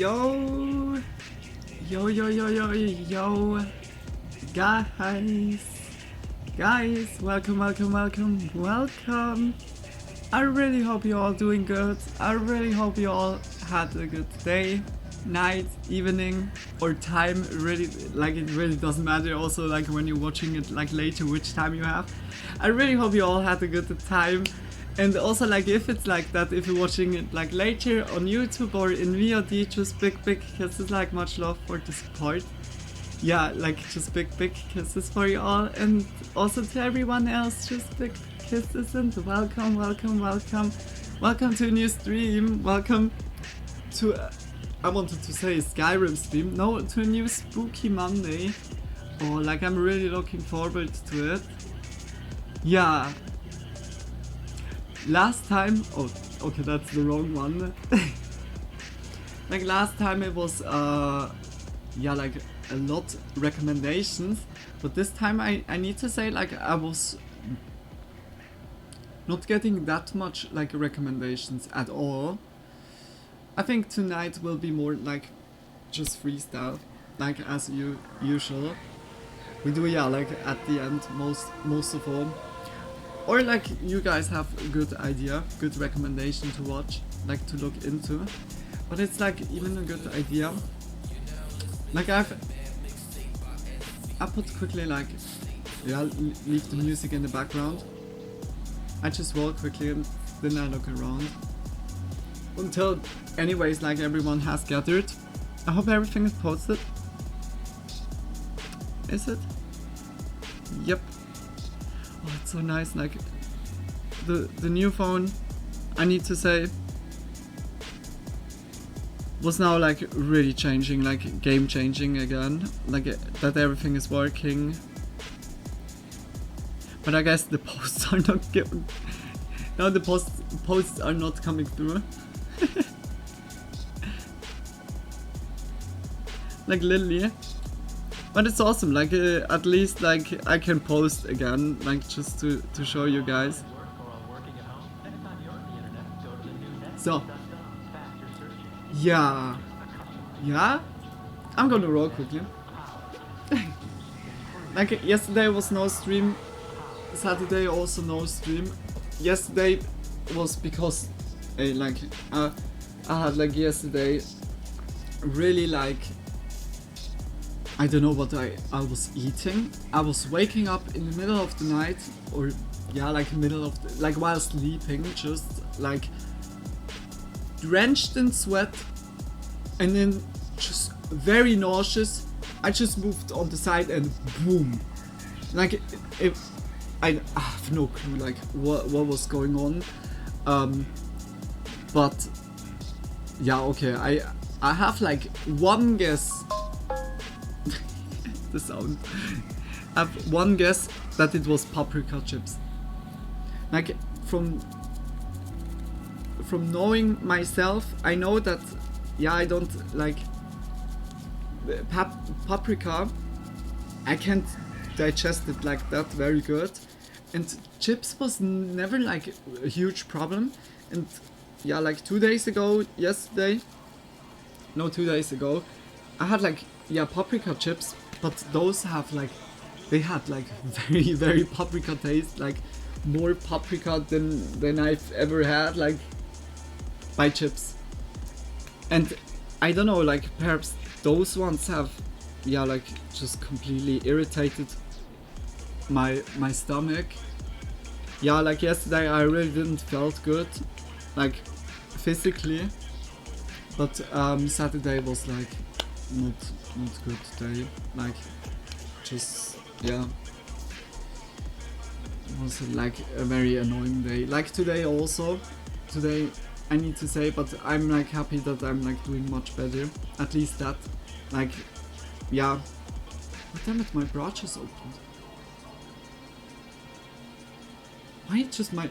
Yo, yo, yo, yo, yo, yo, guys, welcome. I really hope you're all doing good. I really hope you all had a good day, night, evening, or time. Really, like it really doesn't matter. Also, like when you're watching it, like later, which time you have. I really hope you all had a good time. And also, like, if it's like that, if you're watching it like later on YouTube or in VOD, just big kisses, like much love for the support. Yeah, like just big kisses for you all, and also to everyone else, just big kisses and welcome to a new stream. Welcome to I wanted to say Skyrim stream. No, to a new spooky Monday. Oh, like I'm really looking forward to it. Yeah. Last time, oh, okay, that's the wrong one. Like last time it was, yeah, like a lot recommendations, but this time I need to say, like, I was not getting that much like recommendations at all. I think tonight will be more like just freestyle, like as usual. We do, yeah, like at the end most of all. Or like you guys have a good idea, good recommendation to watch, like to look into. But it's like even a good idea. Like I put quickly like, yeah, leave the music in the background. I just walk quickly and then I look around. Until anyways, like everyone has gathered. I hope everything is posted. Is it? Yep. Oh, it's so nice, like the new phone, I need to say, was now like really changing, like game changing again, like that everything is working. But I guess the posts are not given. No, the posts are not coming through. Like literally. But it's awesome, like at least like I can post again, like just to show you guys. So, yeah, I'm gonna roll quickly. Like yesterday was no stream, Saturday also no stream. Yesterday was because like I had like yesterday really like, I don't know what I was eating. I was waking up in the middle of the night, or yeah, like middle of the, like while sleeping, just like drenched in sweat, and then just very nauseous. I just moved on the side and boom, like if I have no clue like what was going on, but yeah, okay, I have like one guess. The sound. I have one guess that it was paprika chips. Like from knowing myself, I know that, yeah, I don't like paprika. I can't digest it like that very good, and chips was never like a huge problem. And yeah, like 2 days ago, no, 2 days ago, I had like, yeah, paprika chips. But those have like, they had like very paprika taste, like more paprika than I've ever had, like by chips. And I don't know, like perhaps those ones have, yeah, like just completely irritated my stomach. Yeah, like yesterday I really didn't felt good, like physically. But Saturday was like not good day, like just, yeah, it was like a very annoying day, like today also. Today I need to say, but I'm like happy that I'm like doing much better, at least that, like, yeah. Oh, damn it, my bra just opened. Why just my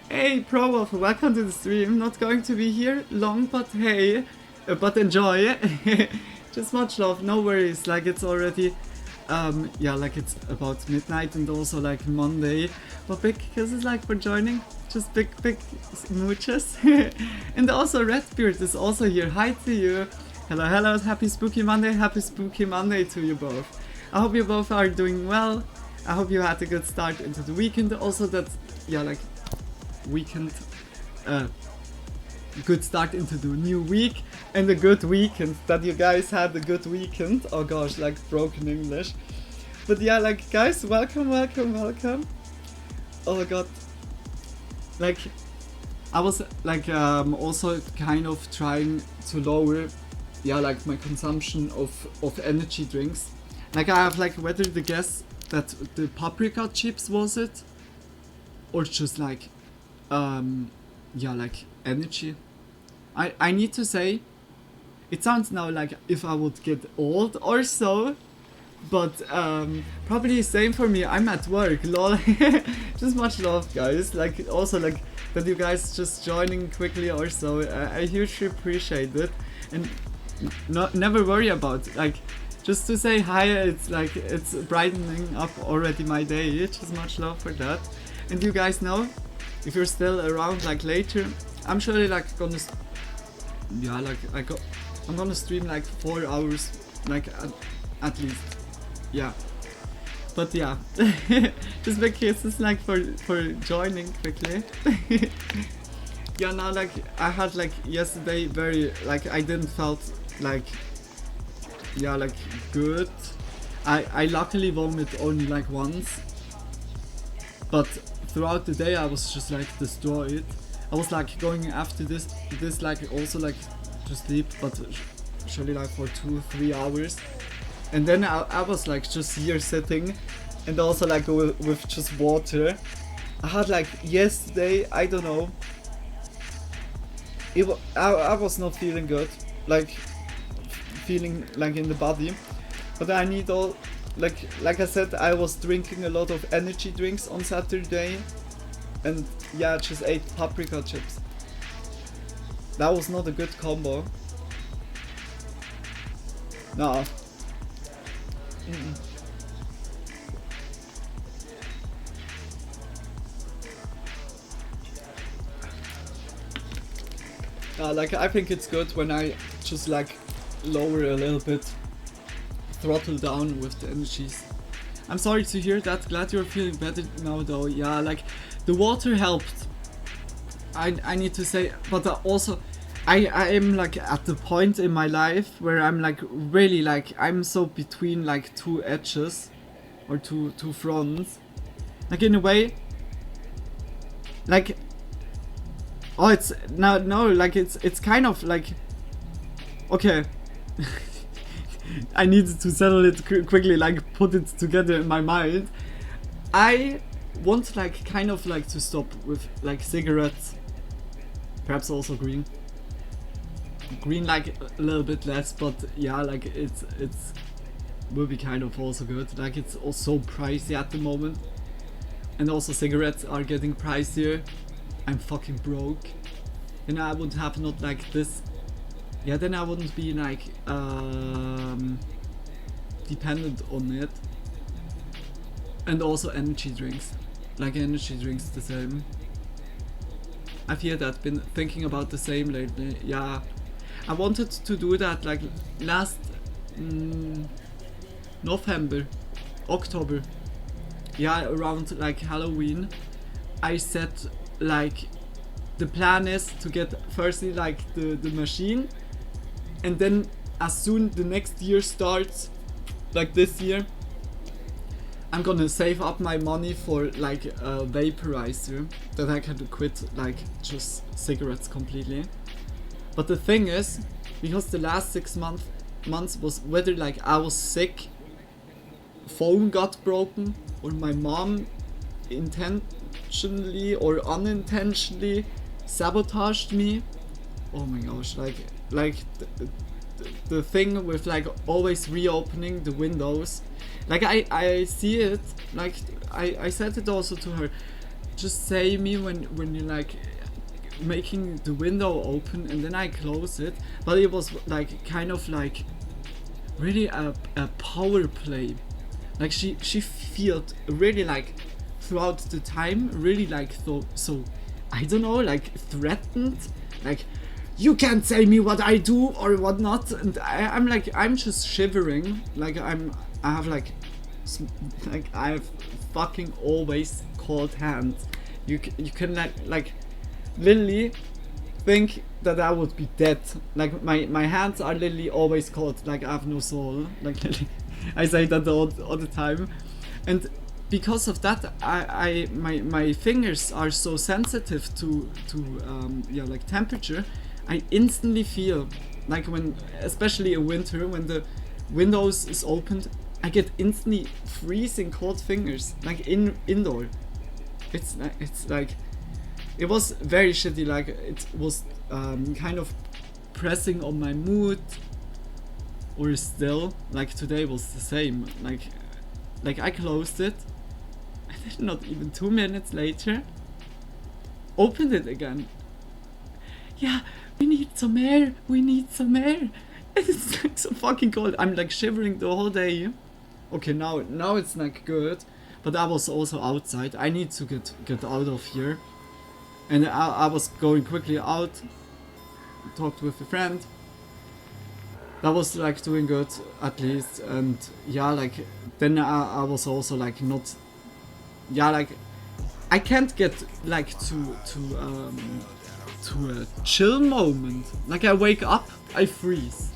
Hey Pro, welcome to the stream. Not going to be here long, but hey, but enjoy. Just much love, no worries, like it's already yeah, like it's about midnight and also like Monday. But big kisses like for joining. just big smooches. And also Redbeard is also here. Hi to you. Hello, hello, happy spooky Monday to you both. I hope you both are doing well. I hope you had a good start into the weekend. Also that, yeah, like, weekend, good start into the new week. And a good weekend, that you guys had a good weekend. Oh gosh, like broken English. But yeah, like, guys, welcome. Oh my god. Like, I was, like, also kind of trying to lower, yeah, like, my consumption of energy drinks. Like, I have, like, whether the guess that the paprika chips was it? Or just, like, yeah, like, energy. I need to say, it sounds now like if I would get old or so, but probably same for me. I'm at work, lol. Just much love, guys. Like, also, like, that you guys just joining quickly or so. I hugely appreciate it, and never worry about, like, just to say hi. It's like it's brightening up already my day. Just much love for that. And you guys know, if you're still around, like, later, I'm surely, like, gonna, yeah, like, I'm gonna stream like 4 hours, like, at least, yeah. But yeah, just big kisses, like, for joining quickly. Yeah, now, like, I had, like, yesterday very, like, I didn't felt like, yeah, like, good. I luckily vomited only like once, but throughout the day I was just like destroyed. I was like going after this like also like to sleep, but surely like for 2-3 hours, and then I was like just here sitting, and also like with just water. I had like yesterday, I don't know, I was not feeling good, like feeling like in the body, but I need all, like I said, I was drinking a lot of energy drinks on Saturday, and yeah, just ate paprika chips. That was not a good combo. No. Like, I think it's good when I just like lower a little bit, throttle down with the energies. I'm sorry to hear that. Glad you're feeling better now though. Yeah, like, the water helped, I need to say, but also I am like at the point in my life where I'm like really like, I'm so between like two edges or two fronts, like, in a way, like, oh, it's no like it's kind of like, okay. I needed to settle it quickly, like put it together in my mind. I want like kind of like to stop with like cigarettes, perhaps also green like a little bit less, but yeah, like it's will be kind of also good. Like, it's also pricey at the moment, and also cigarettes are getting pricier. I'm fucking broke, and I would have not like this. Yeah, then I wouldn't be like dependent on it. And also energy drinks, like energy drinks the same. I feel that, been thinking about the same lately. Yeah, I wanted to do that like last October. Yeah, around like Halloween. I said like the plan is to get firstly like the machine, and then as soon the next year starts, like this year, I'm gonna save up my money for like a vaporizer that I can quit like just cigarettes completely. But the thing is, because the last 6 months was whether like I was sick, phone got broken, or my mom intentionally or unintentionally sabotaged me. Oh my gosh, like the thing with like always reopening the windows, like I see it, like I said it also to her, just say me when you're like making the window open, and then I close it. But it was like kind of like really a power play, like she felt really like throughout the time really like so I don't know, like threatened, like you can't say me what I do or what not, and I'm like, I'm just shivering, like I have like I have fucking always cold hands. You can like literally think that I would be dead. Like my hands are literally always cold, like I have no soul. Like literally, I say that all the time, and because of that, my fingers are so sensitive to yeah, like temperature. I instantly feel like when, especially in winter, when the windows is opened, I get instantly freezing cold fingers, like indoor. It's like, it was very shitty. Like it was kind of pressing on my mood, or still, like today was the same. Like I closed it, and then not even 2 minutes later, opened it again. Yeah, we need some air. We need some air. And it's like so fucking cold. I'm like shivering the whole day. Okay, now it's like good, but I was also outside. I need to get out of here, and I was going quickly out. Talked with a friend. That was like doing good at least, and yeah, like then I was also like not, yeah, like I can't get like to a chill moment. Like I wake up, I freeze,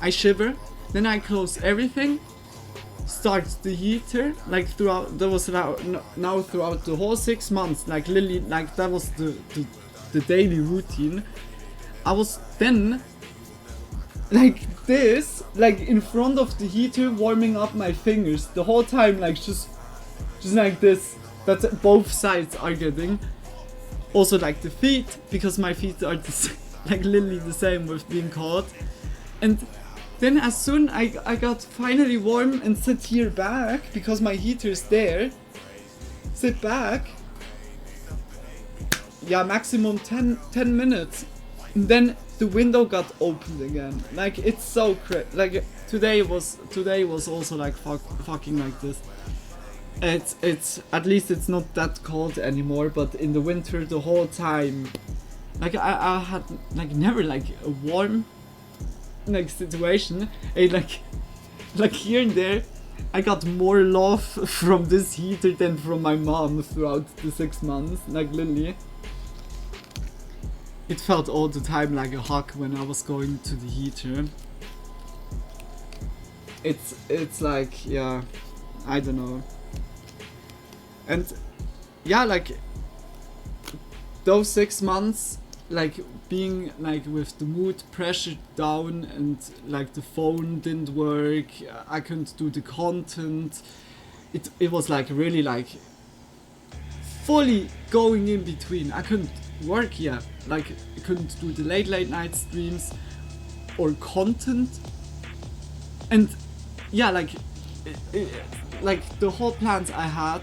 I shiver, then I close everything, start the heater, like throughout, that was now throughout the whole 6 months, like literally, like that was the daily routine. I was then like this, like in front of the heater, warming up my fingers the whole time, like just like this, that both sides are getting. Also like the feet, because my feet are like literally the same with being cold. And then as soon I got finally warm and sit here back, because my heater is there, sit back, yeah, maximum 10 minutes, and then the window got opened again. Like it's so crazy. Like today was also like fucking like this. It's at least it's not that cold anymore, but in the winter the whole time, like I had like never like a warm like situation. And like here and there, I got more love from this heater than from my mom throughout the 6 months. Like literally, it felt all the time like a hug when I was going to the heater. It's like, yeah, I don't know. And yeah, like those 6 months, like being like with the mood pressured down, and like the phone didn't work, I couldn't do the content. It was like really like fully going in between. I couldn't work yet, like I couldn't do the late night streams or content. And yeah, like like the whole plans I had,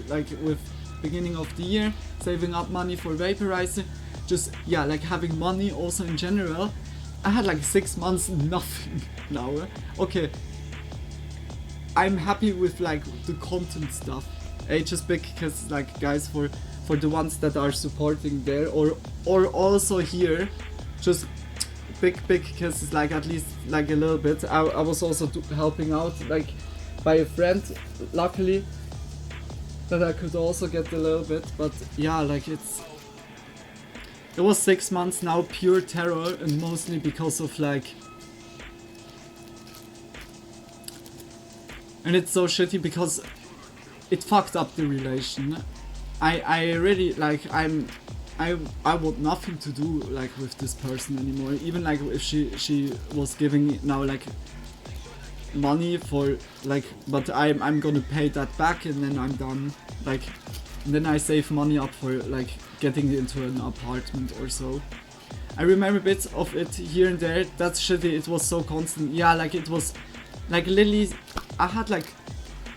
like with beginning of the year, saving up money for vaporizer, just yeah, like having money also in general. I had like 6 months nothing now. Okay, I'm happy with like the content stuff. Just big because like guys, for the ones that are supporting there, or also here, just big because it's like at least like a little bit. I was also helping out like by a friend, luckily, that I could also get a little bit. But yeah, like it was 6 months now, pure terror, and mostly because of like, and it's so shitty because it fucked up the relation. I really like, I want nothing to do like with this person anymore. Even like if she was giving now like money for like, but I'm gonna pay that back, and then I'm done. Like, and then I save money up for like getting into an apartment or so. I remember bits of it here and there. That's shitty. It was so constant. Yeah, like it was like literally, I had like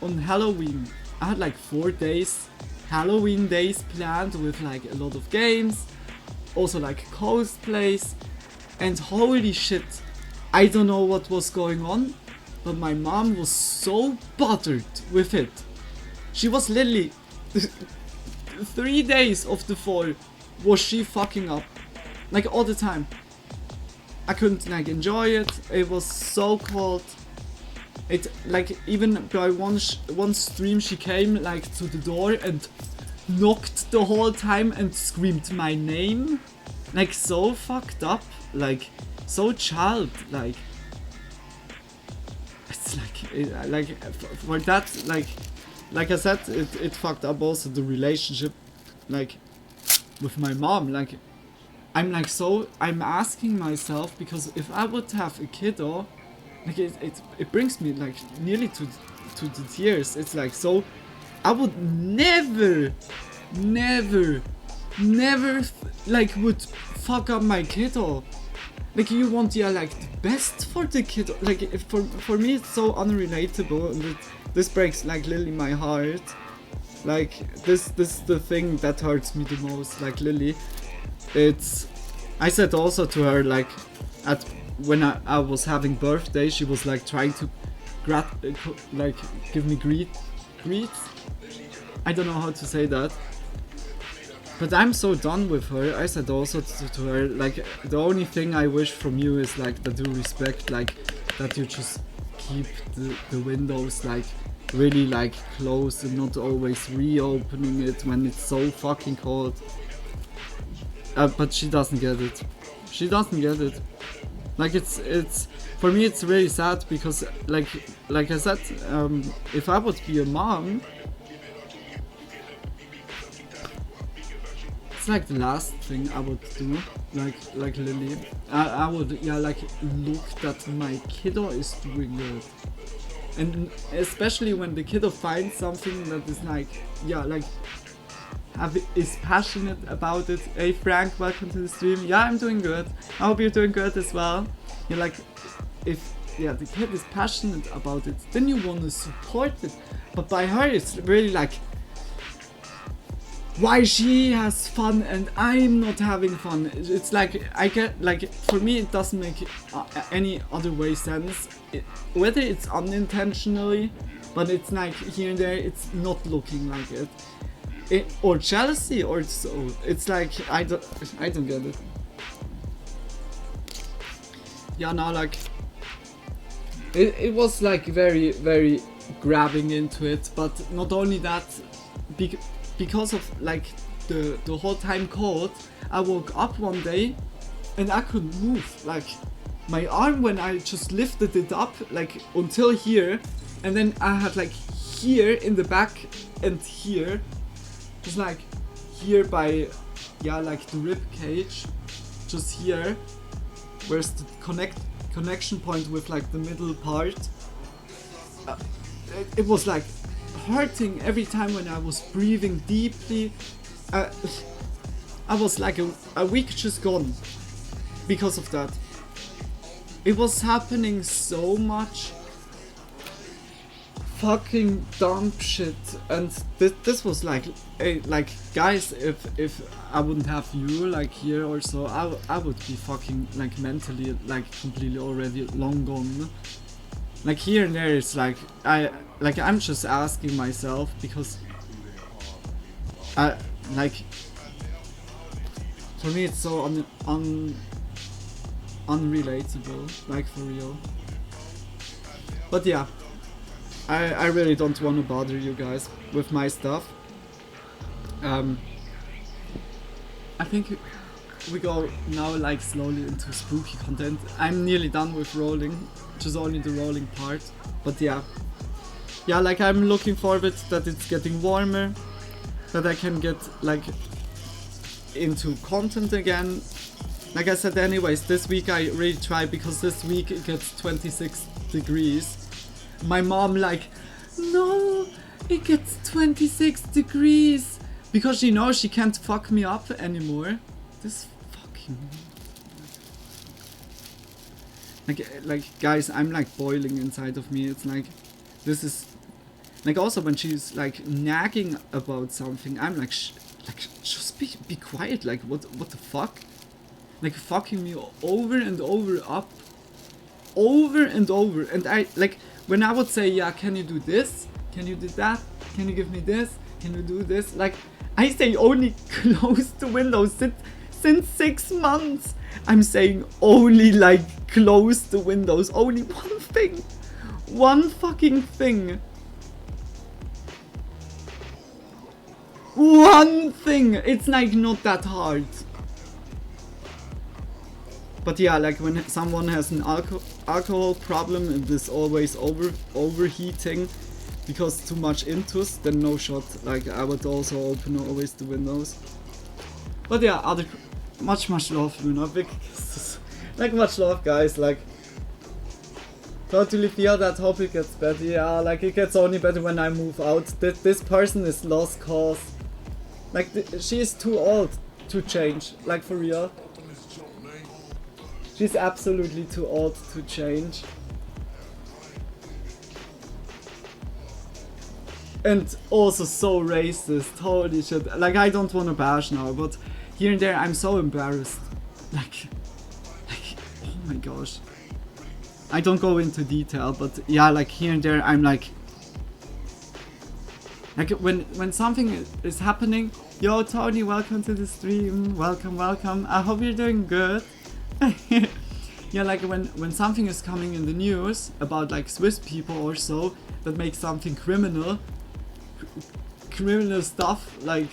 on Halloween, I had like 4 days Halloween days planned with like a lot of games, also like cosplays, and holy shit, I don't know what was going on, but my mom was so bothered with it. She was literally 3 days of the 4 was she fucking up. Like all the time. I couldn't like enjoy it. It was so cold. It like even by one stream she came like to the door and knocked the whole time and screamed my name. Like so fucked up. Like so child like. It's like for that like I said it fucked up also the relationship like with my mom. Like I'm like so I'm asking myself, because if I would have a kiddo, like it brings me like nearly to the tears. It's like so I would never like would fuck up my kiddo. Like you want like the best for the kiddo. Like if for me it's so unrelatable, and this breaks like literally my heart. Like this is the thing that hurts me the most. Like Lily, it's I said also to her like at when I was having birthday, she was like trying to like give me greets. I don't know how to say that, but I'm so done with her. I said also to her like the only thing I wish from you is like that you respect, like that you just keep the windows like really like closed and not always reopening it when it's so fucking cold. But she doesn't get it. She doesn't get it. Like it's for me it's really sad, because like I said, if I would be a mom, it's like the last thing I would do. Like Lily, I would like look that my kiddo is doing good. And especially when the kiddo finds something that is like, like is passionate about it. Hey Frank, welcome to the stream. Yeah, I'm doing good. I hope you're doing good as well. You're like, if the kid is passionate about it, then you want to support it. But by her, it's really like, why she has fun and I'm not having fun. It's like I get like for me it doesn't make any other way sense. Whether it's unintentionally, but it's like here and there it's not looking like it. Or jealousy, or so. It's like I don't get it. Yeah, now like it was like very grabbing into it, but not only that, because of like the whole time cold, I woke up one day and I couldn't move. Like my arm, when I just lifted it up like until here, and then I had like here in the back and here, just like here by like the rib cage, just here, where's the connection point with like the middle part. It was like hurting every time when I was breathing deeply. I was like a week just gone because of that. It was happening so much fucking dumb shit, and this was like guys, if I wouldn't have you like here or so, I would be fucking like mentally like completely already long gone. Like here and there it's like I'm just asking myself, because I like for me it's so unrelatable, like for real. But yeah, I really don't want to bother you guys with my stuff. I think we go now like slowly into spooky content. I'm nearly done with rolling, just only the rolling part. But yeah, like I'm looking forward that it's getting warmer, that I can get like into content again. Like I said, anyways, this week I really try, because this week it gets 26 degrees. My mom like, no, it gets 26 degrees, because she knows she can't fuck me up anymore. This fucking like guys, I'm like boiling inside of me. It's like, this is like, also when she's like nagging about something, I'm like just be quiet. Like what the fuck? Like fucking me over and over up, over and over. And I like, when I would say, yeah, can you do this? Can you do that? Can you give me this? Can you do this? Like, I say only close the windows since 6 months. I'm saying only like close the windows. Only one thing. One fucking thing. One thing. It's like not that hard. But yeah, like when someone has an alcohol problem, it is always overheating because too much intus, then no shot. Like I would also open always the windows. But yeah, much love, Luna. Big kisses. Like much love, guys. Like totally feel that. Hope it gets better. Yeah, like it gets only better when I move out. This person is lost cause. Like she is too old to change. Like for real. She's absolutely too old to change. And also so racist. Holy shit. Like I don't want to bash now, but here and there I'm so embarrassed. Like oh my gosh. I don't go into detail, but yeah, like here and there I'm like when something is happening, yo Tony, welcome to the stream. Welcome. I hope you're doing good. Yeah, like when something is coming in the news about like Swiss people or so that make something criminal stuff, like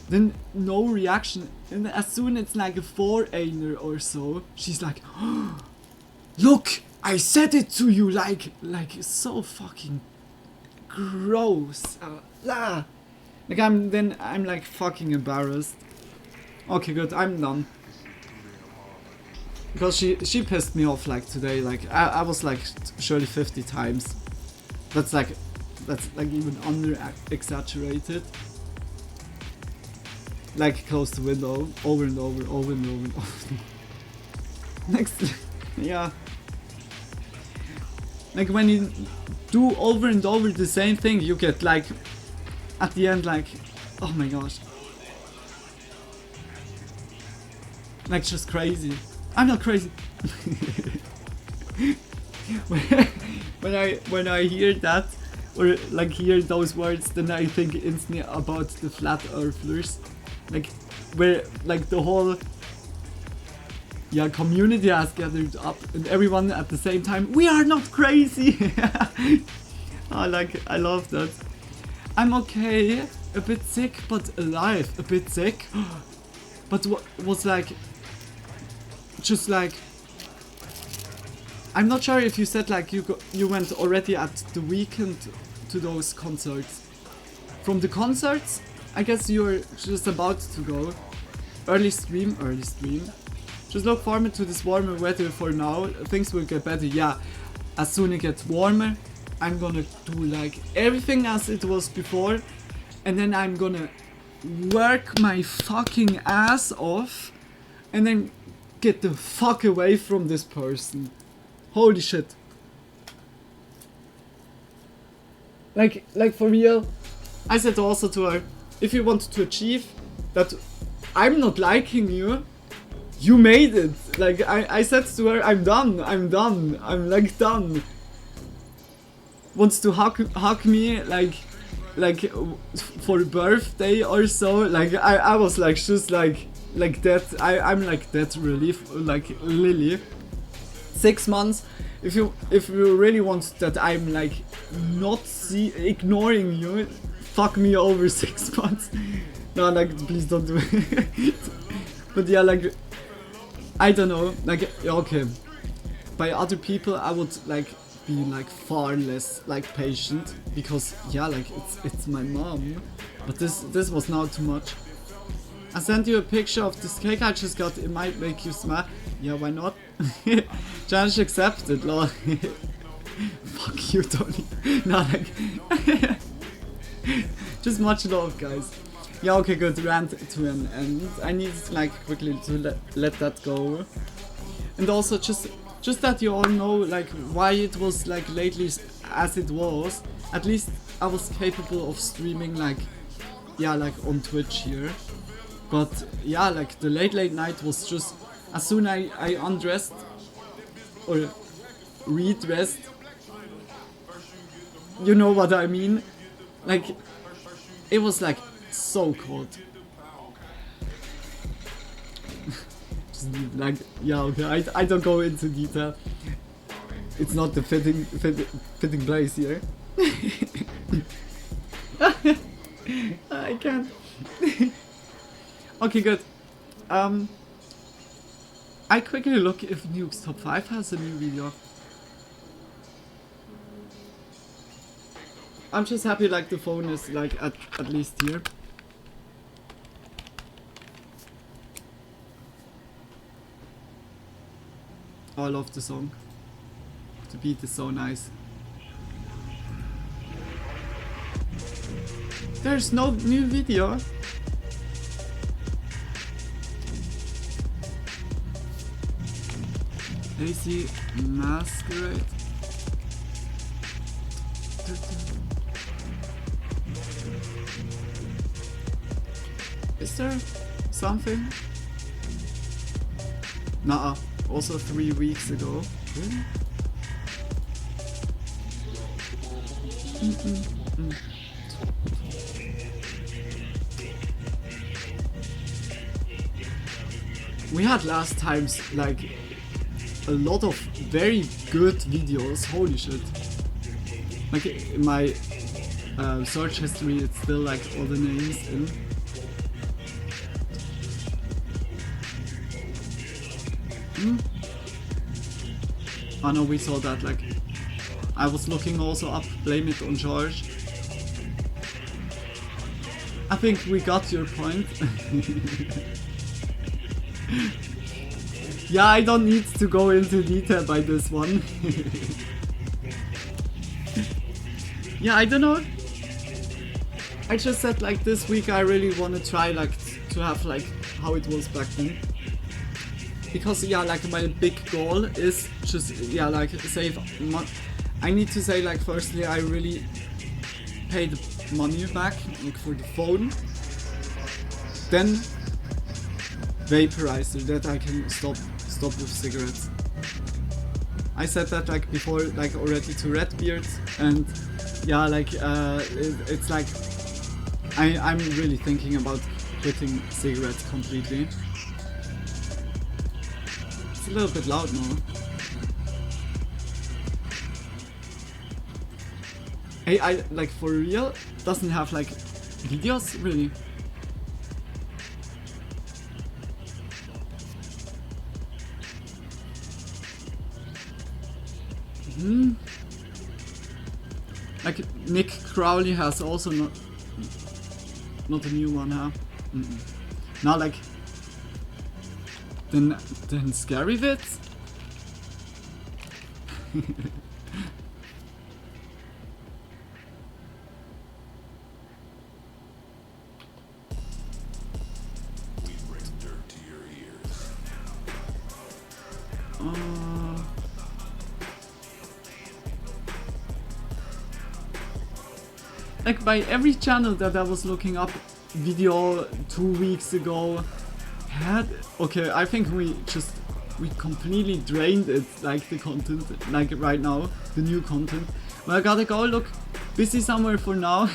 then no reaction, and as soon it's like a foreigner or so, she's like, oh, look, I said it to you, like so fucking gross. Like I'm like fucking embarrassed. Okay, good, I'm done. Because she pissed me off like today, like I was like surely 50 times. That's like even under exaggerated. Like close the window, over and over. Next, yeah. Like when you do over and over the same thing, you get like, at the end like, oh my gosh. Like just crazy. I'm not crazy. when I hear that, or like hear those words, then I think instantly about the flat earthers, like where like the whole community has gathered up and everyone at the same time. We are not crazy. I love that. I'm okay, a bit sick but alive. A bit sick, but what was like. Just like, I'm not sure if you said like you went already at the weekend to those concerts. From the concerts, I guess you're just about to go. Early stream. Just look forward to this warmer weather for now. Things will get better. Yeah, as soon as it gets warmer, I'm gonna do like everything as it was before, and then I'm gonna work my fucking ass off, and then get the fuck away from this person. Holy shit. Like for real. I said also to her, if you want to achieve that I'm not liking you, you made it. Like I said to her, I'm done. I'm like done. Wants to hug me like for a birthday or so. Like I was like just like that. I'm like that relief, like Lily. 6 months. If you really want that I'm like not ignoring you, fuck me over 6 months. No, like please don't do it. But yeah, like I don't know, like okay. By other people I would like be like far less like patient, because yeah, like it's my mom. But this was now too much. I sent you a picture of this cake I just got. It might make you smile. Yeah, why not? Challenge accepted, lol. Fuck you, Tony. No, like just much love, guys. Yeah, okay, good. Rant to an end. I need like quickly to let that go. And also just that you all know like why it was like lately as it was. At least I was capable of streaming like like on Twitch here. But yeah, like the late night was just as soon I undressed or redressed. You know what I mean? Like it was like so cold. Just like, yeah, okay, I don't go into detail. It's not the fitting place here. I can't. Okay, good. I quickly look if Nuke's Top 5 has a new video. I'm just happy like the phone is like at least here. Oh, I love the song. The beat is so nice. There's no new video. Lazy Masquerade. Is there something? Nah, also 3 weeks ago. Really? We had last times like a lot of very good videos, holy shit. Like in my search history it's still like all the names in. Oh no, we saw that, like I was looking also up Blame It on George. I think we got your point. Yeah, I don't need to go into detail by this one. Yeah, I don't know. I just said like this week I really want to try like to have like how it was back then. Because yeah, like my big goal is just, yeah, like save I need to say like firstly I really paid money back like for the phone. Then vaporizer, that I can stop with cigarettes. I said that like before, like already to Redbeard, and yeah, like it's like I'm really thinking about quitting cigarettes completely. It's a little bit loud now. Hey, I like for real doesn't have like videos really. Like Nick Crowley has also not a new one, huh? Now like then Scary Vids. Like by every channel that I was looking up video 2 weeks ago had, okay, I think we completely drained it, like the content, like right now, the new content. Well, I gotta go, look, busy somewhere for now.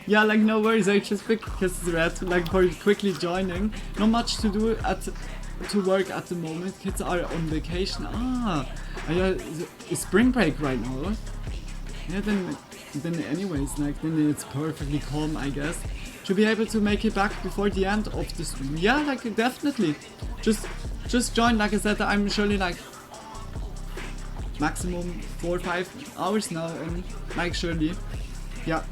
Yeah, like no worries, I just picked his red, like for quickly joining. Not much to do to work at the moment, kids are on vacation. Yeah, it's spring break right now. Yeah, then anyways, like then it's perfectly calm, I guess. To be able to make it back before the end of the stream. Yeah, like definitely. Just join, like I said, I'm surely like maximum 4 or 5 hours now, and like surely. Yeah.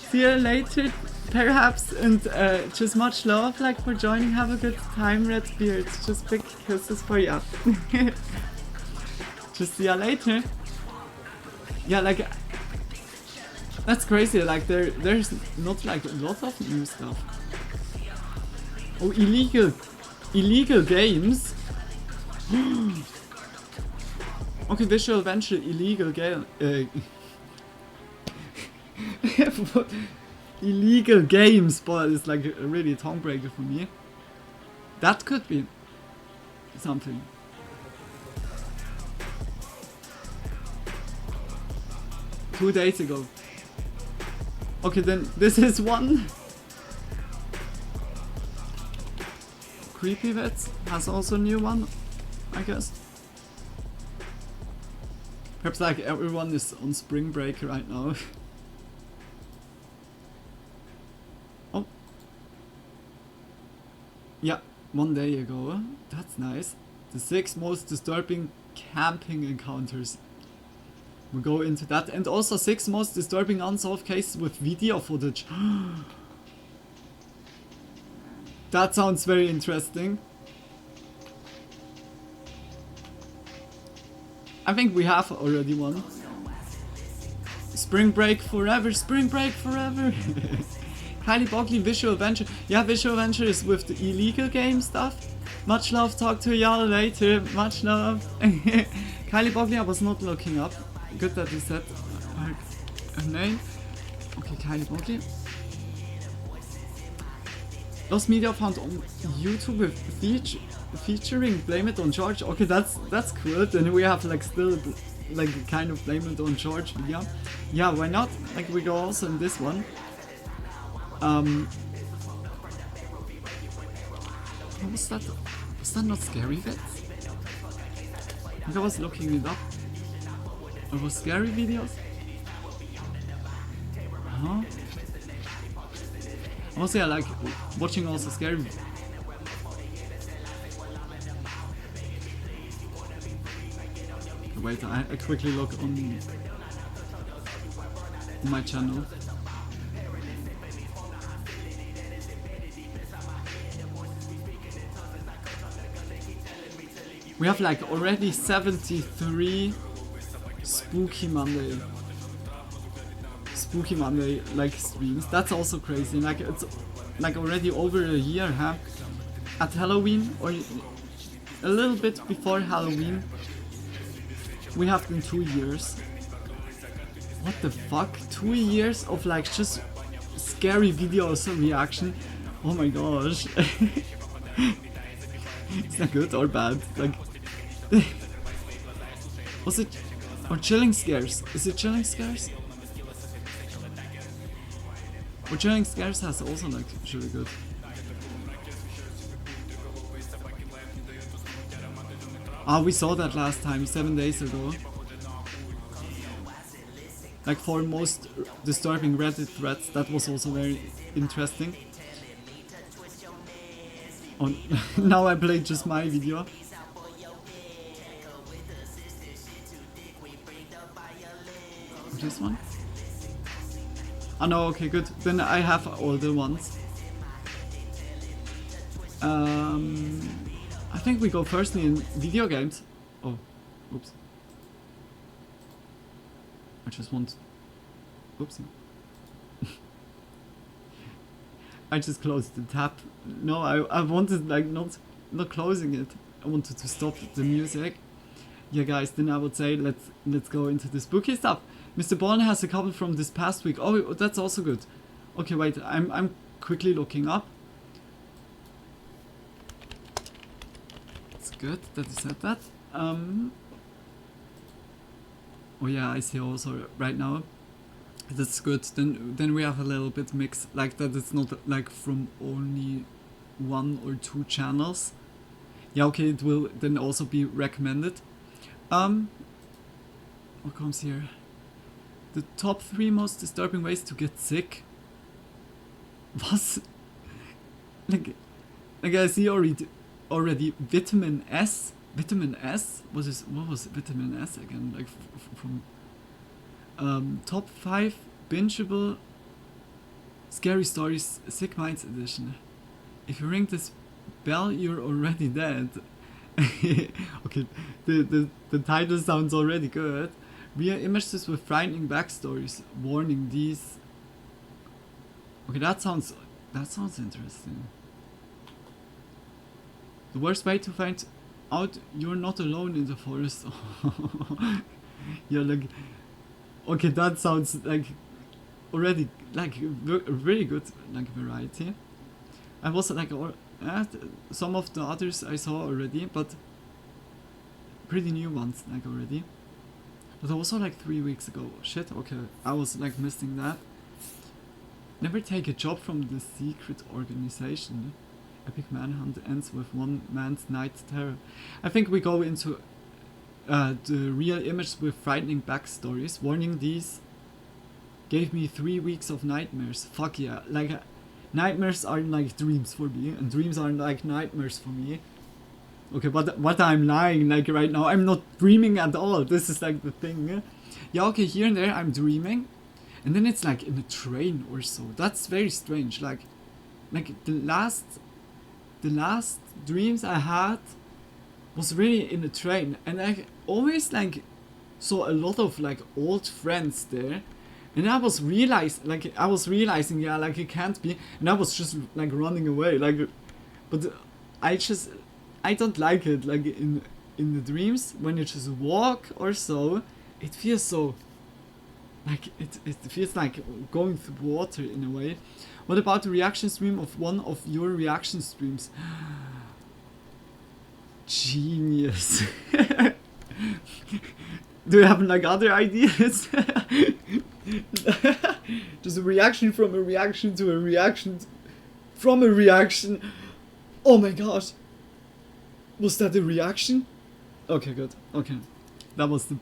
See you later perhaps, and just much love like for joining. Have a good time, Redbeard. Just big kisses for you. Just see you later. Yeah, like that's crazy, like there's not like a lot of new stuff. Oh, illegal games. Okay, Visual Venture illegal game. Illegal games, but it's like a really tongue breaker for me. That could be something. Two days ago. Okay, then this is one. Creepy Vids has also a new one, I guess. Perhaps like everyone is on spring break right now. Oh. Yeah, 1 day ago. That's nice. The 6 most disturbing camping encounters. We'll go into that. And also 6 most disturbing unsolved cases with video footage. That sounds very interesting. I think we have already one. Spring break forever, spring break forever. Highly Bogley Visual Venture. Yeah, Visual Venture is with the illegal game stuff. Much love, talk to y'all later. Much love. Kylie Bogley, I was not looking up. Good that you said her name. Okay, Kylie Bogley. Lost Media found on YouTube with featuring Blame It on George. Okay, that's cool. Then we have like still like kind of Blame It on George video. Yeah, why not? Like we go also in this one. What was that? Was that not Scary Vids? I think I was looking it up. It was scary videos? Huh? Also, I like watching also scary. Wait, I quickly look on my channel. We have like already 73 Spooky Monday like streams. That's also crazy. Like it's like already over a year, huh? At Halloween or a little bit before Halloween, we have been 2 years. What the fuck? 2 years of like just scary videos reaction. Oh my gosh. Is that good or bad? Like, was it or chilling scares? Is it chilling scares? Or chilling scares has also like really good. Ah, we saw that last time 7 days ago. Like for most disturbing Reddit threads, that was also very interesting. Oh, now I played just my video. This one? Oh no, okay, good. Then I have all the ones. I think we go firstly in video games. Oh, oops. I just want... Oopsie. I just closed the tab. No, I wanted like not closing it. I wanted to stop the music. Yeah guys, then I would say let's go into the spooky stuff. Mr. Born has a couple from this past week. Oh, that's also good. Okay, wait, I'm quickly looking up. It's good that you said that. Oh yeah, I see also right now. That's good. Then we have a little bit mix like that. It's not like from only 1 or 2 channels. Yeah, okay, it will then also be recommended. What comes here? The top 3 most disturbing ways to get sick. Was like I see already vitamin S. Vitamin S? What was vitamin S again? Like from top 5 bingeable scary stories Sick Minds edition. If you ring this bell, you're already dead. Okay, the title sounds already good. We are images with frightening backstories. Warning, these. Okay, that sounds interesting. The worst way to find out you're not alone in the forest. Yeah, like. Okay, that sounds like already like really good like variety. I was like some of the others I saw already, but pretty new ones like already. But also like 3 weeks ago. Shit, okay, I was like missing that. Never take a job from the secret organization. Epic manhunt ends with one man's night terror. I think we go into the real image with frightening backstories. Warning, these gave me 3 weeks of nightmares. Fuck yeah. Like, nightmares aren't like dreams for me, and dreams aren't like nightmares for me. Okay, but what I'm lying like right now, I'm not dreaming at all. This is like the thing. Yeah, okay, here and there I'm dreaming, and then it's like in a train or so. That's very strange. Like the last dreams I had was really in a train, and I always like saw a lot of like old friends there, and I was realizing yeah, like it can't be, and I was just like running away, like, but I don't like it, like in the dreams when you just walk or so, it feels so like it feels like going through water in a way. What about the reaction stream of one of your reaction streams? Genius. Do you have like other ideas? Just a reaction from a reaction to a reaction from a reaction. Oh my gosh. Was that a reaction? Okay, good. Okay. That was the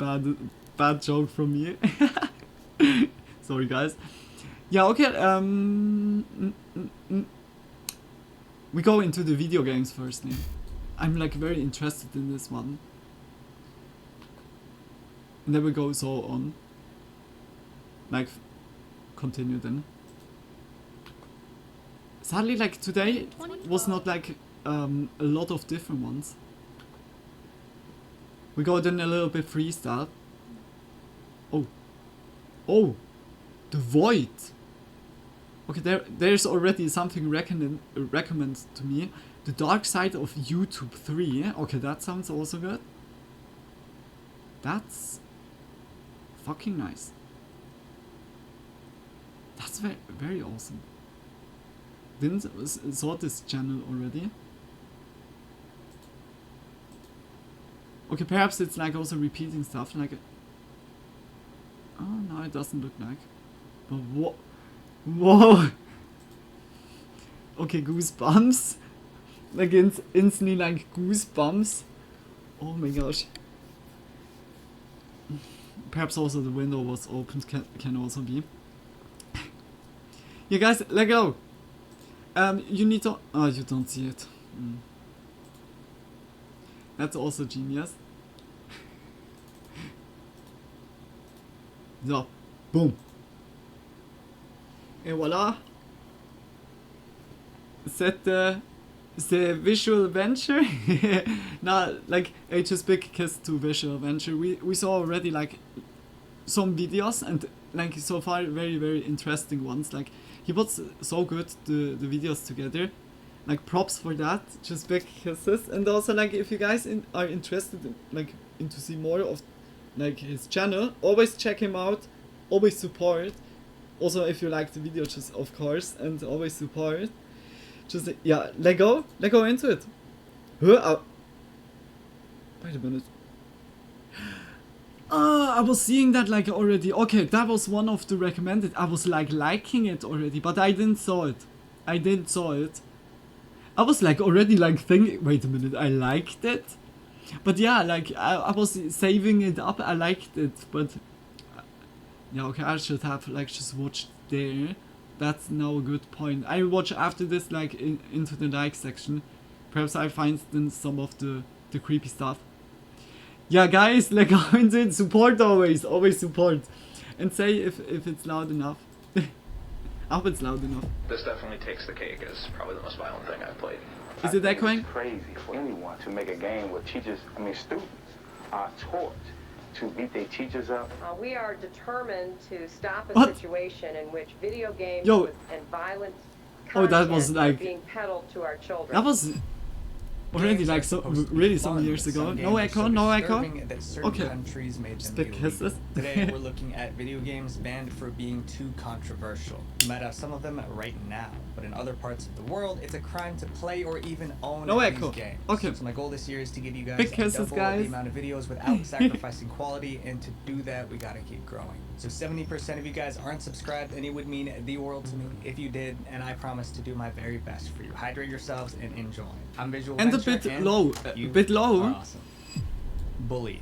bad joke from me. Sorry guys. Yeah, okay, we go into the video games firstly. I'm like very interested in this one. And then we go so on. Like, continue then. Sadly, like today was not like a lot of different ones. We go then a little bit freestyle. Oh, the Void. Okay, there's already something recommended to me. The Dark Side of YouTube 3. Okay, that sounds also good. That's fucking nice. That's very, very awesome. Didn't saw this channel already. Okay, perhaps it's like also repeating stuff like. Oh no, it doesn't look like. But what? Whoa! Okay, goosebumps. Like instantly like goosebumps. Oh my gosh. Perhaps also the window was opened, can also be. Yeah guys, let go. You need to... Oh, you don't see it. That's also genius. So, boom. Et voila. Set the visual venture. Nah, like I just big kiss to visual venture. We saw already like some videos and like so far very, very interesting ones. Like he puts so good the videos together. Like props for that. Just big kisses. And also like if you guys are interested in, like into see more of like his channel, always check him out. Always support. Also if you like the video, just of course, and always support. Just yeah, let go into it. Wait a minute. I was seeing that like already. Okay, that was one of the recommended. I was like liking it already, but I didn't saw it. I was like already like thinking, wait a minute, I liked it. But yeah, like I was saving it up, I liked it, but yeah, okay, I should have like just watched there. That's now a good point. I will watch after this like into the like section. Perhaps I find then some of the creepy stuff. Yeah guys, like go into it, support always support. And say if it's loud enough. I hope it's loud enough. This definitely takes the cake as probably the most violent thing I've played. Is it echoing? It's crazy for anyone to make a game where teachers, students are taught to beat their teachers up. We are determined to stop a What? situation in which video games Yo. and violent Oh, that content was like... are being peddled to our children. That was already like so really some years ago. No echo, no echo. Okay. Countries made Just them big kisses. Today we're looking at video games banned for being too controversial. You might have some of them right now, but in other parts of the world, it's a crime to play or even own No these echo. games. Okay. So my goal this year is to give you guys Big kisses, double guys. the amount of videos without sacrificing quality, and to do that, we gotta keep growing. So 70% of you guys aren't subscribed, and it would mean the world to me if you did, and I promise to do my very best for you. Hydrate yourselves and enjoy. I'm Visual And a Venture, bit and low. you A bit low. are awesome. Bully.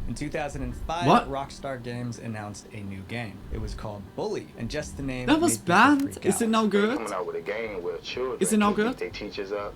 In 2005, What? Rockstar Games announced a new game. It was called Bully, and just the name That was made people banned? freak Is out. it now They're good? coming out with a game where children Is it now can good? beat their teachers up.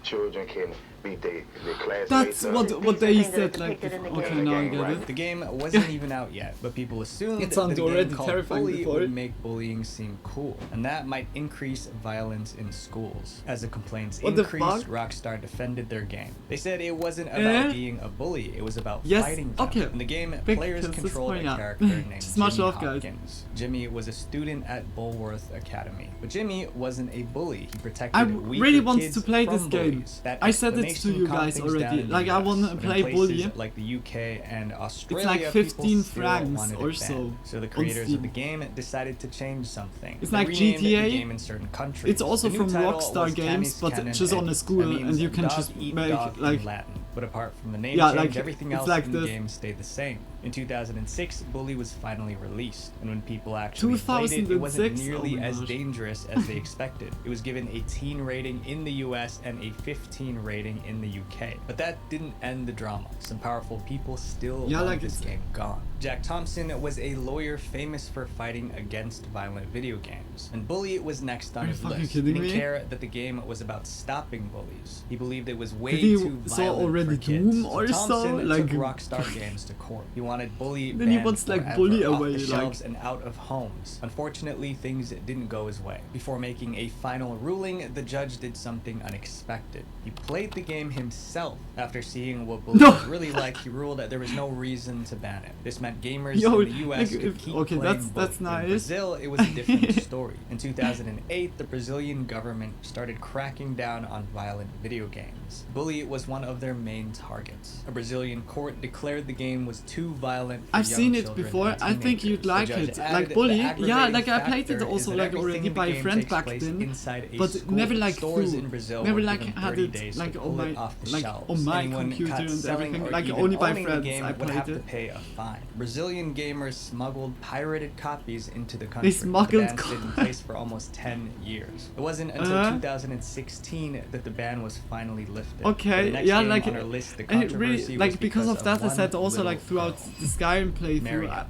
Children can beat their classmates That's up. what they These are things that said are like depicted in the okay game. now I Game, get right? it. The game wasn't even out yet, but people assumed It that sounded the game already called terrifying Bully before. would make bullying seem cool, and that might increase violence in schools. As the complaints What the increased, fuck? Rockstar defended their game. They said it wasn't about Eh? being a bully, it was about Yes, fighting them. okay. In the game, Big players pieces controlled a point out. character named Just much Jimmy love, guys. Hopkins. Jimmy was a student at Bulworth Academy, but Jimmy wasn't a bully. He protected I weaker really want kids to play from this game. bullies. That I said it to explanation you calmed guys things down already. in the Like I US, wanna but in play places Bully. like the UK and Australia, like people 15 still francs wanted it or banned. so So the on creators of Steam. the game decided to change something. It's They like renamed GTA. the game in certain countries. It's also The new from title Rockstar was Games, Canis but Canon just on a Edis. school, That means and you can dog just eat make, dog in like- Latin. But apart from the name Yeah, change, like, everything it's else like in the this. game stayed the same. In 2006, Bully was finally released, and when people actually played it, it wasn't 2006? nearly Oh my as gosh. dangerous as they expected. It was given a teen rating in the US and a 15 rating in the UK. But that didn't end the drama. Some powerful people still Yeah, want like this it's- game gone. Jack Thompson was a lawyer famous for fighting against violent video games, and Bully was next on Are you his fucking list. kidding He didn't me? care that the game was about stopping bullies. He believed it was way Did he too saw violent already for kids. Doom or so? Thompson Like- took Rockstar Games to court. He wanted Bully Then he banned wants, like, forever, Bully off away, the like- shelves and out of homes. Unfortunately, things didn't go his way. Before making a final ruling, the judge did something unexpected. He played the game himself. After seeing what Bully No. was really like, he ruled that there was no reason to ban it. This meant gamers Yo, in the US like, could if- keep okay, playing that's Bully. In nice. Brazil, it was a different story. In 2008, the Brazilian government started cracking down on violent video games. Bully was one of their main targets. A Brazilian court declared the game was too violent for I've young seen it children before. and I think you'd teenagers. The like judge it. added Like the Bully. Yeah, aggravating like I played it factor also is that like everything already in the by a game friend takes back place then. inside a But school. never like Stores through. in Brazil Never were like given had 30 it days like to on pull my it off the like shelves. on my Anyone computer caught and selling everything. or Like even only by owning the friends game I would have played to it. pay a fine. Brazilian gamers smuggled pirated copies into the country. smuggled The ban stayed in place for almost 10 years. It wasn't until 2016 that the ban was finally lifted. Okay, The next yeah, game like on our list, the and it really controversy was like because of that I one said also like little throughout girl. the Skyrim playthrough, Mariam.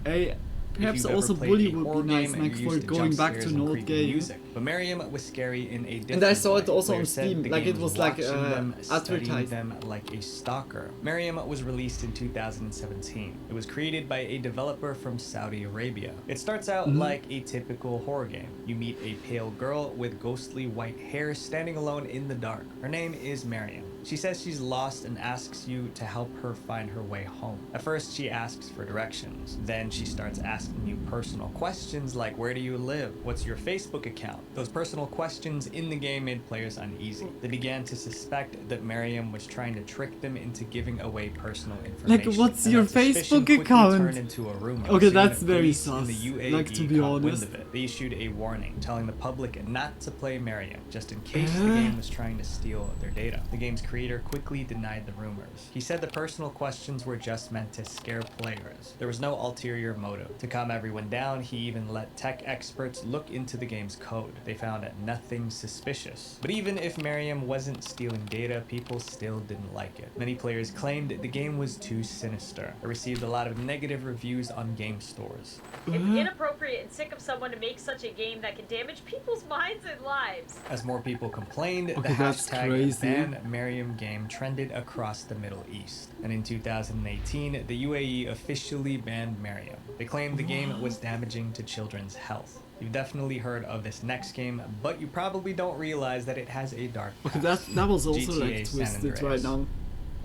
perhaps If you've also ever played Bully a horror would be nice game, like you're for used to going jump back to scares an and old creepy game. music. But Mariam was scary in a different And I saw it way. also on Players said Steam, the like game it was like watching them, studying advertised. them like a stalker. Mariam was released in 2017. It was created by a developer from Saudi Arabia. It starts out like a typical horror game. You meet a pale girl with ghostly white hair standing alone in the dark. Her name is Mariam. She says she's lost and asks you to help her find her way home. At first, she asks for directions. Then she starts asking you personal questions like, where do you live? What's your Facebook account? Those personal questions in the game made players uneasy. They began to suspect that Mariam was trying to trick them into giving away personal information. what's And your that suspicion Facebook quickly account? turned into a rumor. Okay, Soon that's the very police in sus. the UAE Like, to be caught wind honest. of it. They issued a warning telling the public not to play Mariam, just in case the game was trying to steal their data. The game's creator quickly denied the rumors. He said the personal questions were just meant to scare players. There was no ulterior motive. To calm everyone down, he even let tech experts look into the game's code. They found nothing suspicious. But even if Mariam wasn't stealing data, people still didn't like it. Many players claimed the game was too sinister. It received a lot of negative reviews on game stores. It's inappropriate and sick of someone to make such a game that can damage people's minds and lives. As more people complained, Okay, the that's hashtag crazy. ban Mariam game trended across the Middle East. And in 2018, the UAE officially banned Mariam. They claimed the game was damaging to children's health. You've definitely heard of this next game, but you probably don't realize that it has a dark Okay, past. that was also GTA like San twisted right Andreas. now.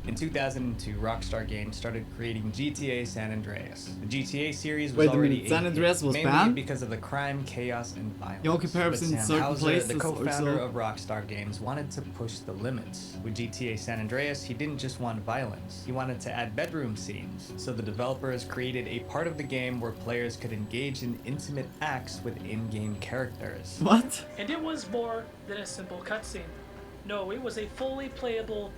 In 2002, Rockstar Games started creating GTA San Andreas. The GTA series was Wait a already minute, San hit, Andreas was mainly banned? because of the crime, chaos, and violence. Yeah, okay, perhaps But in Sam certain Houser, places the or co-founder so. of Rockstar Games, wanted to push the limits. With GTA San Andreas, he didn't just want violence. He wanted to add bedroom scenes. So the developers created a part of the game where players could engage in intimate acts with in-game characters. What? And it was more than a simple cutscene. No, it was a fully playable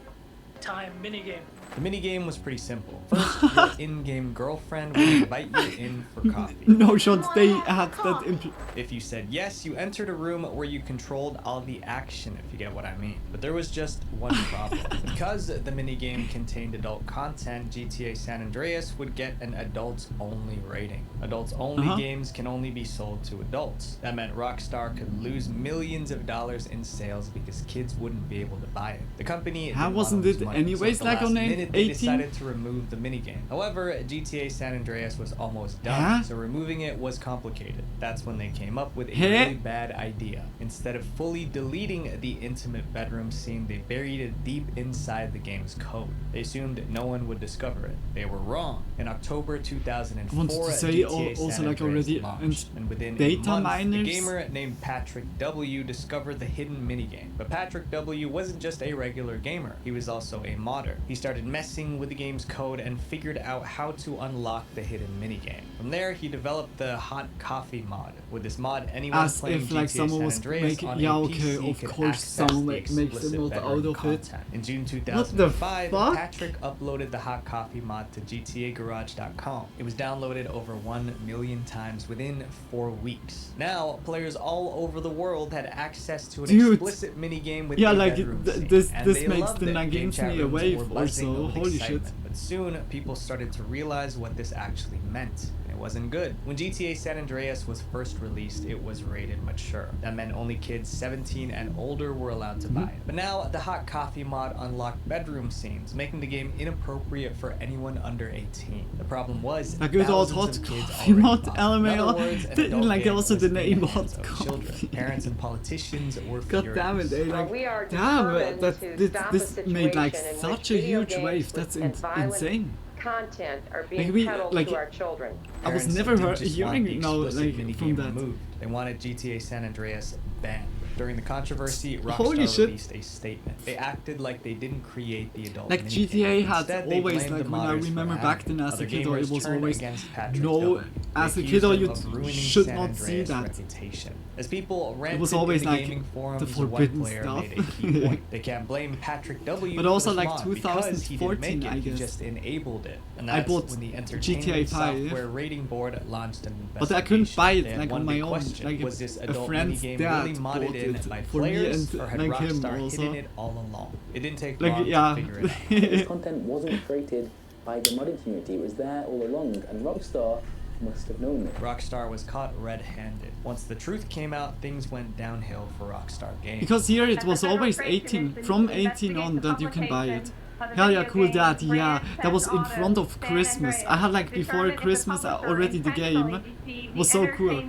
time minigame? The minigame was pretty simple. First, your in-game girlfriend would invite you in for coffee. No shot, they had that If you said yes, you entered a room where you controlled all the action, if you get what I mean. But there was just one problem. Because the minigame contained adult content, GTA San Andreas would get an adults-only rating. Adults-only games can only be sold to adults. That meant Rockstar could lose millions of dollars in sales because kids wouldn't be able to buy it. The company How didn't wasn't wanna lose it money, anyways so at like the on last minute, they 18? decided to remove the minigame. However, GTA San Andreas was almost done, Huh? so removing it was complicated. That's when they came up with a Huh? really bad idea. Instead of fully deleting the intimate bedroom scene, they buried it deep inside the game's code. They assumed no one would discover it. They were wrong. In October 2004, I wanted to say GTA also San like Andreas already launched, and within data a month, miners? a gamer named Patrick W discovered the hidden minigame. But Patrick W wasn't just a regular gamer. He was also a modder. He started messing with the game's code and figured out how to unlock the hidden minigame. From there, he developed the Hot Coffee mod. With this mod, anyone As playing if like GTA someone San was Andreas making, on yeah, a okay, PC of could course access someone the makes a explicit mod bedroom out of it. content. In June What the 2005, fuck? Patrick uploaded the Hot Coffee mod to GTAGarage.com. It was downloaded over 1 million times within 4 weeks. Now, players all over the world had access to an Dude. explicit minigame with Yeah, a like bedroom scene, this and this they makes loved the it. like Game games chat me a rooms wave were buzzing also. with Holy shit. excitement. But soon, people started to realize what this actually meant. It wasn't good. When GTA San Andreas was first released, it was rated mature. That meant only kids 17 and older were allowed to buy it. But now, the Hot Coffee mod unlocked bedroom scenes, making the game inappropriate for anyone under 18. The problem was, A good old thousands hot of kids coffee already mod, bought it. In LMAO. other words, an Didn't adult like game also was the in name the hands hot of coffee. children. Parents and politicians were God damn it, furious. eh? Like, we are damn, determined that to this, stop a this made like situation in such which a video huge games wave. with- That's and violent insane. content are being Like, we- peddled like, to our children. I was Parents never didn't just want the hearing no explicit like minigame from that. removed. They wanted GTA San Andreas banned. During the controversy, Holy Rockstar shit. released a statement. They acted like they didn't create the adult Like minigame. GTA had Instead, they always blamed like the when I modders for remember having back it. then as a Other kid, it gamers was turned always against Patrick no. W. As They a accused kid, him you of ruining should San not see Andreas' that. reputation. As people ranted was always in the like gaming forums, the one forbidden player stuff. made a key point. They can't blame Patrick W. But also for this like mod because he didn't 2014, make it, I he guess. just enabled it. And I that's bought when the GTA Entertainment 5. Software Rating Board launched an investigation. But I couldn't buy They it had like one on my big own. question. Like Was this a adult friend's minigame dad really bought modded in it by for me players, and or had like him Rockstar also. hidden it all along? It didn't take Like long yeah. to figure it out. This content wasn't created by the modding community. It was there all along, and Rockstar must have known it. Rockstar was caught red-handed. Once the truth came out, things went downhill for Rockstar Games. Because here it was always 18, from 18 on that you can buy it. Hell yeah, cool that, yeah. That was in front of Christmas. I had like before Christmas already the game. It was so cool.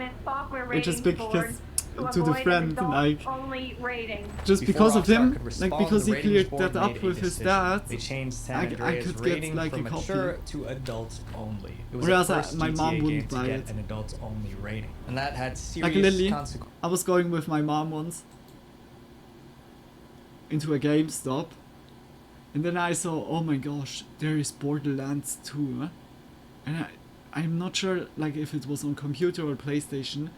It just because to the friend, like, just Before because of Rockstar him, could like respond, because the he ratings cleared board that up made a with his decision. dad, They changed San I Andreas' could get rating like from a copy. mature to adults only. It was Whereas the first my mom GTA wouldn't game to buy get it. an adults only rating, and that had Like serious literally, consequences. I was going with my mom once into a GameStop, and then I saw, oh my gosh, there is Borderlands 2, and I'm not sure like if it was on computer or PlayStation.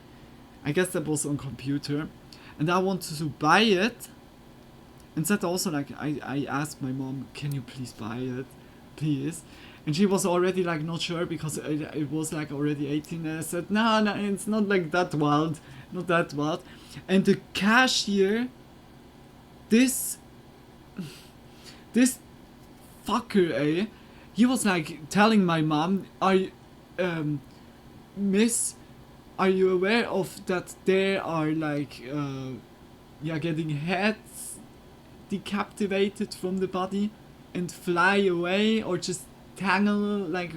I guess that was on computer, and I wanted to buy it. And that also like I asked my mom, can you please buy it, please? And she was already like not sure because it was like already 18. And I said, no, it's not like that wild, not that wild. And the cashier, this fucker, eh? He was like telling my mom, Miss, are you aware of that there are like, getting heads decapitated from the body and fly away or just tangle like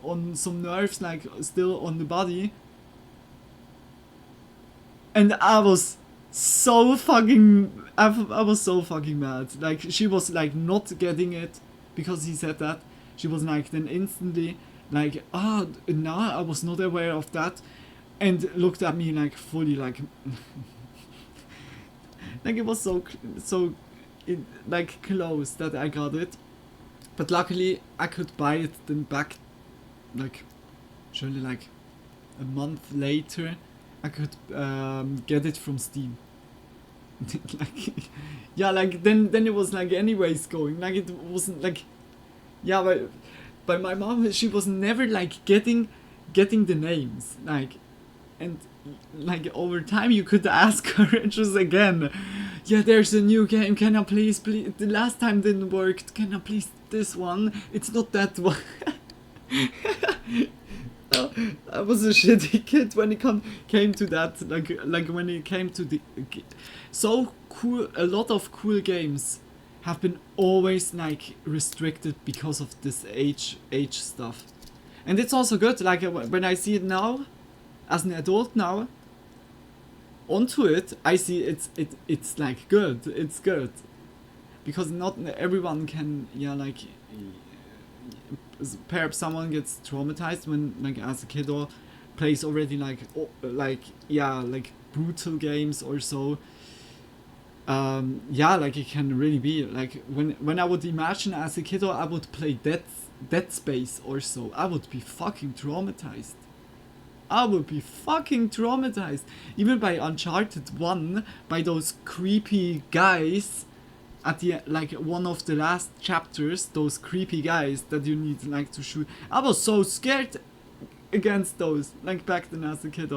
on some nerves like still on the body. And I was so fucking I was so fucking mad. Like she was like not getting it because he said that. She was like then instantly like, no, I was not aware of that, and looked at me like fully like like it was so like close that I got it, but luckily I could buy it then back like surely like a month later. I could get it from Steam. Like yeah, like then it was like anyways going, like it wasn't like, yeah, but my mom, she was never like getting the names, like, and like over time you could ask her just again, yeah, there's a new game, can I please the last time didn't work, can I please this one, it's not that one. I was a shitty kid when it came to that, like when it came to the so cool. A lot of cool games have been always like restricted because of this age stuff, and it's also good. Like when I see it now, as an adult now, onto it, I see it's like good. It's good because not everyone can, yeah, like. Perhaps someone gets traumatized when, like, as a kid, or plays already like yeah, like brutal games or so. Yeah, like it can really be like when I would imagine as a kid, or I would play Dead Space or so, I would be fucking traumatized. Even by Uncharted 1, by those creepy guys. At the like one of the last chapters, those creepy guys that you need like to shoot. I was so scared against those, like back then as a kid.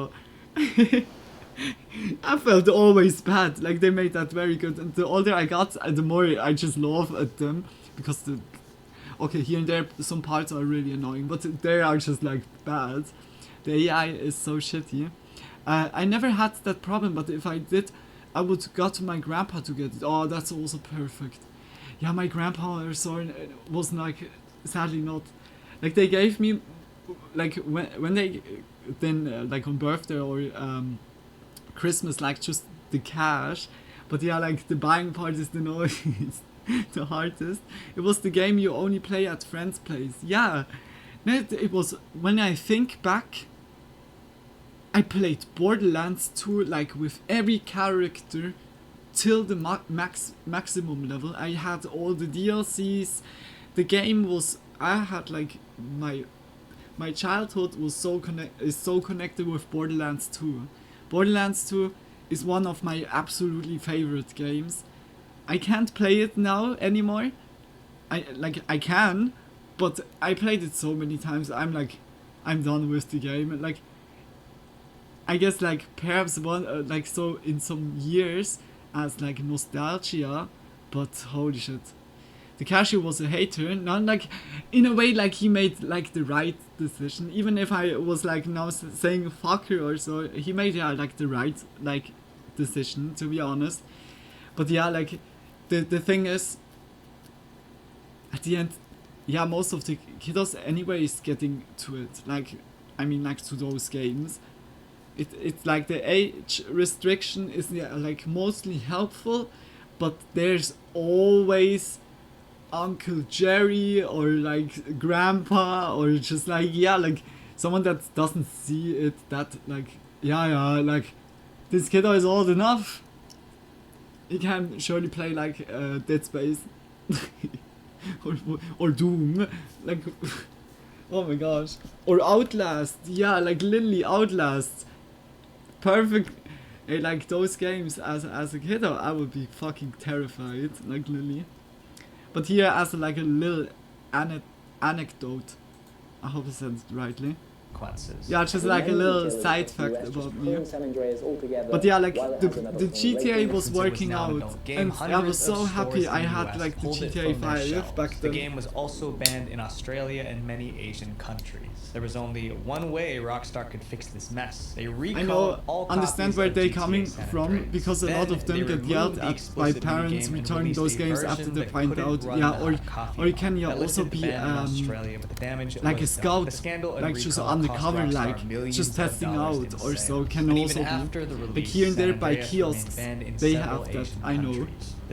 I felt always bad. Like they made that very good, and the older I got, the more I just laugh at them because okay, here and there some parts are really annoying, but they are just like bad. The AI is so shitty. I never had that problem, but if I did, I would go to my grandpa to get it. Oh, that's also perfect. Yeah, my grandpa was like, sadly not. Like they gave me, like when they then like on birthday or Christmas, like just the cash. But yeah, like the buying part is the noise, the hardest. It was the game you only play at friends' place. Yeah, it was when I think back. I played Borderlands 2 like with every character till the maximum level. I had all the DLCs. The game was, I had like my childhood was so connected with Borderlands 2. Borderlands 2 is one of my absolutely favorite games. I can't play it now anymore. I can, but I played it so many times. I'm done with the game. Like I guess like perhaps one like so in some years as like nostalgia, but holy shit, the cashier was a hater. Not like in a way like he made like the right decision. Even if I was like now saying fucker or so, he made like the right like decision, to be honest. But yeah, like the thing is, at the end, yeah, most of the kiddos anyway is getting to it. Like I mean like to those games. It's like the age restriction is like mostly helpful, but there's always Uncle Jerry or like Grandpa or just like, yeah, like someone that doesn't see it, that like, yeah, like this kiddo is old enough. He can surely play like Dead Space or Doom, like oh my gosh, or Outlast. Yeah, like literally Outlast. Perfect. Like those games as a kid, I would be fucking terrified, like literally. But here as like a little anecdote, I hope I said it rightly. Yeah, just like a little side fact about me. But yeah, like the GTA was working out, and I was so happy I had like the GTA 5 back then. The game was also banned in Australia and many Asian countries. There was only one way Rockstar could fix this mess. They recalled all copies understand where of they're GTA coming San from, Andreas. because a lot of them get yelled at by parents returning those games after they find out. Yeah, or it can also be like a scout, like just undercover, like just testing out, or so can also be. Like here and there by kiosks, they have that, I know,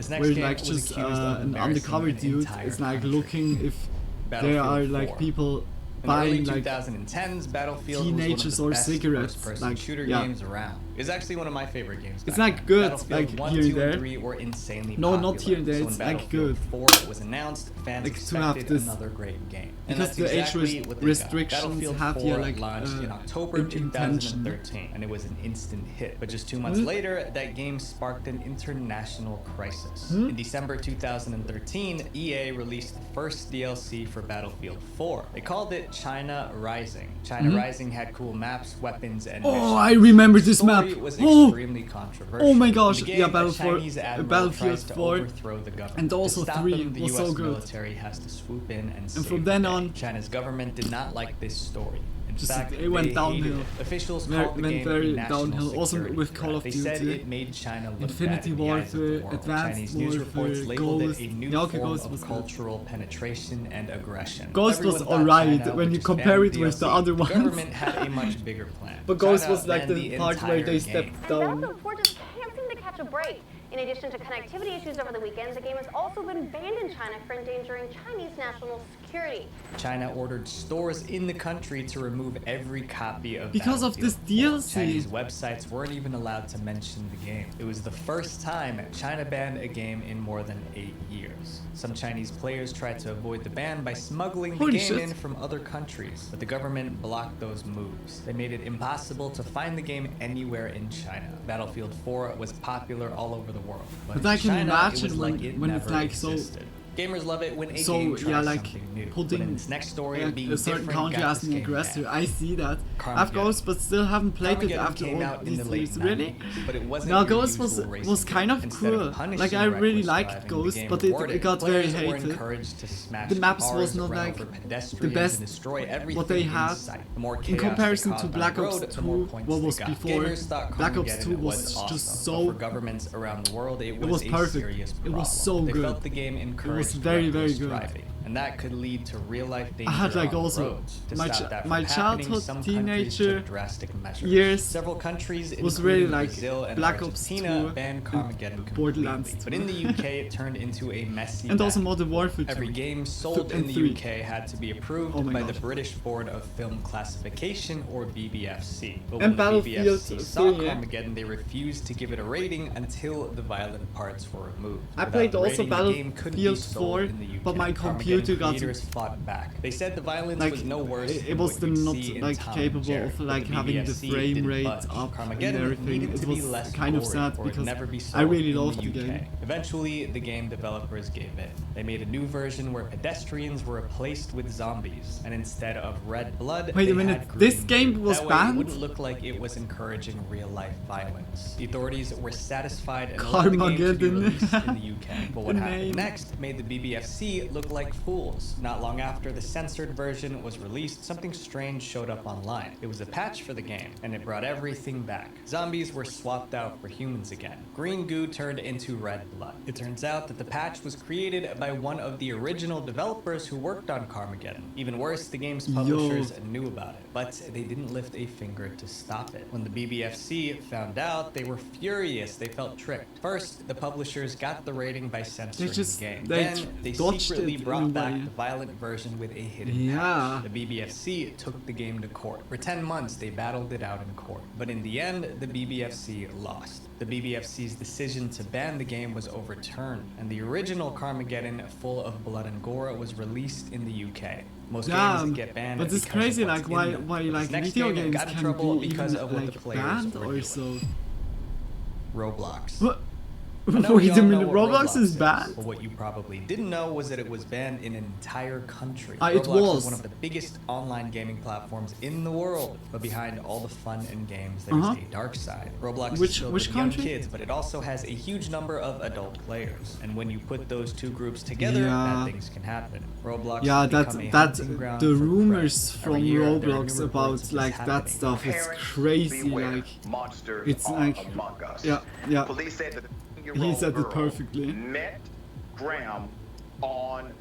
where like just an undercover dude is like looking if there are like people In the early buying like 2010s, Battlefield teenagers was or one of the best cigarettes, first-person like, shooter yeah. games around. It's actually one of my favorite games. It's back like then. good, Battlefield like 1, here and 2, there. and 3 were insanely No, popular. not here and there, So when it's like Battlefield good. 4 was announced, fans Like, to have expected this- another great game. And because that's the age exactly what they got. restrictions Battlefield have 4 here like launched in October intention. 2013, and it was an instant hit. But just 2 months later, that game sparked an international crisis. In December 2013, EA released the first DLC for Battlefield 4. They called it China Rising. China Rising had cool maps, weapons, and missions. Oh, I remember The this map. story was Oh. extremely controversial. Oh my In gosh, the game, yeah, a Battlefield Chinese admiral Battlefield tries to 4 overthrow the government. and also To stop 3 him, the was US so good. military has to swoop in and save from the then day. on, China's government did not like this story. In just fact, it went they downhill. hated it. Officials Went called the game very a national downhill. Also security with Call threat. of They said Duty, it made China look Infinity bad in the eyes of the Warfare, world. Advanced Chinese news reports Warfare, labeled Ghost. it a new Yeah, okay, form Ghost of was good. cultural penetration and aggression. Ghost was Everyone thought alright China when would you just compare ban it with the DLC. other ones. The government had a much bigger plan. But Ghost China was like banned the part where entire they game. stepped And down. Battlefield 4 just can't seem to catch a break. In addition to connectivity issues over the weekend, the game has also been banned in China for endangering Chinese national security. China ordered stores in the country to remove every copy of Because of this Battlefield 4. DLC. Chinese websites weren't even allowed to mention the game. It was the first time China banned a game in more than 8 years. Some Chinese players tried to avoid the ban by smuggling the Holy game shit. in from other countries, but the government blocked those moves. They made it impossible to find the game anywhere in China. Battlefield 4 was popular all over the world, but But I in can China, imagine it was when- like it when it's never like so- existed. Gamers love it when a So, game tries yeah, like, something new. putting, But in its next story, like, being a certain different country got as this an game aggressor. banned. I see that. I've Carmageddon. Ghost, but still haven't played it Carmageddon after came all out in these the late years. Really? 90s, but it wasn't No, your Ghost usual was racing kind game. of Instead cool. punishing Like I really reckless liked driving, Ghost, the game but it rewarded got very players were hated. encouraged to smash The maps was cars, not run like over the pedestrians, best and destroy what everything they in had sight. The more in chaos comparison they to caused Black on the Ops road, the 2, more points what they was got. before. Gamers thought Black Ops Carmageddon 2 was awesome, just but so- for governments around the world, it was a perfect. serious It problem. was so They good. felt the game encouraged very, very reckless good. driving, and that could lead to real-life danger I had like on also roads. To my stop that from my happening, childhood some countries teenager took drastic measures. years Several countries, was including really like Brazil and Black Ops Argentina, 2 banned and Carmageddon Borderlands completely. 2. But in the UK, it turned into a messy and also mess. Modern Warfare 2. Every game sold in and the 3. UK had to be approved Oh my by God. the British Board of Film Classification, or BBFC. But And when the Battlefield BBFC saw 3, yeah. Carmageddon, they refused to give it a rating until the violent parts were removed. I Without played the also rating, the game couldn't be Battlefield sold 4, in the UK. but my Carmageddon computer got creators fought back. They said the violence like was no worse it than was what still you'd not see in like Tom and capable Jerry, of but like the having the BBFC frame didn't rate budge. up Carmageddon and everything. needed It to be was less kind of gory, sad or it'd because never be I sold really in loved the the UK. game. Eventually, the game developers gave in. They made a new version where pedestrians were replaced with zombies, and instead of red blood, Wait a they minute, had this green game blood. was That way, banned? It wouldn't look like it was encouraging real-life violence. The authorities were satisfied and allowed the game to be Carmageddon. released in the UK. But what The happened name. next made the BBFC look like fools. Not long after the censored version was released, something strange showed up online. It was a patch for the game, and it brought everything back. Zombies were swapped out for humans again. Green goo turned into red blood. It turns out that the patch was created by one of the original developers who worked on Carmageddon. Even worse, the game's publishers knew about it, but they didn't lift a finger to stop it. When the BBFC found out, they were furious. They felt tricked. First, the publishers got the rating by censoring just- the game. they Then, they dodged secretly it brought in a back way. the violent version with a hidden Yeah. patch. The BBFC took the game to court. For 10 months, they battled it out in court. But in the end, the BBFC lost. The BBFC's decision to ban the game was overturned, and the original Carmageddon, full of blood and gore, was released in the UK. Most games Damn, get banned but it's because of crazy what's like in why them. why But like this next video game games got in can trouble be because even of what the like players banned were or doing. so. Roblox. What? I know we Wait all a know minute, what Roblox is banned? But what you probably didn't know was that it was banned in an entire country. It Roblox was. is one of the biggest online gaming platforms in the world. But behind all the fun and games, there's a dark side. Roblox is filled Which with young country? kids, but it also has a huge number of adult players. And when you put those two groups together, Yeah. bad things can happen. Roblox Yeah, has that become a that hunting ground the for rumors crime. from Every year, there are new Roblox reports about of this like that happening. stuff is Parents, crazy. beware. Like Monsters it's are like among us. yeah. Police said that the He said it girl perfectly. met Graham on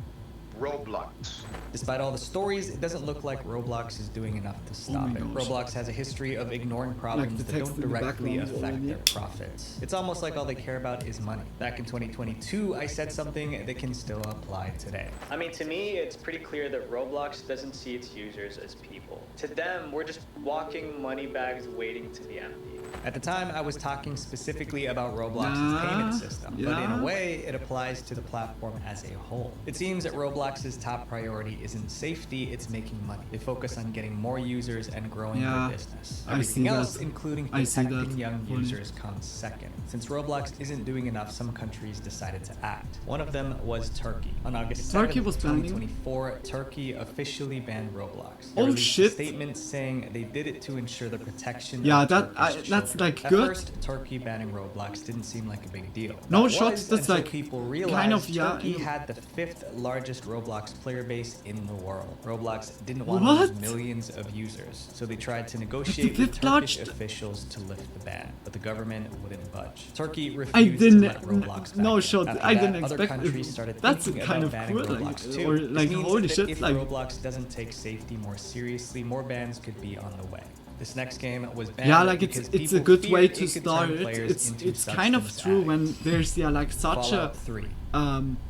Roblox. Despite all the stories, it doesn't look like Roblox is doing enough to stop it. gosh. Roblox has a history of ignoring problems the that text don't in the directly background affect already. their profits. It's almost like all they care about is money. Back in 2022, I said something that can still apply today. I mean, to me, it's pretty clear that Roblox doesn't see its users as people. To them, we're just walking money bags waiting to be empty. At the time, I was talking specifically about Roblox's payment system, but in a way, it applies to the platform as a whole. It seems that Roblox's top priority isn't safety, it's making money. They focus on getting more users and growing their business. Everything else, including protecting young users, comes second. Since Roblox isn't doing enough, some countries decided to act. One of them was Turkey. On August 7th, 2024, Turkey officially banned Roblox. They released a statement saying they did it to ensure the protection of Turkish that's like At good. first, Turkey banning Roblox didn't seem like a big deal. No That shot, was that's until like people realized kind of Turkey had the 5th largest Roblox player base in the world. Roblox didn't want to lose millions of users, so they tried to negotiate with Turkish officials to lift the ban, but the government wouldn't budge. Turkey refused to let Roblox back no in. shot. After I that, didn't other expect countries it. started That's thinking kind about of banning cool, Roblox like, too. or This like means holy that shit, if like Roblox doesn't take safety more seriously, more bans could be on the way. This next game was banned it's because a people good way feared to it could start turn it. players into It's kind of substance true addicts. when there's like such Fallout a 3.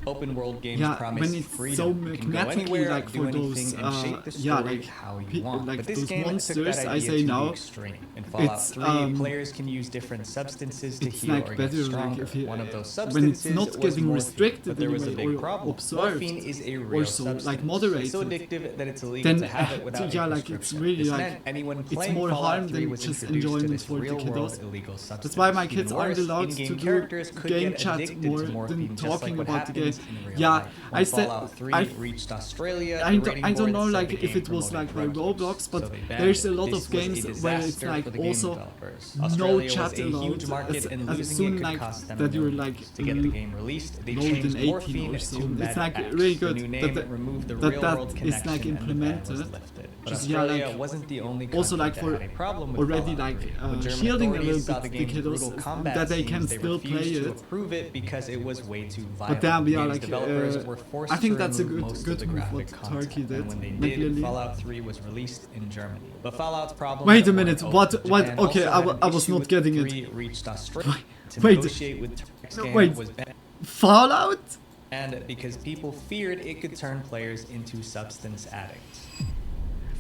Open world games promise when it's freedom. so You can go magnetically anywhere, like do for anything, those and shape the story like how you want. like But this those game took monsters that I idea say to the now. extreme. In Fallout It's 3, players can use different substances to it's heal like or better get stronger. like if you, One of those when it's substances not was getting morphine, restricted but there was a anyway big or problem. observed, Morphine is a real or so substance. like moderated. It's so addictive that it's illegal then to have it without a like it's prescription. really This like meant anyone it's playing more Fallout harm 3 than was just introduced to enjoyment this for the real-world kiddos. illegal substance. That's why my Even kids aren't worse, allowed in-game to do characters could game get chat addicted more to than morphine, just talking like what about the game. happens in real Yeah, life. When I said Fallout 3 I reached Australia, I the rating don't board know said like the if game it was like by promoted drug Roblox, use, but so they banned there's it. a lot This of was a games where it's disaster like for the game also developers. no Australia chat was a allowed huge market, as, and as losing soon it could like cost them that you're millions. like To get the game released, they more changed than 18 morphine or so. to It's like Med really X. good The new name that removed the that real-world is connection like and the ban was implemented. lifted. But Just Australia like wasn't the only also country like that for had a problem with already Fallout like 3. When German shielding a authorities little saw the bit the game's brutal kiddos combat that they scenes, can they still play refused to it. approve it because it was way too violent. But damn, The yeah, game's like developers were forced I think to that's a remove good most of good the move graphic what content, Turkey did. and when they Like, did, really. Fallout 3 was released in Germany. But Fallout's problem. Wait a minute, what? Japan Okay, also had I an was issue not with getting 3 it. reached Australia to Wait. negotiate with Turk's game Wait. was banned. Fallout? And because people feared it could turn players into substance addicts.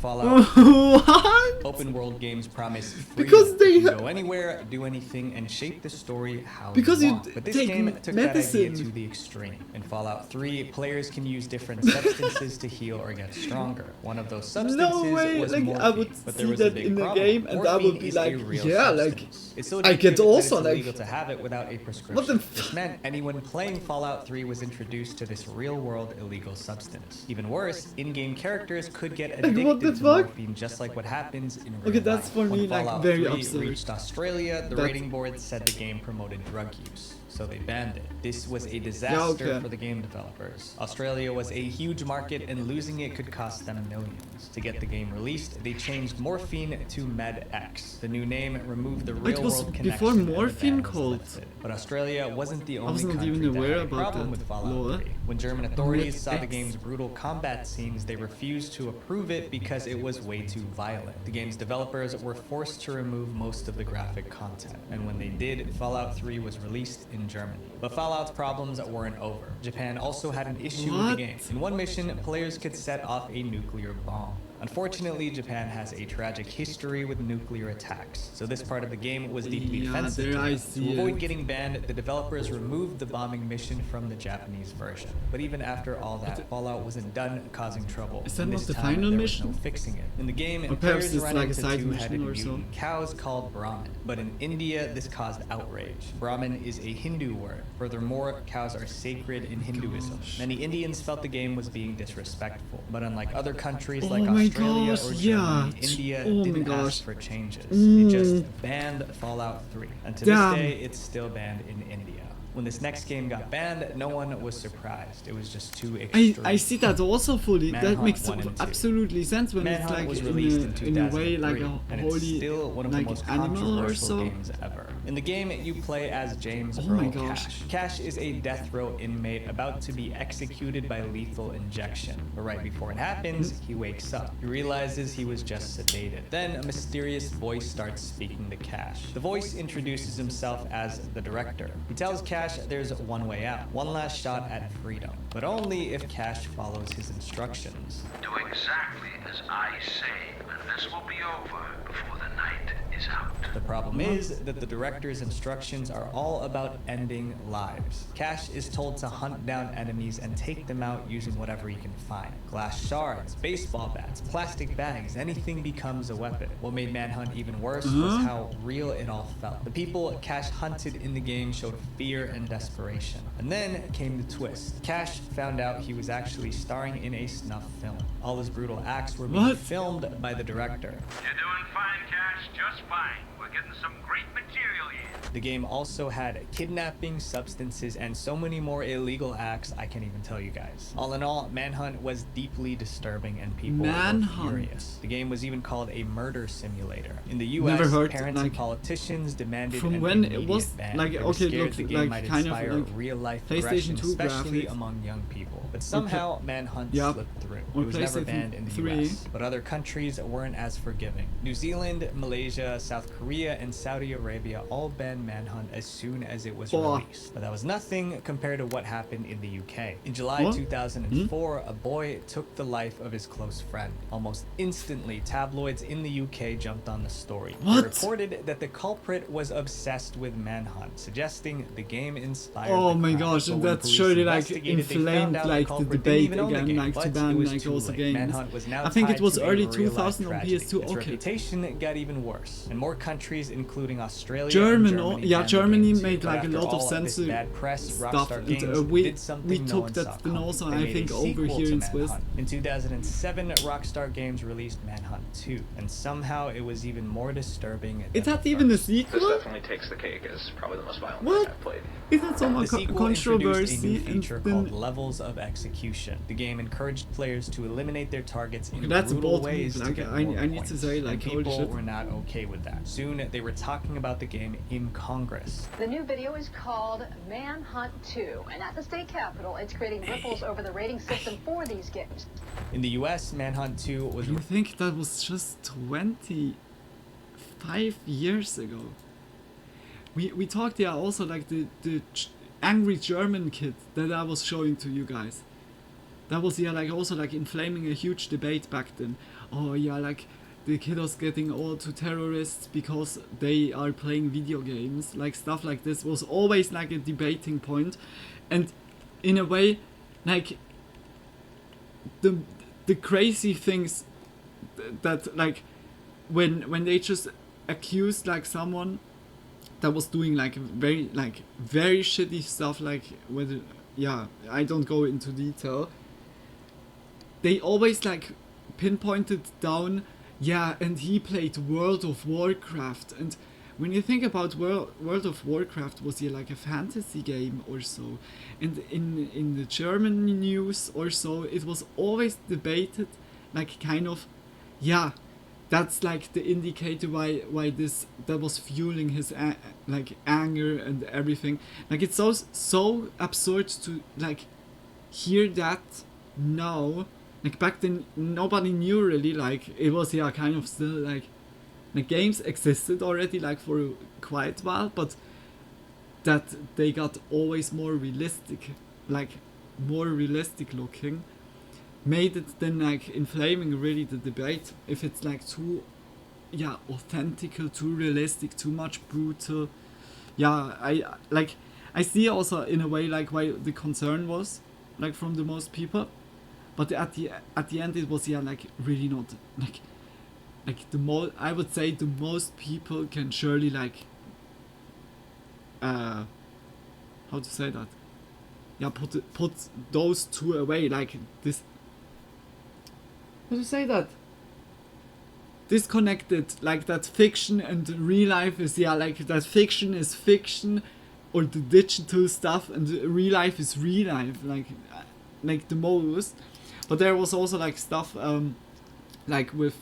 Fallout What? open world games promise freedom. Because they You can go anywhere, do anything, and shape the story how Because you you want. But this take game took medicine. that idea to the extreme. In Fallout 3, players can use different substances to heal or get stronger. One of those substances way, was like, morphine, I would but there see was a that big in the problem. game and I would Morphine be is like, a real yeah, substance. like, It's so I get addictive that also, it's like, illegal to have it without a prescription. what the This meant anyone playing Fallout 3 was introduced to this real-world illegal substance. Even worse, in-game characters could get addicted what the to fuck? morphine just like what happens in real Okay, that's life. for When me, like, Fallout very 3 absurd. reached Australia, the That's- rating board said the game promoted drug use, so they banned it. This was a disaster okay. for the game developers. Australia was a huge market, and losing it could cost them millions. To get the game released, they changed morphine to Med X. The new name removed the Wait, was real-world before connection, and the morphine ban was called? lifted. But Australia wasn't the only was not country even that aware had a about problem that with Fallout law. 3. When German authorities saw the X. game's brutal combat scenes, they refused to approve it because it was way too violent. The game's developers were forced to remove most of the graphic content, and when they did, Fallout 3 was released in Germany. But Fallout's problems weren't over. Japan also had an issue with the What? game. In one mission, players could set off a nuclear bomb. Unfortunately, Japan has a tragic history with nuclear attacks, so this part of the game was deeply Yeah, offensive there to I them. see To avoid it. getting banned, the developers removed the bombing mission from the Japanese version. But even after all that, Fallout wasn't done causing trouble. Is that And not this the time, final there mission? was no fixing it. In the game, Or perhaps players it's ran like a into side two-headed mission or so. mutant cows called Brahmin. But in India, this caused outrage. Brahmin is a Hindu word. Furthermore, cows are sacred in Hinduism. Many Indians felt the game was being disrespectful. But unlike other countries like Oh my Australia gosh, or yeah. Germany, India Oh my didn't gosh. ask for changes. Mm. It just banned Fallout 3. And to Damn. this day, it's still banned in India. When this next game got banned, no one was surprised. It was just too extreme. I see that also fully. That Manhunt makes 1 and 2. absolutely sense when Manhunt it's like was released in in a way 2003, like a and it's holy still one of the like most animal or controversial so. games ever. In the game, you play as James Oh my Earl gosh. Cash. Cash is a death row inmate about to be executed by lethal injection. But right before it happens, he wakes up. He realizes he was just sedated. Then a mysterious voice starts speaking to Cash. The voice introduces himself as the director. He tells Cash there's one way out, one last shot at freedom, but only if Cash follows his instructions. Do exactly as I say, and this will be over before the night is out. The problem is that the director's instructions are all about ending lives. Cash is told to hunt down enemies and take them out using whatever he can find. Glass shards, baseball bats, plastic bags, anything becomes a weapon. What made Manhunt even worse was how real it all felt. The people Cash hunted in the game showed fear and desperation. And then came the twist. Cash found out he was actually starring in a snuff film. All his brutal acts were being filmed by the director. You're doing fine, Cash, just fine. We're getting some great material here. The game also had kidnapping, substances, and so many more illegal acts I can't even tell you guys. All in all, Manhunt was deeply disturbing and people were furious. The game was even called a murder simulator. In the US, Never heard, parents like, and politicians demanded from an when it immediate was ban. like They were okay scared look the game like might kind of inspire like real-life PlayStation aggression, 2 especially graphics. among young people. But somehow Manhunt slipped through. Or It was never PlayStation banned in the 3. US, but other countries weren't as forgiving. New Zealand, Malaysia, South Korea, and Saudi Arabia all banned Manhunt as soon as it was released. But that was nothing compared to what happened in the UK. In July 2004, a boy took the life of his close friend. Almost instantly, tabloids in the UK jumped on the story. They reported that the culprit was obsessed with Manhunt, suggesting the game inspired Oh the my crime. gosh, But and when that's police surely like investigated, they found inflamed out like the culprit didn't debate even own the again, game, like to but it ban was like too also late. games. Manhunt was now I think tied it was to a early real-life 2000 on tragedy. PS2. Its Okay. reputation got even worse, and more countries, including Australia German, and Germany, yeah, banned the Germany game too. made But like a after lot of all this censored bad press, stuff, Rockstar and Games we did something we no took one that saw then coming. also They I made think a over sequel here to in Swiss. Manhunt. In 2007, Rockstar Games released Manhunt 2, and somehow it was even more disturbing. It than had the even a first. This sequel? definitely takes the cake as probably the most violent What? thing I've played. Is that so The much sequel introduced a controversy? new And feature called then Levels of Execution. The game encouraged players to eliminate their targets in that's a brutal bold ways move, to like, get I more need to points. say, And like, holy people shit. were not okay with that. Soon, they were talking about the game in Congress. The new video is called Manhunt 2, and at the state capitol, it's creating ripples over the rating system for these games. In the US, Manhunt 2 was you think that was just 25 years ago? We talked also like the angry German kid that I was showing to you guys. That was like also like inflaming a huge debate back then. Oh yeah, like the kid was getting all to terrorists because they are playing video games. Like stuff like this was always like a debating point, and in a way, like the crazy things that like when they just accused like someone that was doing like very shitty stuff, like whether I don't go into detail. They always like pinpointed down, and he played World of Warcraft. And when you think about World of Warcraft, was he like a fantasy game or so? And in the German news or so, it was always debated, like kind of, that's like the indicator why that was fueling his like anger and everything. Like it's so absurd to like hear that now. Like back then nobody knew really, like it was kind of still like the games existed already like for quite a while, but that they got always more realistic looking, made it then like inflaming really the debate if it's like too authentic, too realistic, too much brutal. I see also in a way like why the concern was like from the most people, but at the end it was like really not like the most. I would say the most people can surely like how to say that, put those two away, like this, how to say that, disconnected, like that fiction and real life is like that fiction is fiction or the digital stuff, and the real life is real life, like the most. But there was also like stuff like with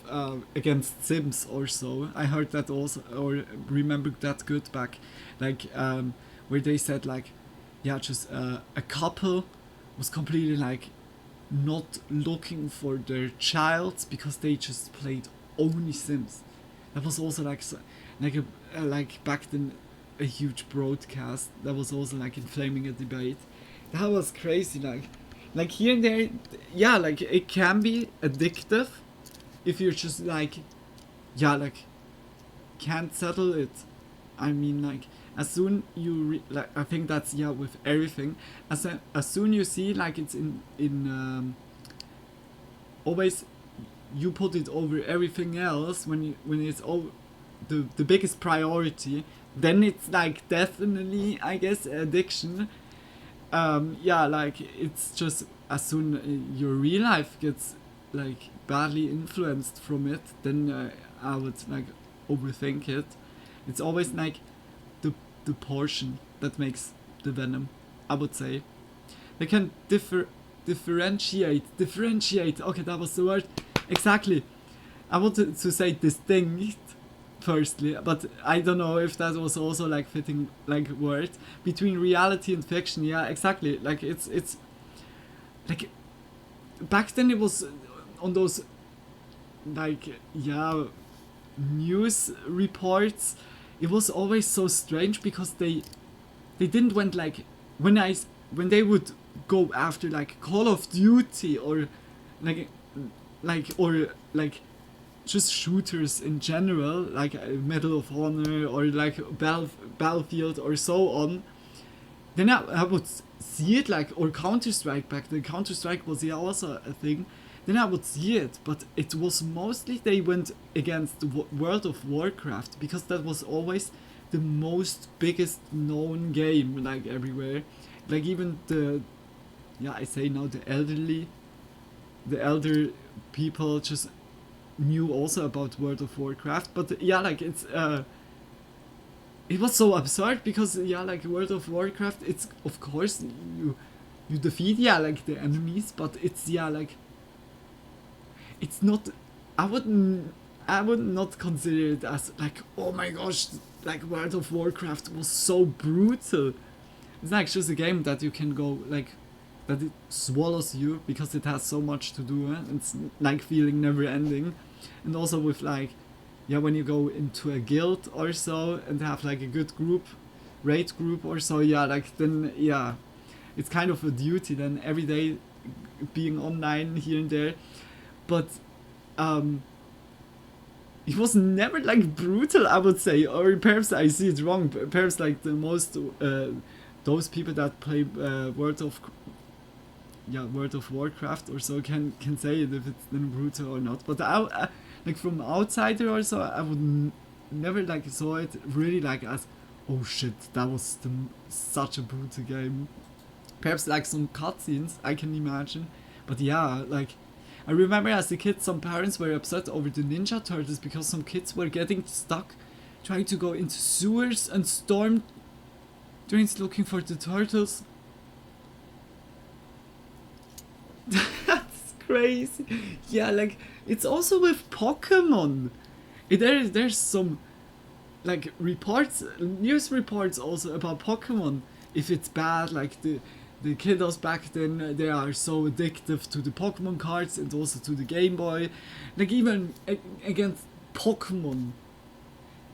against Sims or so. I heard that also, or remembered that good back, like where they said like, yeah, just a couple was completely like not looking for their child because they just played only Sims. That was also like like back then a huge broadcast that was also like inflaming a debate. That was crazy. Like here and there, yeah, like it can be addictive if you're just like, yeah, like can't settle it. I mean, like as soon you like, I think that's, yeah, with everything. As soon you see like it's in always you put it over everything else when it's all the biggest priority, then it's like definitely, I guess, addiction. Yeah, like it's just as soon your real life gets like badly influenced from it, then I would like overthink it. It's always like the portion that makes the venom, I would say. They can differentiate. Okay, that was the word. Exactly. I wanted to say distinct firstly, but I don't know if that was also like fitting like word between reality and fiction. Yeah, exactly. Like it's like back then it was on those like, yeah, news reports. It was always so strange because they didn't went like when they would go after like Call of Duty or like or like just shooters in general, like Medal of Honor or like Battlefield or so on, then I would see it like, or Counter-Strike back then. Counter-Strike was, yeah, also a thing. Then I would see it, but it was mostly they went against World of Warcraft because that was always the most biggest known game like everywhere. Like even I say now the elder people just knew also about World of Warcraft, but yeah, like it was so absurd because, yeah, like World of Warcraft, it's of course you defeat, yeah, like the enemies, but it's, yeah, like it's not, I would not consider it as like, oh my gosh, like World of Warcraft was so brutal. It's like just a game that you can go like, that it swallows you because it has so much to do. It's like feeling never ending. And also with like, yeah, when you go into a guild or so and have like a good raid group or so, yeah, like then, yeah, it's kind of a duty then every day being online here and there. But it was never like brutal, I would say, or perhaps I see it wrong. Perhaps like the most those people that play World of Warcraft or so can say it if it's then brutal or not. But I like from outsider or so, I would never like saw it really like as, oh shit, that was such a brutal game. Perhaps like some cutscenes I can imagine, but yeah, like I remember as a kid some parents were upset over the Ninja Turtles because some kids were getting stuck trying to go into sewers and storm drains looking for the turtles. That's crazy. Yeah, like it's also with Pokemon. There's some like news reports also about Pokemon. If it's bad, like the kiddos back then, they are so addictive to the Pokemon cards and also to the Game Boy. Like even against Pokemon,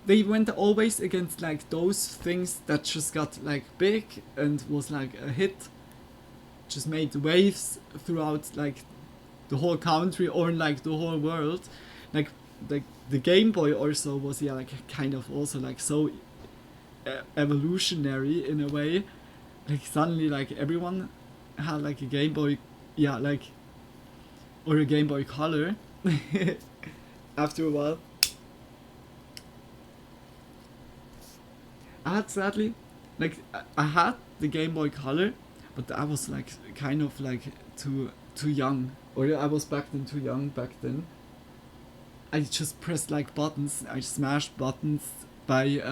they went always against like those things that just got like big and was like a hit, just made waves throughout like the whole country or like the whole world. Like the Game Boy also was, yeah, like kind of also like so evolutionary in a way. Like suddenly like everyone had like a Game Boy, yeah, like, or a Game Boy Color after a while. I had, sadly, like I had the Game Boy Color, but I was like kind of like too young, or I was back then too young back then. I just pressed like buttons, I smashed buttons by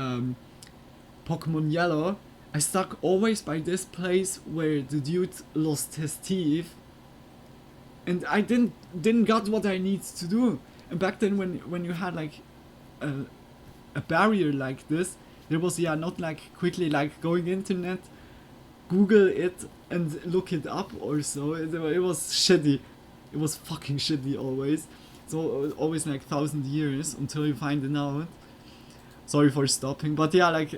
Pokemon Yellow. I stuck always by this place where the dude lost his teeth, and I didn't got what I need to do. And back then, when you had like a barrier like this, there was not like quickly like going internet, Google it and look it up or so. It was shitty. It was fucking shitty always. So always like 1,000 years until you find it out. Sorry for stopping, but yeah, like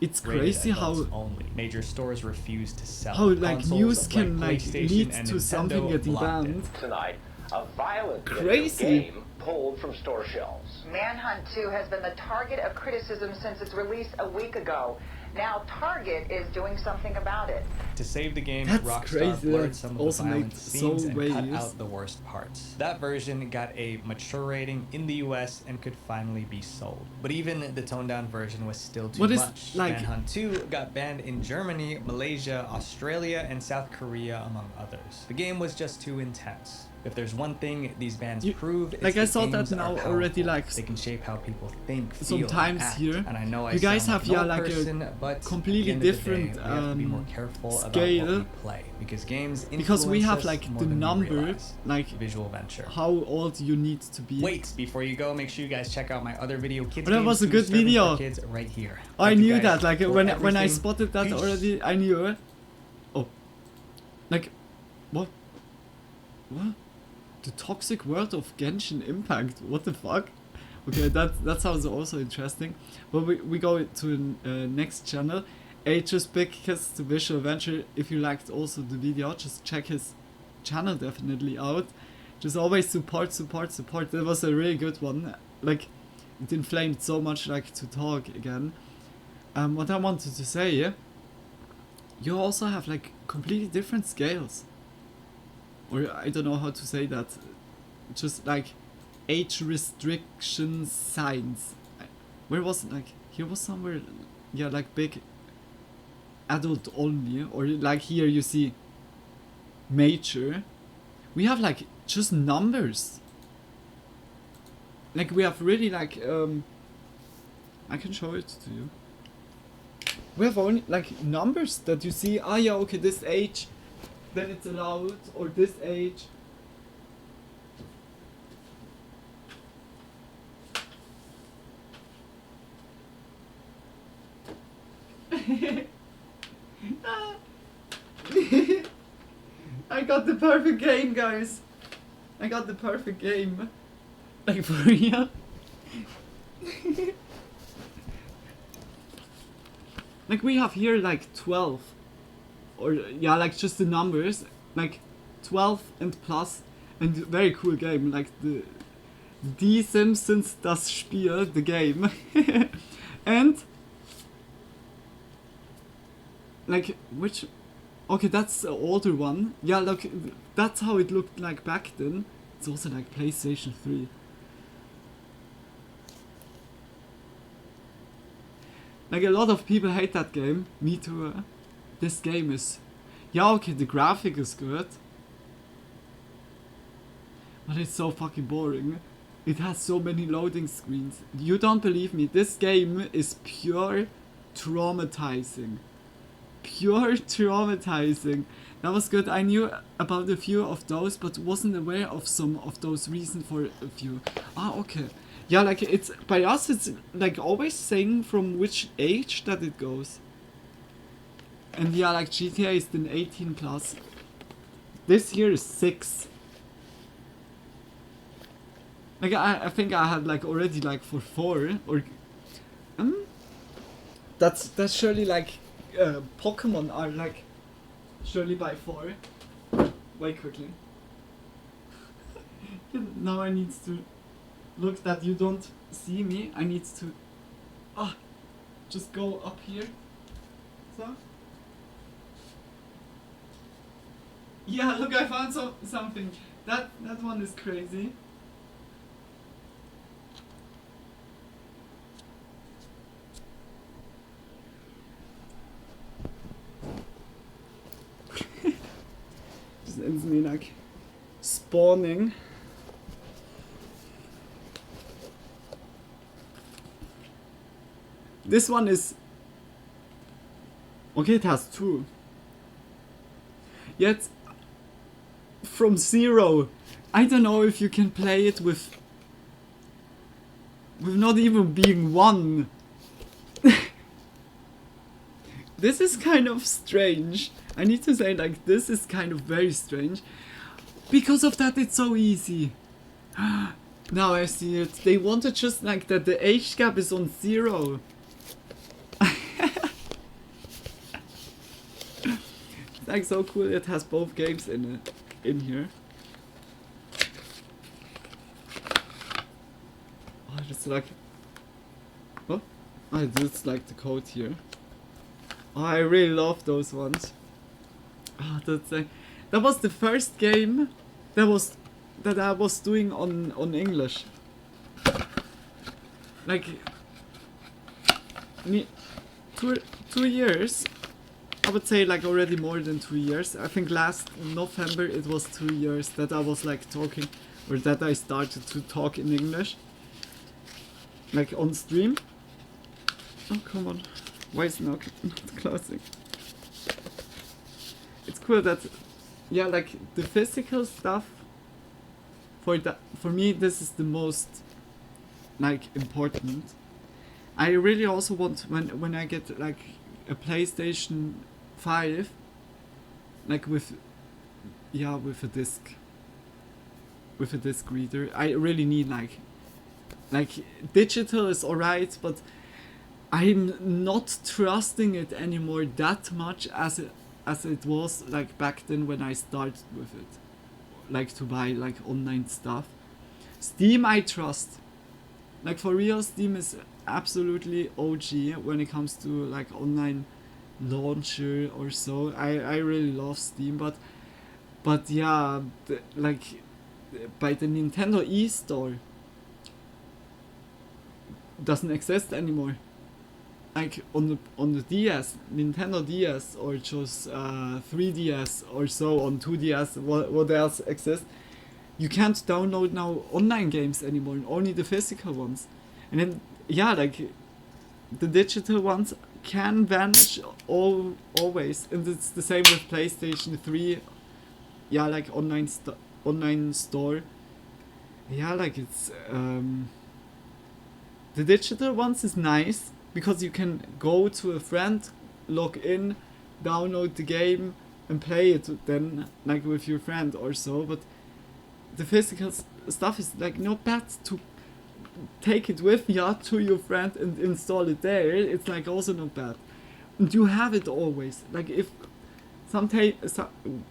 it's crazy how only. Major stores refuse to sell. How like consoles news can like like PlayStation lead and to Nintendo something getting blocked it. banned. Tonight, a violent Crazy. video game pulled from store shelves. Manhunt 2 has been the target of criticism since its release a week ago. Now Target is doing something about it. To save the game, That's Rockstar crazy. blurred some of the Also violent made so scenes and cut waves. out the worst parts. That version got a mature rating in the US and could finally be sold. But even the toned down version was still too What is, much. like- Manhunt 2 got banned in Germany, Malaysia, Australia, and South Korea, among others. The game was just too intense. If there's one thing these bans prove, it's like, I that saw that games now are already, powerful. like, They can shape how people think, feel, sometimes and act. here, And I know I you guys sound have, like an like, old a person, but completely at the end of the day, different, we have to be more careful scale, about what we play, because games because we influence have us like more the than we number, realize. like Visual Venture. how old you need to be. Wait, before you go, make sure you guys check out my other video, Kids But that Games was a 2 good Serving video. for Kids, right here. I Thank you knew guys that, like for when I everything. spotted that Peace. already, I knew it. Oh, like, what? The toxic world of Genshin Impact. What the fuck? Okay, that sounds also interesting. But we go to next channel. Just big kiss to Visual Venture. If you liked also the video, just check his channel definitely out. Just always support. That was a really good one. Like, it inflamed so much, like, to talk again. What I wanted to say, you also have like completely different scales. Or I don't know how to say that. Just like age restriction signs. Where was it? Like, here was somewhere, yeah, like big adult only. Or like here you see major. We have like just numbers. Like we have really like I can show it to you. We have only like numbers that you see. Ah, yeah, okay, this age, then it's allowed, or this age. I got the perfect game, guys. I got the perfect game. Like, for real. Like, we have here like 12. Or, yeah, like just the numbers. Like 12 and plus. And very cool game. Like the Simpsons das Spiel, the game. And like, which, okay, that's the older one. Yeah, look, that's how it looked like back then. It's also like PlayStation 3. Like, a lot of people hate that game. Me too. This game is, yeah, okay, the graphic is good, but it's so fucking boring. It has so many loading screens. You don't believe me, this game is pure traumatizing. Pure traumatizing. That was good. I knew about a few of those, but wasn't aware of some of those reasons for a few. Ah, okay. Yeah, like, it's, by us, it's like always saying from which age that it goes. And yeah, like GTA is then 18 plus. This here is 6. Like, I think I had like already like for 4 or that's surely like Pokemon are like surely by 4. Wait quickly. Now I need to look that you don't see me. I need to just go up here. So yeah, look, I found something. That one is crazy. Just instantly like spawning. This one is Okay, it has 2. Yet, from 0, I don't know if you can play it with not even being 1. This is kind of strange. I need to say, like, this is kind of very strange. Because of that, it's so easy. Now I see it. They wanted just like that the age gap is on 0. It's like so cool. It has both games in here. Oh, it's like, oh, it's like the code here. Oh, I really love those ones. Oh, that was the first game that I was doing on English. Like 2 years. I would say like already more than 2 years. I think last November it was 2 years that I was like talking, or that I started to talk in English. Like on stream. Oh, come on. Why is it not closing? It's cool that, yeah, like the physical stuff, for me this is the most like important. I really also want, when I get like a PlayStation 5, like with a disc reader, I really need like digital is alright, but I'm not trusting it anymore that much as it was like back then when I started with it, like to buy like online stuff. Steam I trust, like for real. Steam is absolutely OG when it comes to like online launcher or so. I really love Steam, but yeah, like by the Nintendo eStore doesn't exist anymore. Like on the DS, Nintendo DS, or just 3DS or so, on 2DS, what else exists? You can't download now online games anymore, only the physical ones. And then, yeah, like the digital ones can vanish always, and it's the same with PlayStation 3. Yeah, like online store. Yeah, like it's the digital ones is nice because you can go to a friend, log in, download the game, and play it then like with your friend or so. But the physical stuff is like not bad to take it with you to your friend and install it there. It's like also not bad, and you have it always. Like if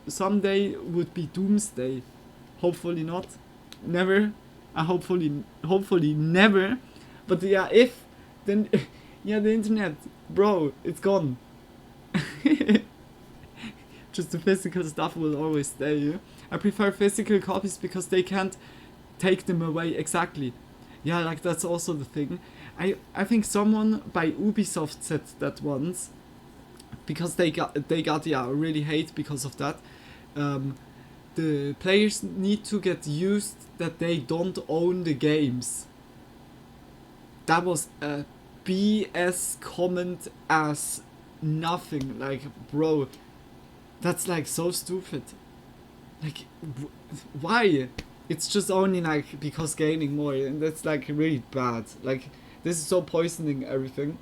someday would be doomsday, hopefully not, never. Hopefully never. But yeah, if then yeah, the internet, bro, it's gone. Just the physical stuff will always stay. Yeah? I prefer physical copies because they can't take them away exactly. Yeah, like that's also the thing. I think someone by Ubisoft said that once, because they got yeah, really hate because of that. The players need to get used that they don't own the games. That was a BS comment as nothing. Like, bro, that's like so stupid. Like, why? It's just only like because gaining more, and that's like really bad. Like, this is so poisoning everything.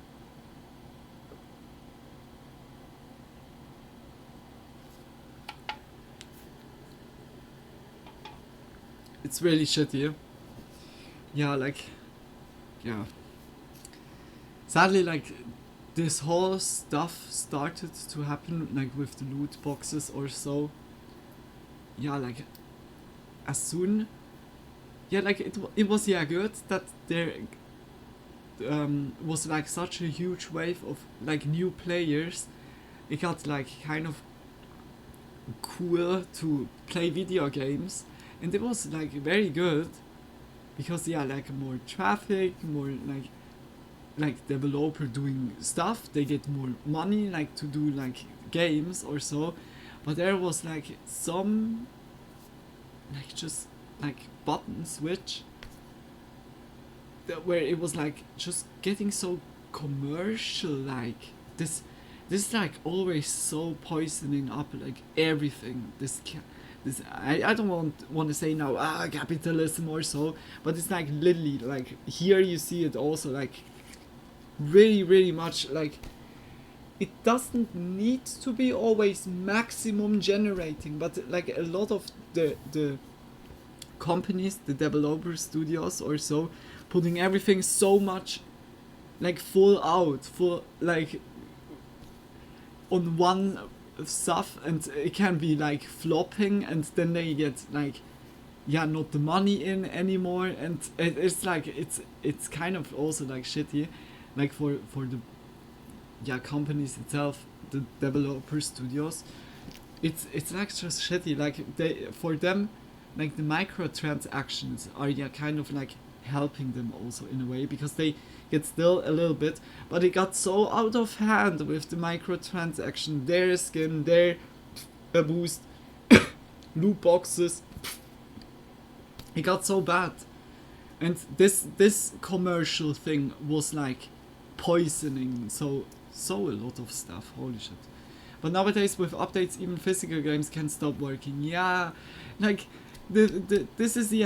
It's really shitty. Yeah, like, yeah. Sadly, like, this whole stuff started to happen, like, with the loot boxes or so. Yeah, like, as soon... Yeah, like, it was, yeah, good that there was, like, such a huge wave of, like, new players. It got, like, kind of cool to play video games. And it was, like, very good. Because, yeah, like, more traffic, more, like developer doing stuff, they get more money like to do like games or so. But there was like some like just like button switch where it was like just getting so commercial, like this this is like always so poisoning up like everything. I don't want to say now capitalism or so, but it's like literally like here you see it also like really much like it doesn't need to be always maximum generating, but like a lot of the companies, the developer studios or so, putting everything so much like full like on one stuff, and it can be like flopping, and then they get like not the money in anymore, and it's like it's kind of also like shitty like for the companies itself, the developer studios. It's like just shitty, like they, for them, like the microtransactions are kind of like helping them also in a way, because they get still a little bit, but it got so out of hand with the microtransaction, their skin, their boost, loot boxes. It got so bad, and this commercial thing was like poisoning so a lot of stuff. Holy shit. But nowadays with updates, even physical games can stop working. Yeah, like this is the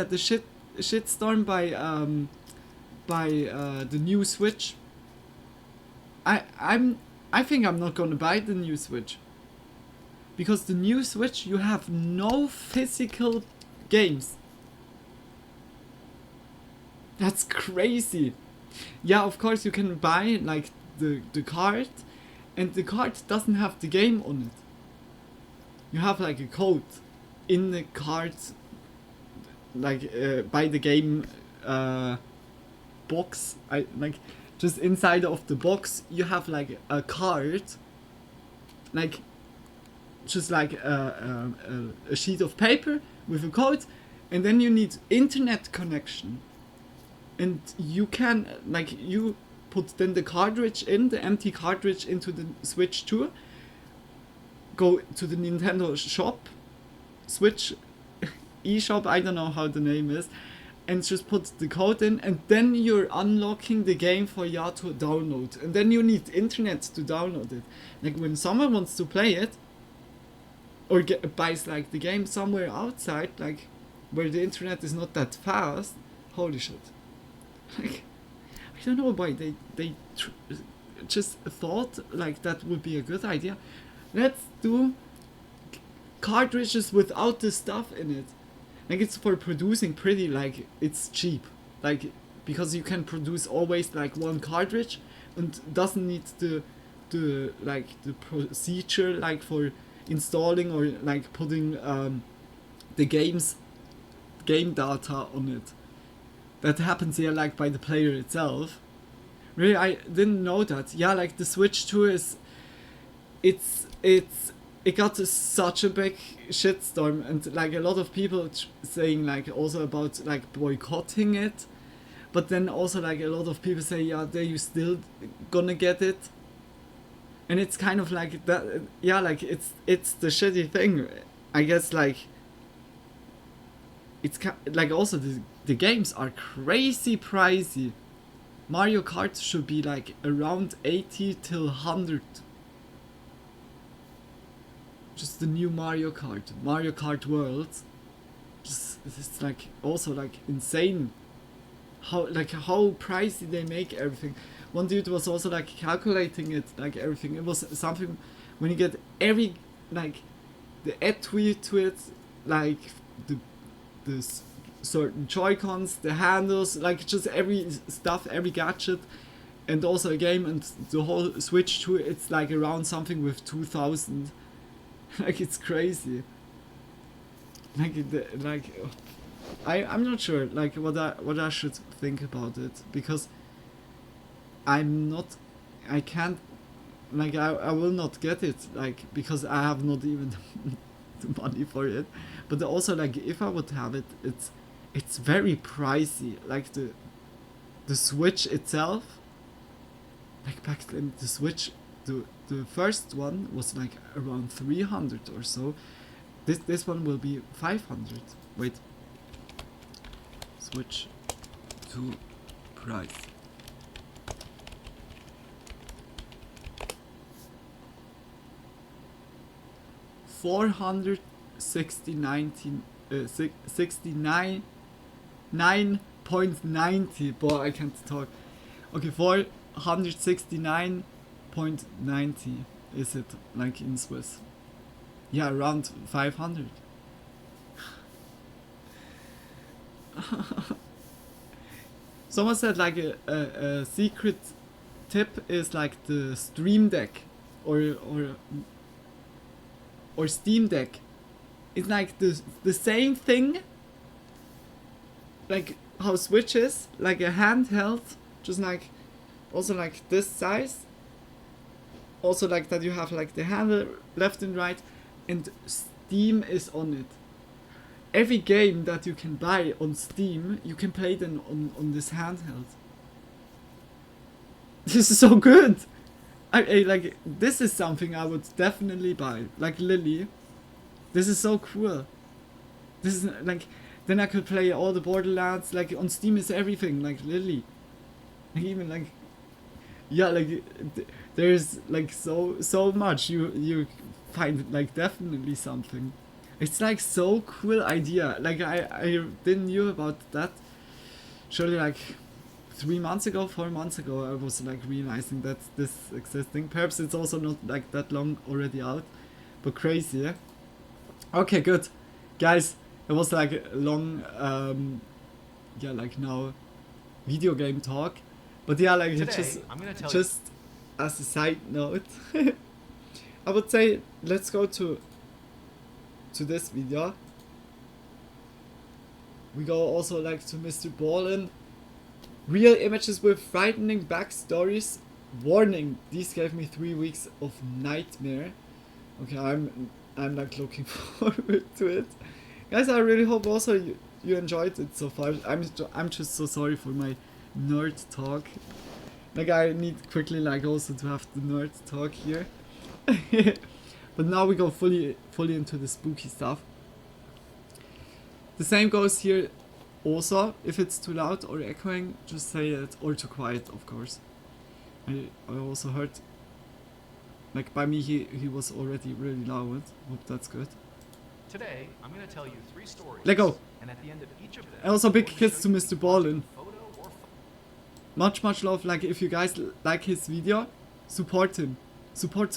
shitstorm by the new Switch. I think I'm not gonna buy the new Switch, because the new Switch, you have no physical games. That's crazy. Yeah, of course you can buy like the card, and the card doesn't have the game on it. You have like a code in the card, like by the game box. Just inside of the box you have like a card, like just like a sheet of paper with a code, and then you need internet connection, and you can like you put then the cartridge in, the empty cartridge into the Switch 2, go to the Nintendo shop, Switch eShop, I don't know how the name is, and just put the code in, and then you're unlocking the game for you to download, and then you need internet to download it. Like when someone wants to play it, or buys like the game somewhere outside, like where the internet is not that fast, holy shit. Like, I don't know why they just thought like that would be a good idea. Let's do cartridges without the stuff in it. Like it's for producing pretty, like it's cheap, like because you can produce always like one cartridge and doesn't need the like the procedure like for installing or like putting the game data on it. That happens here like by the player itself. Really, I didn't know that. Yeah, like the Switch 2 is, it got such a big shitstorm, and like a lot of people saying like also about like boycotting it, but then also like a lot of people say, yeah, you still gonna get it, and it's kind of like that. Yeah, like it's the shitty thing, I guess. Like it's like also the games are crazy pricey. Mario Kart should be like around 80 till 100. Just the new Mario Kart World. Just it's like also like insane how pricey they make everything. One dude was also like calculating it, like everything. It was something when you get every like the etui to it, like the certain Joy-Cons, the handles, like just every stuff, every gadget, and also a game, and the whole Switch 2, it's like around something with 2,000. Like it's crazy. I'm not sure like what I should think about it, because I can't, like I will not get it, like because I have not even the money for it. But also like if I would have it, it's very pricey. Like the Switch itself, like back then the Switch, the first one was like around 300 or so. This one will be 500. Wait. Switch to price. 69.90. Boy, I can't talk. Okay, 469.90 is it, like in Swiss. Yeah, around 500. Someone said like a secret tip is like the Stream Deck or Steam Deck. It's like the same thing, like how Switch is, like a handheld, just like also like this size. Also like that you have like the handle left and right, and Steam is on it. Every game that you can buy on Steam, you can play them on this handheld. This is so good. I like, this is something I would definitely buy. Like Lily. This is so cool. This is like, then I could play all the Borderlands. Like on Steam is everything. Like Lily. Like even like, yeah, like there's like so much you find like definitely something. It's like so cool idea. Like I didn't knew about that. Surely like 4 months ago I was like realizing that this existing. Perhaps it's also not like that long already out, but crazy. Yeah? Okay, good, guys. It was like a long, yeah, like now video game talk, but yeah, like Today, just as a side note, I would say let's go to this video. We go also like to Mr. Ballin. Real images with frightening backstories. Warning, these gave me 3 weeks of nightmare. Okay, I'm like looking forward to it. Guys, I really hope also you enjoyed it so far. I'm just so sorry for my nerd talk. Like I need quickly like also to have the nerd talk here. But now we go fully into the spooky stuff. The same goes here also. If it's too loud or echoing, just say it, or too quiet, of course. I also heard, like by me he was already really loud. Hope that's good. Today, I'm going to tell you 3 stories. Let go. And at the end of each of them, And also big kiss to Mr. Ballin. Much love. Like if you guys like his video, support him. Support.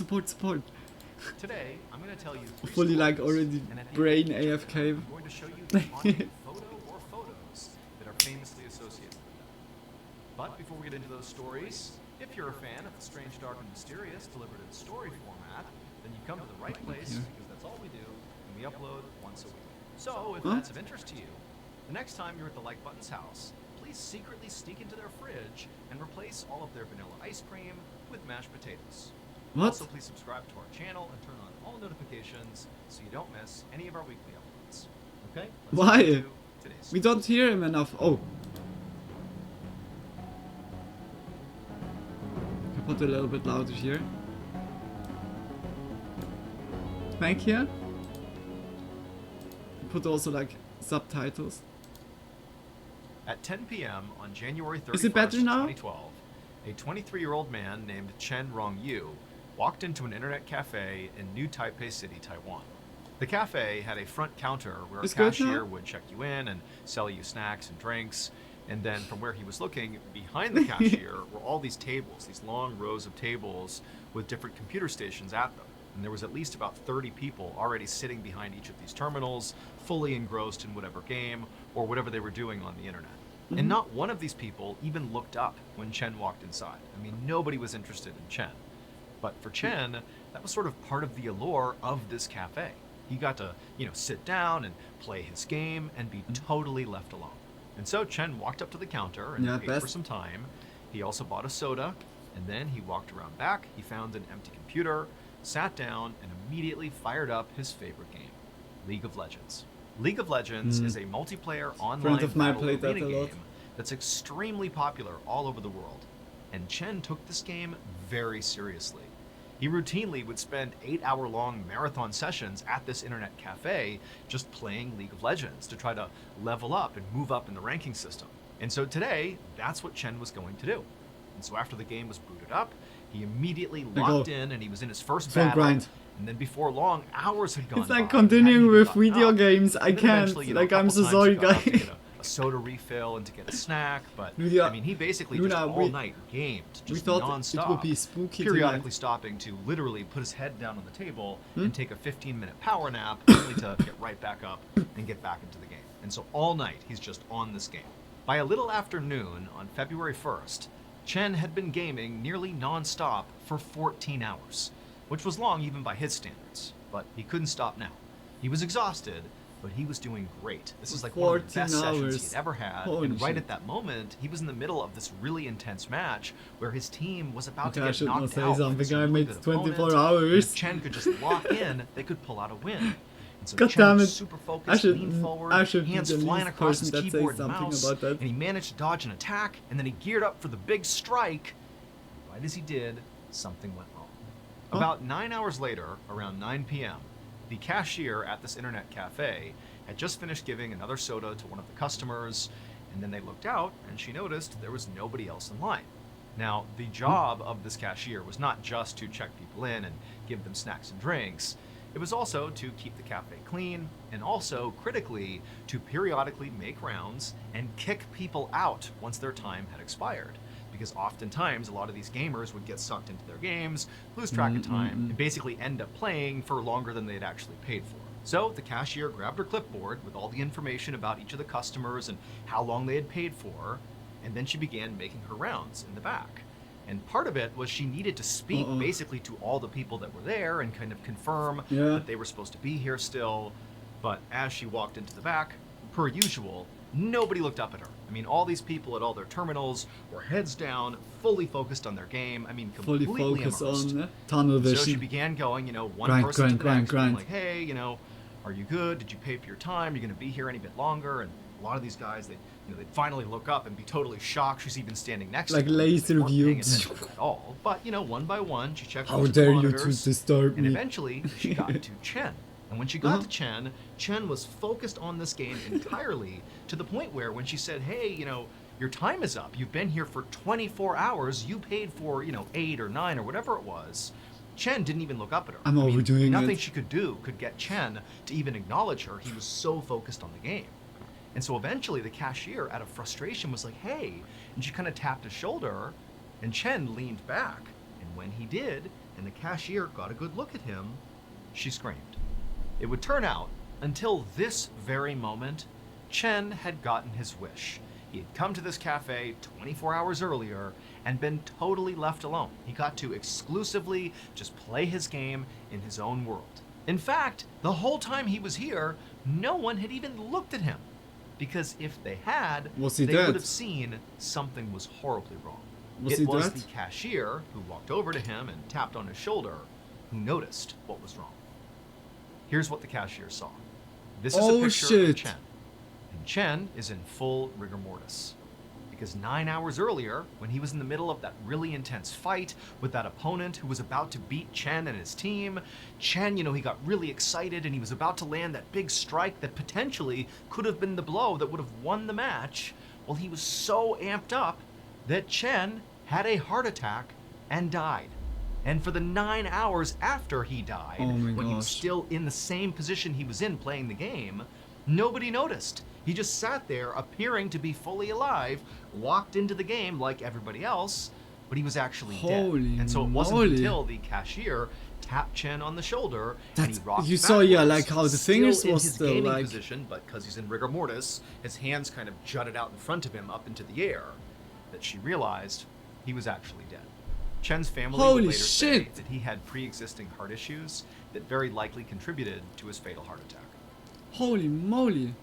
Today, I'm going to tell you 3 Fully like stories, already and at the brain end of each of them, AFK. I'm going to show you the haunted photo or photos that are famously associated with them. But before we get into those stories, if you're a fan of the strange, dark, and mysterious delivered in story format, then you come to the right place because that's all we do, and we upload once a week. So if that's of interest to you, the next time you're at the Like Button's house, please secretly sneak into their fridge and replace all of their vanilla ice cream with mashed potatoes. What? Also, please subscribe to our channel and turn on all notifications so you don't miss any of our weekly uploads. Okay? Let's Why? get into today's We don't hear him enough. Oh. I put a little bit louder here. Thank you. Put also like subtitles. At 10 p.m. on January 31st, Is it better now? 2012, a 23-year-old man named Chen Rongyu walked into an internet cafe in New Taipei City, Taiwan. The cafe had a front counter where It's a good cashier now? would check you in and sell you snacks and drinks. And then from where he was looking, behind the cashier were all these tables, these long rows of tables with different computer stations at them. And there was at least about 30 people already sitting behind each of these terminals, fully engrossed in whatever game or whatever they were doing on the internet. And not one of these people even looked up when Chen walked inside. I mean, nobody was interested in Chen. But for Chen, that was sort of part of the allure of this cafe. He got to, sit down and play his game and be totally left alone. And so Chen walked up to the counter and paid for some time. He also bought a soda, and then he walked around back. He found an empty computer, sat down, and immediately fired up his favorite game, League of Legends. League of Legends is a multiplayer online of mine battle played that arena a lot. game that's extremely popular all over the world. And Chen took this game very seriously. He routinely would spend 8-hour-long marathon sessions at this internet cafe just playing League of Legends to try to level up and move up in the ranking system. And so today, that's what Chen was going to do. And so after the game was booted up, he immediately locked in and he was in his first Full battle. grind. And then before long, hours had gone It's like by, continuing hadn't even with gotten video up. games. I And then can't. eventually, you know, Like, a I'm couple so times sorry, he got up to guys. get a soda refill and to get a snack, but Ludia, I mean, he basically Luna, just all night gamed, we just thought non-stop, it would be spooky periodically tonight. stopping to literally put his head down on the table Hmm? and take a 15-minute power nap, only to get right back up and get back into the game. And so all night, he's just on this game. By a little after noon on February 1st, Chen had been gaming nearly non-stop for 14 hours, which was long even by his standards, but he couldn't stop now. He was exhausted, but he was doing great. This is like one of the best 14 sessions hours. he'd ever had, Holy and right shit. at that moment, he was in the middle of this really intense match where his team was about Okay, to I get should not knocked say out. something. with this I really made good 24 opponent, and hours. if Chen could just lock in, they could pull out a win. And so God Chen damn was it. super I focused, should- leaned forward, I should be hands the flying least across his person that says keyboard and something mouse, about that. and he managed to dodge an attack, and then he geared up for the big strike. Right as he did, something went wrong. Huh? About 9 hours later, around 9 p.m., the cashier at this internet cafe had just finished giving another soda to one of the customers, and then they looked out and she noticed there was nobody else in line. Now, the job of this cashier was not just to check people in and give them snacks and drinks. It was also to keep the cafe clean, and also, critically, to periodically make rounds and kick people out once their time had expired. Because oftentimes, a lot of these gamers would get sucked into their games, lose track of time, and basically end up playing for longer than they'd actually paid for. So the cashier grabbed her clipboard with all the information about each of the customers and how long they had paid for, and then she began making her rounds in the back. And part of it was she needed to speak basically to all the people that were there and kind of confirm that they were supposed to be here still. But as she walked into the back, per usual, nobody looked up at her. I mean, all these people at all their terminals were heads down, fully focused on their game. I mean, Fully completely focus immersed. on tunnel So she vision. began going, you know, one Grind, person grind, to the next, being grind. like, hey, you know, are you good? Did you pay for your time? Are you going to be here any bit longer? And a lot of these guys, they'd finally look up and be totally shocked she's even standing next Like to them. laser They weren't paying views. attention at all. But, you know, one by one, she checked How each of dare the you to monitors, disturb and me? eventually she got to Chen. And when she got to Chen, Chen was focused on this game entirely to the point where when she said, hey, you know, your time is up. You've been here for 24 hours. You paid for, 8 or 9 or whatever it was. Chen didn't even look up at her. I'm overdoing nothing it. she could do could get Chen to even acknowledge her. He was so focused on the game. And so eventually the cashier, out of frustration, was like, hey, and she kind of tapped his shoulder, and Chen leaned back. And when he did, and the cashier got a good look at him, she screamed. It would turn out, until this very moment, Chen had gotten his wish. He had come to this cafe 24 hours earlier and been totally left alone. He got to exclusively just play his game in his own world. In fact, the whole time he was here, no one had even looked at him. Because if they had, Was he they dead? would have seen something was horribly wrong. Was It he was dead? the cashier who walked over to him and tapped on his shoulder who noticed what was wrong. Here's what the cashier saw. This is a Oh, picture shit. of Chen. And Chen is in full rigor mortis. Because 9 hours earlier, when he was in the middle of that really intense fight with that opponent who was about to beat Chen and his team, Chen, he got really excited and he was about to land that big strike that potentially could have been the blow that would have won the match. Well, he was so amped up that Chen had a heart attack and died. And for the 9 hours after he died, Oh my when he was gosh. still in the same position he was in playing the game, nobody noticed. He just sat there appearing to be fully alive, walked into the game like everybody else, but he was actually Holy dead. And so it wasn't moly. until the cashier tapped Chen on the shoulder and he That's- rocked you saw, yeah, backwards, like how the still fingers in was his still, gaming like- position, but because he's in rigor mortis, his hands kind of jutted out in front of him up into the air, that she realized he was actually dead. Chen's family Holy would later say shit. that he had pre-existing heart issues that very likely contributed to his fatal heart attack. Holy moly.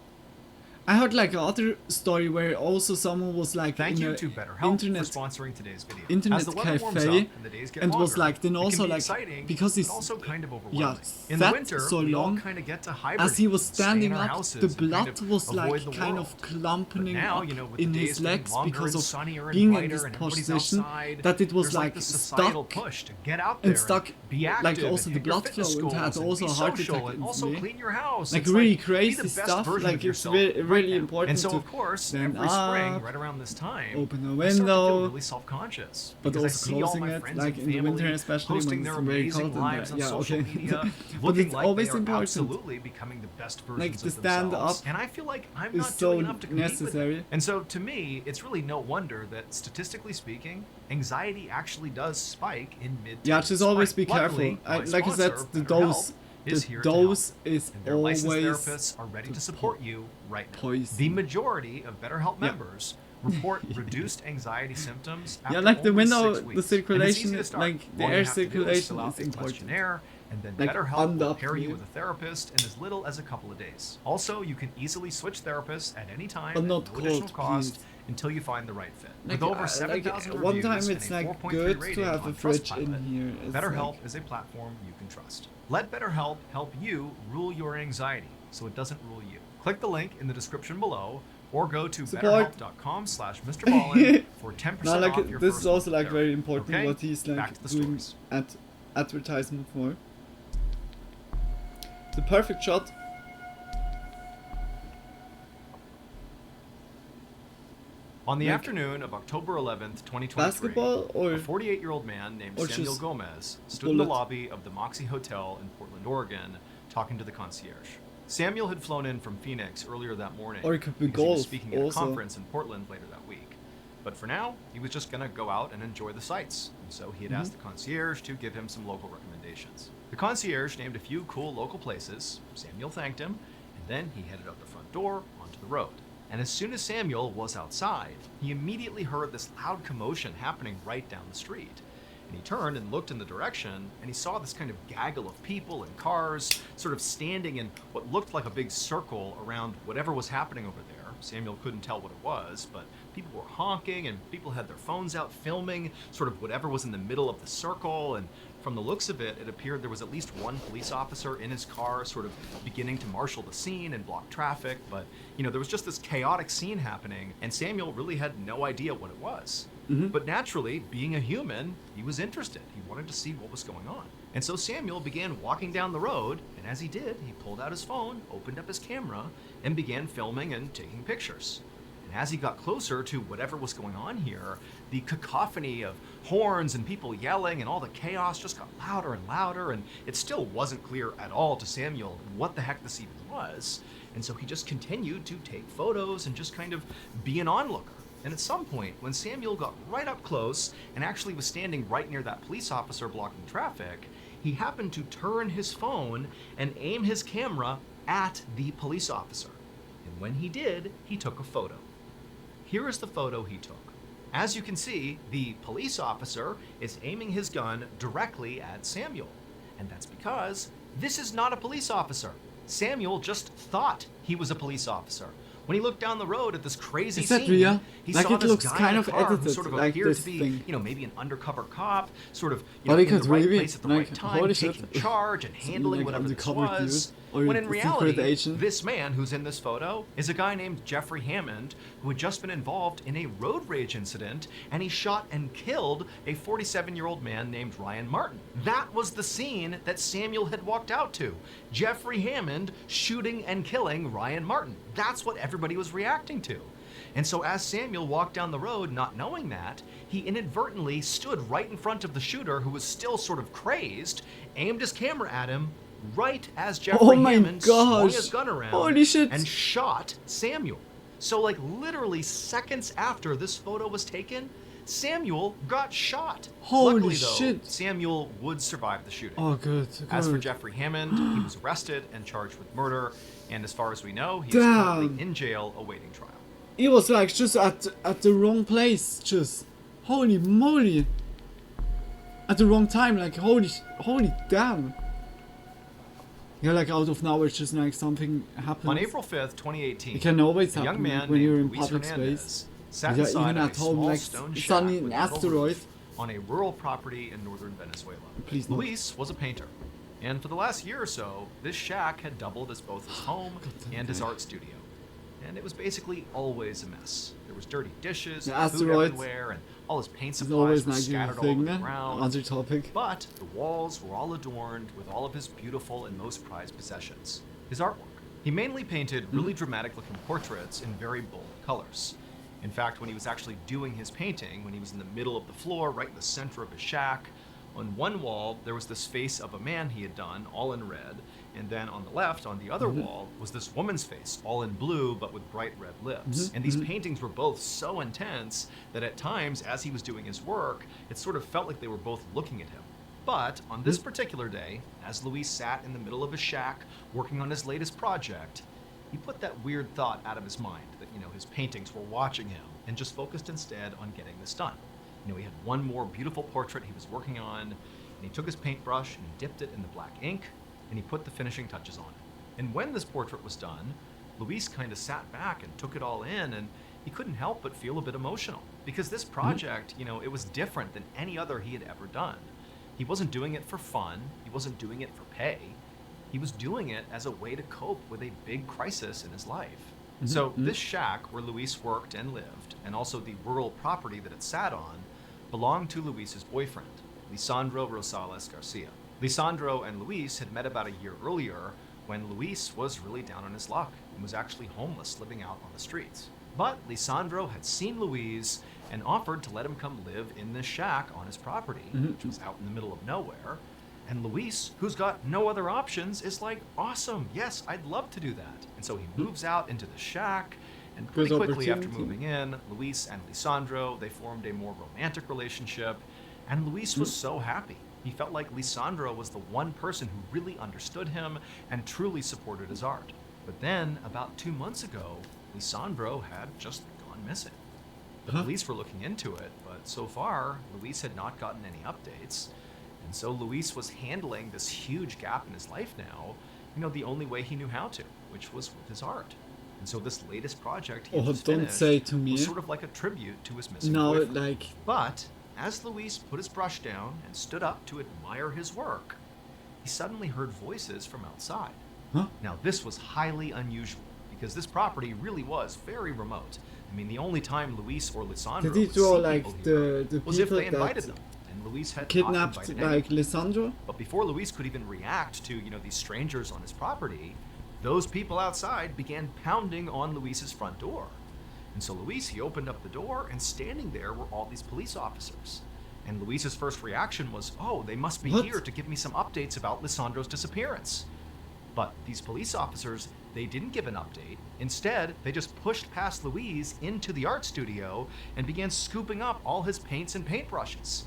I heard like another story where also someone was like Thank in you a to BetterHelp internet for sponsoring today's video. internet As the weather warms cafe, up and the days get and was longer, like then it also can be like exciting, because but it's also kind of yeah overwhelming. In the sat winter, so we all long kind of get to hibernate, as he was and stay in standing our up houses the and kind blood of was avoid like the kind world. of But clumping now, up with in the days his getting legs longer because and of sunnier and being in brighter this and everybody's position outside, that it was there's like the societal stuck push to get out there and stuck be active like also and the hit your blood fitness flow and had goals also be a heart social attack and also instantly. clean your house. Like It's really be the crazy best stuff. version Like of it's yourself really, right really now. important And so, to of course, stand every spring, up, right around this time, open a I start to feel window, really self-conscious. but because I also see all closing my it, friends like and in the family winter, especially posting when their it's very amazing cold and lives on yeah, social okay. media, But looking it's like always they are important. absolutely becoming the best versions Like, of to stand themselves. up And I feel like I'm is not so doing enough to compete with necessary. them. And so, to me, it's really no wonder that, statistically speaking, anxiety actually does spike in mid. Yeah, just always be Luckily, careful. my like I said, sponsor, the BetterHelp, dose. is The here to help. dose is And their licensed always therapists are ready to support you right now. poison. The majority of BetterHelp Yeah. members report reduced anxiety symptoms after Yeah, like the only window, 6 weeks. the circulation, And it's easy to start. like the All you air have to do is circulation fill out is a important. questionnaire, and then Like, BetterHelp on will the pair you upgrade. with a therapist in as little as a couple of days. Also, you can easily switch therapists at any time But at not no additional cold, cost please. until you find the right fit. Like, With over like 7,000 reviews one time and it's a like 4.3 good to rating have on a fridge Trustpilot, in here. It's BetterHelp like, is a platform you can trust. Let BetterHelp help you rule your anxiety so it doesn't rule you. Click the link in the description below or go to Support. betterhelp.com/MrBallin for 10% no, like off your this first is also month like of very therapy. important Okay? what he's Back like to the doing stories. at advertisement for. The perfect shot. On the Like, afternoon of October 11th, 2023, basketball or a 48-year-old man named or Samuel just Gomez stood in the bullet? lobby of the Moxie Hotel in Portland, Oregon, talking to the concierge. Samuel had flown in from Phoenix earlier that morning Or it could be because he was golf speaking at a also. conference in Portland later that week. But for now, he was just going to go out and enjoy the sights, and so he had asked the concierge to give him some local recommendations. The concierge named a few cool local places. Samuel thanked him, and then he headed out the front door onto the road. And as soon as Samuel was outside, he immediately heard this loud commotion happening right down the street. And he turned and looked in the direction, and he saw this kind of gaggle of people and cars sort of standing in what looked like a big circle around whatever was happening over there. Samuel couldn't tell what it was, but people were honking, and people had their phones out filming sort of whatever was in the middle of the circle. And from the looks of it, it appeared there was at least one police officer in his car sort of beginning to marshal the scene and block traffic. But, there was just this chaotic scene happening, and Samuel really had no idea what it was. But naturally, being a human, he was interested. He wanted to see what was going on. And so Samuel began walking down the road, and as he did, he pulled out his phone, opened up his camera, and began filming and taking pictures. And as he got closer to whatever was going on here, the cacophony of horns and people yelling and all the chaos just got louder and louder, and it still wasn't clear at all to Samuel what the heck this even was. And so he just continued to take photos and just kind of be an onlooker. And at some point, when Samuel got right up close and actually was standing right near that police officer blocking traffic, he happened to turn his phone and aim his camera at the police officer. And when he did, he took a photo. Here is the photo he took. As you can see, the police officer is aiming his gun directly at Samuel. And that's because this is not a police officer. Samuel just thought he was a police officer. When he looked down the road at this crazy Is that scene, real? he Like, saw it this looks guy kind in a of car who edited, sort of like appeared this to be, thing. maybe an undercover cop, sort of, But in it the could right really, place at the like, right time, holy taking shit. charge and handling Like whatever this undercover was. dude, or When in a secret reality, agent. this man who's in this photo is a guy named Jeffrey Hammond, who had just been involved in a road rage incident, and he shot and killed a 47-year-old man named Ryan Martin. That was the scene that Samuel had walked out to. Jeffrey Hammond shooting and killing Ryan Martin. That's what everybody was reacting to. And so as Samuel walked down the road, not knowing that, he inadvertently stood right in front of the shooter, who was still sort of crazed, aimed his camera at him, right as Jeffrey Hammond swung his gun around Holy shit. and shot Samuel. So like literally seconds after this photo was taken, Samuel got shot. Holy Luckily, though, shit. Samuel would survive the shooting. Oh, good. As for good. Jeffrey Hammond, he was arrested and charged with murder, and as far as we know, he's Damn. currently in jail awaiting trial. He was like just at the wrong place. Just holy moly. At the wrong time. Like holy damn. Yeah, like out of nowhere, just like something happens. On April 5th, 2018, It can always a young happen man when you're in named Luis public Hernandez space. sat Yeah, inside even of at a home, small like stone it's shack on with an a metal asteroid. roof on a rural property in northern Venezuela. Please not. Luis was a painter, and for the last year or so, this shack had doubled as both his home and his art studio. And it was basically always a mess. There was dirty dishes, The and food asteroids everywhere, and all his paint It's supplies always were like a scattered all thing, over the man. ground. Other topic. But the walls were all adorned with all of his beautiful and most prized possessions. His artwork. He mainly painted really dramatic-looking portraits in very bold colors. In fact, when he was actually doing his painting, when he was in the middle of the floor, right in the center of his shack, on one wall, there was this face of a man he had done, all in red, and then on the left, on the other wall, was this woman's face, all in blue, but with bright red lips. And these paintings were both so intense that at times, as he was doing his work, it sort of felt like they were both looking at him. But on this particular day, as Luis sat in the middle of his shack, working on his latest project, he put that weird thought out of his mind that, his paintings were watching him, and just focused instead on getting this done. He had one more beautiful portrait he was working on, and he took his paintbrush and he dipped it in the black ink, and he put the finishing touches on it. And when this portrait was done, Luis kind of sat back and took it all in, and he couldn't help but feel a bit emotional, because this project, it was different than any other he had ever done. He wasn't doing it for fun, he wasn't doing it for pay, he was doing it as a way to cope with a big crisis in his life. So this shack where Luis worked and lived, and also the rural property that it sat on, belonged to Luis's boyfriend, Lisandro Rosales Garcia. Lisandro and Luis had met about a year earlier when Luis was really down on his luck and was actually homeless, living out on the streets. But Lisandro had seen Luis and offered to let him come live in this shack on his property, which was out in the middle of nowhere. And Luis, who's got no other options, is like, awesome, yes, I'd love to do that. And so he moves out into the shack, and pretty quickly after moving in, Luis and Lisandro, they formed a more romantic relationship, and Luis was so happy. He felt like Lisandro was the one person who really understood him and truly supported his art. But then, about 2 months ago, Lisandro had just gone missing. The police were looking into it, but so far, Luis had not gotten any updates. And so Luis was handling this huge gap in his life now, the only way he knew how to, which was with his art. And so this latest project he just finished was sort of like a tribute to his missing boyfriend. But as Luis put his brush down and stood up to admire his work, he suddenly heard voices from outside. Now this was highly unusual, because this property really was very remote. I mean, the only time Luis or Lisandro would see people here was if they invited them. Luis had kidnapped like Lisandro. But before Luis could even react to, these strangers on his property, those people outside began pounding on Luis's front door. And so Luis, he opened up the door, and standing there were all these police officers. And Luis's first reaction was, oh, they must be here to give me some updates about Lisandro's disappearance. But these police officers, they didn't give an update. Instead, they just pushed past Luis into the art studio and began scooping up all his paints and paintbrushes.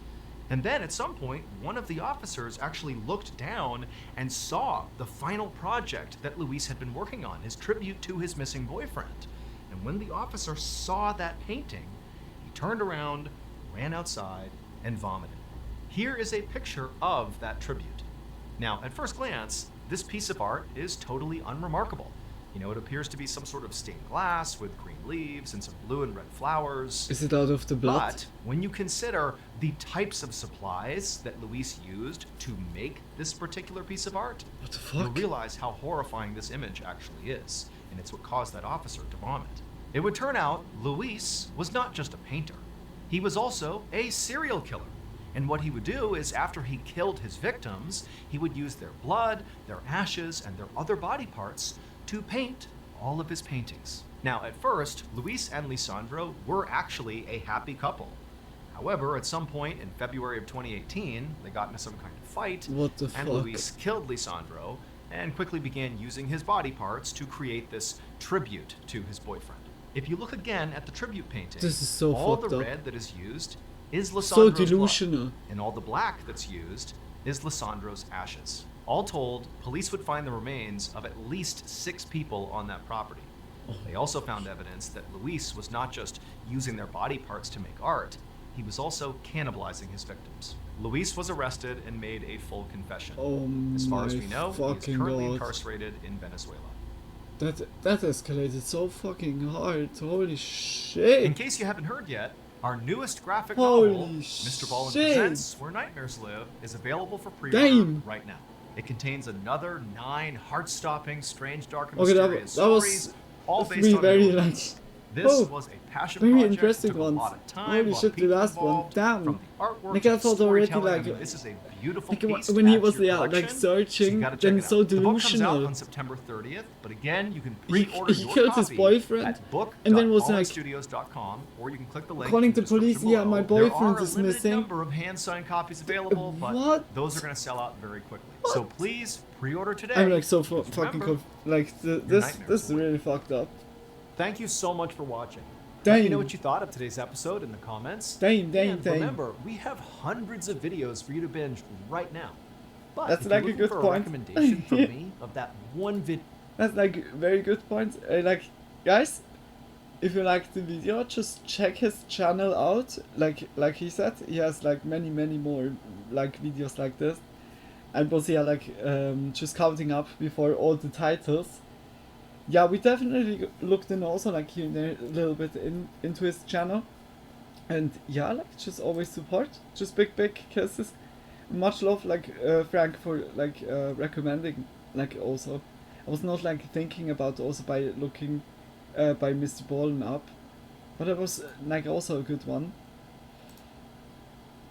And then at some point, one of the officers actually looked down and saw the final project that Luis had been working on, his tribute to his missing boyfriend. And when the officer saw that painting, he turned around, ran outside, and vomited. Here is a picture of that tribute. Now, at first glance, this piece of art is totally unremarkable. It appears to be some sort of stained glass with green leaves and some blue and red flowers. Is it out of the blood? But when you consider the types of supplies that Luis used to make this particular piece of art, what the fuck? You'll realize how horrifying this image actually is, and it's what caused that officer to vomit. It would turn out Luis was not just a painter. He was also a serial killer. And what he would do is, after he killed his victims, he would use their blood, their ashes, and their other body parts to paint all of his paintings. Now, at first, Luis and Lisandro were actually a happy couple. However, at some point in February of 2018, they got into some kind of fight, and Luis killed Lisandro and quickly began using his body parts to create this tribute to his boyfriend. If you look again at the tribute painting, this is so all the fucked up. red that is used is Lisandro's so delusional. blood, and all the black that's used is Lisandro's ashes. All told, police would find the remains of at least 6 people on that property. They also found evidence that Luis was not just using their body parts to make art, he was also cannibalizing his victims. Luis was arrested and made a full confession. As far as we know, he is currently incarcerated in Venezuela. That escalated so fucking hard. Holy shit. In case you haven't heard yet, our newest graphic novel, Mr. Ballin Presents Where Nightmares Live, is available for pre-order right now. It contains another 9 heart-stopping, strange, dark, and mysterious stories, all based on very real like events. This Oh, was a passion very project. interesting Took a ones. lot of time, Holy a lot of shit, the people last one. involved, Damn. from the artwork Like to I the thought already, storytelling. like, I mean, this is a beautiful like piece when to he add was to your like collection, searching, so you gotta check then it out. so The book comes out delusional. on September 30th, but again, you can He pre-order your killed his copy boyfriend, at and then was like book.hollandstudios.com, or you can click the link calling in the police. description Yeah, below. my There boyfriend are a is limited missing. number of hand-signed copies available, but What? those are going to sell out very quickly. So please pre-order today. I'm like so because fucking remember, like your this nightmares is will really fucked up. Thank you so much for watching. Let me Dang. know what you thought of today's episode in the comments. Dang. And remember, we have hundreds of videos for you to binge right now. But That's if like a you're looking good for point. a recommendation from me of that one video. That's like very good point. Like guys, if you like the video, just check his channel out. Like he said, he has like many more like videos like this. And was yeah like just counting up before all the titles. Yeah, we definitely looked in also like here and there a little bit into his channel. And yeah, like just always support. Just big kisses. Much love, like Frank, for like recommending. Like also, I was not like thinking about also by looking by Mr. Ballen up, but it was like also a good one.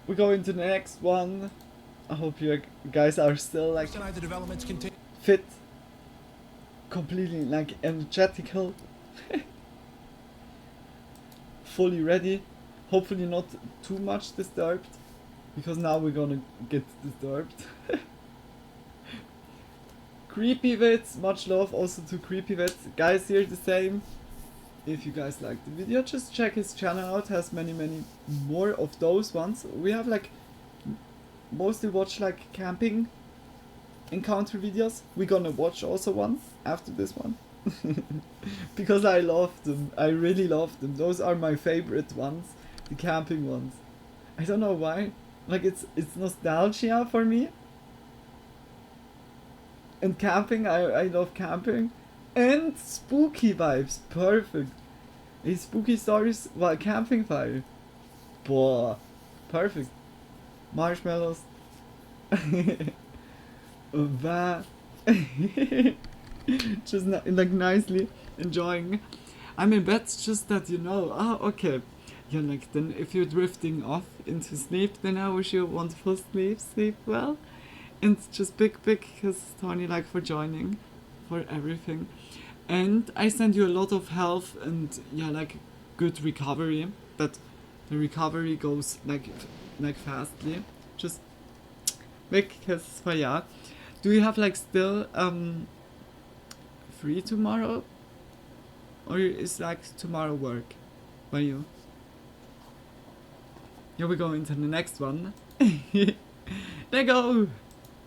We go into the next one. I hope you guys are still like fit, completely like energetical, fully ready. Hopefully not too much disturbed, because now we're gonna get disturbed. Creepy Vids, much love also to Creepy Vids. Guys, here the same. If you guys like the video, just check his channel out. Has many more of those ones. We have like mostly watch like camping encounter videos. We're gonna watch also one after this one. Because I love them. I really love them. Those are my favorite ones. The camping ones. I don't know why. Like it's nostalgia for me. And camping, I love camping. And spooky vibes. Perfect. A spooky stories while camping fire. Boah. Perfect. Marshmallows. Just like nicely enjoying. I'm in bed, just that you know. Ah, okay. Yeah, like then if you're drifting off into sleep, then I wish you a wonderful sleep. Sleep well. And just big kiss, Tony, like for joining, for everything. And I send you a lot of health and yeah, like good recovery. That the recovery goes like fastly. Just big kiss for ya. Do you have like still free tomorrow? Or is like tomorrow work by you? Here we go into the next one. There go!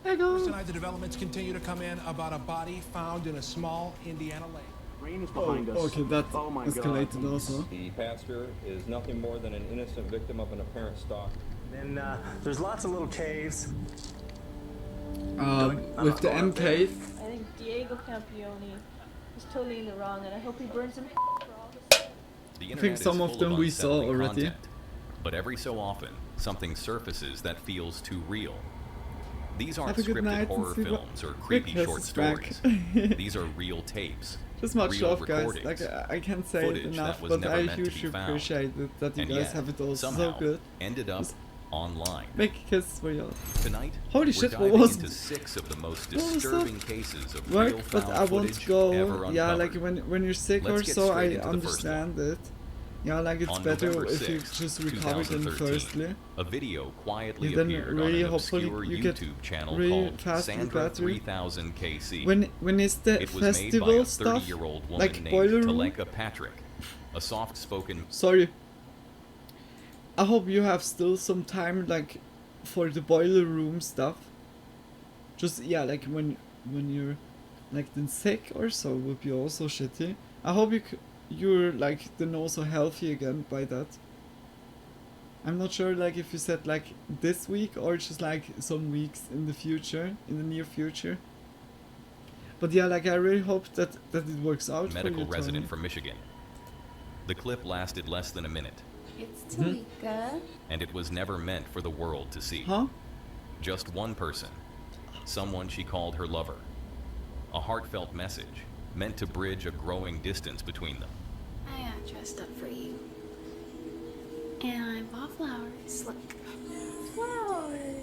There go! Tonight the developments continue to come in about a body found in a small Indiana lake. Rain is behind us. Okay, that Oh my escalated God. also. The pastor is nothing more than an innocent victim of an apparent stalk. And there's lots of little caves. With the M cave. I think Diego Campione is totally in the wrong, and I hope he burns him for all this. I think some of them we saw already. But every so often, something surfaces that feels too real. These aren't Have a good scripted night horror and see films or what creepy Christmas short is back. stories. These are real tapes. Just much real love, guys. recordings, Like I can't say it footage enough, that was but never I meant to be hugely found. appreciate it that you And guys yet, have it all so somehow good. ended up online. Big kiss for you. Tonight, Holy we're shit, what diving was into 6 of the most what was disturbing that? cases of Work, real but found I want footage to go. ever Yeah, uncovered. like when you're sick Let's or get so, straight I into the first one. understand it. Yeah, like it's On better November if you 6th, just recover them 2013, firstly. a video quietly Yeah, then appeared really on an hopefully obscure you get YouTube channel really called fast Sandra battery. 3000 KC. When is the It was made by festival a stuff? 30-year-old woman Like named boiler room? Talenka Patrick, a soft-spoken. Sorry. I hope you have still some time like for the boiler room stuff. Just yeah, like when you're like then sick or so would be also shitty. I hope you're like then also healthy again by that. I'm not sure like if you said like this week or just like some weeks in the future, in the near future. But yeah, like I really hope that it works out Medical for you, resident Tony. from Michigan. The clip lasted less than a minute, It's Talika. and it was never meant for the world to see. Huh? Just one person, someone she called her lover. A heartfelt message meant to bridge a growing distance between them. I dressed up for you. And I bought flowers. Look. Flowers.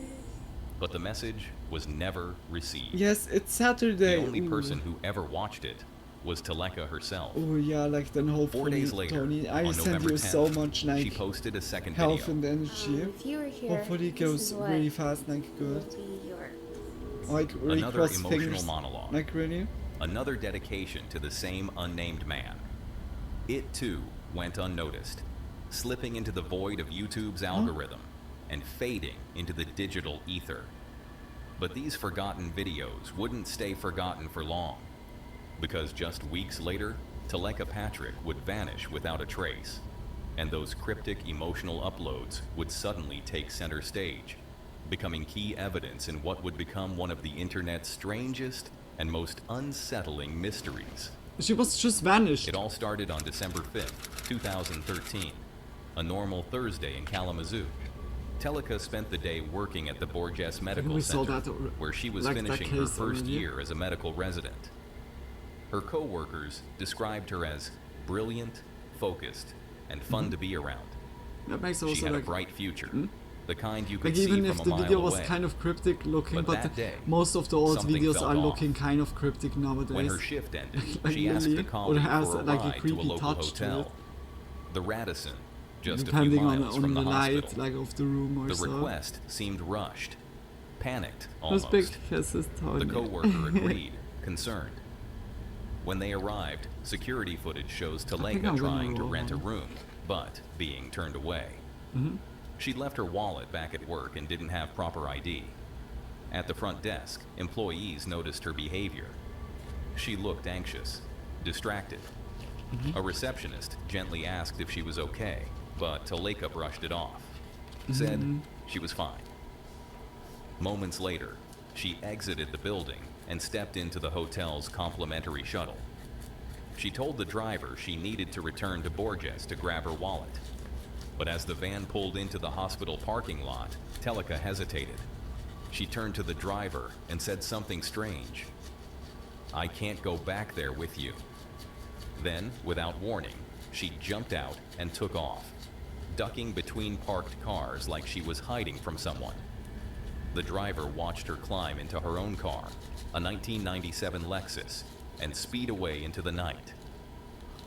But the message was never received. Yes, it's Saturday. The only Ooh. person who ever watched it was Teleka herself. Oh yeah, like then hopefully 4 days later, Tony, I on send November you 10th, so much like she posted a second health video. and energy. If you were here, Hopefully it this goes is what really fast, like good. would be your... Like really Another cross emotional fingers. monologue. Like really? Another dedication to the same unnamed man. It too went unnoticed, slipping into the void of YouTube's algorithm and fading into the digital ether. But these forgotten videos wouldn't stay forgotten for long, because just weeks later, Teleka Patrick would vanish without a trace, and those cryptic emotional uploads would suddenly take center stage, becoming key evidence in what would become one of the internet's strangest and most unsettling mysteries. She was just vanished. It all started on December 5th, 2013, a normal Thursday in Kalamazoo. Teleka spent the day working at the Borges Medical we saw Center, that where she was like that finishing her case first already. year as a medical resident. Her co-workers described her as brilliant, focused, and fun to be around. That makes She also had like a bright future, the kind you could like see even from if a the mile video was away. kind of cryptic looking, But but that day, most of the old something videos felt are off. looking kind of cryptic nowadays. When her shift ended, Like she asked really, a colleague or has for a like a ride to a creepy local touch to hotel, it, the Radisson, just a depending few on miles from the light hospital. like of the room or The so. request seemed rushed, panicked Those almost. big kisses, Tony. The co-worker agreed, concerned. When they arrived, security footage shows think Teleka I'm gonna trying to roll rent a on. room, but being turned away. Mhm. She'd left her wallet back at work and didn't have proper ID. At the front desk, employees noticed her behavior. She looked anxious, distracted. A receptionist gently asked if she was okay, but Teleka brushed it off. Said she was fine. Moments later, she exited the building and stepped into the hotel's complimentary shuttle. She told the driver she needed to return to Borges to grab her wallet. But as the van pulled into the hospital parking lot, Teleka hesitated. She turned to the driver and said something strange. "I can't go back there with you." Then, without warning, she jumped out and took off, ducking between parked cars like she was hiding from someone. The driver watched her climb into her own car, a 1997 Lexus, and speed away into the night.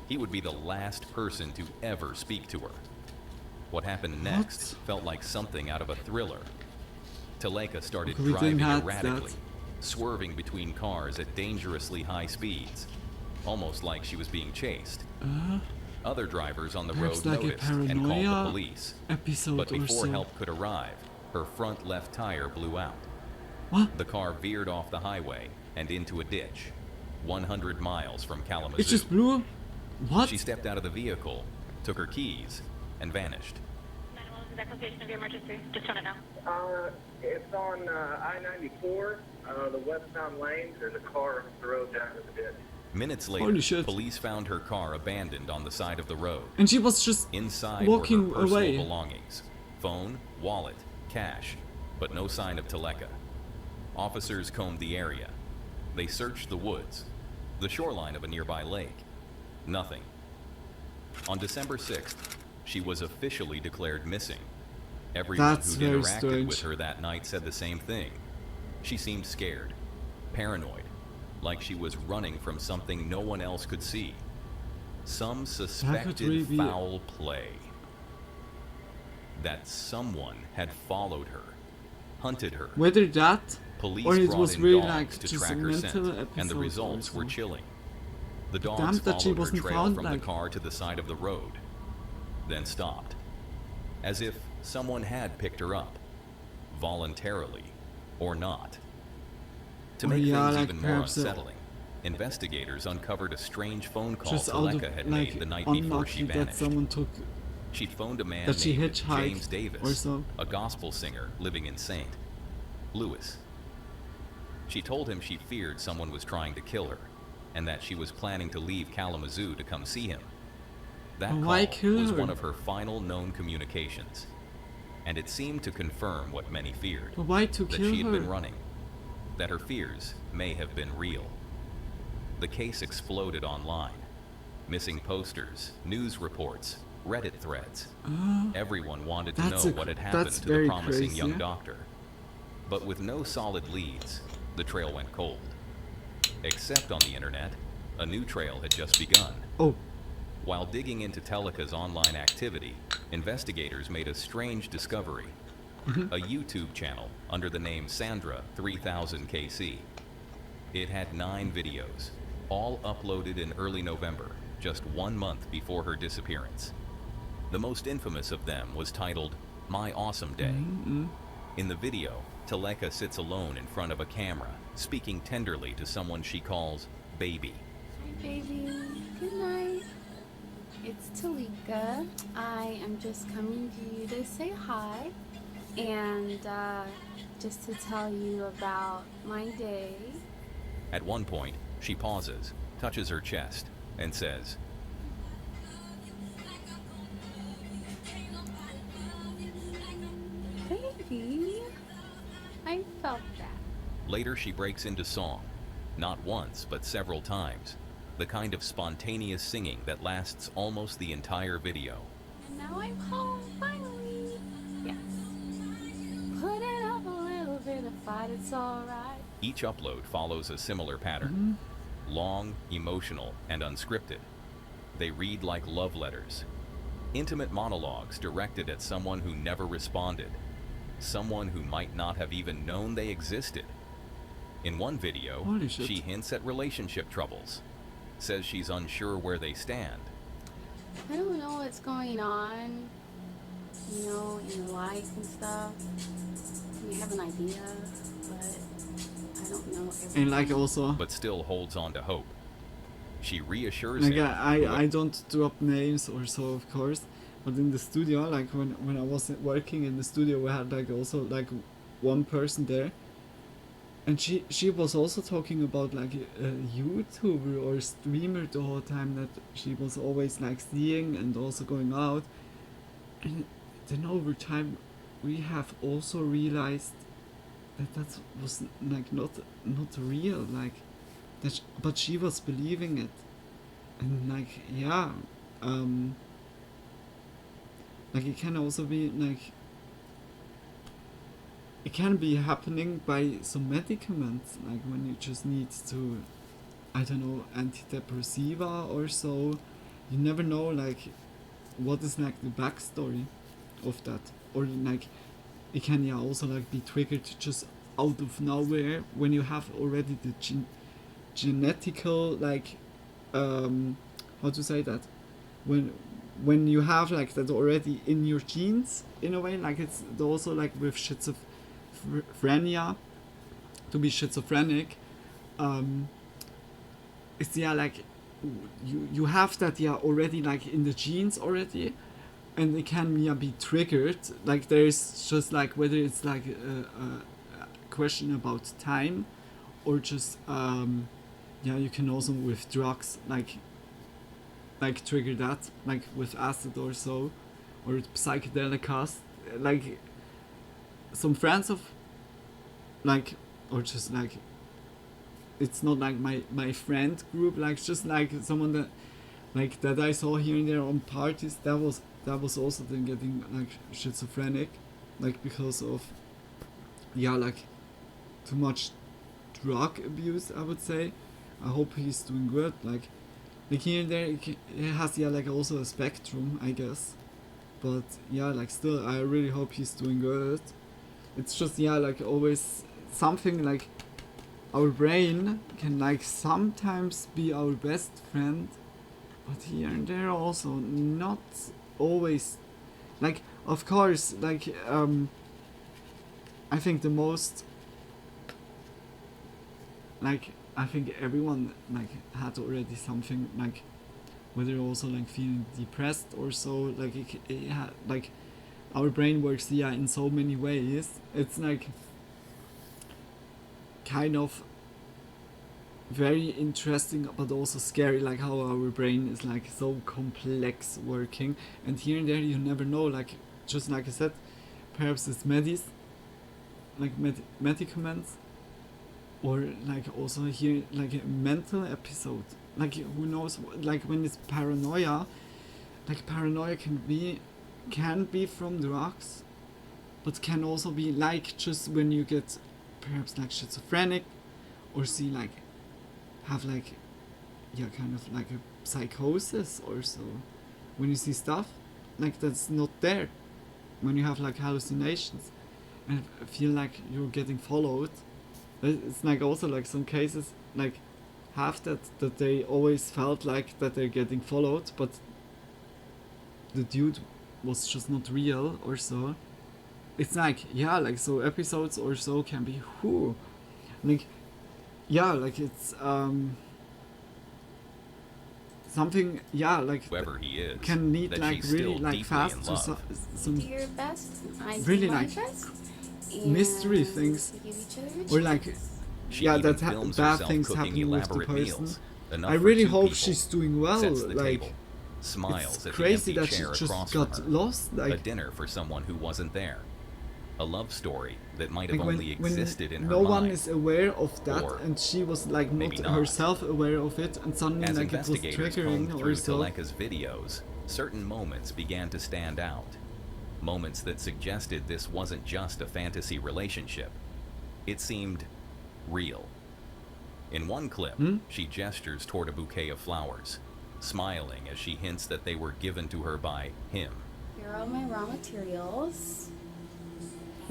He would be the last person to ever speak to her. What happened next felt like something out of a thriller. Teleka started We didn't driving have erratically, that. swerving between cars at dangerously high speeds, almost like she was being chased. Other drivers on the road Perhaps like a noticed and called the paranoia police. episode But or before so. help could arrive, her front left tire blew out. What? The car veered off the highway and into a ditch, 100 miles from Kalamazoo. It just blew. What? She stepped out of the vehicle, took her keys, and vanished. Exact location of your emergency. Just turn it now. It's on I-94, the westbound lane. There's a car on the road down to the ditch. Minutes Holy later, shit. police found her car abandoned on the side of the road. And she was just Inside walking were her personal away. belongings, phone, wallet, cash, but no sign of Teleka. Officers combed the area. They searched the woods, the shoreline of a nearby lake. Nothing. On December 6th, she was officially declared missing. Everyone That's who'd very interacted strange. with her that night said the same thing. She seemed scared, paranoid, like she was running from something no one else could see. Some suspected really be- foul play. That someone had followed her, hunted her. Whether that Police or it brought was in really dogs like to just track a her scent, mental and the episode results were also. chilling. The Damn dogs that she followed her wasn't trail found, from like- the car to the side of the road, then stopped, as if someone had picked her up, voluntarily or not. To Or make yeah, things like even more perhaps, unsettling, investigators uncovered a strange phone call just out of Teleka had like made the night before she unlucky that vanished. someone took She'd phoned a man that she named hitchhiked James Davis, or so. a gospel singer living in St. Louis. She told him she feared someone was trying to kill her, and that she was planning to leave Kalamazoo to come see him. That Why call kill was her? one of her final known communications, and it seemed to confirm what many feared, But why to that kill she had been her? running, that her fears may have been real. The case exploded online. Missing posters, news reports, Reddit threads. Everyone wanted to know That's what had happened that's to the very promising crazy. young doctor. But with no solid leads, the trail went cold. Except on the internet, a new trail had just begun. Oh. While digging into Teleka's online activity, investigators made a strange discovery. A YouTube channel under the name Sandra 3000KC. It had 9 videos, all uploaded in early November, just 1 month before her disappearance. The most infamous of them was titled My Awesome Day. In the video, Teleka sits alone in front of a camera, speaking tenderly to someone she calls Baby. Hi, baby. Good night. It's Talika. I am just coming to you to say hi and just to tell you about my day. At one point, she pauses, touches her chest, and says, Baby, I felt that. Later she breaks into song, not once but several times, the kind of spontaneous singing that lasts almost the entire video. And now I'm home, finally. Yes. Putting up a little bit of fight, it's alright. Each upload follows a similar pattern. Long, emotional, and unscripted. They read like love letters. Intimate monologues directed at someone who never responded. Someone who might not have even known they existed. In one video, Holy shit. she hints at relationship troubles. Says she's unsure where they stand. I don't know what's going on, you know, in life and stuff. We have an idea, but I don't know everything. And like also, But still holds on to hope. She reassures like him. I don't drop names or so, of course, but in the studio, like when I was working in the studio, we had like also like one person there, and she was also talking about like a YouTuber or streamer the whole time that she was always like seeing and also going out, and then over time we have also realized that was like not real, like that, but she was believing it, and like yeah, like it can also be like it can be happening by some medicaments, like when you just need to, I don't know, antidepressiva or so. You never know like what is like the backstory of that, or like it can yeah also like be triggered just out of nowhere when you have already the genetical like how to say that, when you have like that already in your genes in a way, like it's also like with schizophrenia, to be schizophrenic, it's yeah like you have that yeah already like in the genes already, and it can yeah be triggered, like there is just like whether it's like a question about time or just yeah, you can also with drugs like trigger that, like with acid or so, or psychedelics, like some friends of like, or just like it's not like my friend group, like just like someone that I saw here and there on parties, that was also then getting like schizophrenic, like because of yeah like too much drug abuse, I would say. I hope he's doing good, like here and there it has yeah like also a spectrum, I guess, but yeah like still I really hope he's doing good. It's just yeah like always something like our brain can like sometimes be our best friend, but here and there also not always, like of course like I think the most, like I think everyone like had already something, like whether also like feeling depressed or so, like like our brain works yeah in so many ways. It's like kind of very interesting but also scary, like how our brain is like so complex working, and here and there you never know, like just like I said, perhaps it's medicaments, or like also here like a mental episode, like who knows, like when it's paranoia, like paranoia can be from drugs, but can also be like just when you get perhaps like schizophrenic, or see like have like kind of like a psychosis or so, when you see stuff like that's not there, when you have like hallucinations and feel like you're getting followed. It's like also like some cases like have that they always felt like that they're getting followed, but the dude was just not real or so. It's like like so episodes or so can be like like it's something like whoever he is, can need that like she's really still like deeply fast in to love. Do your best. I really do my like best. mystery And things, we give each other a or like chance. She that even films bad herself things cooking happen with the elaborate person. meals, enough I for really 2 hope people, she's doing well. sets the Like table, smiles it's at crazy the that empty she chair just across got from her. lost. Like A dinner for someone who wasn't there. A love story that might have like only when existed in her no mind. one is aware of that, Or and she was like maybe not not. herself aware of it, and suddenly As like it was investigators triggering combed or through so. Taleka's videos, certain moments began to stand out. Moments that suggested this wasn't just a fantasy relationship. It seemed real. In one clip, she gestures toward a bouquet of flowers, smiling as she hints that they were given to her by him. Here are all my raw materials.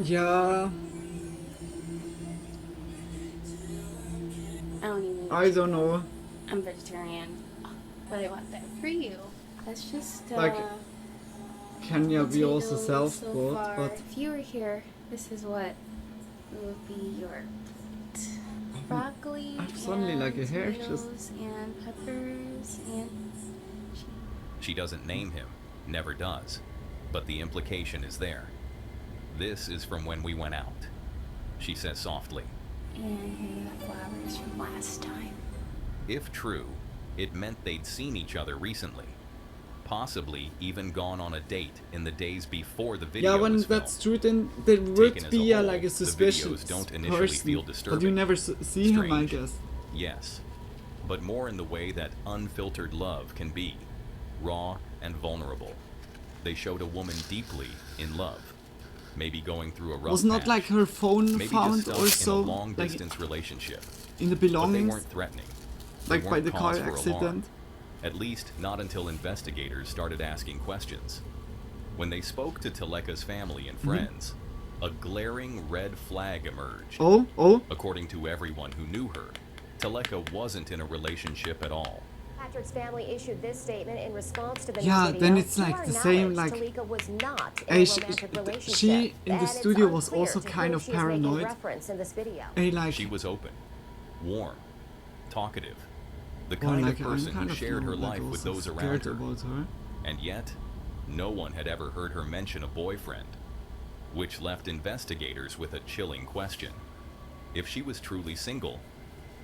Yeah, I don't even. I don't know. I'm vegetarian, but I want that for you. Let's just Like, Kenya be also potatoes self-bought, far. but If you were here, this is what would be your broccoli I'm suddenly and like a hair tomatoes just- and peppers and She doesn't name him, never does, but the implication is there. This is from when we went out, she says softly. and here are the flowers from last time. If true, it meant they'd seen each other recently, possibly even gone on a date in the days before the video yeah, when was filmed. that's true, then there would Taken as be a whole, like a the suspicious videos don't initially person, feel but you disturbing. never see him, I Strange. guess. Yes, but more in the way that unfiltered love can be, raw and vulnerable. They showed a woman deeply in love, maybe going through a rough Was not patch, like her phone maybe found just or stuck so, in a long-distance like relationship. in the But they belongings, weren't threatening. They like by weren't the car cause for alarm. accident. At least not until investigators started asking questions. When they spoke to Taleka's family and friends, a glaring red flag emerged. Oh. According to everyone who knew her, Taleka wasn't in a relationship at all. Patrick's family issued this statement in response to the Yeah, video. then it's To like our the same, knowledge, like, Taleka was not in Hey, a she romantic relationship. in the And it's studio was unclear also to kind whom of she is making paranoid. reference in this video. Hey, like She was open, warm, talkative, the Well, kind like, of I'm person kind who of shared her like life with also those scared around her. about her. And yet, no one had ever heard her mention a boyfriend, which left investigators with a chilling question. If she was truly single,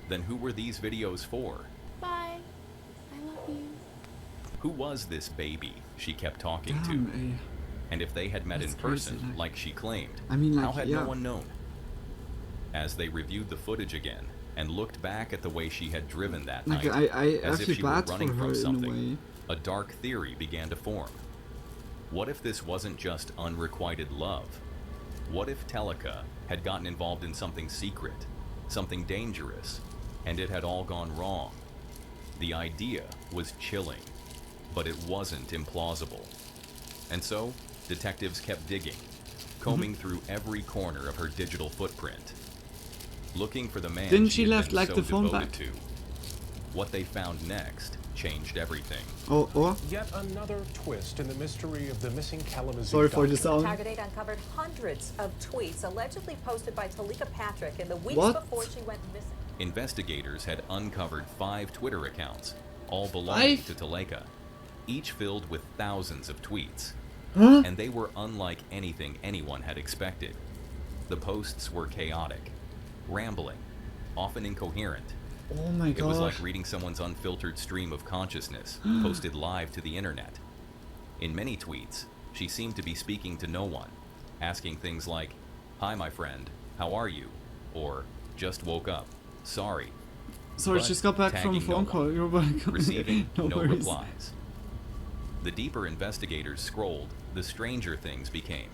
then who were these videos for? Bye. I love you. Who was this baby she kept talking Damn, to? And if they had met in That's crazy, person, like she claimed, I mean, like, how had yeah. no one known? As they reviewed the footage again and looked back at the way she had driven that Like, night, I as if feel she were bad running for her from in a something, way. a dark theory began to form. What if this wasn't just unrequited love? What if Taleka had gotten involved in something secret, something dangerous, and it had all gone wrong? The idea was chilling, but it wasn't implausible. And so, detectives kept digging, combing through every corner of her digital footprint, looking for the man Didn't she she had left, been like, so the phone devoted back? to. What they found next changed everything. Yet another twist in the mystery of the missing Kalamazoo. Sorry for the document. sound. Target uncovered hundreds of tweets allegedly posted by Taleka Patrick in the weeks What? before she went missing. Investigators had uncovered 5 Twitter accounts, all belonging to Taleka, each filled with thousands of tweets. Huh? And they were unlike anything anyone had expected. The posts were chaotic, rambling, often incoherent. Oh my It was gosh. like reading someone's unfiltered stream of consciousness, posted live to the internet. In many tweets, she seemed to be speaking to no one, asking things like, "Hi, my friend, how are you?" or "Just woke up." Sorry. Sorry, But just got back from a tagging no phone one. call. You're welcome. Receiving No no worries. replies. The deeper investigators scrolled, the stranger things became.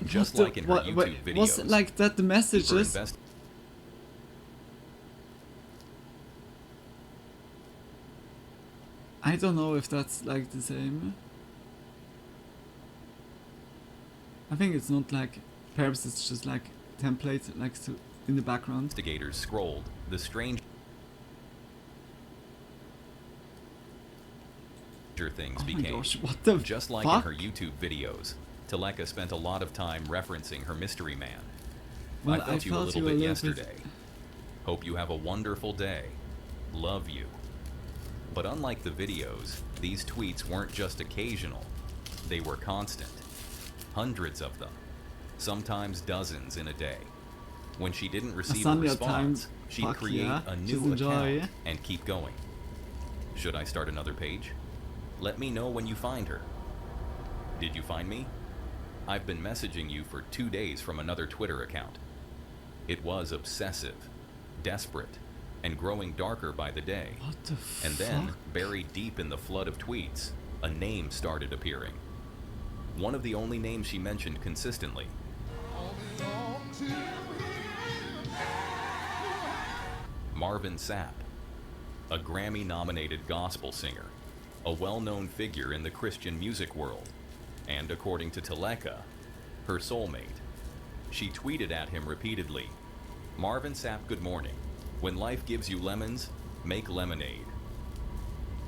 Just like in her YouTube videos. Was it like that the messages? I don't know if that's like the same. I think it's not like, perhaps it's just like template like in the background. Investigators scrolled, the stranger things became. Gosh, what the Just like fuck? in her YouTube videos, Taleka spent a lot of time referencing her mystery man. Well, I felt you a little a bit little yesterday. Hope you have a wonderful day. Love you. But unlike the videos, these tweets weren't just occasional. They were constant. Hundreds of them. Sometimes dozens in a day. When she didn't receive a Sunday response, time. she'd Fuck create yeah. a Just new enjoy. account and keep going. Should I start another page? Let me know when you find her. Did you find me? I've been messaging you for 2 days from another Twitter account. It was obsessive, desperate, and growing darker by the day. What the And then, buried deep in the flood of tweets, a name started appearing. One of the only names she mentioned consistently. Marvin Sapp, a Grammy-nominated gospel singer, a well-known figure in the Christian music world, and according to Taleka, her soulmate. She tweeted at him repeatedly, "Marvin Sapp, good morning. When life gives you lemons, make lemonade."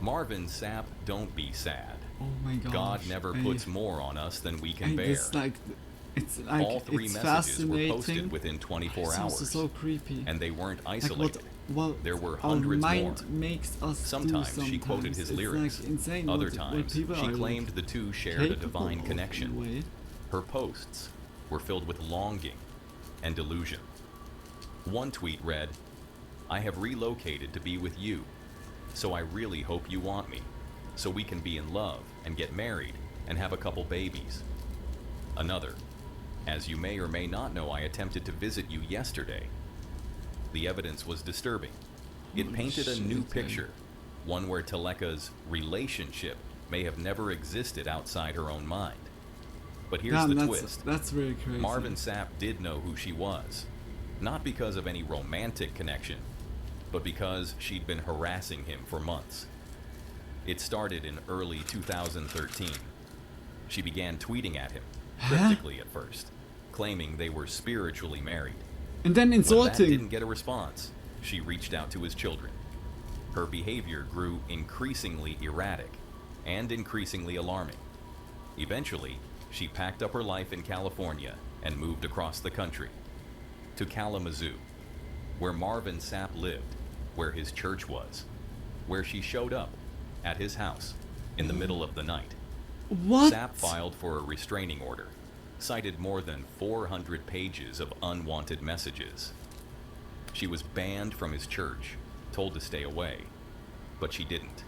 Marvin Sapp, don't be sad. Oh my gosh. God never puts more on us than we can bear. It's like All three it's messages were fascinating. posted within 24 It's also hours. so creepy. And they weren't Like isolated. there were our hundreds mind more. makes us Sometimes do she quoted his It's lyrics. like insane Other what times, people she are claimed like the two shared a capable divine of in a connection. way. Her posts were filled with longing and delusion. One tweet read, "I have relocated to be with you, so I really hope you want me, so we can be in love and get married and have a couple babies." Another, "As you may or may not know, I attempted to visit you yesterday." The evidence was disturbing. It painted a new picture, one where Taleka's relationship may have never existed outside her own mind. But here's Damn, the that's- twist. that's really crazy. Marvin Sapp did know who she was, not because of any romantic connection, but because she'd been harassing him for months. It started in early 2013. She began tweeting at him, cryptically at first, claiming they were spiritually married. And then When insulting. that didn't get a response, she reached out to his children. Her behavior grew increasingly erratic and increasingly alarming. Eventually, she packed up her life in California and moved across the country to Kalamazoo, where Marvin Sapp lived, where his church was, where she showed up at his house in the middle of the night. What? Sapp filed for a restraining order, cited more than 400 pages of unwanted messages. She was banned from his church, told to stay away, but she didn't.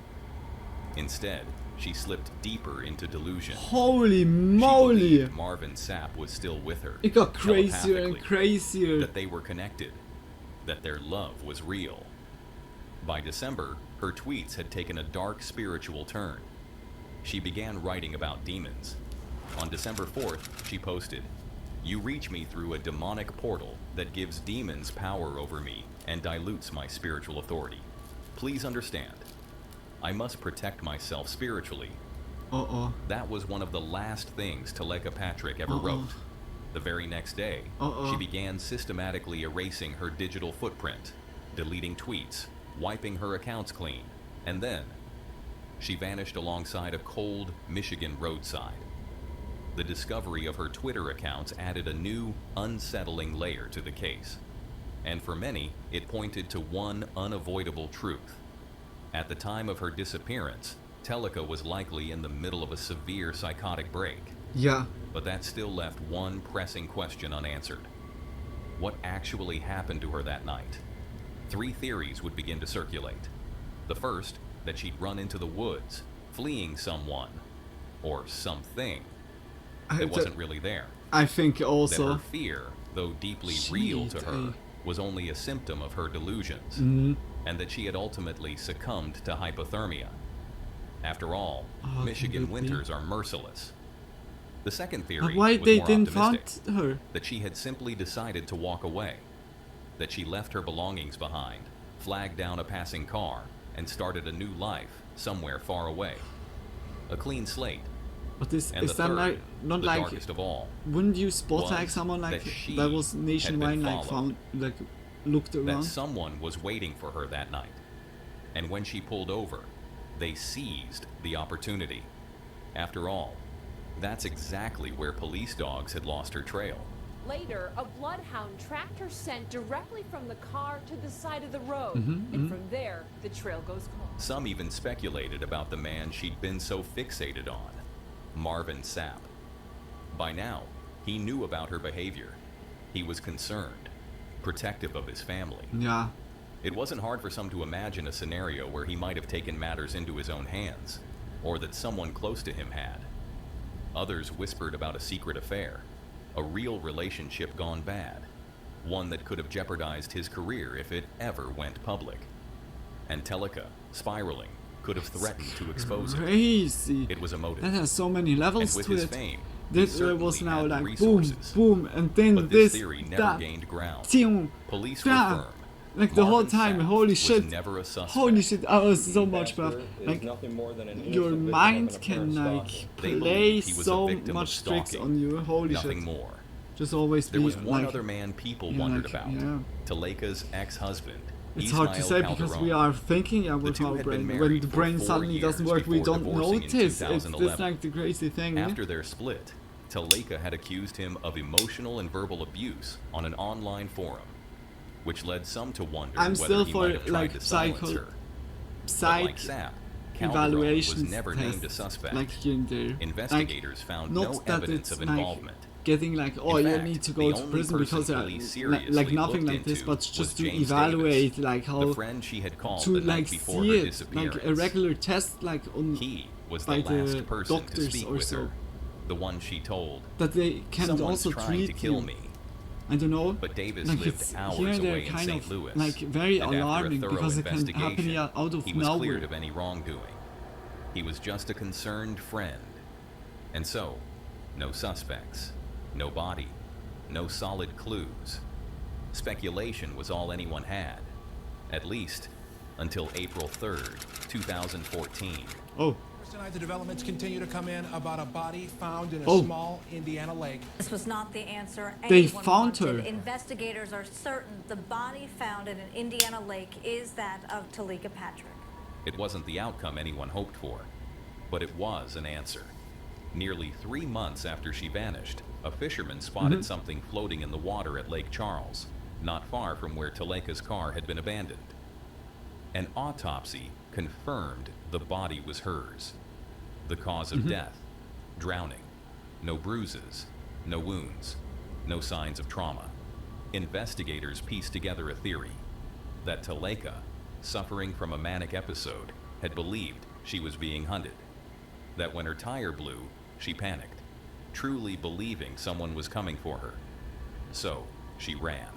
Instead, she slipped deeper into delusion. Holy She moly! believed Marvin Sapp was still with her. It got crazier and telepathically, crazier. That they were connected, that their love was real. By December, her tweets had taken a dark spiritual turn. She began writing about demons. On December 4th, she posted, "You reach me through a demonic portal that gives demons power over me and dilutes my spiritual authority. Please understand. I must protect myself spiritually." Uh-oh. That was one of the last things Taleka Patrick ever Uh-oh. wrote. The very next day, Uh-oh. she began systematically erasing her digital footprint, deleting tweets, wiping her accounts clean, and then she vanished alongside a cold Michigan roadside. The discovery of her Twitter accounts added a new, unsettling layer to the case. And for many, it pointed to one unavoidable truth. At the time of her disappearance, Taleka was likely in the middle of a severe psychotic break. Yeah. But that still left one pressing question unanswered. What actually happened to her that night? 3 theories would begin to circulate. The first, that she'd run into the woods, fleeing someone, or something that wasn't really there. I think also that her fear, though deeply real to her, was only a symptom of her delusions, and that she had ultimately succumbed to hypothermia. After all, Michigan winters are merciless. The second theory why was they more didn't optimistic, find her? that she had simply decided to walk away, that she left her belongings behind, flagged down a passing car, and started a new life somewhere far away. A clean slate. But is And the that third, like not the like? darkest of all, Wouldn't you spot was like someone like that she that was had nationwide been like followed. found like looked that around? someone was waiting for her that night. And when she pulled over, they seized the opportunity. After all, that's exactly where police dogs had lost her trail. Later, a bloodhound tracked her scent directly from the car to the side of the road. Mhm, And mhm. from there, the trail goes cold. Some even speculated about the man she'd been so fixated on, Marvin Sapp. By now, he knew about her behavior. He was concerned, protective of his family. Yeah. It wasn't hard for some to imagine a scenario where he might have taken matters into his own hands, or that someone close to him had. Others whispered about a secret affair, a real relationship gone bad, one that could have jeopardized his career if it ever went public. And Teleka, spiraling, could have threatened to expose it. Crazy. It was a motive. That has so many levels And with to his it. fame, This he was certainly now had the like boom, resources. boom, and then But this, this theory never that, gained ground. ting, Police were blah. firm. Like the whole Marvin time, Sapp holy was shit, never a suspect. holy shit, I was so much better. Pastor is Like nothing more than an your innocent victim of mind an can apparent like stalking. They play believed he was a so victim of much tricks stalking. on you, holy Nothing shit. more. Just always There be was one like, other man people yeah, wondered like, about. yeah. Taleka's ex-husband. It's hard to say because we are thinking with two our had brain. been When married the for brain 4 suddenly doesn't years work, we before don't divorcing in notice. It's 2011. like the crazy thing. After their split, Taleka had accused him of emotional and verbal abuse on an online forum, which led some to wonder I'm whether still he for might have tried like to silence her. But psych like Sapp, Calderon evaluation was never named a tests, suspect. like here and there. Investigators found not no that evidence it's of like involvement. getting like, oh, In you fact, need to the go to only prison person because police like seriously nothing looked like this, into but just was to James evaluate Davis, like how the friend she had called to the night like before see her it, disappearance. like a regular test, like on He was by the last the person to doctors speak or with so, her, the one she told. that they can Someone's also trying to treat kill you. me. I don't know. But Davis like lived it's hours here and there away in kind St. of Louis. like very and alarming after a thorough because it can happen investigation, out of he was nowhere. cleared of any wrongdoing. He was just a concerned friend. And so, no suspects, no body, no solid clues. Speculation was all anyone had, at least until April 3rd, 2014. Oh. Tonight, the developments continue to come in about a body found in a Oh. small Indiana lake. This was not the answer They anyone found wanted. her. Investigators are certain the body found in an Indiana lake is that of Taleka Patrick. It wasn't the outcome anyone hoped for, but it was an answer. Nearly 3 months after she vanished, a fisherman spotted something floating in the water at Lake Charles, not far from where Taleka's car had been abandoned. An autopsy confirmed the body was hers. The cause of death, drowning. No bruises, no wounds, no signs of trauma. Investigators pieced together a theory that Taleka, suffering from a manic episode, had believed she was being hunted. That when her tire blew, she panicked, truly believing someone was coming for her. So, she ran.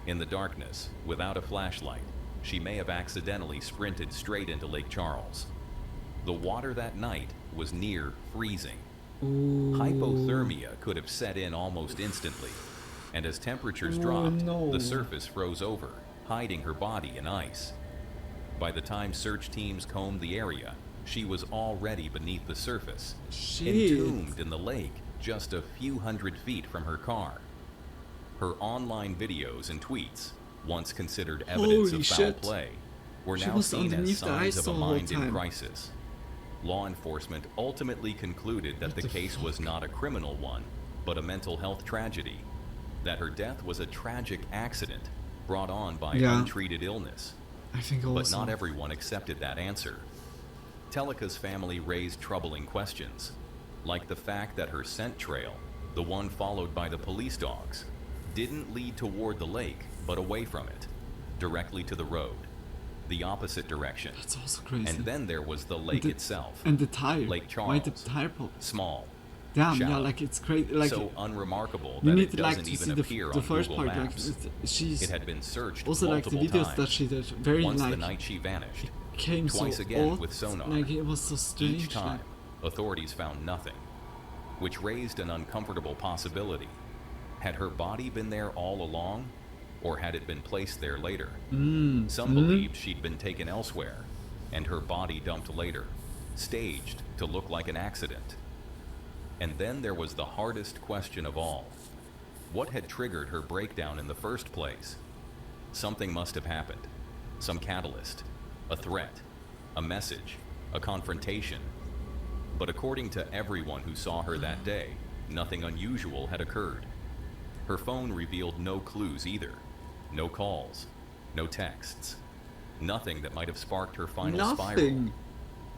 In the darkness, without a flashlight, she may have accidentally sprinted straight into Lake Charles. The water that night was near freezing. Hypothermia could have set in almost instantly, and as temperatures dropped, the surface froze over, hiding her body in ice. By the time search teams combed the area, she was already beneath the surface, entombed in the lake just a few hundred feet from her car. Her online videos and tweets, once considered evidence Holy of foul shit. play, were She now was seen as underneath the signs ice of a the whole mind in time. crisis. Law enforcement ultimately concluded that the case was not a criminal one, but a mental health tragedy. That her death was a tragic accident brought on by Yeah. untreated illness. I think But also. not everyone accepted that answer. Teleka's family raised troubling questions, like the fact that her scent trail, the one followed by the police dogs, didn't lead toward the lake, but away from it, directly to the road, the opposite direction. That's also crazy. And then there was the lake itself. And the tire. Lake Charles. Why the tire pop? Small, Damn, shallow. yeah, like it's crazy. Like so unremarkable you that need it like doesn't to even see appear the on first Google part. Maps. Like she's It had been searched also like the multiple videos times. that she did. Very Once like the night she vanished, came twice so again odd, with sonar. Like it was so strange. Each time, authorities found nothing, which raised an uncomfortable possibility. Had her body been there all along, or had it been placed there later? Some believed she'd been taken elsewhere, and her body dumped later, staged to look like an accident. And then there was the hardest question of all. What had triggered her breakdown in the first place? Something must have happened. Some catalyst, a threat, a message, a confrontation. But according to everyone who saw her that day, nothing unusual had occurred. Her phone revealed no clues either. No calls, no texts. Nothing that might have sparked her final spiral.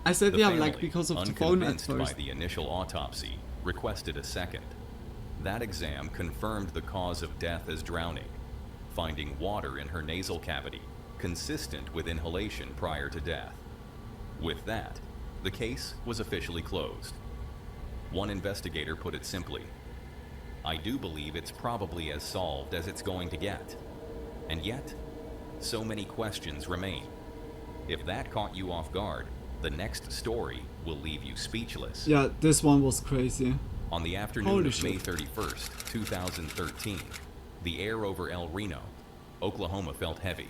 I said The yeah, family, like because of the phone at unconvinced by first. the initial autopsy, requested a second. That exam confirmed the cause of death as drowning, finding water in her nasal cavity, consistent with inhalation prior to death. With that, the case was officially closed. One investigator put it simply, "I do believe it's probably as solved as it's going to get." And yet, so many questions remain. If that caught you off guard, the next story will leave you speechless. Yeah, this one was crazy. On the afternoon Holy of May shit. 31st, 2013, the air over El Reno, Oklahoma felt heavy.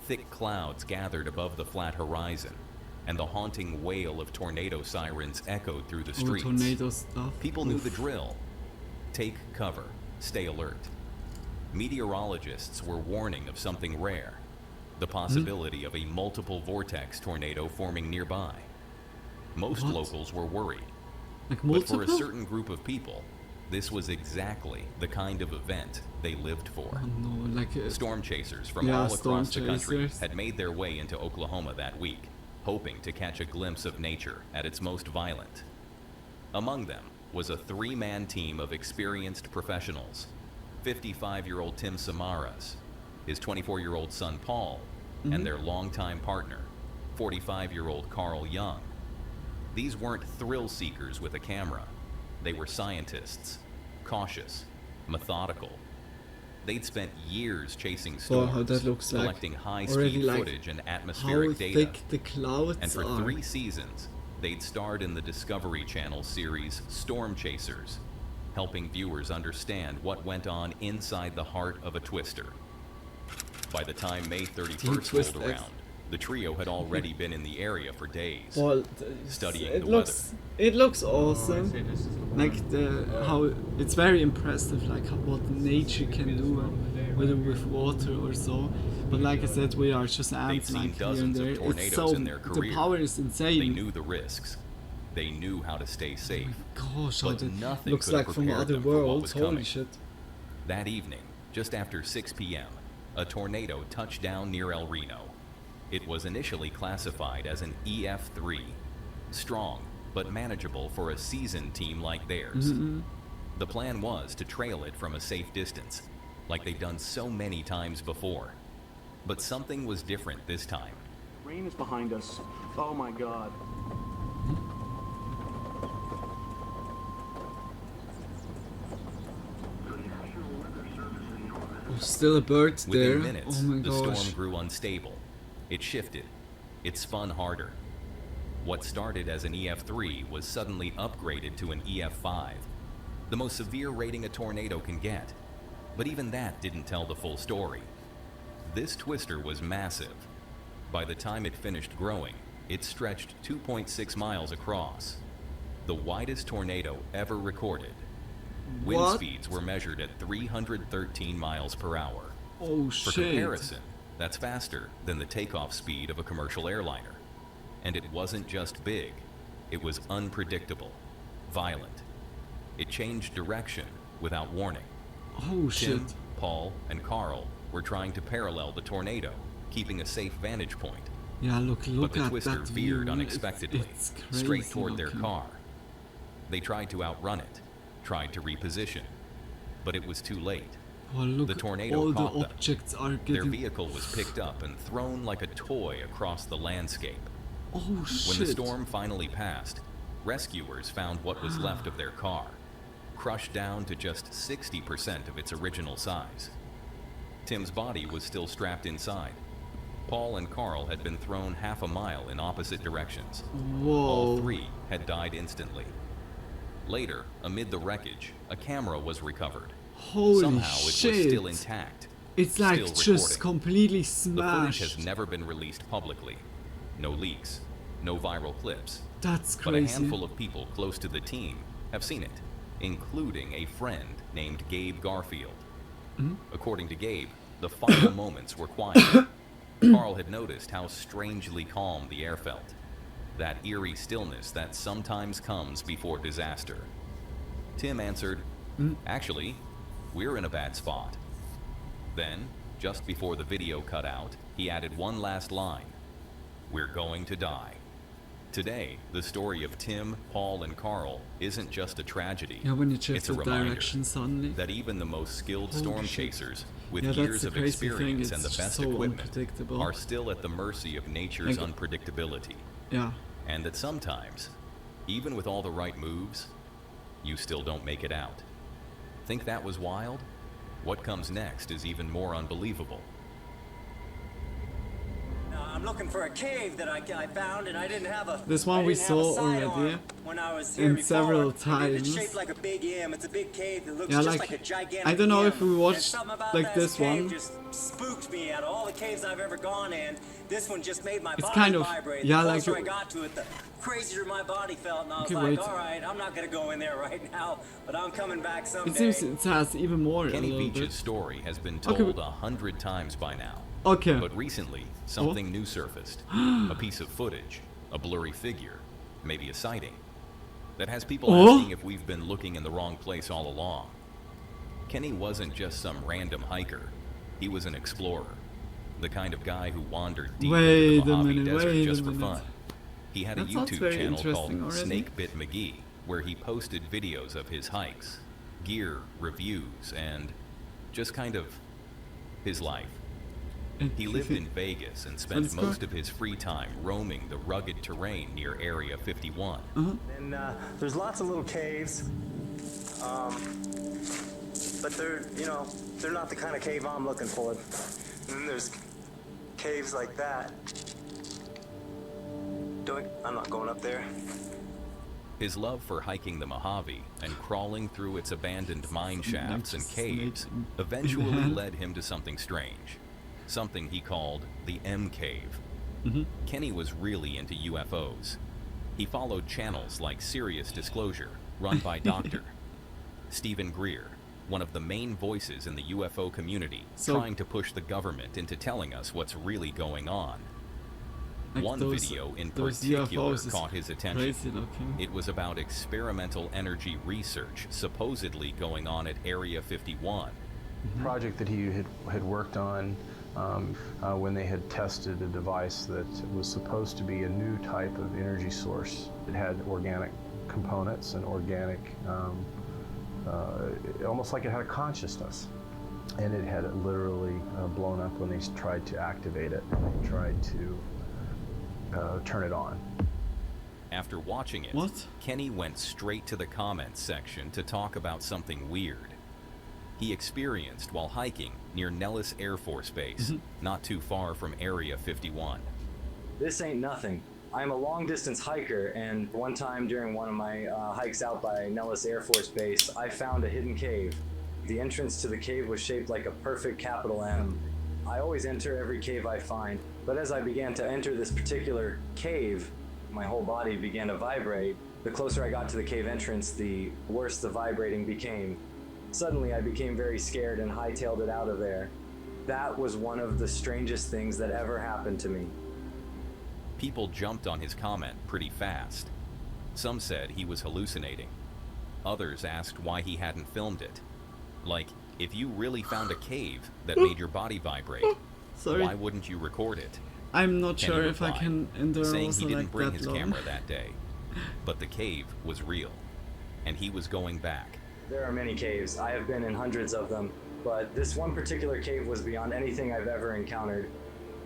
Thick clouds gathered above the flat horizon, and the haunting wail of tornado sirens echoed through the streets. Tornado stuff. People knew the drill. Take cover, stay alert. Meteorologists were warning of something rare, the possibility of a multiple vortex tornado forming nearby. Most locals were worried. Like But for a multiple? certain group of people, this was exactly the kind of event they lived for. No, like Storm chasers from yeah, all storm across the country chasers. had made their way into Oklahoma that week, hoping to catch a glimpse of nature at its most violent. Among them was a three-man team of experienced professionals: 55-year-old Tim Samaras, his 24-year-old son Paul, and their longtime partner, 45-year-old Carl Young. These weren't thrill seekers with a camera. They were scientists, cautious, methodical. They'd spent years chasing Oh, storms, how that looks like. collecting Already, high-speed like, footage and atmospheric how data. thick the clouds And for are. 3 seasons, they'd starred in the Discovery Channel series Storm Chasers, helping viewers understand what went on inside the heart of a twister. By the time May 31st Twist rolled around, the trio had already been in the area for days, Well, studying it the looks it looks awesome. Like how it's very impressive, like what nature can do, whether with water or so. But like I said, we are just weather. ants They'd seen like here and dozens there. of It's tornadoes so in their career. the power is insane. They knew the risks. They knew how to stay safe. Gosh, how but that nothing looks could have like from prepared other them for what worlds. was Holy coming. shit! That evening, just after 6 p.m., a tornado touched down near El Reno. It was initially classified as an EF3, strong but manageable for a seasoned team like theirs. The plan was to trail it from a safe distance, like they'd done so many times before. But something was different this time. Rain is behind us. Oh my God. Oh, still a bird there. Within minutes, Oh my the gosh! storm grew unstable. It shifted. It spun harder. What started as an EF3 was suddenly upgraded to an EF5, the most severe rating a tornado can get. But even that didn't tell the full story. This twister was massive. By the time it finished growing, it stretched 2.6 miles across, the widest tornado ever recorded. Wind What? speeds were measured at 313 miles per hour. Oh For shit! comparison, that's faster than the takeoff speed of a commercial airliner. And it wasn't just big, it was unpredictable, violent. It changed direction without warning. Oh Tim, shit! Paul, and Carl were trying to parallel the tornado, keeping a safe vantage point. Yeah, look But the at twister that veered view. unexpectedly, It's crazy straight toward their looking. car. They tried to outrun it, tried to reposition, but it was too late. Oh, look, The tornado all the caught them. objects are Their getting. vehicle was picked up and thrown like a toy across the landscape. Oh shit! When the storm finally passed, rescuers found what was left of their car, crushed down to just 60% of its original size. Tim's body was still strapped inside. Paul and Carl had been thrown half a mile in opposite directions. Whoa. All three had died instantly. Later, amid the wreckage, a camera was recovered. Holy Somehow shit. it was still intact. It's like still just recording. completely The footage smashed. has never been released publicly. No leaks, no viral clips. That's But a crazy. handful of people close to the team have seen it, including a friend named Gabe Garfield. Mhm. According to Gabe, the final moments were quiet. Carl had noticed how strangely calm the air felt. That eerie stillness that sometimes comes before disaster. Tim answered, actually, we're in a bad spot. Then, just before the video cut out, he added one last line. We're going to die. Today, the story of Tim, Paul, and Carl isn't just a tragedy. Yeah, when you It's shift a the reminder direction suddenly. that even the most skilled Holy storm shit. chasers with Yeah, that's years the of crazy thing, experience and it's the best so equipment unpredictable. are still at the mercy of nature's Like- unpredictability. Yeah. And that sometimes, even with all the right moves, you still don't make it out. Think that was wild? What comes next is even more unbelievable. I'm looking for a cave that I found, and I didn't have a. This one I we didn't have a saw sidearm already when I was here and before. several It's times. shaped like a big M. It's a big cave that looks Yeah, just like, like a gigantic I don't know M. if we And watched something about like that this cave one. just spooked me out of all the caves I've ever gone in. This one just made my It's body kind of- vibrate. yeah, The like- closer I got to it, the crazier my body felt, and I was Okay, like, wait. all right, I'm not gonna go in there right now, but I'm coming back someday. It seems it has even more a Kenny little Beach's bit. story has been Okay, told 100 times by now. Okay. But recently, something new surfaced. A piece of footage, a blurry figure, maybe a sighting, that has people asking if we've been looking in the wrong place all along. Kenny wasn't just some random hiker. He was an explorer. The kind of guy who wandered deep Wait into the a Mojave minute, Desert wait a just for minute. fun. He had a That sounds YouTube very channel called interesting already. Snake Bit McGee, where he posted videos of his hikes, gear, reviews, and just kind of his life. He lived in Vegas and spent Let's go. most of his free time roaming the rugged terrain near Area 51. And there's lots of little caves, but they're not the kind of cave I'm looking for. And then there's caves like that. I'm not going up there. His love for hiking the Mojave and crawling through its abandoned mine shafts and caves eventually led him to something strange. Something he called the M Cave. Kenny was really into UFOs. He followed channels like Serious Disclosure, run by Dr. Stephen Greer, one of the main voices in the UFO community, trying to push the government into telling us what's really going on. Like One those- video in those particular UFOs is caught his attention. crazy looking. It was about experimental energy research supposedly going on at Area 51. Project that he had worked on when they had tested a device that was supposed to be a new type of energy source. It had organic components and organic, almost like it had a consciousness. And it had literally blown up when they tried to activate it. They tried to turn it on. After watching it, Kenny went straight to the comments section to talk about something weird he experienced while hiking near Nellis Air Force Base, not too far from Area 51. This ain't nothing. I'm a long-distance hiker, and one time during one of my hikes out by Nellis Air Force Base, I found a hidden cave. The entrance to the cave was shaped like a perfect capital M. I always enter every cave I find, but as I began to enter this particular cave, my whole body began to vibrate. The closer I got to the cave entrance, the worse the vibrating became. Suddenly, I became very scared and hightailed it out of there. That was one of the strangest things that ever happened to me. People jumped on his comment pretty fast. Some said he was hallucinating. Others asked why he hadn't filmed it. Like, if you really found a cave that made your body vibrate, Sorry. why wouldn't you record it? I'm not Kenny sure if I replied, can endure saying also he didn't like bring that his long. camera that day, but the cave was real, and he was going back. There are many caves. I have been in hundreds of them, but this one particular cave was beyond anything I've ever encountered.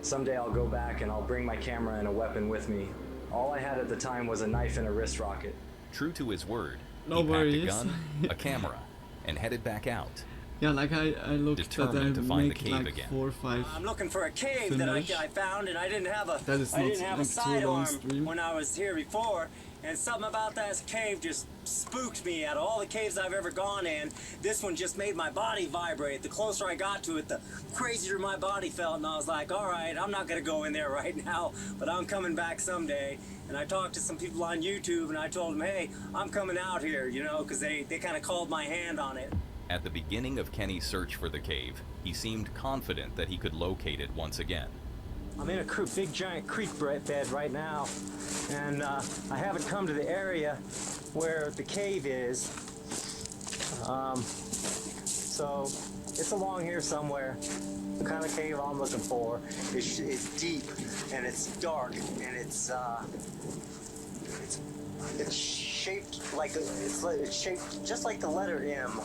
Someday I'll go back and I'll bring my camera and a weapon with me. All I had at the time was a knife and a wrist rocket. True to his word, No he worries. packed a gun, a camera, and headed back out. Yeah, like I looked that I Determined to find the make cave like again. 4 or 5. I'm looking for a cave that I found, and I didn't have a That is I not didn't have a like too long sidearm stream. when I was here before, and something about that cave just spooked me. Out of all the caves I've ever gone in, this one just made my body vibrate. The closer I got to it, the crazier my body felt, and I was like, all right, I'm not gonna go in there right now, but I'm coming back someday. And I talked to some people on YouTube, and I told them, hey, I'm coming out here, you know, because they kind of called my hand on it. At the beginning of Kenny's search for the cave, he seemed confident that he could locate it once again. I'm in a big giant creek bed right now, and I haven't come to the area where the cave is. So it's along here somewhere. The kind of cave I'm looking for is deep, and it's dark, and it's shaped like it's shaped just like the letter M.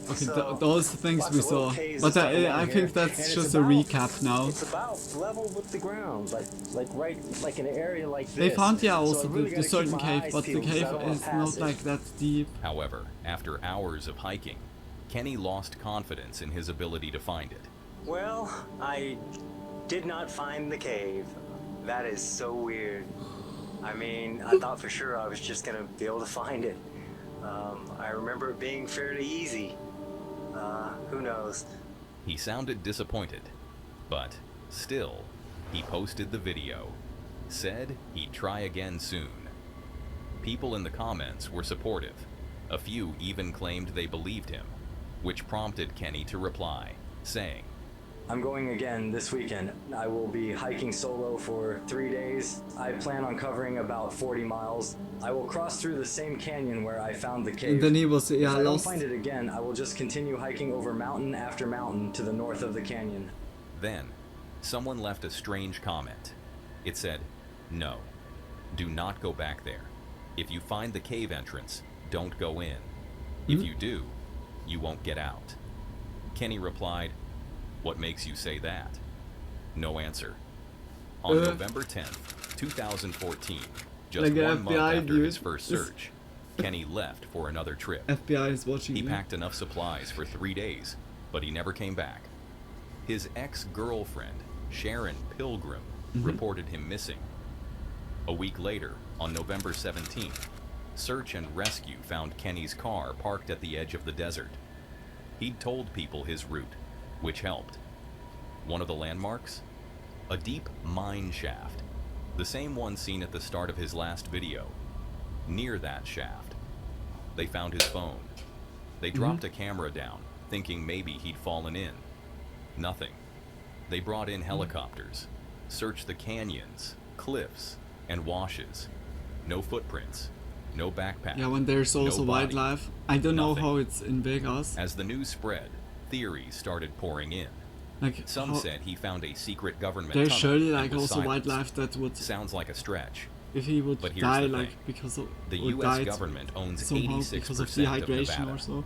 Okay, So, those things lots we of little saw, caves but and stuff I along think here, that's and it's just a about- recap now. It's about level with the ground, like right, like in an area like this. They found So also I really the gotta keep certain my cave, eyes but the peeled 'cause I cave don't wanna is pass not it. like that deep. However, after hours of hiking, Kenny lost confidence in his ability to find it. Well, I did not find the cave. That is so weird. I mean, I thought for sure I was just gonna be able to find it. I remember it being fairly easy. Who knows? He sounded disappointed, but still, he posted the video, said he'd try again soon. People in the comments were supportive. A few even claimed they believed him, which prompted Kenny to reply, saying, I'm going again this weekend. I will be hiking solo for 3 days. I plan on covering about 40 miles. I will cross through the same canyon where I found the cave. And then he was, yeah, if I don't lost. find it again, I will just continue hiking over mountain after mountain to the north of the canyon. Then, someone left a strange comment. It said, "No, do not go back there. If you find the cave entrance, don't go in. If you do, you won't get out." Kenny replied, "What makes you say that?" No answer. On November 10th, 2014, just Like 1 month FBI after his dude. first search, Kenny left for another trip. FBI is watching He me. packed enough supplies for 3 days, but he never came back. His ex-girlfriend, Sharon Pilgrim, reported him missing. A week later, on November 17th, search and rescue found Kenny's car parked at the edge of the desert. He'd told people his route, which helped. One of the landmarks? A deep mine shaft, the same one seen at the start of his last video. Near that shaft, they found his phone. They dropped a camera down, thinking maybe he'd fallen in. Nothing. They brought in helicopters, searched the canyons, cliffs, and washes. No footprints, no backpack. Yeah, when there's also no body, wildlife. I don't know nothing. how it's in Vegas. As the news spread, theories started pouring in. Like, Some how- said he found a secret government There's tunnel surely and like was also silenced. wildlife that would, Sounds like a stretch. if he would But here's die the like thing. because of The or U.S. died government owns somehow 86% because of of dehydration Nevada. or so.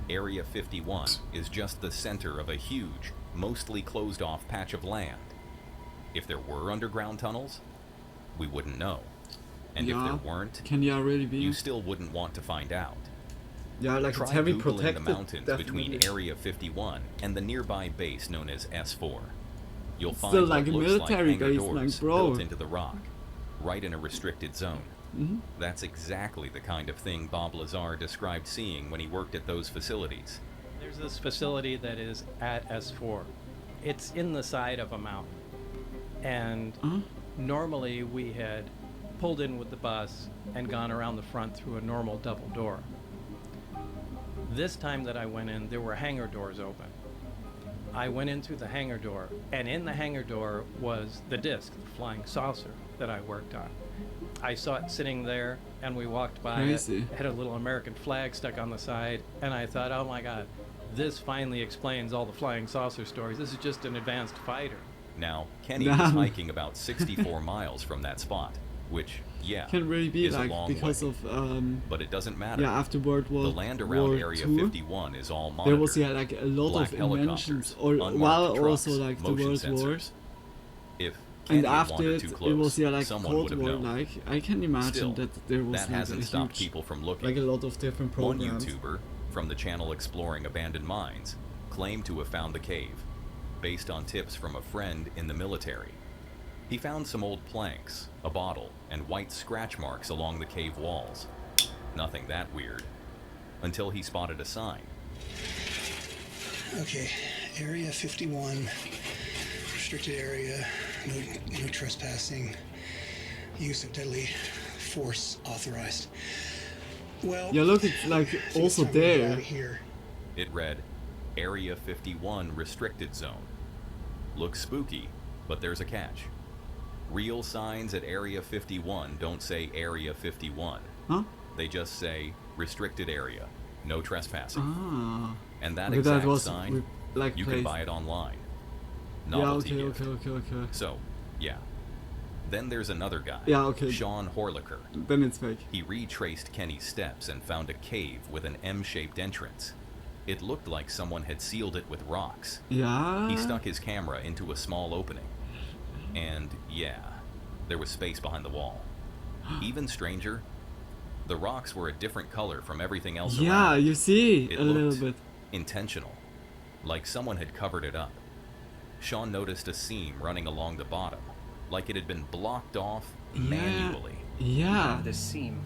Area 51 is just the center of a huge, mostly closed-off patch of land. If there were underground tunnels, we wouldn't know. And if Yeah, there weren't, can you really be? you still wouldn't want to find out. Yeah, like Try it's heavy Googling protected. the mountains between definitely. Area 51 and the nearby base known as S4. You'll find Still what like a looks military like hangar base, doors like, bro. built into the rock, right in a restricted zone. That's exactly the kind of thing Bob Lazar described seeing when he worked at those facilities. There's this facility that is at S4. It's in the side of a mountain. And normally we had pulled in with the bus and gone around the front through a normal double door. This time that I went in, there were hangar doors open. I went in through the hangar door, and in the hangar door was the disc, the flying saucer that I worked on. I saw it sitting there, and we walked by Crazy. it. It had a little American flag stuck on the side, and I thought, oh my God, this finally explains all the flying saucer stories. This is just an advanced fighter. Now, Kenny was Damn. hiking about 64 miles from that spot, which, yeah, Can really be is a like long because way. of But it doesn't matter. yeah, after World War The land around War Area II, 51 is all monitored. there was yeah like a lot Black of inventions, helicopters, or unmarked while trucks, also like the motion World sensors. Wars. If And Kenny had after wandered it, too it close. was like Someone Cold would have War. known. Like I can imagine Still, that there was that like hasn't a stopped huge, people from looking. like a lot of different One programs. YouTuber from the channel Exploring Abandoned Mines claimed to have found the cave, based on tips from a friend in the military. He found some old planks, a bottle, and white scratch marks along the cave walls. Nothing that weird, until he spotted a sign. Okay, Area 51, restricted area, no trespassing, use of deadly force authorized. Well, Yeah, look, it's like also there. It read, Area 51 Restricted Zone. Looks spooky, but there's a catch. Real signs at Area 51 don't say Area 51. Huh? They just say Restricted Area, no trespassing. Ah. And that Okay, exact that was sign, like you can buy it online. Yeah, Novelty okay, gift. okay. So, yeah. Then there's another guy, Yeah, okay. Sean Horlicker. Then it's fake. He retraced Kenny's steps and found a cave with an M-shaped entrance. It looked like someone had sealed it with rocks. Yeah. He stuck his camera into a small opening. And yeah, there was space behind the wall. Even stranger, the rocks were a different color from everything else around. Yeah, you see It a looked little bit. intentional, like someone had covered it up. Sean noticed a seam running along the bottom, like it had been blocked off manually. Yeah. This seam.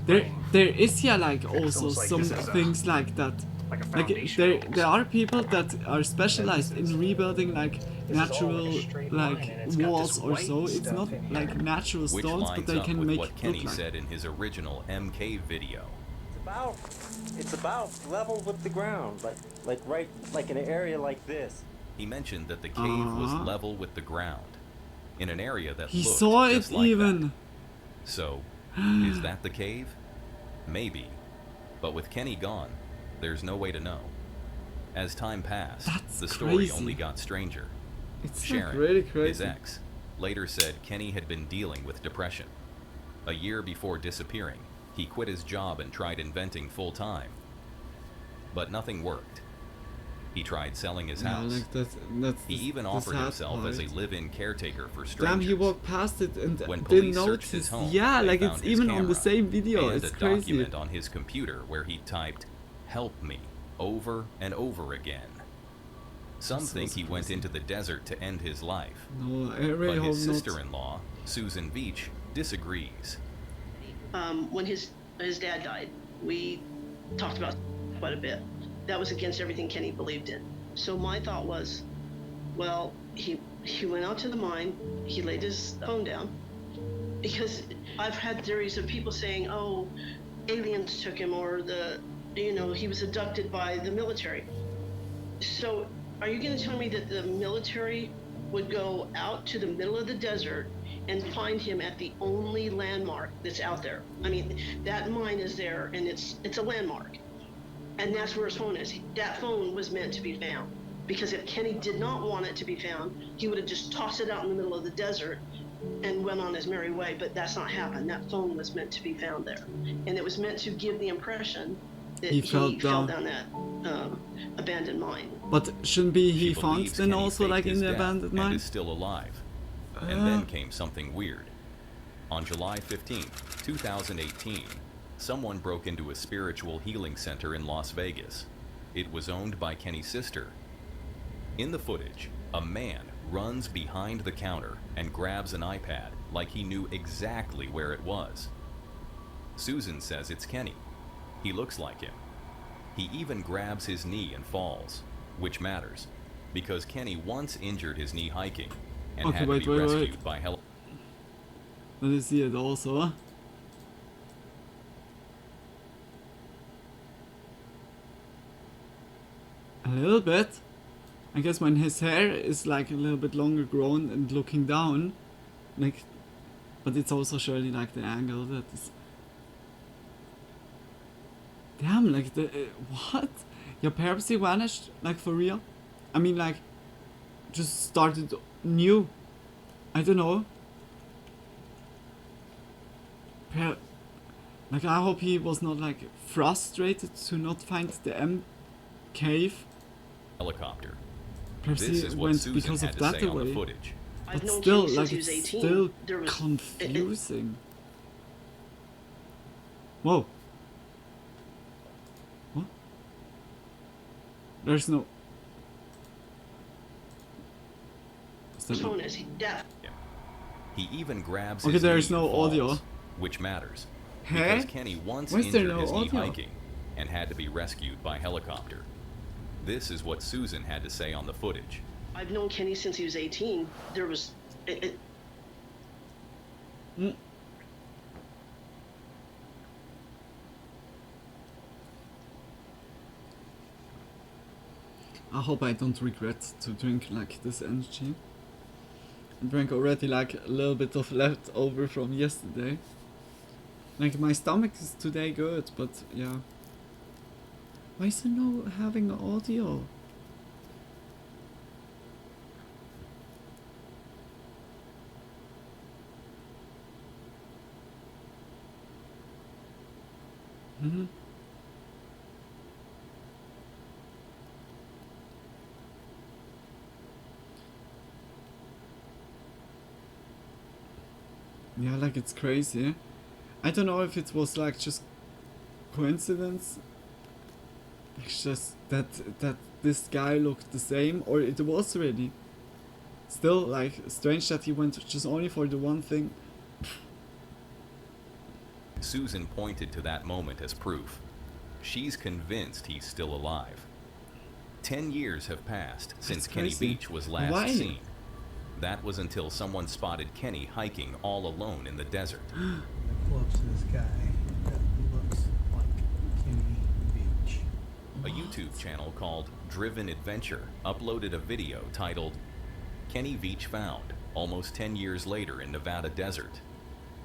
There is like also almost like some this is a- things like that. like a Like foundation there are people that are specialized in rebuilding like natural like walls or so. It's not like natural Which stones, but lines they up can with make what Kenny look like. said in his original MK video. It's about level with the ground, like in an area like this. He mentioned that the cave was level with the ground, in an area that He looked saw it just like even. that. So, is that the cave? Maybe. But with Kenny gone, there's no way to know. As time passed, the story crazy. only got stranger. It's like Sharon, really his crazy. ex, later said Kenny had been dealing with depression. A year before disappearing, he quit his job and tried inventing full-time. But nothing worked. He tried selling his Yeah, house. like that's He even the offered sad himself as a part. live-in caretaker for strangers. Damn, he walked past it and When didn't police searched his notice. home, Yeah, they like found it's his even on the camera same video. and It's a crazy. document on his computer where he typed, "Help me," over and over again. Some That's so think he went into the desert to end his life. No, I really But hope his not. sister-in-law, Susan Veach, disagrees. When his dad died, we talked about quite a bit. That was against everything Kenny believed in. So my thought was, well, he went out to the mine, he laid his phone down, because I've had theories of people saying, oh, aliens took him, or he was abducted by the military. So are you going to tell me that the military would go out to the middle of the desert and find him at the only landmark that's out there? I mean, that mine is there, and it's a landmark. And that's where his phone is. That phone was meant to be found. Because if Kenny did not want it to be found, he would have just tossed it out in the middle of the desert and went on his merry way. But that's not happened. That phone was meant to be found there. And it was meant to give the impression that he fell down that abandoned mine. But shouldn't be he She found believes then Kenny also faked like his in the death abandoned and mine? is still alive. And then came something weird. On July 15th, 2018, someone broke into a spiritual healing center in Las Vegas. It was owned by Kenny's sister. In the footage, a man runs behind the counter and grabs an iPad like he knew exactly where it was. Susan says it's Kenny. He looks like him. He even grabs his knee and falls, which matters, because Kenny once injured his knee hiking and had to be rescued by helicopter. Let us see it also. A little bit. I guess when his hair is like a little bit longer grown and looking down, like, but it's also surely like the angle that is. Damn, like the what? Your papacy vanished, like for real? I mean, like, just started new. I don't know. Like, I hope he was not like frustrated to not find the M cave. Helicopter. Perhaps This he is what went Susan because had of to that say on the away. footage. I've But known still, Kenny like, since he was it's 18. still There was confusing. Whoa. What? There's no... Is that phone no... is he deaf? He even grabs Okay, his there's knee no and falls, audio. which matters. Huh? Because Kenny once Why is there injured no his knee audio? hiking and had to be rescued by helicopter. This is what Susan had to say on the footage. I've known Kenny since he was 18. There was I hope I don't regret to drink like this energy. I drank already like a little bit of leftover from yesterday. Like my stomach is today good, but yeah. Why is there no having audio? Mm-hmm. Yeah, like it's crazy. I don't know if it was like just coincidence. It's just that this guy looked the same, or it was really. Still, like, strange that he went just only for the one thing. Susan pointed to that moment as proof. She's convinced he's still alive. 10 years have passed since Kenny crazy. Beach was last Why? seen. That was until someone spotted Kenny hiking all alone in the desert. Close to this guy that looks like Kenny Beach. A YouTube channel called Driven Adventure uploaded a video titled Kenny Beach Found, almost 10 years later in Nevada desert.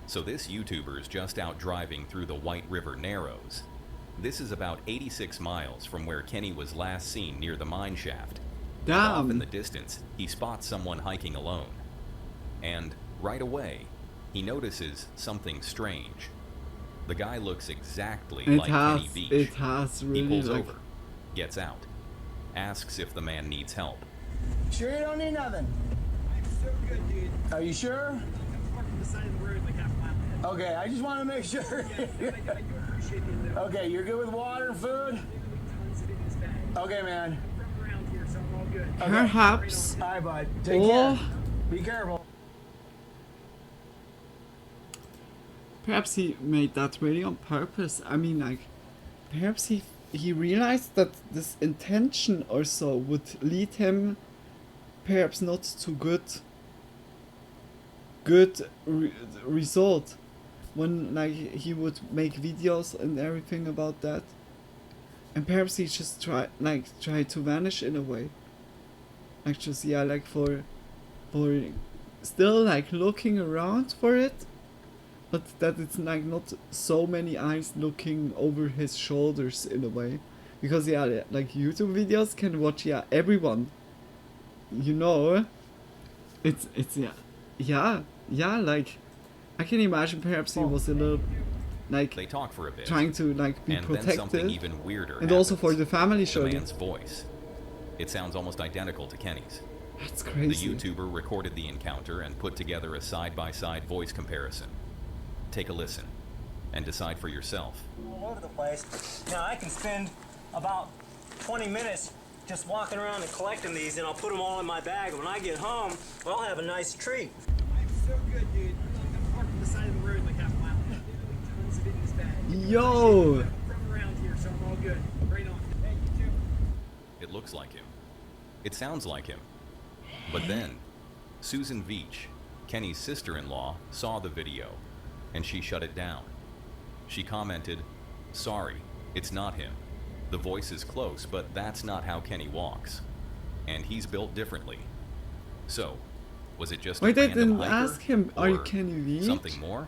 So this YouTuber's just out driving through the White River Narrows. This is about 86 miles from where Kenny was last seen near the mine shaft. Off in the distance, he spots someone hiking alone. And right away, he notices something strange. The guy looks exactly like Kenny Beach. It has really He pulls like... over, gets out, asks if the man needs help. Sure you don't need nothing? I'm so good, dude. Are you sure? I'm parking the side of the road like half a mile ahead. Okay, I just want to make sure. I do appreciate you, though. Okay, you're good with water and food? Tons of it in this bag. Okay, man. I'm from around here, so I'm all good. Perhaps... All right, bud. Take or... care. Be careful. Perhaps he made that really on purpose. I mean, like, perhaps he realized that this intention or so would lead him perhaps not to good result when like he would make videos and everything about that. And perhaps he just try to vanish in a way. Like just like for still like looking around for it. But that it's like not so many eyes looking over his shoulders in a way, because like YouTube videos can watch everyone, you know. It's like I can imagine perhaps he was a little like They talk for a bit, trying to like be and protected, then something even weirder and also happens. for the family The surely. man's voice. It sounds almost identical to Kenny's. That's crazy. The YouTuber recorded the encounter and put together a side-by-side voice comparison. Take a listen and decide for yourself. All over the place. Now I can spend about 20 minutes just walking around and collecting these, and I'll put them all in my bag. And when I get home, I'll have a nice treat. I'm so good, dude. I'm parking the side of the road like half a mile ahead. Tons of it in this bag. Yo! I'm from around here, so I'm all good. Right on. Thank you too. It looks like him. It sounds like him. But then, Susan Veach, Kenny's sister-in-law, saw the video, and she shut it down. She commented, "Sorry, it's not him. The voice is close, but that's not how Kenny walks. And he's built differently." So, was it just Why a they random didn't hiker, ask him, are you or Kenny Veach? something more?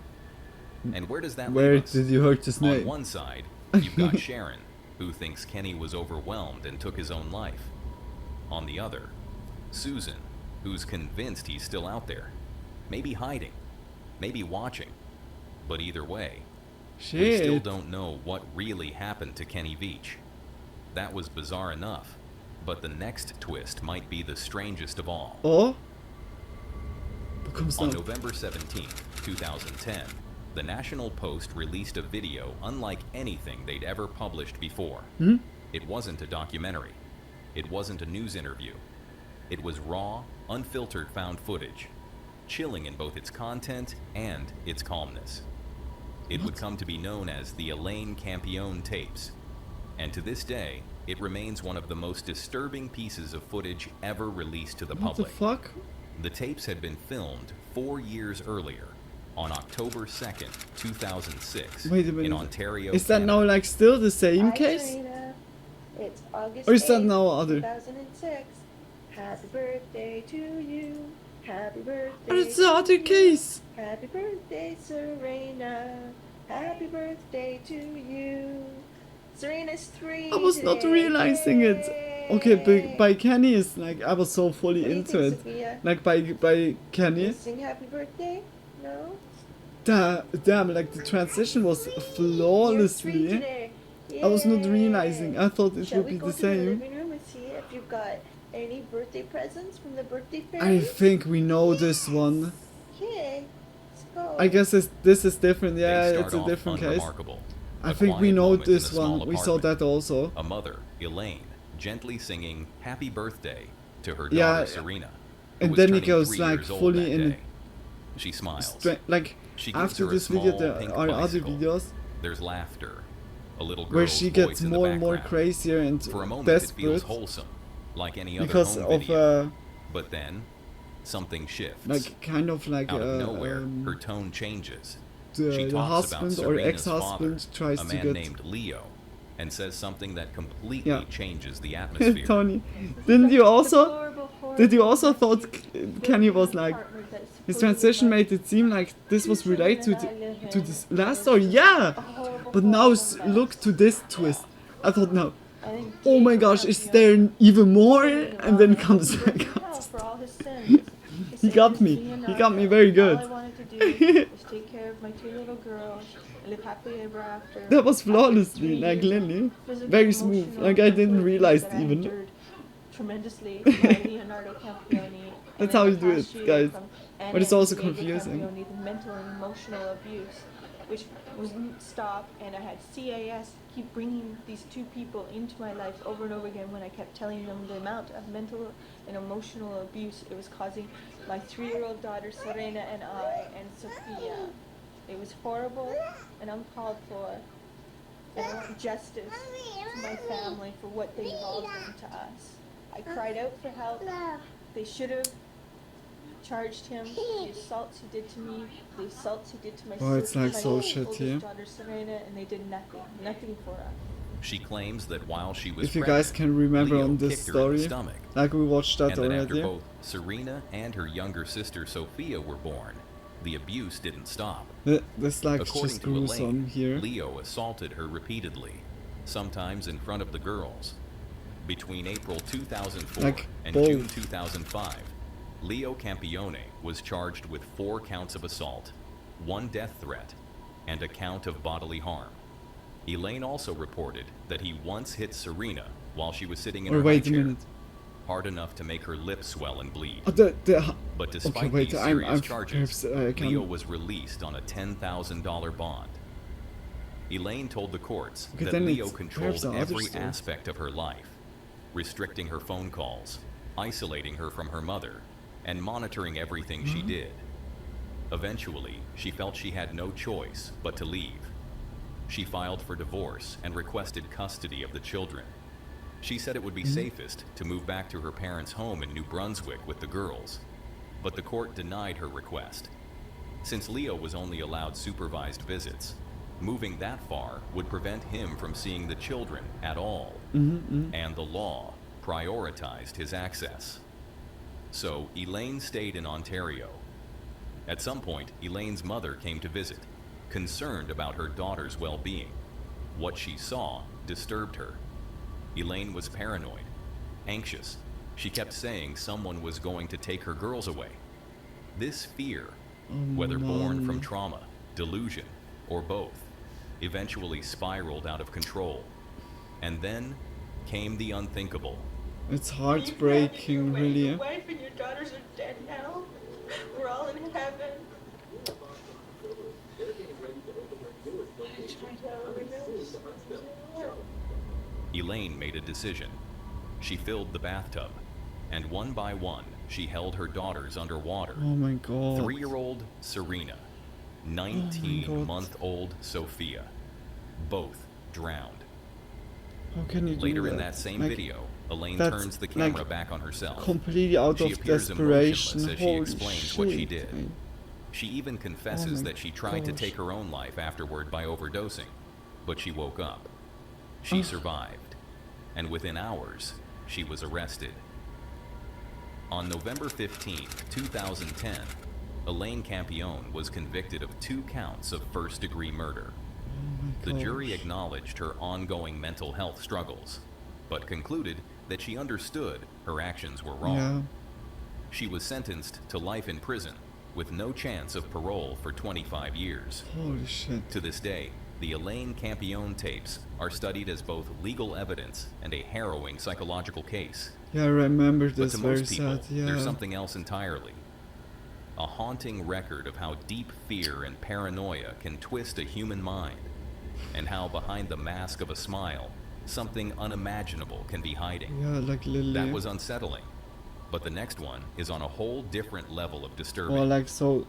And where does that Where leave us? did you hurt his On name? one side, you've got Sharon, who thinks Kenny was overwhelmed and took his own life. On the other, Susan, who's convinced he's still out there. Maybe hiding, maybe watching. But either way, we still Shit. don't know what really happened to Kenny Veach. That was bizarre enough, but the next twist might be the strangest of all. Oh? Bekommst On du. November 17, 2010, the National Post released a video unlike anything they'd ever published before. It wasn't a documentary. It wasn't a news interview. It was raw, unfiltered found footage, chilling in both its content and its calmness. It would come to be known as the Elaine Campione tapes, and to this day, it remains one of the most disturbing pieces of footage ever released to the What the public. fuck? The tapes had been filmed 4 years earlier, on October 2nd, 2006, Wait a in minute. Ontario, Is that Canada. now like still the same Hi, case? Serena. It's August Or is that 8th, now other? 2006. Happy birthday to you. Happy birthday. Oh, it's the other to you. case. Happy birthday, Serena. Happy birthday to you. Serena's 3. I was not today. realizing it. Okay, by Kenny is like I was so fully What do you into think, it. Sophia? Like by Kenny. You sing happy birthday? No? Damn, like the transition was You're 3 flawlessly. today. I was not Yay. realizing. I thought it Shall would we be go the to the same. living room and see if you've got any birthday presents from the birthday I fairies? think we know this one. Okay, let's go. I guess this is different. They Yeah, start it's a off different case. unremarkable. I A think we quiet know moment in this a small one. We saw apartment. that also. A mother, Elaine, gently singing "Happy Birthday" to her daughter Yeah, Serena, who and was then it turning goes 3 like years old fully that in. day. She smiles. Like She gives after her a this video, small there pink are other bicycle. videos There's laughter, a little where girl's she gets voice in the more and more background. crazy and For a moment, it feels desperate wholesome, like any other because home of video. But then, something shifts. like kind of like Out of nowhere, her tone changes. She the talks husband about or Serena's ex-husband father, tries a to man get named Leo, and says something that completely Yeah. changes the atmosphere. Tony. Did you also thought Kenny was like his transition made it seem like this was related to this last story? Yeah, but now look to this twist. I thought no. Oh my gosh, is there even more? And then comes back. For all his sins. He got me. He got me very good. All I wanted to do was take care of my 2 little girls and live happily ever after. That was After flawlessly, 3 like years of Lily. physical, Very smooth. emotional, Like I didn't mental realize abuse that I even. endured tremendously by Leonardo Campione. That's And how then you do past it, year guys. from But it's Anna also Diego confusing. Campione, the mental and emotional abuse, which wouldn't stop, and I had CAS keep bringing these 2 people into my life over and over again when I kept telling them the amount of mental and emotional abuse it was causing my 3-year-old daughter Serena and I and Sophia. It was horrible and uncalled for, and I want justice to my family for what they involved into us. I cried out for help. They should have charged him for the assaults he did to me, the assaults he did to my Oh, it's like so oldest shitty. daughter Serena, and they did nothing for us. She claims that while she was If you pregnant, guys can remember Leo on this kicked her in the story, stomach. like we watched that And then after already. both Serena and her younger sister Sophia were born, the abuse didn't stop. This like According just to Elaine, gruesome here. Leo assaulted her repeatedly, sometimes in front of the girls. Between April 2004 Like and both. June 2005, Leo Campione was charged with 4 counts of assault, 1 death threat, and a count of bodily harm. Elaine also reported that he once hit Serena while she was sitting in Or her wait high a chair, minute. hard enough to make her lips swell and bleed. Oh, But despite okay, wait, these I'm serious charges, perhaps, I can- Leo was released on a $10,000 bond. Elaine told the courts Okay, that then Leo it's controlled perhaps the other every stories. aspect of her life, restricting her phone calls, isolating her from her mother, and monitoring everything she did. Eventually, she felt she had no choice but to leave. She filed for divorce and requested custody of the children. She said it would be safest to move back to her parents' home in New Brunswick with the girls, but the court denied her request. Since Leo was only allowed supervised visits, moving that far would prevent him from seeing the children at all, and the law prioritized his access. So Elaine stayed in Ontario. At some point, Elaine's mother came to visit, concerned about her daughter's well-being. What she saw disturbed her. Elaine was paranoid, anxious. She kept saying someone was going to take her girls away. This fear, whether born from trauma, delusion, or both, eventually spiraled out of control. And then came the unthinkable. It's heartbreaking, really. Your wife and your daughters are dead now. We're all in heaven. Elaine made a decision. She filled the bathtub, and one by one, she held her daughters underwater. Oh my god. 3-year-old Serena, 19-month-old Sophia, both drowned. How can you do Later that? in that same Like, video, Elaine that's, turns the camera like, back on herself. completely out She of appears desperation. emotionless as she Holy explains what she shit, did. man. She even confesses Oh my that she tried to gosh. take her own life afterward by overdosing, but she woke up. She survived, and within hours, she was arrested. On November 15, 2010, Elaine Campione was convicted of 2 counts of first-degree murder. The jury acknowledged her ongoing mental health struggles, but concluded that she understood her actions were wrong. Yeah. She was sentenced to life in prison with no chance of parole for 25 years. Holy shit. To this day, the Elaine Campione tapes are studied as both legal evidence and a harrowing psychological case. Yeah, I remember But this. to Very most people, sad. Yeah. there's something else entirely. A haunting record of how deep fear and paranoia can twist a human mind, and how behind the mask of a smile, something unimaginable can be hiding. Yeah, like Lily. That was unsettling. But the next one is on a whole different level of disturbing. Oh, like so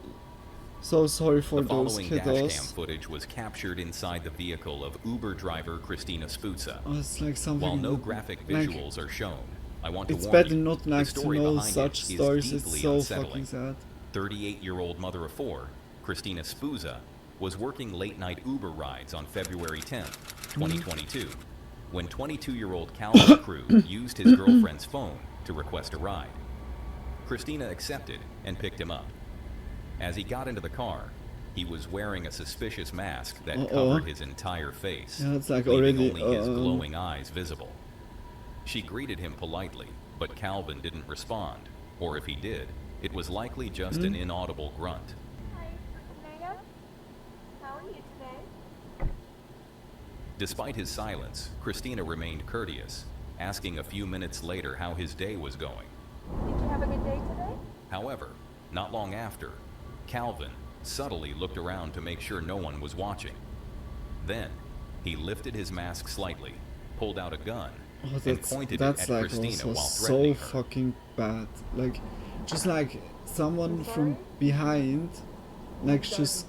sorry for The those following dash cam kiddos. footage was captured inside the vehicle of Uber driver Christina Spuzza. Oh, it's like something. While no that- graphic like, visuals are shown, I want to it's warn better you, not the like to story know behind such it is stories. It's deeply so unsettling. fucking sad. 38-year-old mother of 4, Christina Spuzza, was working late-night Uber rides on February 10th, 2022, when 22-year-old Calvin Crew used his girlfriend's phone to request a ride. Christina accepted and picked him up. As he got into the car, he was wearing a suspicious mask that covered his entire face, Yeah, it's like leaving already, only his glowing eyes visible. She greeted him politely, but Calvin didn't respond, or if he did, it was likely just an inaudible grunt. Hi, Maya. How are you today? Despite his silence, Christina remained courteous, asking a few minutes later how his day was going. Did you have a good day today? However, not long after, Calvin subtly looked around to make sure no one was watching. Then, he lifted his mask slightly, pulled out a gun, Oh, and pointed it that's at like Christina also while so threatening her. fucking bad. Like, just like someone from behind, like just.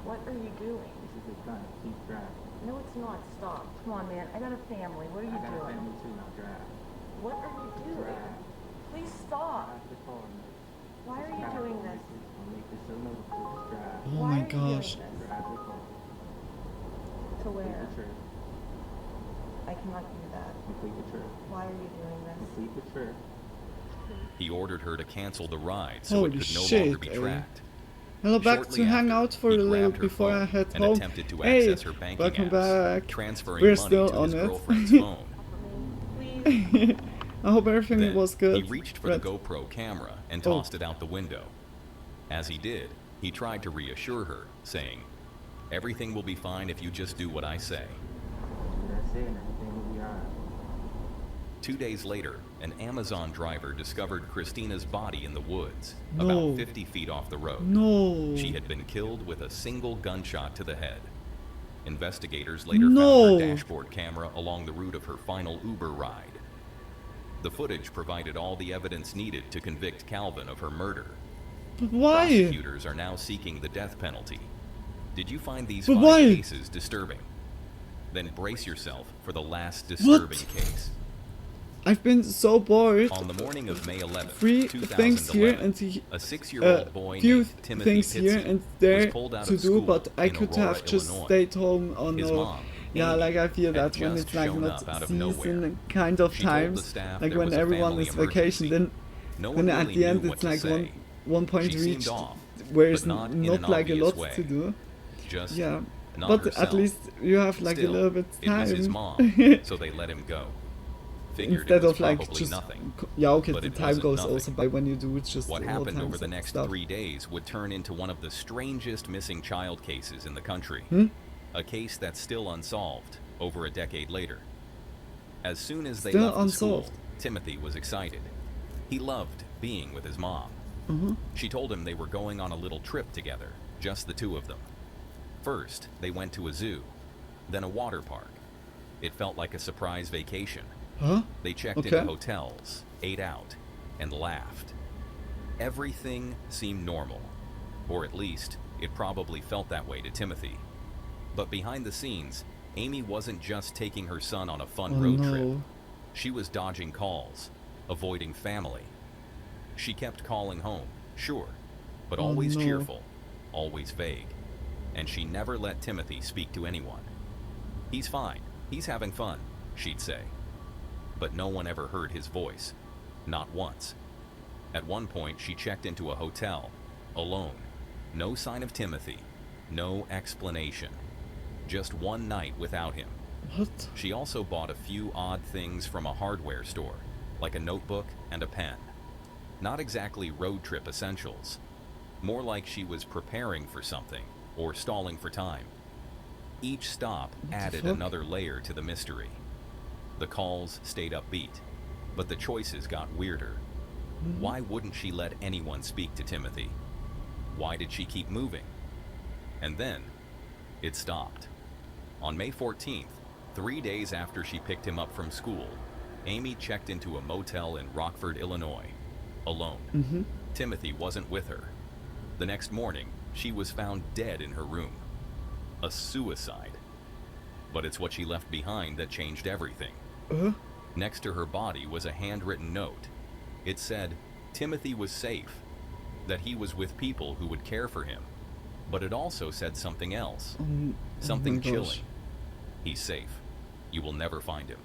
What are you doing? This is a gun. Keep driving. No, it's not. Stop. Come on, man. I got a family. What are you I got a doing? family too. Now drive. What are you doing? Drive. Please stop. Drive the car, man. Why are you doing this? I'll make this so noticeable. Just drive. Oh Why my are you doing gosh. this? Drive the car. To Complete where? the trip. I cannot do that. Complete the trip. Why are you doing this? Complete the trip. He ordered her to cancel the ride so Holy it could no shit, longer be tracked. Hello, back Shortly to hang after, out for he a little grabbed her before I phone head and home. attempted to Hey, access her banking welcome apps, back. transferring We're money still to on his it. girlfriend's phone. I hope everything Then, was good. he reached for the GoPro camera and tossed it out the window. As he did, he tried to reassure her, saying, "Everything will be fine if you just do what I say." That's it. And everything will be alright. 2 days later, an Amazon driver discovered Christina's body in the woods, No. about 50 feet off the road. No. She had been killed with a single gunshot to the head. Investigators later No. found her dashboard camera along the route of her final Uber ride. The footage provided all the evidence needed to convict Calvin of her murder. But why? Prosecutors are now seeking the death penalty. Did you find these But 5 why? cases disturbing? Then brace yourself for the last disturbing case. I've been so bored. On the morning of May 11, 3 things here 2011, and a 6-year-old boy few named Timothy things here Pittsy and was there pulled out to of do, school but I in could Aurora, have just Illinois. stayed home on His no. mom, Yeah, Amy, like I feel had that when just it's like shown not up out of season nowhere. kind of She told the times, staff like there when was a everyone family is vacation, then No when one at really the end knew what it's to like say. one point She seemed reached off, where but it's not in not an like a obvious lot way. to do. Just Yeah, not but herself. at least you have like Still, a little bit it was his time. mom, so they let him go. Figured Instead it was of like probably just nothing, yeah, okay, but the it time wasn't goes nothing. also by when you do it just What all happened times over the and next stuff. 3 days would turn into one of the strangest missing child cases in the country. A case that's still unsolved over a decade later. As soon as they Still left the school, unsolved. Timothy was excited. He loved being with his mom. She told him they were going on a little trip together, just the two of them. First, they went to a zoo, then a water park. It felt like a surprise vacation. Huh? They checked Okay. into hotels, ate out, and laughed. Everything seemed normal, or at least it probably felt that way to Timothy. But behind the scenes, Amy wasn't just taking her son on a fun road trip. She was dodging calls, avoiding family. She kept calling home, sure, but always cheerful, always vague. And she never let Timothy speak to anyone. He's fine, he's having fun, she'd say. But no one ever heard his voice, not once. At one point, she checked into a hotel, alone. No sign of Timothy, no explanation. Just one night without him. What? She also bought a few odd things from a hardware store, like a notebook and a pen. Not exactly road trip essentials. More like she was preparing for something, or stalling for time. Each stop added another layer to the mystery. The calls stayed upbeat, but the choices got weirder. Why wouldn't she let anyone speak to Timothy? Why did she keep moving? And then, it stopped. On May 14th, 3 days after she picked him up from school, Amy checked into a motel in Rockford, Illinois, alone. Timothy wasn't with her. The next morning, she was found dead in her room. A suicide. But it's what she left behind that changed everything. Next to her body was a handwritten note. It said, Timothy was safe, that he was with people who would care for him. But it also said something else. Something chilling. He's safe. You will never find him.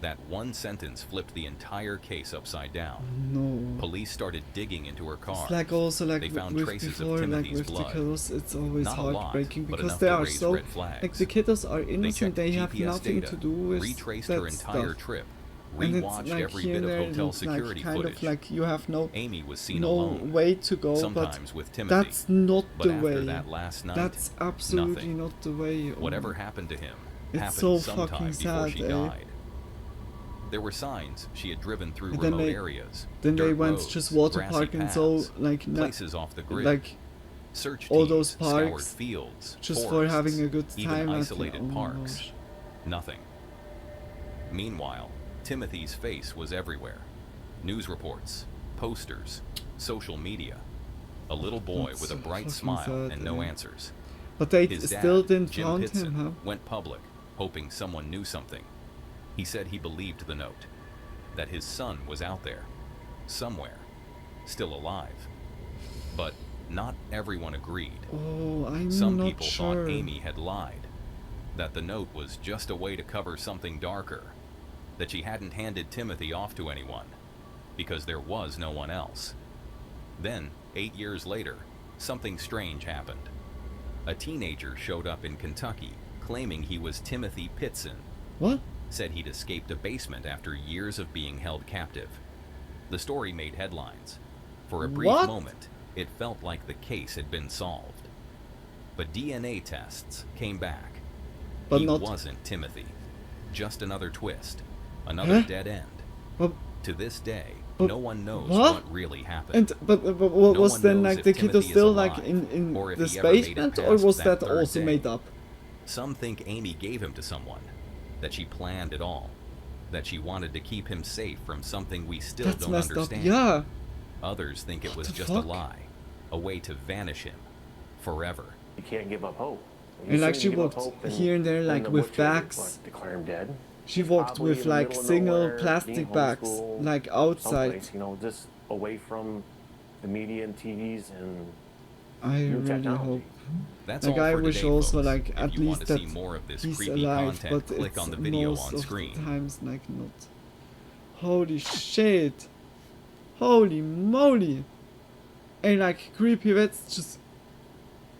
That one sentence flipped the entire case upside down. No. Police started digging into her car. It's like also like they found with traces before, of like Timothy's with blood. the kiddos, it's always Not a lot, heartbreaking but because enough they to are raise so red flags. like the kiddos are They innocent. checked They have GPS nothing data, to do with retraced that her entire stuff. trip, And it's rewatched like every here bit and of there, hotel it's like security kind footage. of like you have no Amy was seen no alone, way to go, sometimes but with Timothy. that's not But the after way. that last night, That's absolutely nothing. not the way. Whatever happened to him It's happened so sometime fucking before sad, she eh? died. There were signs she had driven through And then remote they- areas. Then they dirt went roads, just water grassy park and so paths, like places off the grid. like Search all teams those scoured parks fields, just for forests, having a good even time. isolated oh my parks. gosh. Nothing. Meanwhile, Timothy's face was everywhere. News reports, posters, social media. A little boy That's with a so bright fucking smile sad, and no eh? answers. But they His still dad, didn't Jim find Pitson, him, huh? went public, hoping someone knew something. He said he believed the note, that his son was out there, somewhere, still alive. But not everyone agreed. Oh, I'm Some not people sure. thought Amy had lied, that the note was just a way to cover something darker, that she hadn't handed Timothy off to anyone, because there was no one else. Then, 8 years later, something strange happened. A teenager showed up in Kentucky, claiming he was Timothy Pitson. What? Said he'd escaped a basement after years of being held captive. The story made headlines. For a brief What? moment, it felt like the case had been solved. But DNA tests came back. But He not- wasn't Timothy. Just another twist. Another Huh? dead end. But- To this day, but no one knows what? what really happened. And but what No was one then knows like if the kid Timothy was is still like alive, in or if this he ever made it basement, or past was that that third also day. made up? Some think Amy gave him to someone, that she planned it all, that she wanted to keep him safe from something we still That's don't messed understand. up. Yeah. Others think it was the just fuck? a lie, a way to vanish him forever. You can't give up hope. And like she walked here and there like with bags. Declare him dead. She walked Probably with in the like middle of single nowhere, being plastic bags, homeschooled, like outside. someplace, you know, just away from the media and TVs and I new really technology. hope. That's Like all I for wish today, also folks. like If at you want least to that see more of this he's creepy alive, content, but click it's on the video most on of screen. the times like not. Holy shit! Holy moly! And like creepy, that's just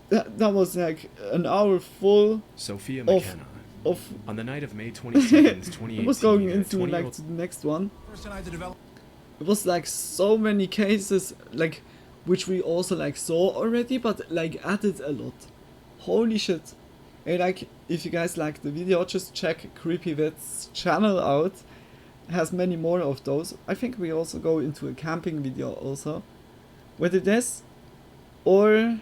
that was like an hour full. Sophia of McKenna. Of On the night of May 27th, 2018, I was going a into 20-year-old like to the next one. First tonight to develop. It was like so many cases like which we also like saw already, but like added a lot. Holy shit! And like if you guys like the video, just check Creepy Vids channel out. It has many more of those. I think we also go into a camping video also. Whether this or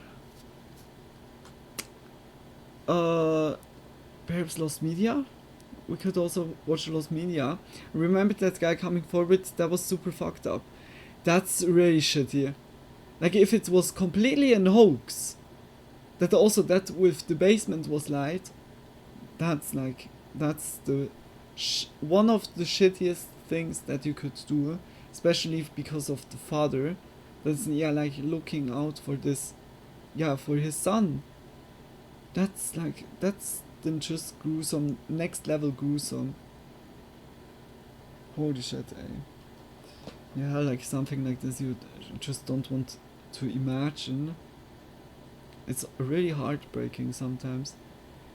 perhaps Lost Media. We could also watch Lost Media. Remember that guy coming forward? That was super fucked up. That's really shitty. Like if it was completely an hoax, that also that with the basement was lied. That's like that's the one of the shittiest things that you could do, especially because of the father. That's like looking out for this, for his son. That's then just gruesome, next level gruesome. Holy shit, eh? Yeah, like something like this you just don't want to imagine. It's really heartbreaking sometimes.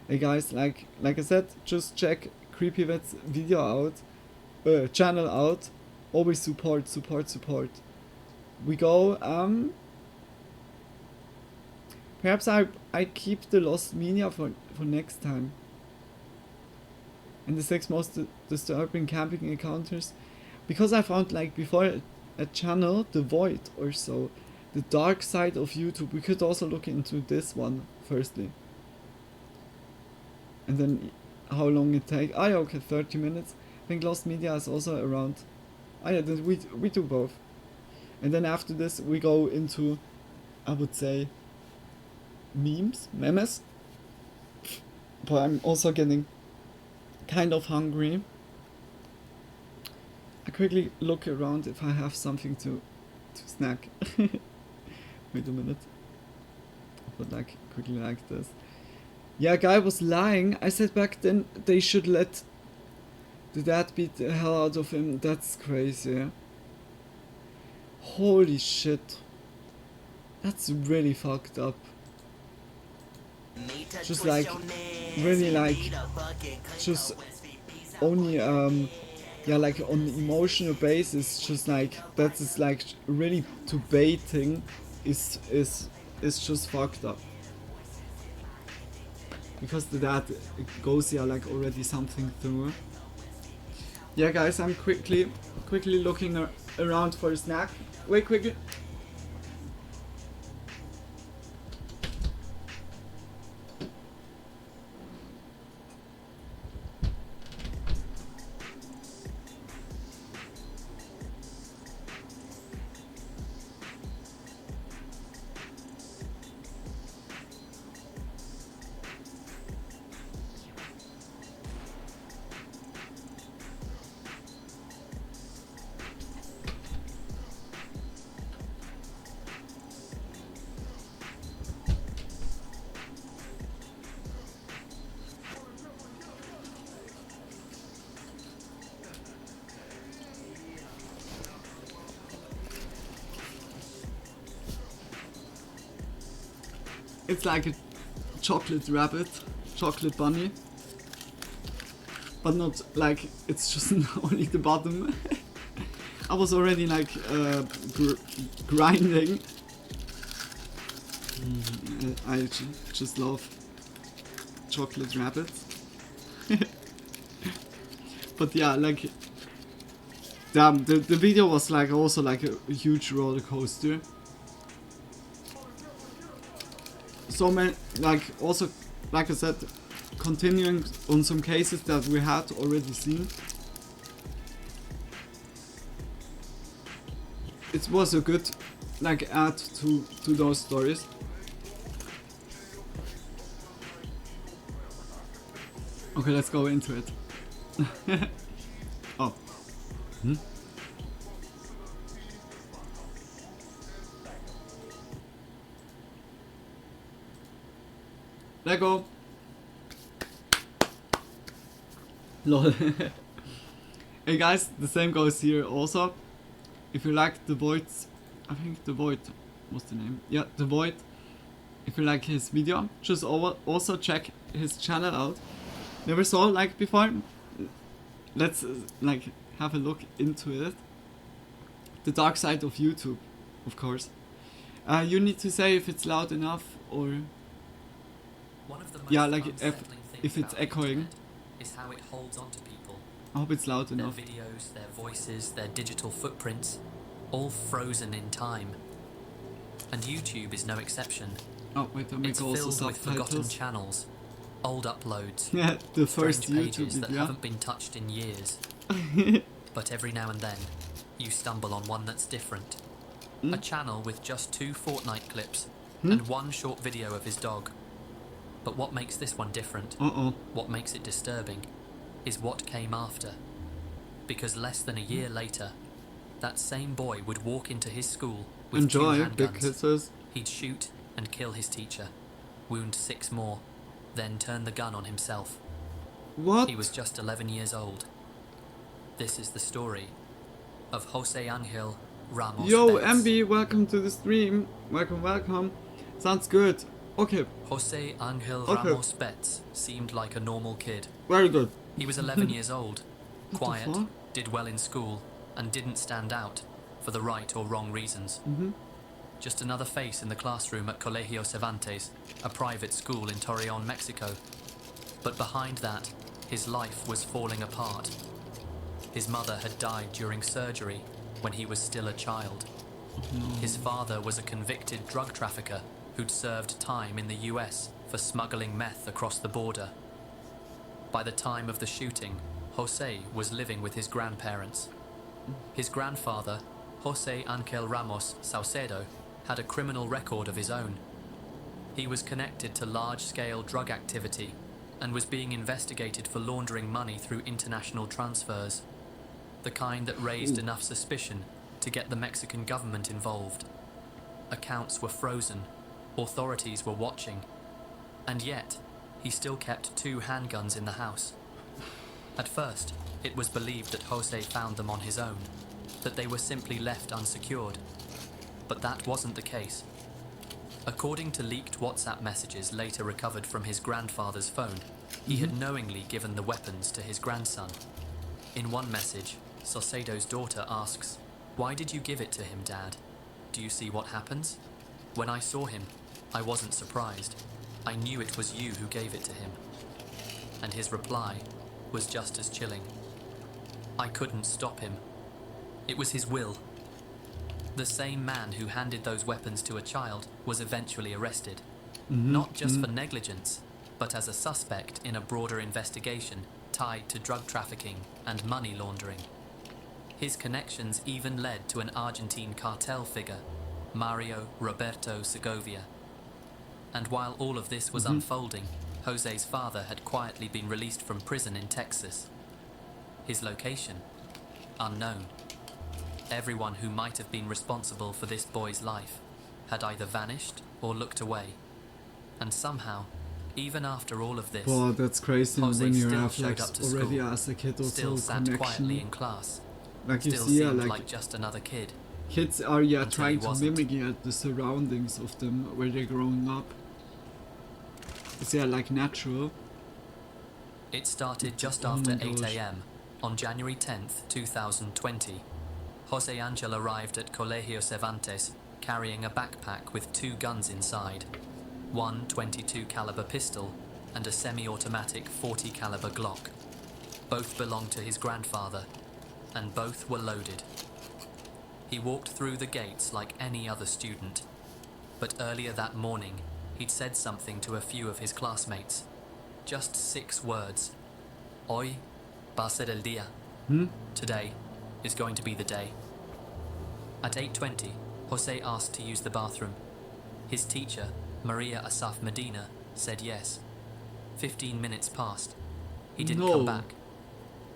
Hey guys, like I said, just check Creepy Vids video out, channel out. Always support. We go, perhaps I keep the Lost Media for next time. And the 6 most disturbing camping encounters. Because I found like before a channel, The Void or so. The dark side of YouTube. We could also look into this one firstly. And then how long it take. Ah yeah, okay, 30 minutes. I think Lost Media is also around. Ah yeah, then we do both. And then after this we go into, I would say, memes. But I'm also getting kind of hungry. I quickly look around if I have something to snack. Wait a minute. But like quickly like this. Yeah, guy was lying. I said back then they should let the dad beat the hell out of him. That's crazy. Holy shit. That's really fucked up. Just like really like just only like on the emotional basis, just like that is like really to baiting is just fucked up. Because the dad goes like already something through. Yeah guys, I'm quickly looking around for a snack. Wait, quickly. It's like a chocolate rabbit, chocolate bunny, but not like it's just only the bottom. I was already like grinding. I just love chocolate rabbits. But yeah, like damn, the video was like also like a huge roller coaster. So many, like also, like I said, continuing on some cases that we had already seen. It was a good like add to those stories. Okay, let's go into it. Oh. Hmm? Let go. Lol. Hey guys, the same goes here also. If you like The Void's, I think The Void was the name. Yeah, The Void. If you like his video, just also check his channel out. Never saw like before. Let's like have a look into it. The dark side of YouTube, of course. You need to say if it's loud enough or. One of the most like unsettling if things it's about echoing. the internet is how it holds on to people. I hope it's loud enough. Their videos, their voices, their digital footprints, all frozen in time. And YouTube is no exception. Oh, wait, I'll make It's also filled with forgotten subtitles. channels, old uploads, Yeah, the first strange YouTube pages that video. haven't been touched in years. But every now and then, you stumble on one that's different. A channel with just 2 Fortnite clips and 1 short video of his dog. But what makes this one different, what makes it disturbing, is what came after. Because less than a year later, that same boy would walk into his school with 2 Enjoy, handguns. big kisses. He'd shoot and kill his teacher, wound 6 more, then turn the gun on himself. What? He was just 11 years old. This is the story of Jose Angel Ramos Yo, Betts. MB, welcome to the stream. Welcome. Sounds good. Okay. Jose Angel Okay. Ramos Betts seemed like a normal kid. Very good. He was 11 years old, What the quiet, fuck? did well in school, and didn't stand out for the right or wrong reasons. Just another face in the classroom at Colegio Cervantes, a private school in Torreon, Mexico. But behind that, his life was falling apart. His mother had died during surgery when he was still a child. His father was a convicted drug trafficker who'd served time in the US for smuggling meth across the border. By the time of the shooting, Jose was living with his grandparents. His grandfather, Jose Angel Ramos Saucedo, had a criminal record of his own. He was connected to large-scale drug activity and was being investigated for laundering money through international transfers, the kind that raised enough suspicion to get the Mexican government involved. Accounts were frozen, authorities were watching, and yet he still kept 2 handguns in the house. At first, it was believed that Jose found them on his own, that they were simply left unsecured. But that wasn't the case. According to leaked WhatsApp messages later recovered from his grandfather's phone, he had knowingly given the weapons to his grandson. In one message, Saucedo's daughter asks, "Why did you give it to him, Dad? Do you see what happens? When I saw him, I wasn't surprised. I knew it was you who gave it to him." And his reply was just as chilling. "I couldn't stop him. It was his will." The same man who handed those weapons to a child was eventually arrested, not just for negligence, but as a suspect in a broader investigation tied to drug trafficking and money laundering. His connections even led to an Argentine cartel figure, Mario Roberto Segovia. And while all of this was unfolding, Jose's father had quietly been released from prison in Texas. His location? Unknown. Everyone who might have been responsible for this boy's life had either vanished or looked away. And somehow, even after all of this, Boah, that's crazy Jose when you still have showed like up to already school, as a kid also still sat quietly in connection. class, Like you still see, seemed like just another kid. kids are Until he trying to wasn't. mimic the surroundings of them where they're growing up. It's like natural. It started just Oh after my 8 gosh. a.m. on January 10th, 2020. Jose Angel arrived at Colegio Cervantes carrying a backpack with 2 guns inside, one .22 caliber pistol and a semi-automatic 40 caliber Glock. Both belonged to his grandfather, and both were loaded. He walked through the gates like any other student, but earlier that morning he'd said something to a few of his classmates. Just 6 words. Hoy va a ser el día. Today is going to be the day. At 8:20, Jose asked to use the bathroom. His teacher, Maria Asaf Medina, said yes. 15 minutes passed. He didn't come back.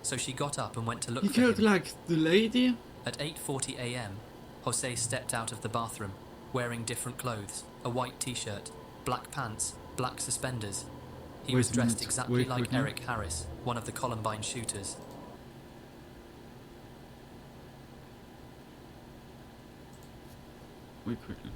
So she got up and went to look He for killed him. like the lady? At 8:40 a.m., Jose stepped out of the bathroom, wearing different clothes, a white t-shirt, black pants, black suspenders. He Wait was a dressed minute. exactly Wait, like wait, no. Eric Harris, one of the Columbine shooters. Wait quickly.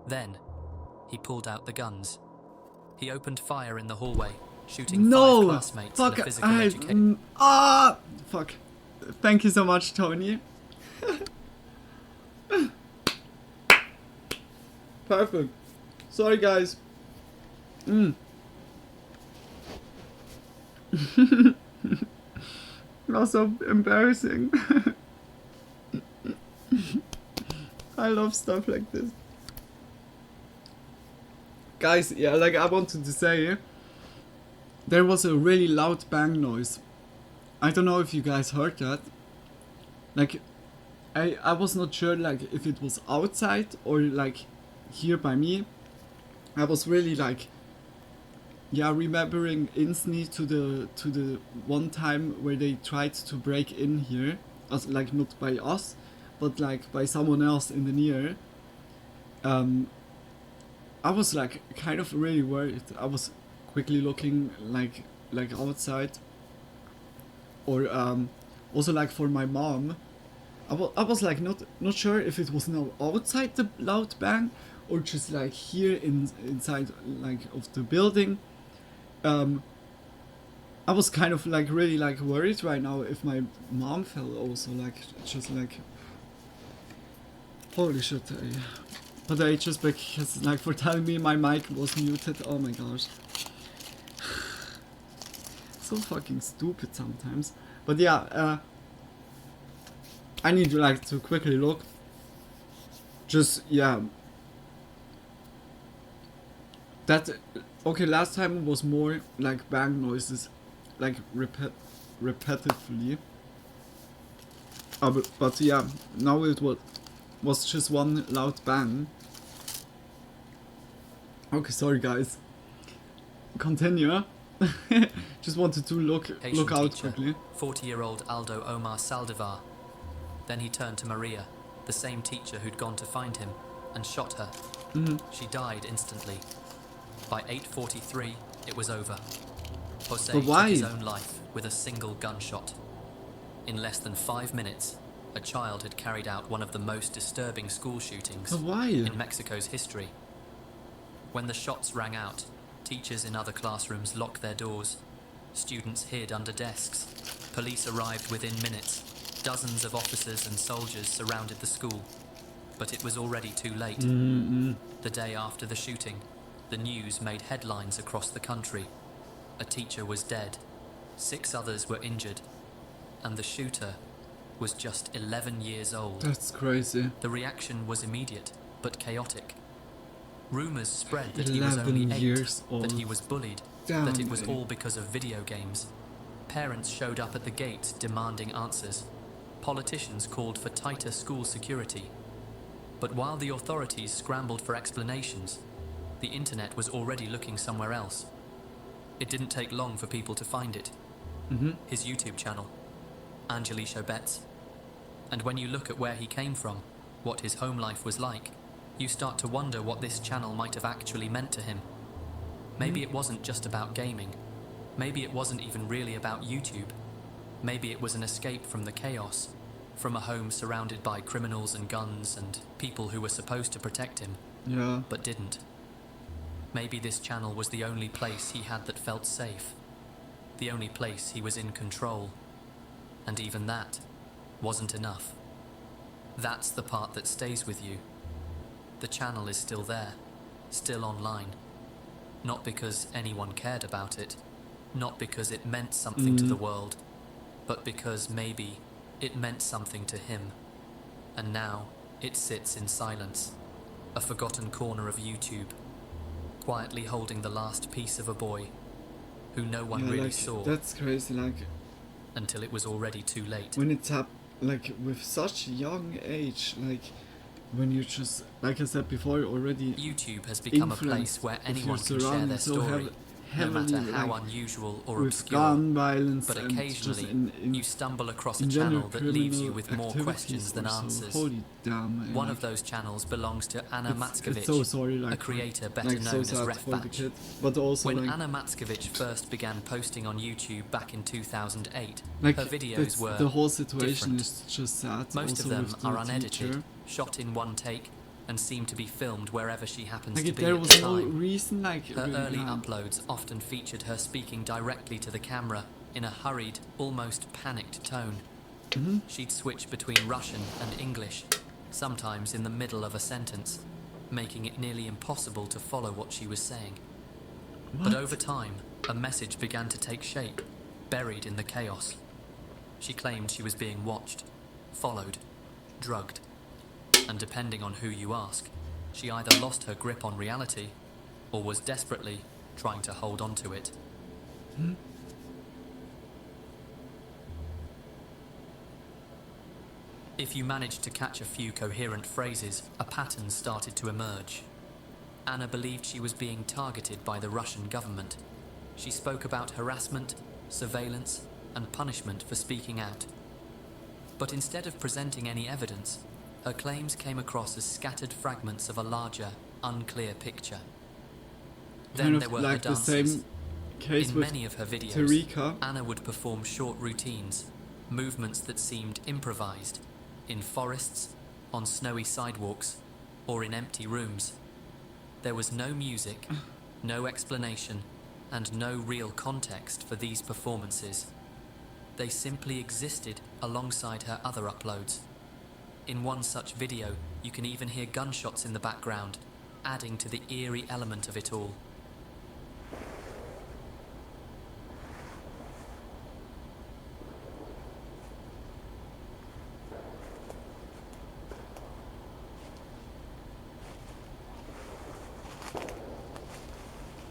Then, he pulled out the guns. He opened fire in the hallway, shooting 5 No! classmates Fuck! in a physical education. Fuck. Thank you so much, Tony. Perfect. Sorry, guys. Also embarrassing. I love stuff like this. Guys, yeah, like I wanted to say, there was a really loud bang noise. I don't know if you guys heard that. Like, I was not sure like if it was outside or like here by me. I was really like, yeah, remembering instantly to the one time where they tried to break in here, as like not by us, but like by someone else in the near. I was like kind of really worried. I was quickly looking like outside, or also like for my mom. I was like not sure if it was now outside the loud bang or just like here inside like of the building. I was kind of like really like worried right now if my mom fell also, like just like holy shit. But I just because like for telling me my mic was muted. Oh my gosh. So fucking stupid sometimes. But yeah, I need like to quickly look. Just yeah. That okay, last time was more like bang noises, like repetitively. But yeah, now it was just one loud bang. Okay, sorry guys. Continue. Just wanted to look out teacher, quickly. 40-year-old Aldo Omar Saldivar. Then he turned to Maria, the same teacher who'd gone to find him, and shot her. She died instantly. By 8:43, it was over. Jose But why? took his own life with a single gunshot. In less than 5 minutes, a child had carried out one of the most disturbing school shootings But why? in Mexico's history. When the shots rang out, teachers in other classrooms locked their doors. Students hid under desks. Police arrived within minutes. Dozens of officers and soldiers surrounded the school. But it was already too late. The day after the shooting, the news made headlines across the country. A teacher was dead. 6 others were injured. And the shooter was just 11 years old. That's crazy. The reaction was immediate, but chaotic. Rumours spread that he was 11 only 8, years old. that he was bullied, Damn, that it was babe. all because of video games. Parents showed up at the gate demanding answers. Politicians called for tighter school security. But while the authorities scrambled for explanations, the internet was already looking somewhere else. It didn't take long for people to find it. His YouTube channel, Angeli Chobets. And when you look at where he came from, what his home life was like, you start to wonder what this channel might have actually meant to him. Maybe it wasn't just about gaming. Maybe it wasn't even really about YouTube. Maybe it was an escape from the chaos, from a home surrounded by criminals and guns and people who were supposed to protect him, but didn't. Maybe this channel was the only place he had that felt safe, the only place he was in control, and even that wasn't enough. That's the part that stays with you. The channel is still there, still online. Not because anyone cared about it, not because it meant something to the world, but because maybe it meant something to him. And now it sits in silence, a forgotten corner of YouTube, quietly holding the last piece of a boy who no one really like, saw. That's crazy, like until it was already too late. when it's like with such young age, like when you just, like I said before, already YouTube has become a place where anyone can share their story, no matter how unusual or with obscure. gun violence, But and occasionally, just in you stumble across a in channel general that leaves you criminal with more activities questions than or so. answers. Holy damn, man, One like, of those channels belongs to Anna it's Matskovich, so sorry, like, a creator better like, known so as sad for the Refbatch. kid, but also When like, Anna Matskovich first began posting on YouTube back in 2008, like her videos that's- were the whole situation different. is just sad. Most also of them with the are unedited, teacher. shot in one take, and seem to be filmed wherever she happens Like to if be there at was the no time. reason, like Her really early bad. uploads often featured her speaking directly to the camera in a hurried, almost panicked tone. She'd switch between Russian and English, sometimes in the middle of a sentence, making it nearly impossible to follow what she was saying. But over time, a message began to take shape, buried in the chaos. She claimed she was being watched, followed, drugged, and depending on who you ask, she either lost her grip on reality or was desperately trying to hold on to it. If you managed to catch a few coherent phrases, a pattern started to emerge. Anna believed she was being targeted by the Russian government. She spoke about harassment, surveillance, and punishment for speaking out. But instead of presenting any evidence, her claims came across as scattered fragments of a larger, unclear picture. Then Kind there of were like her the dances. same case In with many of her videos, Tarika. Anna would perform short routines, movements that seemed improvised, in forests, on snowy sidewalks, or in empty rooms. There was no music, no explanation, and no real context for these performances. They simply existed alongside her other uploads. In one such video, you can even hear gunshots in the background, adding to the eerie element of it all.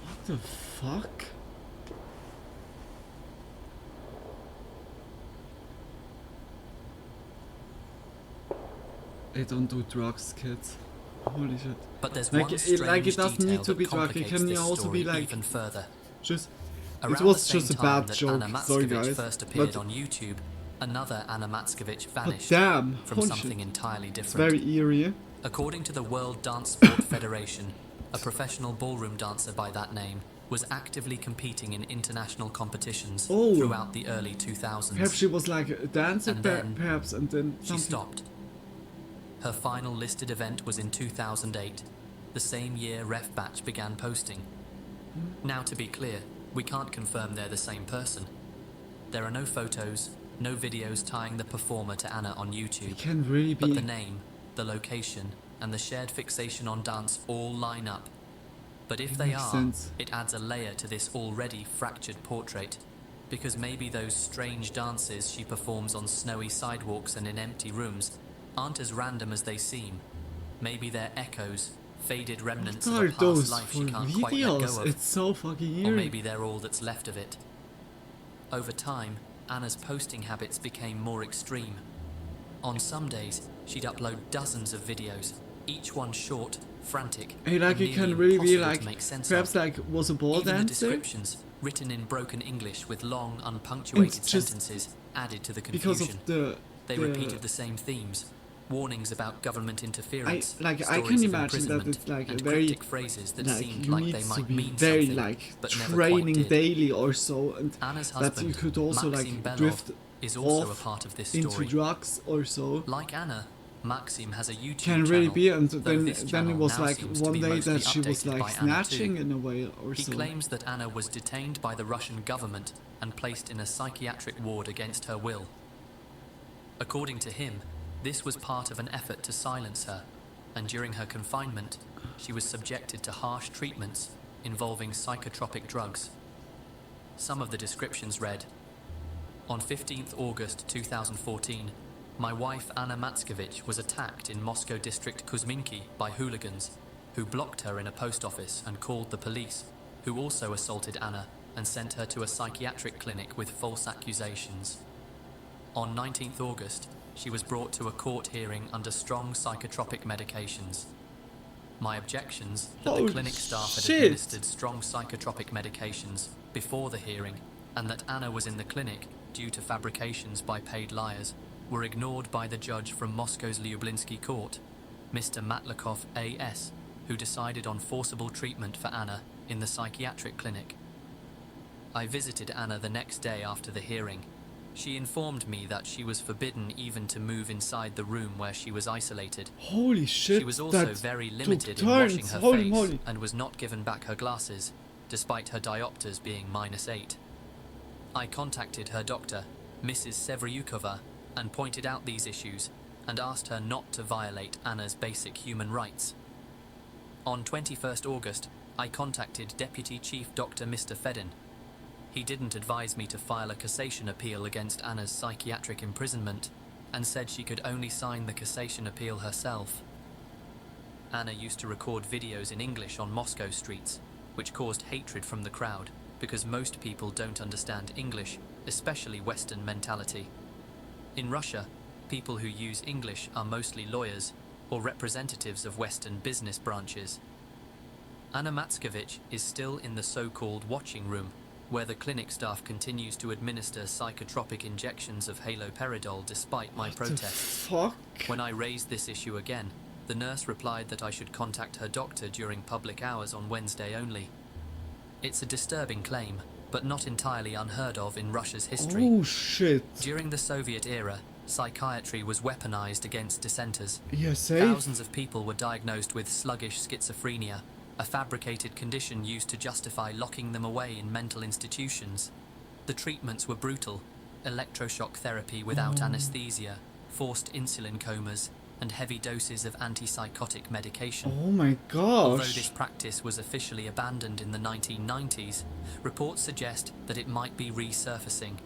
What the fuck? They don't do drugs, kids. Holy shit. But there's like, one strange it doesn't detail need to that be drug. It complicates can this also story be like even further. just. Around It was the same just a time bad that joke. Anna Sorry, Matskovich guys. first appeared But on YouTube, another Anna Matskovich but vanished damn, from holy something shit. entirely It's different. very eerie. According to the World Dance Sport Federation, a professional ballroom dancer by that name was actively competing in international competitions Oh. throughout the early 2000s. Perhaps she was like a dancer, And then perhaps, and then she something. stopped. Her final listed event was in 2008, the same year Ref Batch began posting. Now, to be clear, we can't confirm they're the same person. There are no photos, no videos tying the performer to Anna on YouTube. It can really be. But the name, the location, and the shared fixation on dance all line up. But if It they makes are, sense. it adds a layer to this already fractured portrait. Because maybe those strange dances she performs on snowy sidewalks and in empty rooms aren't as random as they seem. Maybe they're echoes, faded remnants of What a are past those life for she can't quite let go videos? of. It's so fucking Or eerie. maybe they're all that's left of it. Over time, Anna's posting habits became more extreme. On some days, she'd upload dozens of videos, each one short, frantic, Hey, like and it can nearly really be impossible like to make sense perhaps of. like was a ball Even the dancer descriptions, written in broken English with long, unpunctuated just sentences, added to the because confusion. of the. They repeated the same themes. Warnings about government interference, I stories can of imagine that imprisonment, it's like a and very cryptic phrases that like seemed you like need they to might be mean very something, like but never quite training did. daily or so, and Anna's that you husband, could also Maxim like Belov, drift is also off a part of this into story. drugs or so. Like Anna, Maxim has a YouTube Can channel, really be, and though then this it channel was now like seems to one be day mostly that she was updated like by Anna too. snatching in a way or He so. claims that Anna was detained by the Russian government and placed in a psychiatric ward against her will. According to him, this was part of an effort to silence her, and during her confinement, she was subjected to harsh treatments involving psychotropic drugs. Some of the descriptions read, "On 15th August 2014, my wife Anna Matskovich was attacked in Moscow district Kuzminki by hooligans, who blocked her in a post office and called the police, who also assaulted Anna and sent her to a psychiatric clinic with false accusations. On 19th August, she was brought to a court hearing under strong psychotropic medications. My objections that the clinic staff had administered strong psychotropic medications before the hearing and that Anna was in the clinic due to fabrications by paid liars were ignored by the judge from Moscow's Lyublinsky court, Mr. Matlikov A.S., who decided on forcible treatment for Anna in the psychiatric clinic. I visited Anna the next day after the hearing. She informed me that she was forbidden even to move inside the room where she was isolated. Holy shit, She was also that very took limited in turns, washing her holy face moly. and was not given back her glasses, despite her diopters being -8. I contacted her doctor, Mrs. Sevryukova, and pointed out these issues and asked her not to violate Anna's basic human rights. On 21st August, I contacted Deputy Chief Dr. Mr. Fedin. He didn't advise me to file a cassation appeal against Anna's psychiatric imprisonment and said she could only sign the cassation appeal herself. Anna used to record videos in English on Moscow streets, which caused hatred from the crowd because most people don't understand English, especially Western mentality. In Russia, people who use English are mostly lawyers or representatives of Western business branches. Anna Matskovich is still in the so-called watching room, where the clinic staff continues to administer psychotropic injections of haloperidol despite my protests. When I raised this issue again, the nurse replied that I should contact her doctor during public hours on Wednesday only. It's a disturbing claim, but not entirely unheard of in Russia's history. Oh shit. During the Soviet era, psychiatry was weaponized against dissenters. Yes, eh? Thousands of people were diagnosed with sluggish schizophrenia, a fabricated condition used to justify locking them away in mental institutions. The treatments were brutal: electroshock therapy without anesthesia, forced insulin comas, and heavy doses of antipsychotic medication. Oh my gosh. Although this practice was officially abandoned in the 1990s, reports suggest that it might be resurfacing.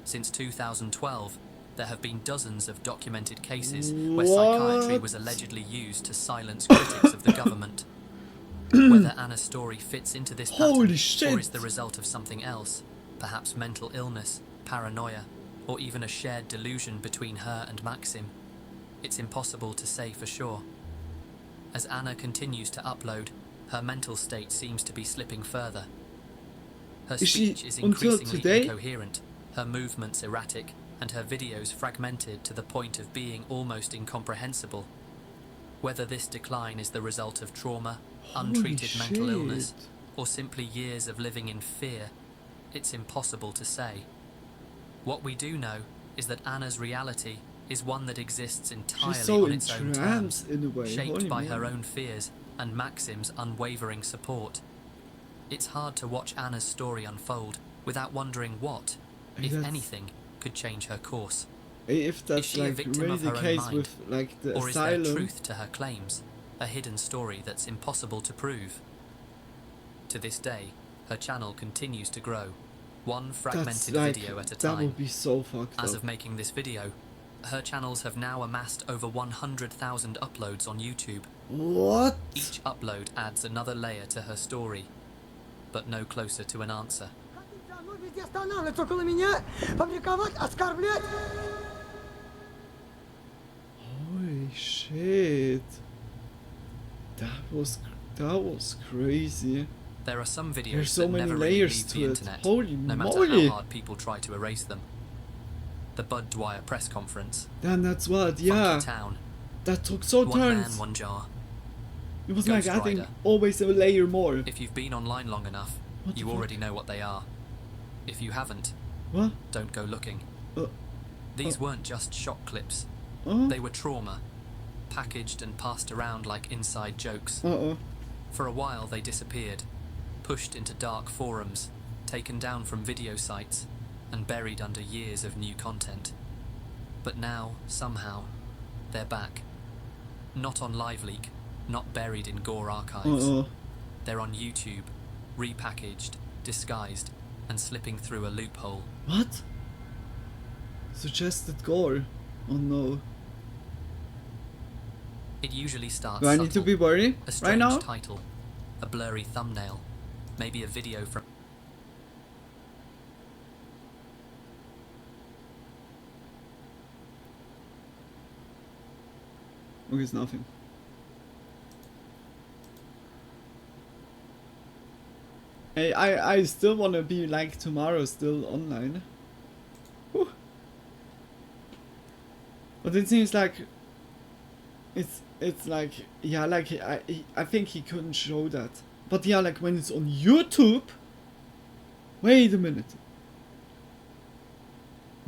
Since 2012, there have been dozens of documented cases where psychiatry was allegedly used to silence critics of the government. Whether Anna's story fits into this pattern or is the result of something else, perhaps mental illness, paranoia, or even a shared delusion between her and Maxim, it's impossible to say for sure. As Anna continues to upload, her mental state seems to be slipping further. Her speech is increasingly incoherent, her movements erratic, and her videos fragmented to the point of being almost incomprehensible. Whether this decline is the result of trauma, untreated mental illness, or simply years of living in fear, it's impossible to say. What we do know is that Anna's reality is one that exists entirely on its own terms, shaped by her own fears and Maxim's unwavering support. It's hard to watch Anna's story unfold without wondering what, if anything, could change her course. If that's is she a victim really of her the own case mind, with the or asylum, is there truth to her claims, a hidden story that's impossible to prove? To this day, her channel continues to grow, one fragmented video at a time. That would be so fucked As up. of making this video, her channels have now amassed over 100,000 uploads on YouTube. What? Each upload adds another layer to her story, but no closer to an answer. Holy shit. That was crazy. There are some videos There's so that many never really layers leave to the it. internet, Holy no matter moly. how hard people try to erase them. The Bud Dwyer press conference. Then that's what, yeah. Funky Town. That took so One turns. man, one jar. It was Ghost like adding Rider. always a layer more. If you've been online long enough, What the you fuck? already know what they are. If you haven't, What? don't go looking. These weren't just shock clips. Oh. They were trauma, packaged and passed around like inside jokes. For a while they disappeared, pushed into dark forums, taken down from video sites, and buried under years of new content. But now, somehow, they're back. Not on LiveLeak, not buried in gore archives. They're on YouTube, repackaged, disguised, and slipping through a loophole. What? Suggested gore. Oh no. It usually starts Do I need to be worried a strange right now? title, a blurry thumbnail, maybe a video from... Okay, it's nothing. Hey, I still wanna be like tomorrow still online. Whew. But it seems like it's like, yeah, like I think he couldn't show that. But yeah, like when it's on YouTube. Wait a minute.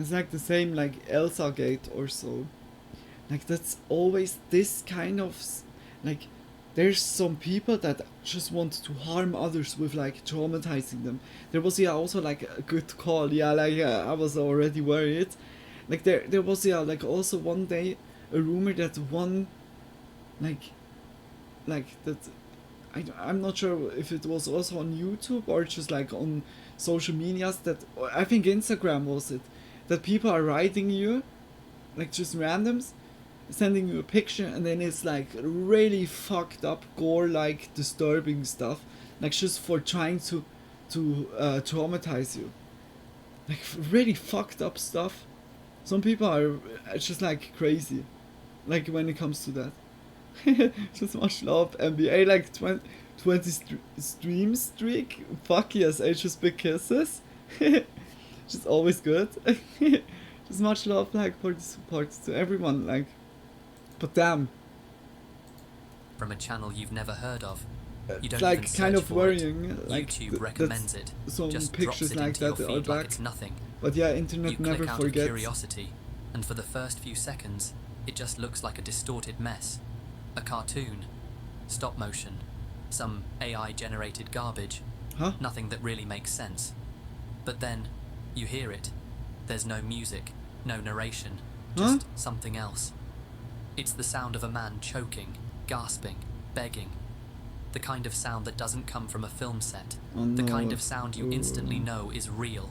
It's like the same like Elsa Gate or so. Like that's always this kind of like there's some people that just want to harm others with like traumatizing them. There was also like a good call, I was already worried. Like there was like also one day a rumor that one like that I'm not sure if it was also on YouTube or just like on social medias, that I think Instagram was it, that people are writing you like just randoms, sending you a picture, and then it's like really fucked up gore like disturbing stuff, like just for trying to traumatize you, like really fucked up stuff. Some people are just like crazy like when it comes to that. Just much love. NBA like 20 stream streak, fuck yes, just big kisses. Just always good. Just much love like for the support to everyone, like, but damn. From a channel you've never heard of. You It's don't like even kind search of for worrying. it. Like YouTube recommends it. Some just pictures drops it like into your that are feed like back. it's nothing. But yeah, internet you never click out forgets. of curiosity, and for the first few seconds, it just looks like a distorted mess. A cartoon. Stop motion. Some AI-generated garbage. Huh? Nothing that really makes sense. But then, you hear it. There's no music, no narration, just something else. It's the sound of a man choking, gasping, begging. The kind of sound that doesn't come from a film set. Oh, The no. kind of sound you instantly know is real.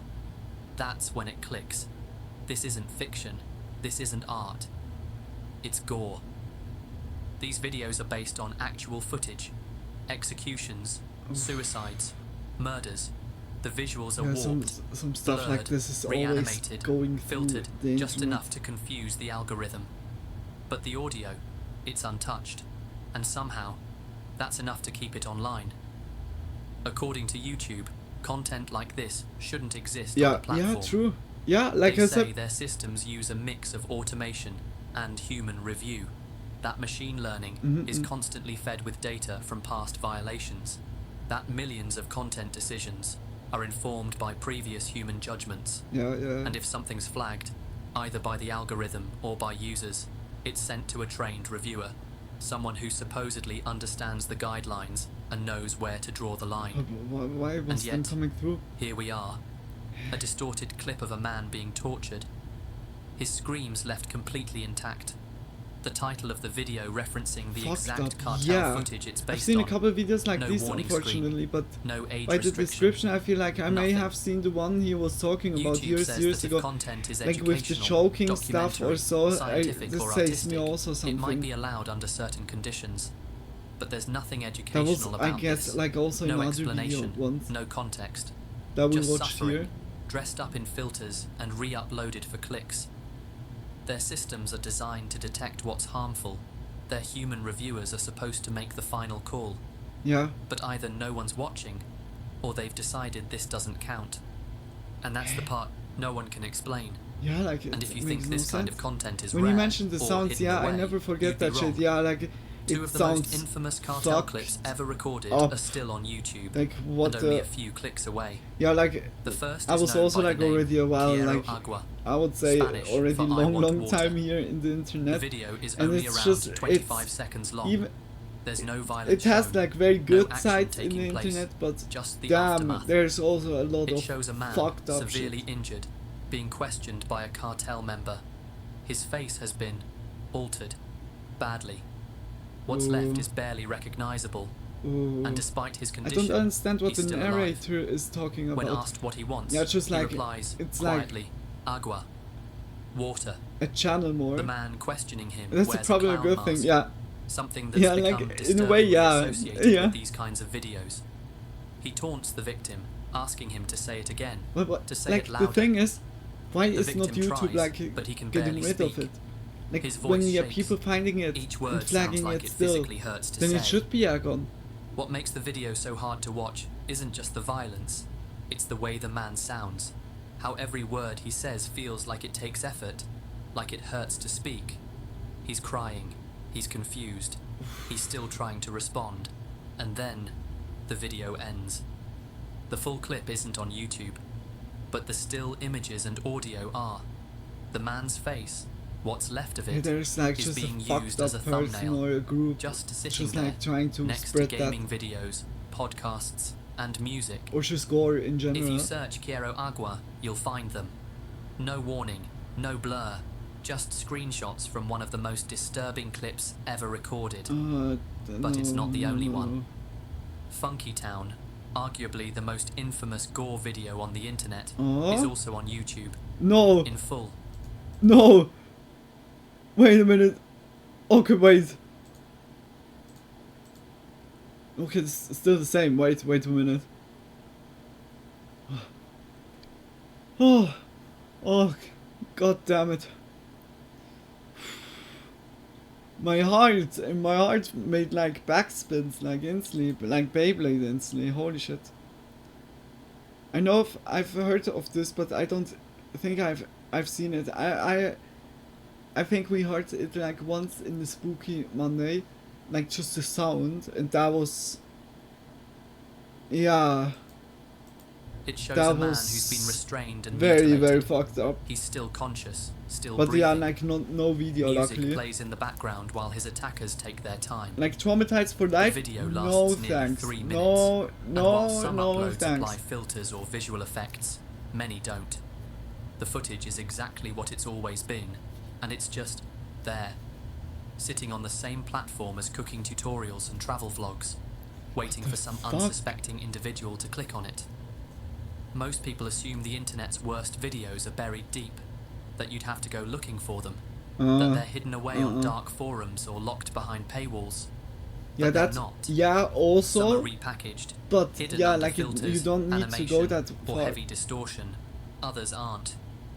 That's when it clicks. This isn't fiction. This isn't art. It's gore. These videos are based on actual footage. Executions, suicides, murders. The visuals are Yeah, warped, some stuff blurred, like this is always reanimated, going through filtered, the just internet. enough to confuse the algorithm. But the audio, it's untouched. And somehow, that's enough to keep it online. According to YouTube, content like this shouldn't exist on the platform. Yeah, true. Yeah, like They I say said, their systems use a mix of automation and human review. That machine learning is constantly fed with data from past violations. That millions of content decisions are informed by previous human judgments. Yeah. And if something's flagged, either by the algorithm or by users, it's sent to a trained reviewer, someone who supposedly understands the guidelines and knows where to draw the line. Why was And them yet, coming through? here we are, a distorted clip of a man being tortured. His screams left completely intact. The title of the video referencing the Fucked exact up. cartel Yeah. footage it's I've based seen on. a couple of videos like No this, warning unfortunately, screen, but no age by the restriction, description, I feel like I may nothing. have seen the one he was talking about YouTube years says that if ago, content is like with the educational, choking stuff or documentary, so. scientific This or says me artistic, also something. it might be allowed under certain conditions. But there's nothing That educational was, about I guess, this. like also No in other video explanation, once no context. that we Just watched suffering, here. dressed up in filters and re-uploaded for clicks. Their systems are designed to detect what's harmful. Their human reviewers are supposed to make the final call. Yeah. But either no one's watching, or they've decided this doesn't count. And that's the part no one can explain. Yeah, like And it if you makes think no this kind sense. of content is When rare you mentioned the or sounds, hidden yeah, I away, never forget you'd be that shit. wrong. Yeah, like Two it of the sounds most infamous cartel fucked clips ever recorded up. are still on YouTube, Like what and only the a few clicks away. Yeah, like The first I is was known also by like the name already a while, Quiero like Agua, I would say Spanish already for I long want long water. time here in the internet. The video is and only it's around just 25 it's seconds long. even There's no violence it has shown, like very no good action sides in taking the place, internet, but just the damn, aftermath. there's also a lot It of shows a man fucked up severely shit. injured, being questioned by a cartel member. His face has been altered, badly. What's left is barely recognizable, and despite his I condition, don't understand what he's the still alive. narrator is talking about. When asked what he wants, yeah, just he like replies it's like quietly, agua, water. a channel more. The man questioning him That's wears probably a clown good thing. mask, Yeah. something that's Yeah, become like in a way, disturbingly yeah, associated yeah. with these kinds of videos. He taunts the victim, asking him to say it again, to say like it louder. the thing is, why The is not victim YouTube tries, like but he can getting barely rid of speak. it? Like His when voice you have shakes. people finding it Each and word flagging sounds like it it still, physically hurts to then say. it should be gone. What makes the video so hard to watch isn't just the violence, it's the way the man sounds. How every word he says feels like it takes effort, like it hurts to speak. He's crying, he's confused, he's still trying to respond, and then the video ends. The full clip isn't on YouTube, but the still images and audio are. The man's face, what's left of Yeah, it, there's like is just a being fucked used as a up person thumbnail, or a group just sitting just there, like trying to next to spread that, gaming videos, podcasts, and music. or just gore in general. If you search Quiero Agua, you'll find them. No warning, no blur, just screenshots from one of the most disturbing clips ever recorded. But it's not the only one. Funky Town, arguably the most infamous gore video on the internet, is also on YouTube. No. In full. No. Wait a minute. Okay, wait. Okay, it's still the same. Wait a minute. Oh, god damn it. My heart made like backspins, like instantly, like Beyblade instantly. Holy shit. I know I've heard of this, but I don't think I've seen it. I think we heard it like once in the Spooky Monday, like just the sound, and that was, yeah. It shows that a man was who's been restrained and very mutilated. fucked up. He's still conscious, still but breathing. yeah, like no video. Music luckily. plays in the background while his attackers take their time. Like traumatized for life? The video No lasts nearly thanks. 3 minutes. No, And while some no uploads thanks. apply filters or visual effects, many don't. The footage is exactly what it's always been, and it's just there, sitting on the same platform as cooking tutorials and travel vlogs, waiting for some unsuspecting individual to click on it. Most people assume the internet's worst videos are buried deep, that you'd have to go looking for them, that they're hidden away on dark forums or locked behind paywalls. Yeah, But they're that's not. yeah. Also, Some are repackaged, but hidden yeah, under like you filters, don't need to go animation, that or far. heavy distortion. Others aren't.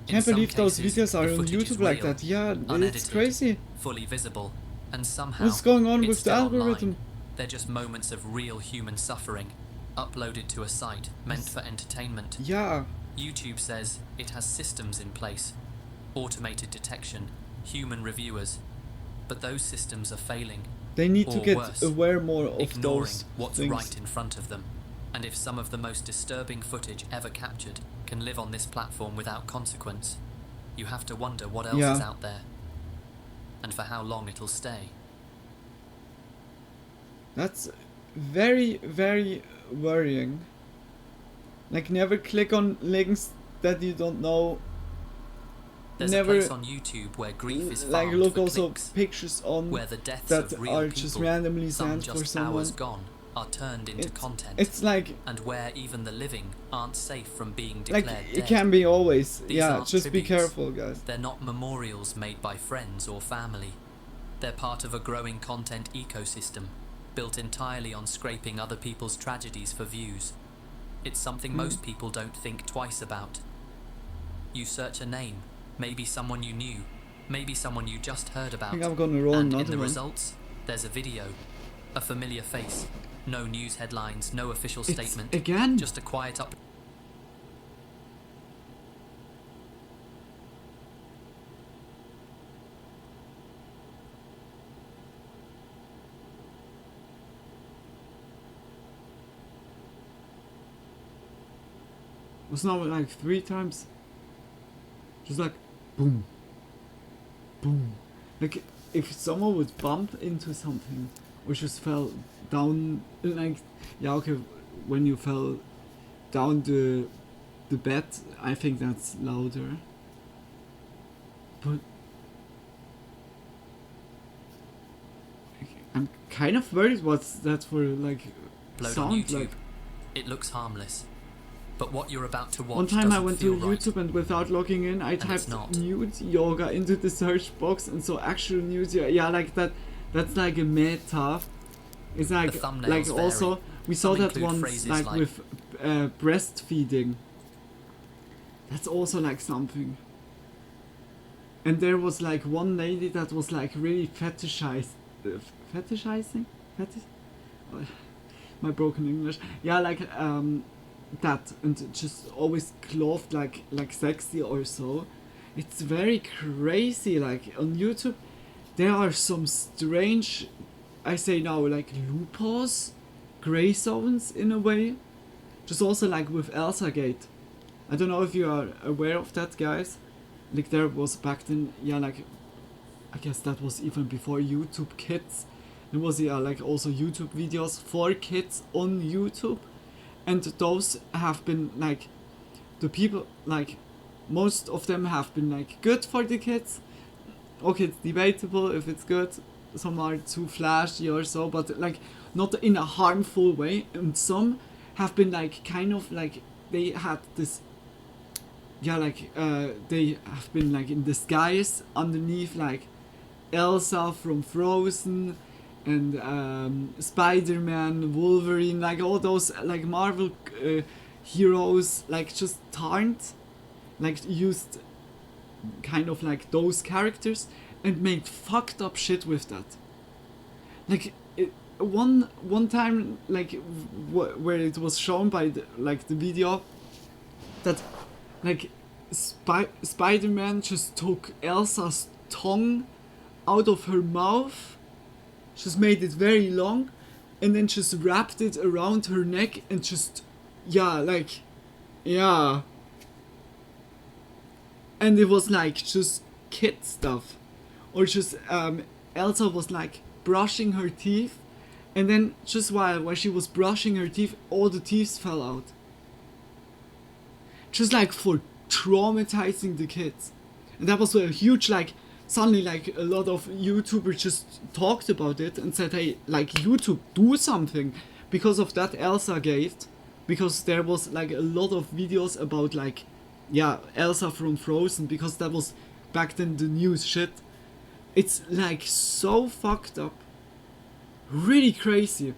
In Can't some believe those cases, videos are the on footage is YouTube like real, that. Yeah, unedited, it's crazy. fully visible, and somehow What's going on it's with the still online. algorithm? They're just moments of real human suffering, uploaded to a site meant for entertainment. Yeah. YouTube says it has systems in place, automated detection, human reviewers, but those systems are failing. They need to or get worse, aware more of ignoring those what's things. right in front of them. And if some of the most disturbing footage ever captured can live on this platform without consequence, you have to wonder what else is out there, and for how long it'll stay. That's very worrying. Like, never click on links that you don't know. There's never a place on YouTube where grief is like farmed look for also clicks, pictures on where the deaths that of real are people, just randomly some sent for just someone. hours gone, are turned into content. It's like, and where even the living aren't safe from being like declared it dead. can be always. These Yeah, aren't just be tributes. careful, guys. They're not memorials made by friends or family. They're part of a growing content ecosystem, built entirely on scraping other people's tragedies for views. It's something most people don't think twice about. You search a name, maybe someone you knew, maybe someone you just heard about. I think I'm gonna roll and in another the one. results, there's a video, a familiar face, no news headlines, no official It's statement, again? just a quiet up. It's not like 3 times. Just like boom, boom. Like if someone would bump into something or just fell down, like, yeah, okay, when you fell down the bed, I think that's louder. But I'm kind of worried what's that for, like, Upload on sound YouTube. like. It looks harmless, but what you're about to watch One time I doesn't went feel to right. YouTube and without logging in, I it's typed not. nude yoga into the search box and saw actual nude yoga. Yeah, like that. That's like a meta. It's like thumbnails also vary. we saw Some that include once phrases like like- with breastfeeding. That's also like something. And there was like one lady that was like really fetishizing. Oh, my broken English. Yeah, like that, and just always clothed like sexy or so. It's very crazy. Like on YouTube, there are some strange, I say now, like loopholes, gray zones in a way. Just also like with Elsagate. I don't know if you are aware of that, guys. like there was back then, yeah, like I guess that was even before YouTube Kids. There was like also YouTube videos for kids on YouTube, and those have been like the people, like most of them have been like good for the kids. Okay, it's debatable if it's good. Some are too flashy or so, but like not in a harmful way. And some have been like kind of like they had this, yeah, like they have been like in disguise underneath like Elsa from Frozen and Spider-Man, Wolverine, like all those like Marvel heroes, like just tarned, like used kind of like those characters and made fucked up shit with that. Like one time, like where it was shown by the video that like Spider-Man just took Elsa's tongue out of her mouth, just made it very long, and then just wrapped it around her neck and just, yeah, like, yeah. And it was like just kid stuff. Or just Elsa was like brushing her teeth, and then just while she was brushing her teeth, all the teeth fell out. Just like for traumatizing the kids. And that was a huge, like, suddenly like a lot of YouTubers just talked about it and said, hey, like YouTube, do something. Because of that Elsa gate, because there was like a lot of videos about like, yeah, Elsa from Frozen, because that was back then the news shit. It's like so fucked up, really crazy.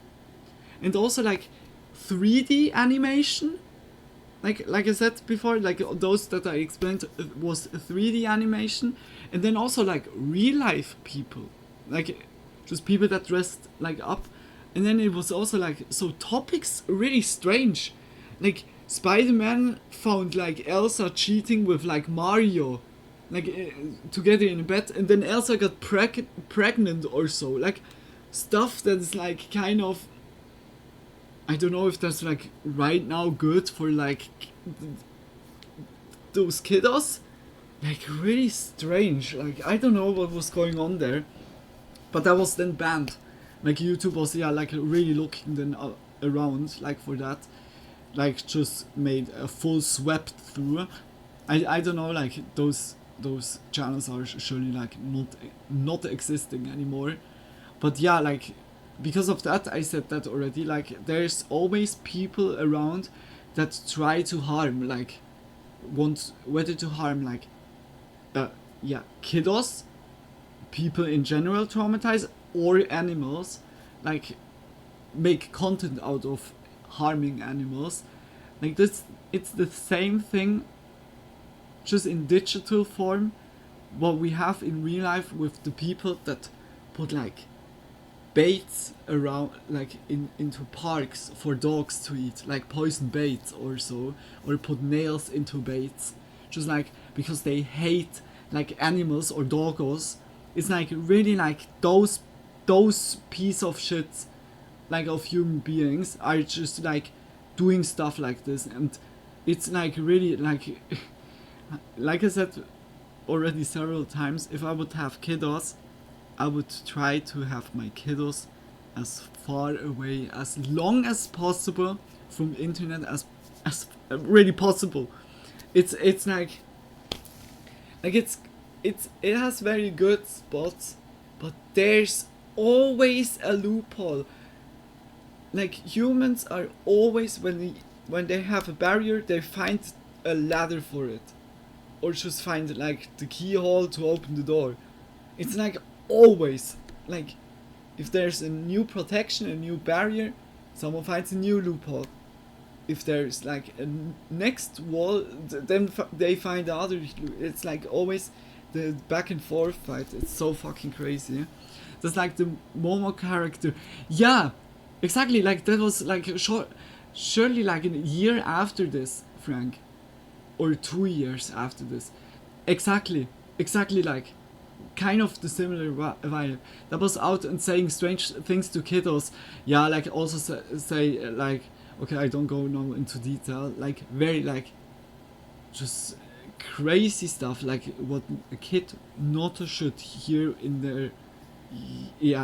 And also like 3D animation, like I said before, like those that I explained was 3D animation, and then also like real life people, like just people that dressed like up. And then it was also like, so topics really strange, like Spider-Man found like Elsa cheating with like Mario, like together in a bed, and then Elsa got pregnant or so, like stuff that is like kind of, I don't know if that's like right now good for like those kiddos, like really strange, like I don't know what was going on there, but that was then banned. Like YouTube was, yeah, like really looking then around like for that, like just made a full swept through. I don't know, like those channels are surely like not existing anymore, but yeah, like because of that, I said that already, like there's always people around that try to harm, like whether to harm like yeah, kiddos, people in general traumatize, or animals, like make content out of harming animals. Like this, it's the same thing, just in digital form, what we have in real life with the people that put like baits around, like into parks for dogs to eat, like poison baits or so, or put nails into baits, just like because they hate like animals or doggos. It's like really like those piece of shit, like of human beings, are just like doing stuff like this. And it's like really like like I said already several times, if I would have kiddos, I would try to have my kiddos as far away as long as possible from internet as really possible. It's like it has very good spots, but there's always a loophole. Like humans are always, when they have a barrier, they find a ladder for it, or just find like the keyhole to open the door. It's like always, like if there's a new protection, a new barrier, someone finds a new loophole. If there's like a next wall, then they find the other. It's like always the back and forth fight. It's so fucking crazy. That's like the Momo character. Yeah, exactly. Like that was like surely like a year after this, Frank, or 2 years after this. Exactly like kind of the similar vibe. That was out and saying strange things to kiddos. Yeah, like also say like, okay, I don't go now into detail. Like very like just crazy stuff, like what a kid not should hear in their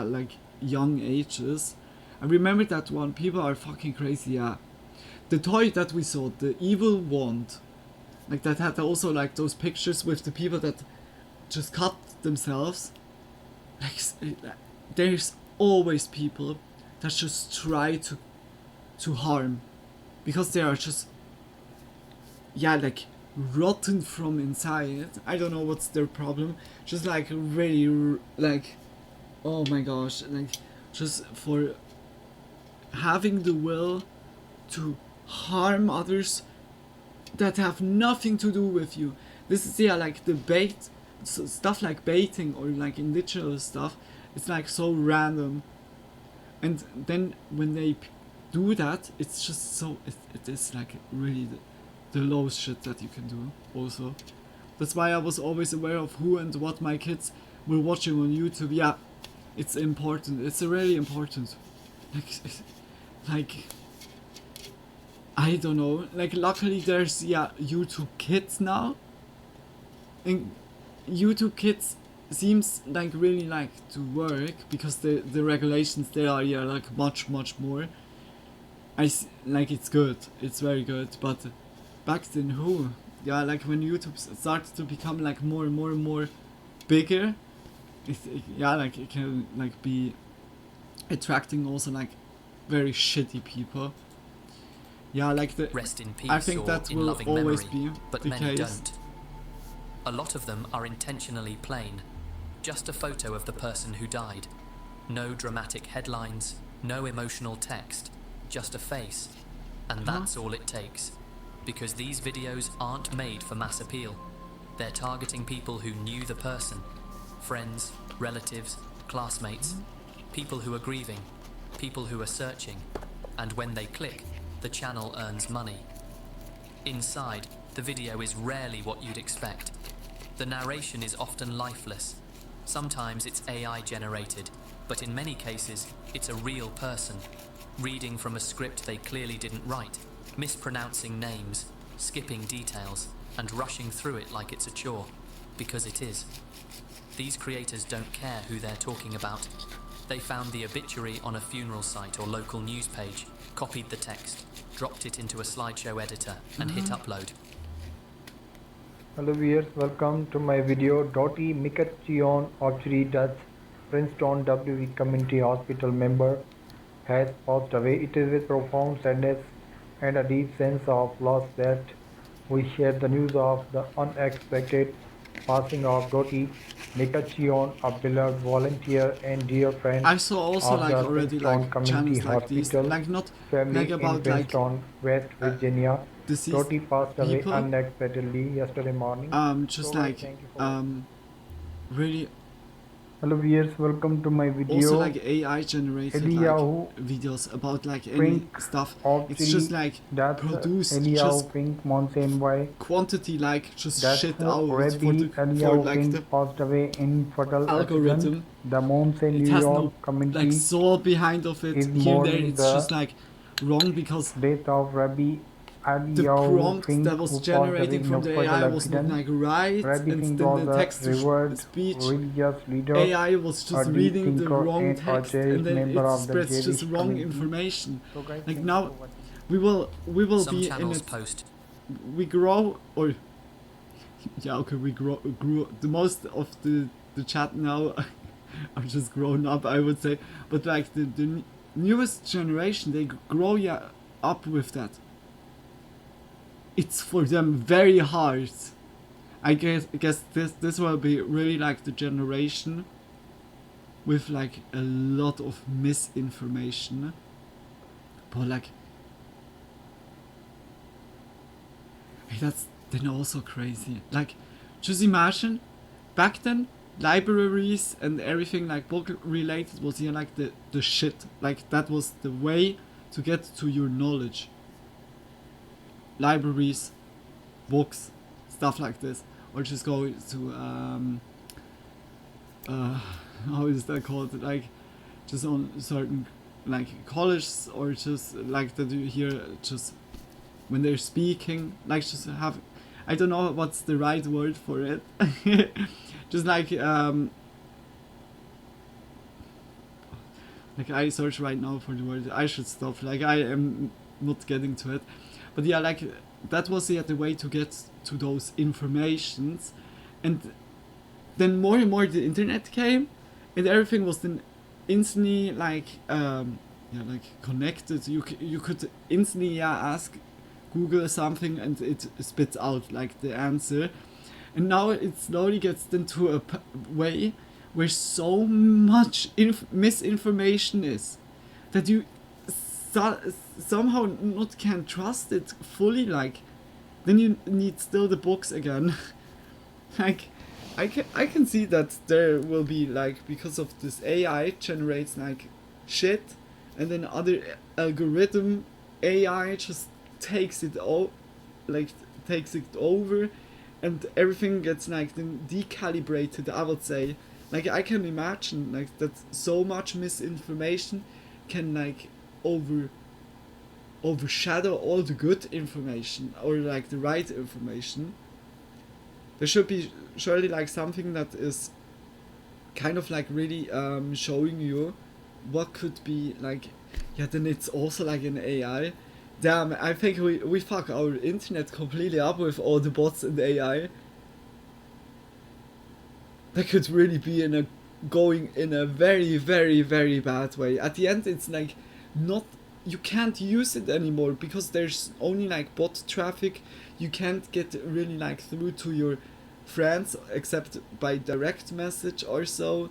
like young ages. I remember that one. People are fucking crazy. Yeah, the toy that we saw, the evil wand, like that had also like those pictures with the people that just cut themselves. Like there's always people that just try to harm, because they are just like rotten from inside. I don't know what's their problem. Just like really like, oh my gosh, like just for having the will to harm others that have nothing to do with you. This is like the bait, so stuff like baiting or like in digital stuff. It's like so random, and then when they do that, it's just so it is like really the lowest shit that you can do. Also, that's why I was always aware of who and what my kids were watching on YouTube. Yeah, it's important. It's really important. Like I don't know. Like luckily there's YouTube Kids now, and YouTube Kids seems like really like to work because the regulations there are like much more. Like it's good. It's very good. But back then like when YouTube started to become like more and more bigger, like it can like be attracting also like very shitty people. Yeah, like the rest in peace, I think or that in will loving always memory, be but the many case. don't. A lot of them are intentionally plain. Just a photo of the person who died. No dramatic headlines, no emotional text, just a face. And that's all it takes. Because these videos aren't made for mass appeal. They're targeting people who knew the person. Friends, relatives, classmates, people who are grieving, people who are searching. And when they click, the channel earns money. Inside, the video is rarely what you'd expect. The narration is often lifeless. Sometimes it's AI generated, but in many cases, it's a real person, reading from a script they clearly didn't write, mispronouncing names, skipping details, and rushing through it like it's a chore, because it is. These creators don't care who they're talking about. They found the obituary on a funeral site or local news page, copied the text, dropped it into a slideshow editor, and hit upload. Hello viewers, welcome to my video. Dottie McCutcheon obituary death. Princeton WV Community Hospital member has passed away. It is with profound sadness and a deep sense of loss that we share the news of the unexpected passing of Dottie McCutcheon, a beloved volunteer and dear friend. I saw also of like the already Princeton like Community channels like these, Hospital like not family like about in Princeton, like West Virginia. deceased Dottie passed away people. unexpectedly yesterday morning. Just So, like thank you for really. Hello viewers, welcome to my video. Also like AI generated Eliyahu like videos about like any Fink stuff. of It's just like that's produced Eliyahu just Fink Mountain Boy. quantity like just That's shit out Rabbi for Eliyahu like Fink the passed away in fatal algorithm. accident. The Mountain It New has York no community like soul behind of it. is Here there mourning it's the just like wrong because death of Rabbi the Eliyahu prompt Fink, that who was passed away generating in from a the fatal AI was not accident. like right, Rabbi and Fink then was the a text to revered speech religious leader, AI was a just deep reading the thinker, wrong and a text, cherished and then member it of the spreads just Jewish wrong community. information. So guys, Like thank now, you for watching. we will Some be in channels it. post. We grow or we grew the most of the chat now. are just grown up, I would say, but like the newest generation, they grow up with that. It's for them very hard. I guess this will be really like the generation with like a lot of misinformation, but like that's then also crazy. Like just imagine back then libraries and everything like book related was like the shit. Like that was the way to get to your knowledge. Libraries, books, stuff like this, or just go to how is that called? Like just on certain like colleges, or just like that you hear just when they're speaking, like just have. I don't know what's the right word for it. Just like I search right now for the word. I should stop. Like I am not getting to it, but yeah, like that was the way to get to those informations, and then more and more the internet came, and everything was then instantly like connected. You could instantly ask Google something and it spits out like the answer, and now it slowly gets into a way where so much misinformation is that you somehow not can trust it fully. Like then you need still the books again. Like I can see that there will be like, because of this AI generates like shit, and then other algorithm AI just takes it all, like takes it over, and everything gets like then decalibrated, I would say. Like I can imagine like that so much misinformation can like overshadow all the good information, or like the right information. There should be surely like something that is kind of like really showing you what could be like. Yeah, then it's also like an AI. Damn, I think we fuck our internet completely up with all the bots and AI. That could really be going in a very, very, very bad way. At the end, it's like not, you can't use it anymore because there's only like bot traffic. You can't get really like through to your friends except by direct message or so.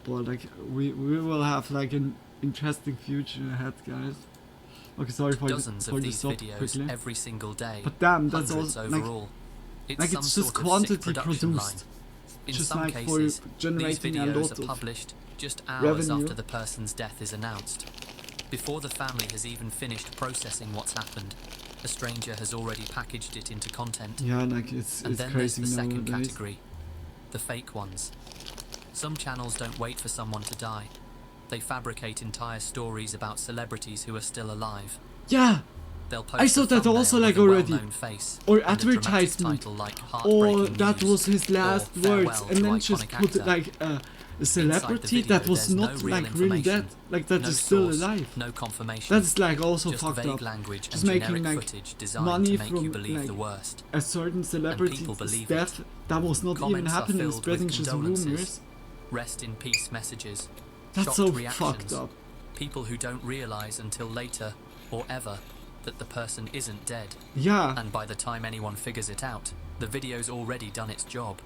But like we will have like an interesting future ahead, guys. Okay, sorry for dozens the of these stop videos quickly. every single day. But damn, that's hundreds also overall. like some it's just sort of sick quantity production produced. line. In Just some like cases, for generating these a videos lot are of published just hours revenue. after the person's death is announced. Before the family has even finished processing what's happened, a stranger has already packaged it into content. Yeah, like it's and then crazy there's the second nowadays. category, the fake ones. Some channels don't wait for someone to die. They fabricate entire stories about celebrities who are still alive. Yeah, They'll post I saw a that also thumbnail like with a already. well-known face Or and a dramatic advertisement. title like Or Heartbreaking that News, was his last or Farewell words, to and then just Iconic put Actor. like a celebrity video, that was there's not no real like really dead, information, like that no is still source, alive. no confirmation, That's like also just fucked vague up. language Just and making generic like footage designed money to make from you believe like the worst. a certain celebrity's people believe death that was not even Comments are happening, filled with spreading just condolences, rumors. rest in peace messages, That's shocked so reactions, fucked up. people who don't realise until later, or ever, that the person isn't dead. Yeah. And by the time anyone figures it out, the video's already done its job.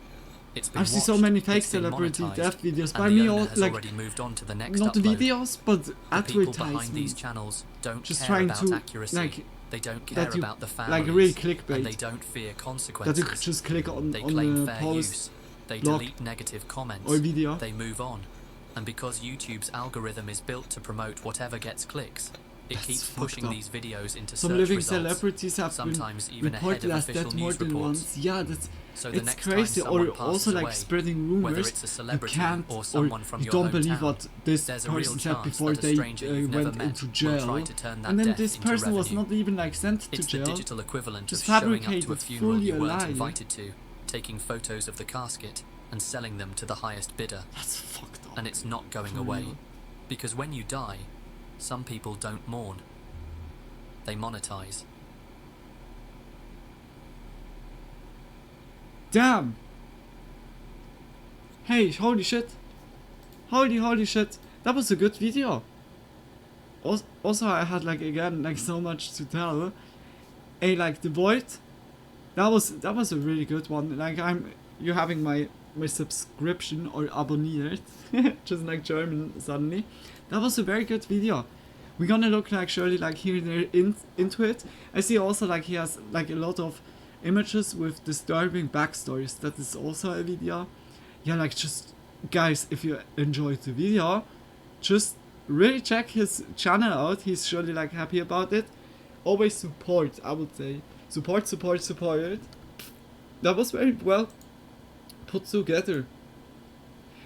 It's been I've seen so watched, many fake it's been celebrity monetised, death videos and by the me, owner all has like already moved on to the next not upload. videos but The people behind these advertisements. channels don't Just care trying about to accuracy. like They don't care that you, about the like families, really clickbait. and they don't fear That consequences. you could just click on They on claim the fair post, use. They blog, delete negative comments. or video. They move on. And because YouTube's algorithm is built to promote whatever gets clicks, it keeps pushing up. these videos into Some search living results, celebrities have sometimes been even ahead reported of as official dead more news than reports. once. Yeah, that's So the it's next crazy. time Or someone also passes like away, spreading rumors. whether it's a celebrity you can't, or someone from you your don't believe hometown, what this there's a real person said chance before that a they stranger you've never went met into will jail. try to turn that And then death this into person was revenue. not even like sent to It's jail. the digital equivalent just of showing up to a fabricated, funeral fully you a weren't lie. invited to, taking photos of the casket and selling them to the highest bidder. That's fucked up. And it's not going For away. real. Because when you die, some people don't mourn. They monetize. Damn! Hey, holy shit! Holy shit! That was a good video! Also, I had like again like so much to tell. Hey, like the Void, that was a really good one. Like you're having my subscription or abonniert, just like German suddenly. That was a very good video. We're gonna look like surely like here and there into it. I see also like he has like a lot of images with disturbing backstories. That is also a video. Yeah, like just guys, if you enjoyed the video, just really check his channel out. He's surely like happy about it. Always support, I would say. Support. That was very well put together.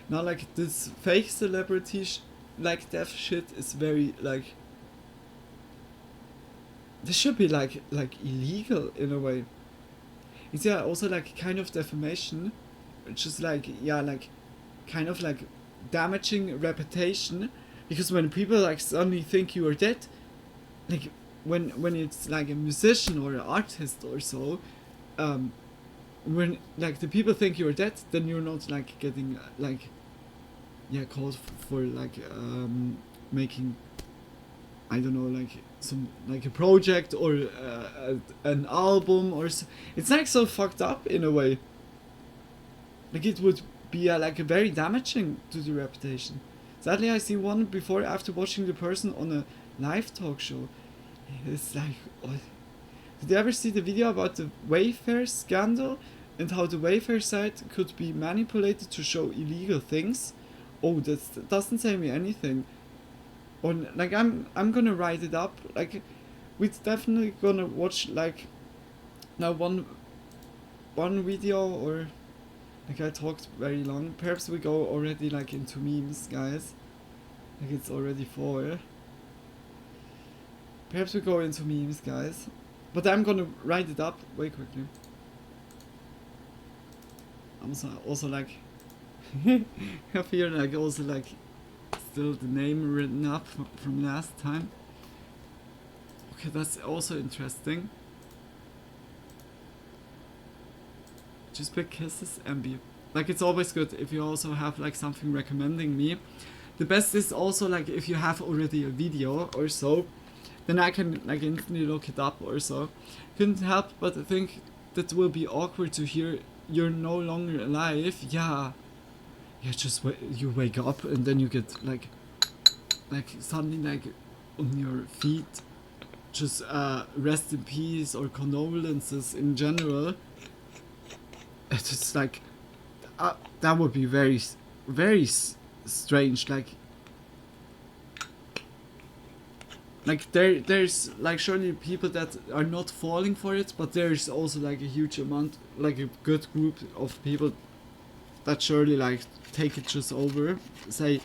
Now like this fake celebrity like death shit is very like this should be like illegal in a way. Is there also like kind of defamation, which is like, yeah, like kind of like damaging reputation, because when people like suddenly think you are dead, like when it's like a musician or an artist or so, when like the people think you're dead, then you're not like getting like, yeah, called for like making, I don't know, like some like a project or an album or so. It's like so fucked up in a way. Like it would be like a very damaging to the reputation. Sadly, I see one before after watching the person on a live talk show. It's like, oh. Did you ever see the video about the Wayfair scandal and how the Wayfair site could be manipulated to show illegal things? Oh, that doesn't say me anything. Or like I'm gonna write it up. Like we're definitely gonna watch like now one video, or like I talked very long. Perhaps we go already like into memes, guys. Like it's already 4. Perhaps we go into memes, guys. But I'm gonna write it up way quickly. I'm also like have here like also like still the name written up from last time. Okay, that's also interesting. Just big kisses, MB. Like it's always good if you also have like something recommending me. The best is also like if you have already a video or so, then I can like instantly look it up or so. Couldn't help but think that will be awkward to hear you're no longer alive. Yeah. Yeah, just you wake up and then you get like suddenly like on your feet, just rest in peace or condolences in general. It's just like that would be very strange. Like there's like surely people that are not falling for it, but there's also like a huge amount, like a good group of people that surely like take it just over, say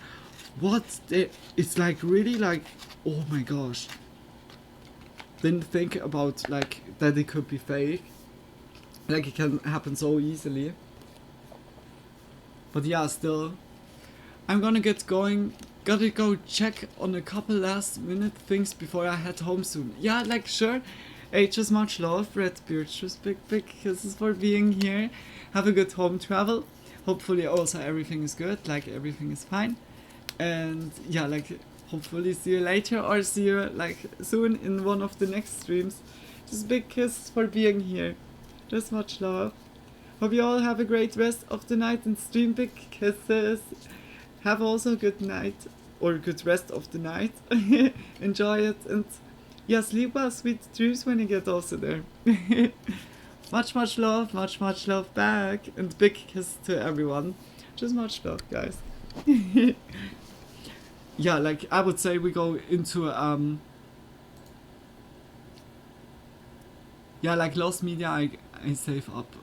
what it's like really like, oh my gosh, didn't think about like that it could be fake, like it can happen so easily. But yeah, still I'm gonna get going. Gotta go check on a couple last minute things before I head home soon. Yeah, like sure. Hey, just much love, Redbeard. Just big kisses for being here. Have a good home travel. Hopefully also everything is good, like everything is fine. And yeah, like hopefully see you later or see you like soon in one of the next streams. Just big kisses for being here. Just much love. Hope you all have a great rest of the night and stream. Big kisses. Have also a good night or good rest of the night. Enjoy it and yeah, sleep well, sweet dreams when you get also there. much love, much love back, and big kiss to everyone. Just much love, guys. Yeah, like I would say we go into yeah, like lost media I save up.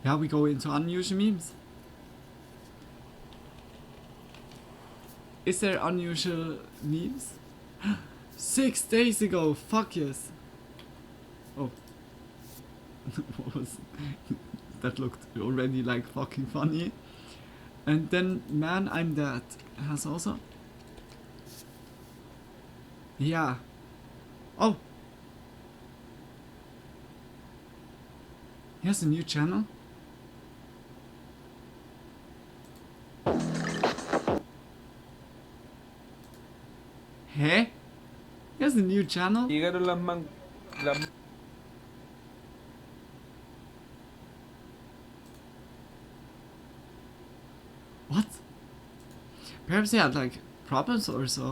Yeah, we go into unusual memes. Is there unusual memes? 6 days ago, fuck yes. Oh. What was that? Looked already like fucking funny. And then Man I'm Dead has also. Yeah. Oh. He has a new channel. Hey? He has a new channel? What? Perhaps he had like problems or so.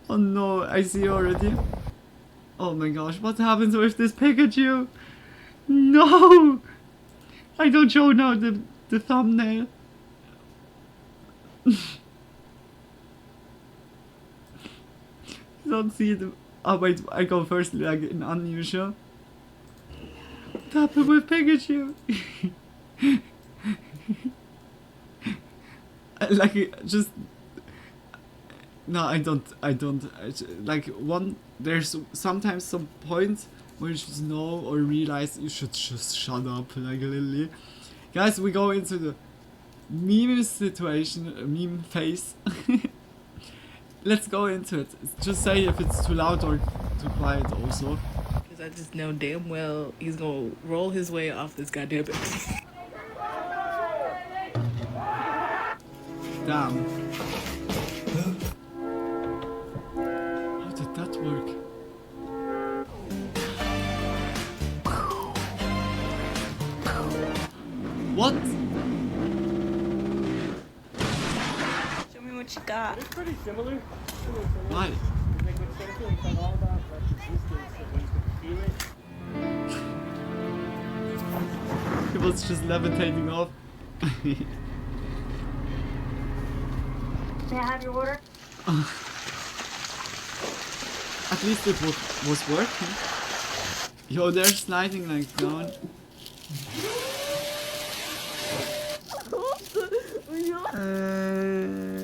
Oh no, I see already. Oh my gosh, what happens with this Pikachu? No! I don't show now the thumbnail. Don't see the. Oh wait, I go first like in unusual. What happened with Pikachu? like just no, I don't like there's sometimes some points where you just know or realize you should just shut up, like literally. Guys, we go into the meme situation, meme phase. Let's go into it. Just say if it's too loud or too quiet also. Because I just know damn well he's gonna roll his way off this goddamn building. Damn. How did that work? What? Show me what you got. It's pretty similar. Why? Like with surfing, it's like all about like resistance and when you can feel it. It was just levitating off. May I have your order? At least it was working. Yo, they're sliding like down.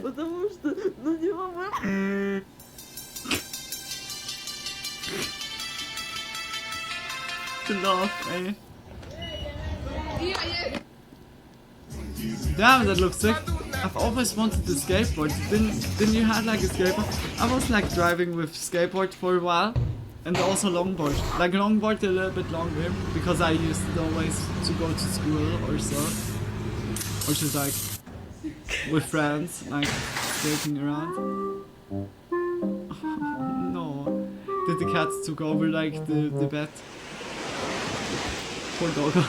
Потому что на него The laugh, eh? Damn, that looks sick. I've always wanted a skateboard. Didn't you have like a skateboard? I was like driving with skateboard for a while. And also longboard. Like longboard a little bit longer. Because I used it always to go to school or so. Or just like with friends, like skating around. No. Did the cats took over like the bed? Poor doggo.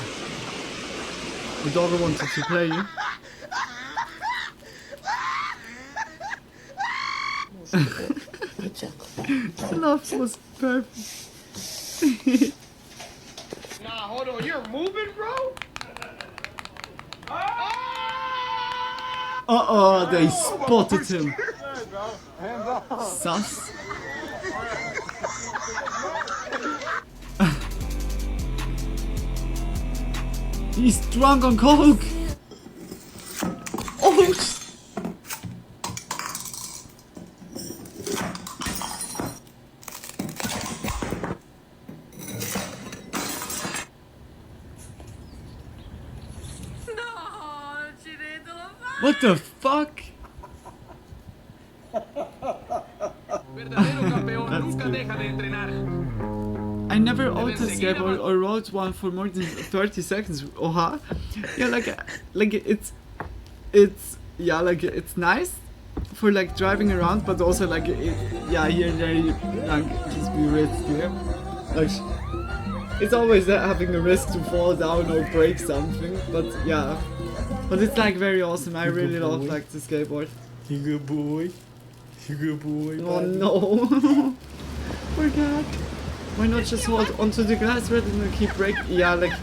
The doggo wanted to play. The laugh was perfect. Nah, hold on, you're moving, bro? Uh-oh, they spotted him. Hands off. Sus. He's drunk on coke. Oh. What the fuck? I never owned a skateboard or rode one for more than 30 seconds. Oha. Yeah, like it's yeah, like it's nice for like driving around, but also like yeah, here and there you like just be risky. Like it's always having a risk to fall down or break something, but yeah. But it's like very awesome. I really love like the skateboard. You good boy. You good boy. Oh no. Poor cat. Why not just hold onto the glass rather than keep breaking? Yeah, like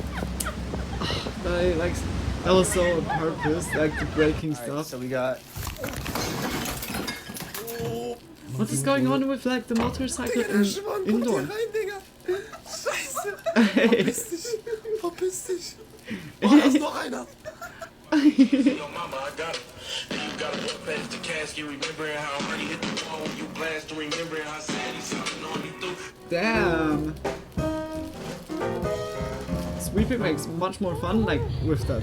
that was so on purpose, like the breaking stuff. So we got. What is going on with like the motorcycle indoor? Verpiss dich. Oh, da ist noch einer. Yo, mama, I got it. You gotta walk past the casket, remembering how hard he hit the wall when you blast, remembering how sad he's something on you through. Damn. Sweeping makes much more fun like with that.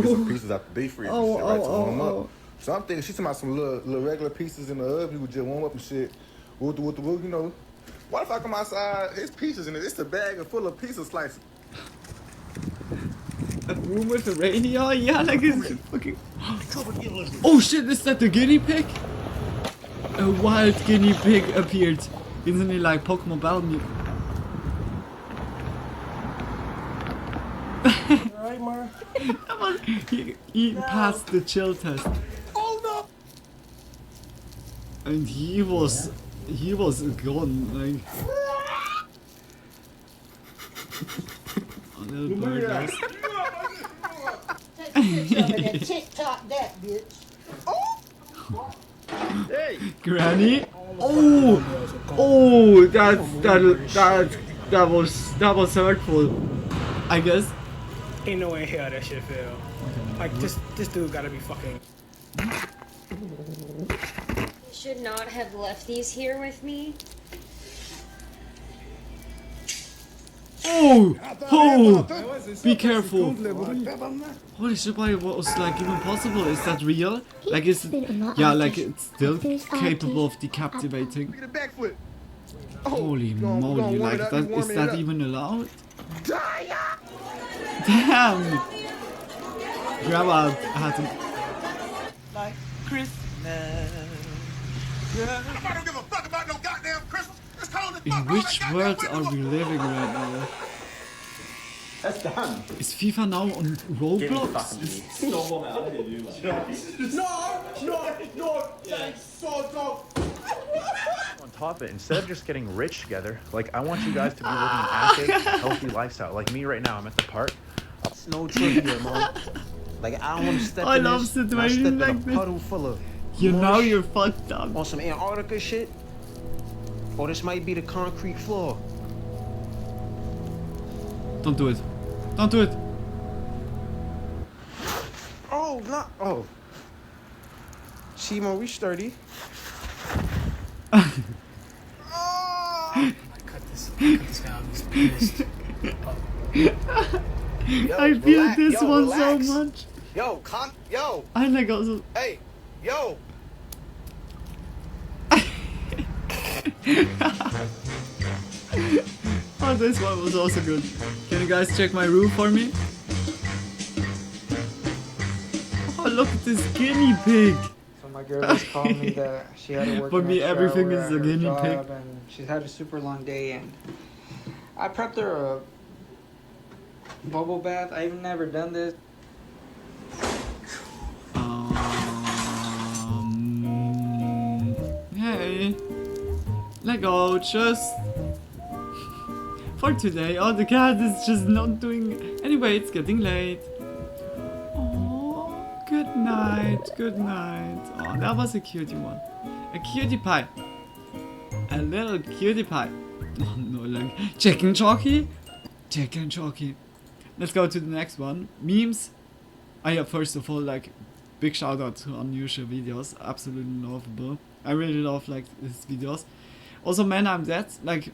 Some pieces out the deep freeze and shit, right, to warm up. So I'm thinking she's talking about some little regular pieces in the oven. You would just warm up and shit. You know. What if I come outside? It's pieces in it. It's a bag full of pizza slices. A room with a radio? Yeah, like it's fucking. Oh shit! Is that the guinea pig? A wild guinea pig appeared. Isn't it like Pokemon Battle Mute? Alright, Mar. He passed the chill test. Oh no! And he was gone, like. A little bird else. TikTok that bitch. Hey! Granny? Oh! Oh, that was hurtful. I guess. Ain't no way in hell that shit fell. Like this dude gotta be fucking. Should not have left these here with me. Oh! Oh! Be careful. Holy shit, why was like even possible? Is that real? Like is it, yeah, like it's still capable of decapitating. Holy moly, like that, is that even allowed? Damn! Grandma had to... Like Christmas. I don't give a fuck about no goddamn Christmas. It's cold as In fuck. which world are we living right now? That's done. Is FIFA now on Roblox? No, thanks, so. On top of it, instead of just getting rich together, like I want you guys to be living an active, healthy lifestyle. Like me right now, I'm at the park. It's no trivia, man. Like I don't want to step I in love this. situations I step like in a this. puddle full of You know mush you're fucked up. on some Antarctica shit. Or this might be the concrete floor. Don't do it. Don't do it. Oh, not. Oh. Shimo, we sturdy. Cut this guy out. He's pissed. I feel this one relax. so much. Yo. I like also. Hey, yo. Oh, this one was also good. Can you guys check my roof for me? Oh, look at this guinea pig. So my girl just called me that she had to work. For an me, extra everything hour is at a her guinea job, pig. And she's had a super long day, and I prepped her a bubble bath. I've never done this. Hey, Lego, just for today. Oh, the cat is just not doing. Anyway, it's getting late. Oh, good night, good night. Oh, that was a cutie one. A cutie pie. A little cutie pie. Oh no, like chicken chalky. Chicken chalky. Let's go to the next one. Memes. Oh yeah, first of all, like, big shout out to Unusual Videos. Absolutely lovable. I really love like his videos. Also, Man I'm Dead, like,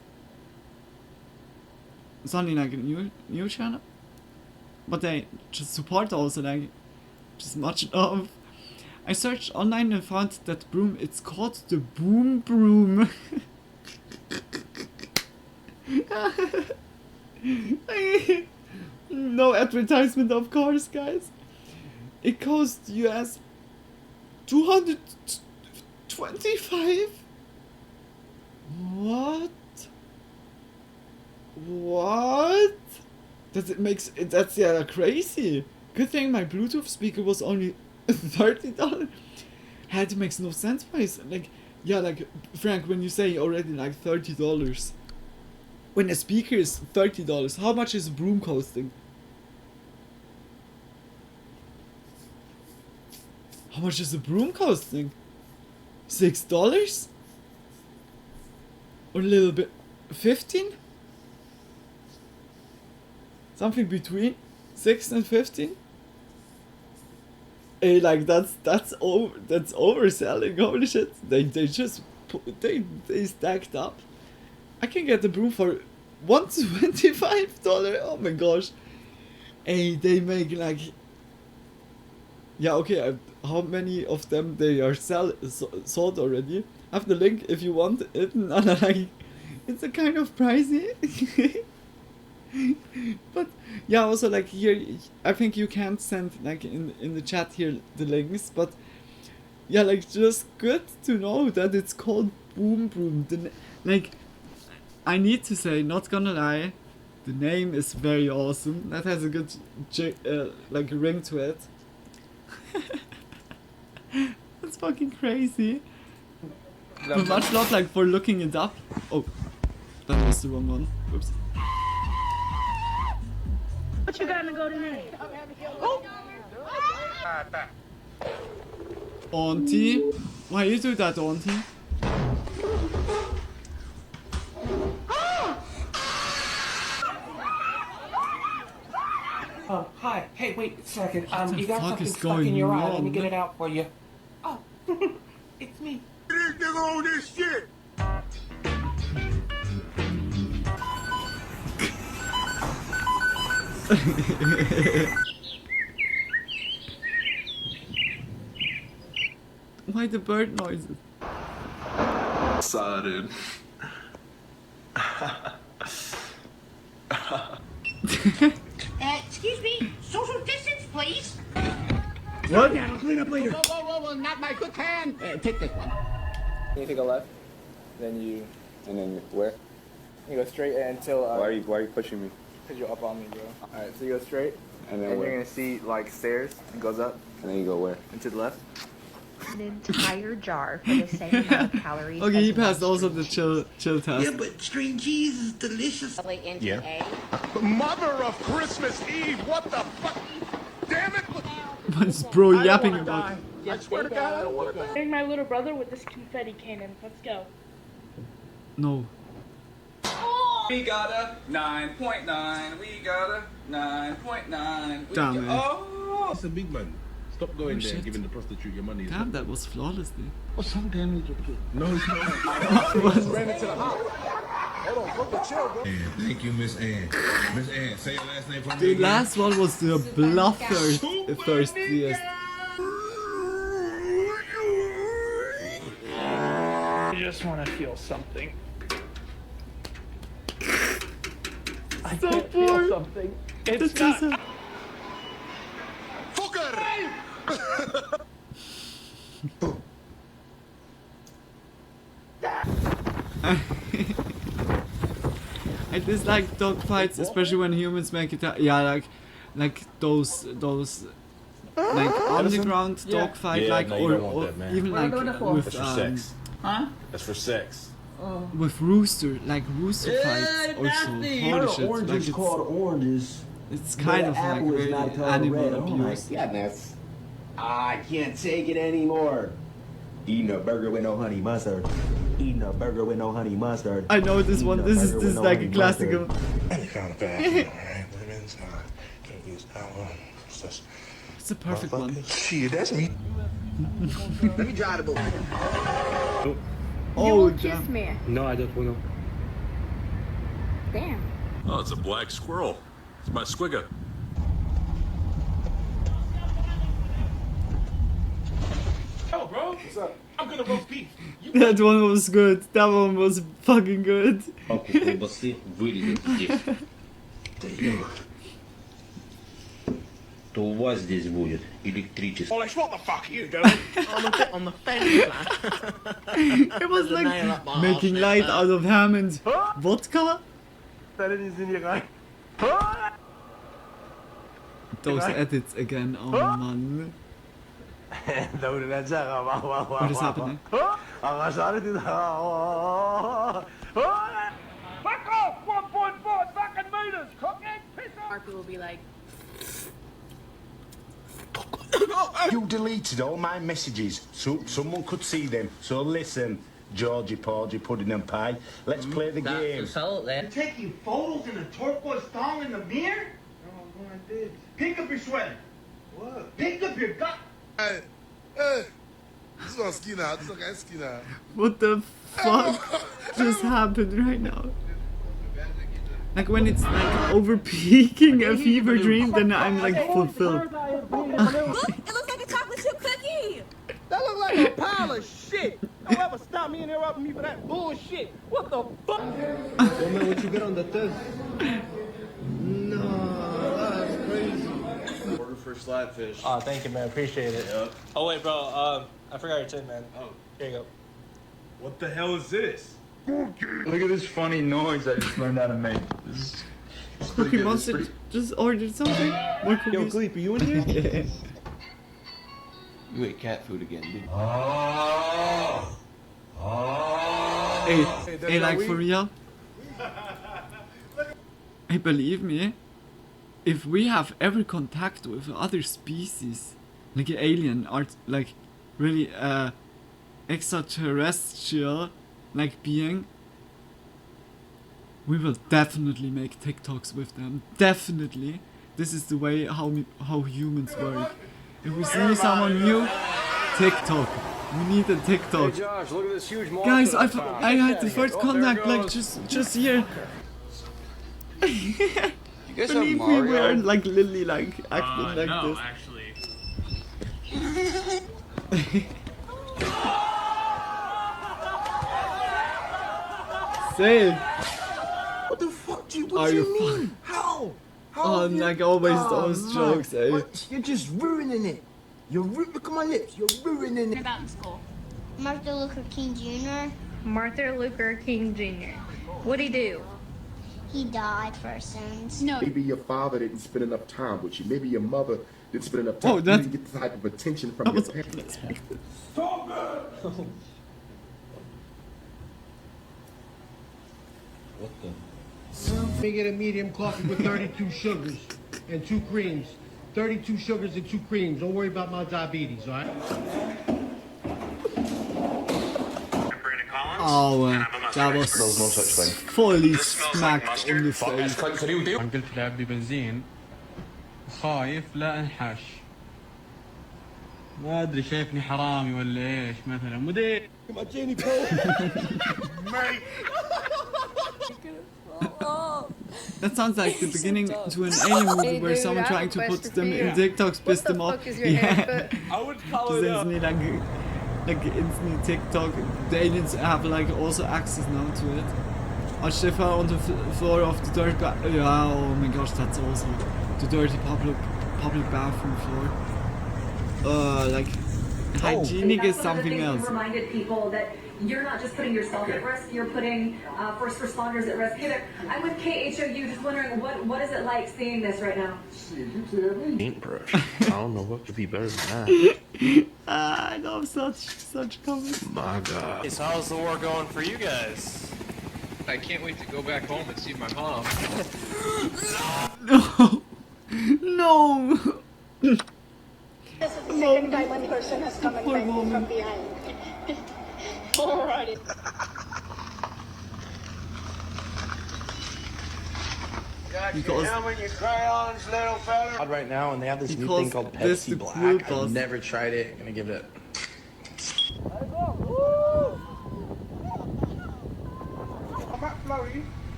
it's only like a new channel, but they just support also, like, just much love. I searched online and found that broom. It's called the Boom Broom. No advertisement, of course, guys. It costs US 225. What? What? That's yeah crazy. Good thing my Bluetooth speaker was only $30. It makes no sense, guys. Like, yeah, like Frank, when you say already like $30, when a speaker is $30, how much is a broom costing? How much is a broom costing? $6? Or a little bit, 15? Something between 6 and 15? Hey, like that's overselling. Holy shit! They stacked up. I can get the broom for $125. Oh my gosh! Hey, they make like. Yeah, okay. How many of them they are sold already? I have the link if you want it. Like, it's a kind of pricey. But yeah, also like here, I think you can't send like in the chat here the links. But yeah, like just good to know that it's called Boom Broom. Like, I need to say, not gonna lie, the name is very awesome. That has a good like ring to it. That's fucking crazy. But much love like for looking it up. Oh, that was the wrong one. Oops. What you got to go tonight? Auntie, why you do that, Auntie? Hi. Hey, wait a second. What the You got fuck something is stuck in your going eye. Let me on? get it out for you. Oh, it's me. Nigga on this shit. Why the bird noises? Excited. Excuse me, social distance, please. What? I'll clean up later. Whoa, not my good hand. Take this one. You take a left, then you, And then where? you go straight until, Why are you pushing me? cause you're up on me, bro. Alright, so you go straight, And then and where? you're gonna see, like, stairs, it goes up, And then you go where? and to the left. An entire jar for the same amount of calories. Okay, as he one passed also the string chill test. Yeah, but string cheese is delicious. Into Yeah. A. Mother of Christmas Eve, what the fuck? Damn it! What's bro yapping about? I swear to God, I don't want to die. Bring my little brother with this confetti cannon. Let's go. No. We got a 9.9. We got a 9.9. Damn it. Oh! It's a big man. Stop going Oh, there shit. and giving the prostitute your money. Damn, that was flawless, dude. What's some damage you do? No, it's not. Ran into the house. Hold on, brother, chill, bro. Thank you, Miss Ann. Miss Ann, say your last name for me. The again. last one was the thirstiest. I just want to feel something. I So can't feel bored. something. It's not. I dislike dog fights, especially when humans make it. Yeah, like those like underground Yeah. dog fight, Yeah, like no, you or, don't want or that, man. even What am I like doing that for? with That's for sex. Huh? That's for sex. Oh. with rooster fights also. Holy shit! Like oranges. it's kind of like really animal abuse. goodness. I can't take it anymore. Eating a burger with no honey mustard. Eating a burger with no honey mustard. I know this one. Eating a This is burger with no like a honey classical. Any kind of bathroom, alright? Women's, can't use that one. It's just It's a perfect one. shit, that's me. Let me try the book. Oh, Kiss damn. me. No, I don't want to. Damn. Oh, it's a black squirrel. It's my squigga. Yo, bro. What's up? I'm gonna roast beef. That one was good. That one was fucking good. То у вас здесь будет электричество. Well, what the fuck you doing? I'm a bit on the fence, man. It was Nail like up my making arse, light man. out of ham and vodka. Those edits again. Oh man. What is happening? Fuck off! 1.4 fucking meters, cockhead! Piss off! Mark will be like, You deleted all my messages, so someone could see them. So listen, Georgie Porgy, Pudding and Pie, let's play the game. You're taking photos in a turquoise thong in the mirror? No, I did. Pick up your sweater. What? Pick up your gun. Hey, this is on ski now. This is okay, ski now. What the fuck just happened right now? Like when it's like over peaking a fever dream, then I'm like fulfilled. It looks like a chocolate chip cookie. That looks like a pile of shit! Don't ever stop me and interrupt me for that bullshit! What the fuck? Tell me what you get on the test. No, that's crazy. Order for slapfish. Oh, thank you, man. Appreciate it. Yep. Oh, wait, bro. I forgot your tin, man. Oh. Here you go. What the hell is this? Look at this funny noise I just learned how to make. Cookie Monster just ordered something. More cookies. Yo, Gleep, are you in here? Yeah. You ate cat food again, dude. Hey, like for real? Hey, believe me, if we have ever contact with other species, like an alien, or like really extraterrestrial, like being, we will definitely make TikToks with them. Definitely. this is the way how humans work. If we see someone new, TikTok. We need a TikTok. Hey Josh, look at this huge Guys, I had the first contact like just here. You guys have Believe me, Mario? we are like literally like acting like no, this. actually. Say it. What the fuck do you, Are you mean? How? Oh, like always those jokes, eh? What? You're just ruining it. Look at my lips. You're ruining it. About in school. Martin Luther King Jr. Martin Luther King Jr. What'd he do? He died for his sins. No. Maybe your father didn't spend enough time with you. Maybe your mother didn't spend enough time. Oh, You that's- didn't get the type of attention from your parents. Stop it! What the? Let me get a medium coffee with 32 sugars and 2 creams. 32 sugars and 2 creams. Don't worry about my diabetes, all right? Oh, that was no such thing. fully smacked on the face. قلت لعب لي بنزين خايف لا انحش ما ادري شايفني حرامي ولا ايش مثلا مدير That sounds like the beginning to an alien movie where someone trying to put them in TikToks pissed them off. Yeah. I would call Just it up. instantly like instantly TikTok. The aliens have like also access now to it. I still fell on the floor of the dirt. Yeah, oh my gosh, that's also the dirty public bathroom floor. Like hygienic is something else. Reminded people that you're not just putting yourself at risk, you're putting first responders at risk. Hey there, I'm with KHOU, just wondering what is it like seeing this right now? Paintbrush. I don't know what could be better than that. I love such comments. My God. So how's the war going for you guys? I can't wait to go back home and see my mom. No. This is the second time one person has come and banged me from behind. Alrighty. Got Because- your helmet, your crayons, little fella. Right now, and they have this new Because thing called this Pepsi the Black. cool boss. I've never tried it. I'm gonna give it.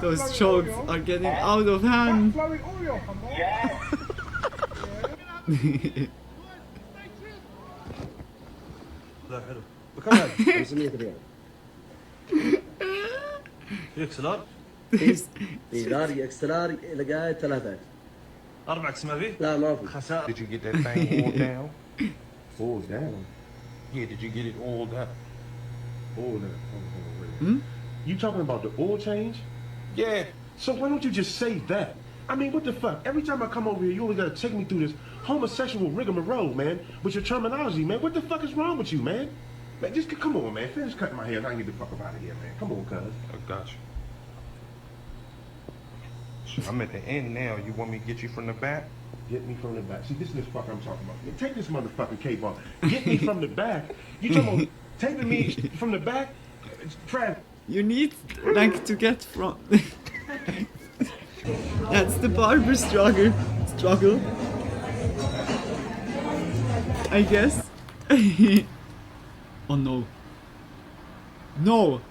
Those jokes are getting out of hand. لا حلو. بكم هذا؟ 500 ريال. في اكسلار؟ في لاري اكسلار لقاية 3 4 اكس ما في؟ لا ما في. خسارة. Did you get that thing all down? All down? Yeah, did you get it all down? All down. You talking about the oil change? Yeah. So why don't you just say that? I mean, what the fuck? Every time I come over here, you only gotta take me through this homosexual rigmarole, man, with your terminology, man. What the fuck is wrong with you, man? Man, just come on, man. Finish cutting my hair and I can get the fuck up out of here, man. Come on, cuz. I got you. I'm at the end now. You want me to get you from the back? Get me from the back. See, this is the fuck I'm talking about. Man, take this motherfucking cape off. Get me from the back. You talking about taking me from the back? Trav. You need like to get from. That's the barber struggle. I guess. Oh no. No.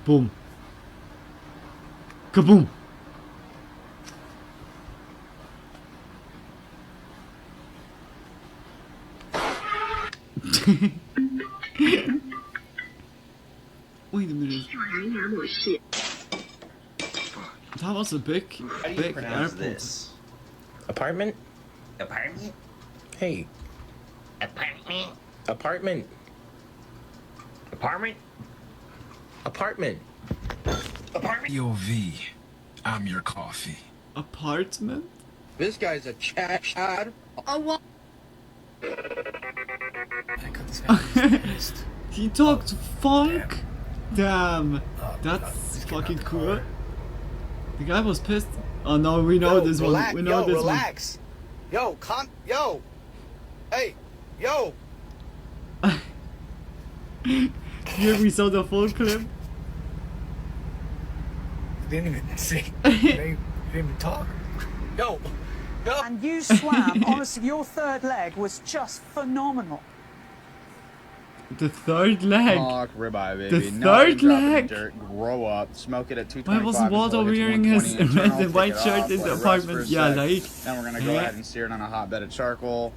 Boom. Kaboom. Wait a minute. That was a big airport. This? Apartment? Apartment? Hey. Apartment? Apartment. Apartment? Apartment. Apartment? POV. I'm your coffee. Apartment? This guy's a chad. Oh, what? He talked funk? Damn. That's fucking cool. The guy was pissed. Oh no, we know this Relax, one. We know this relax. Yo, yo. Hey, yo. Here we saw the full clip. Didn't even say. Didn't even talk. Go. And you swam. Honestly, your third leg was just phenomenal. The third leg. Fuck ribeye, baby. The third leg. Dirt, grow up, smoke it at 225. Why wasn't Waldo wearing his red and white shirt in the apartment? Yeah, like. Then we're gonna go ahead and sear it on a hot bed of charcoal.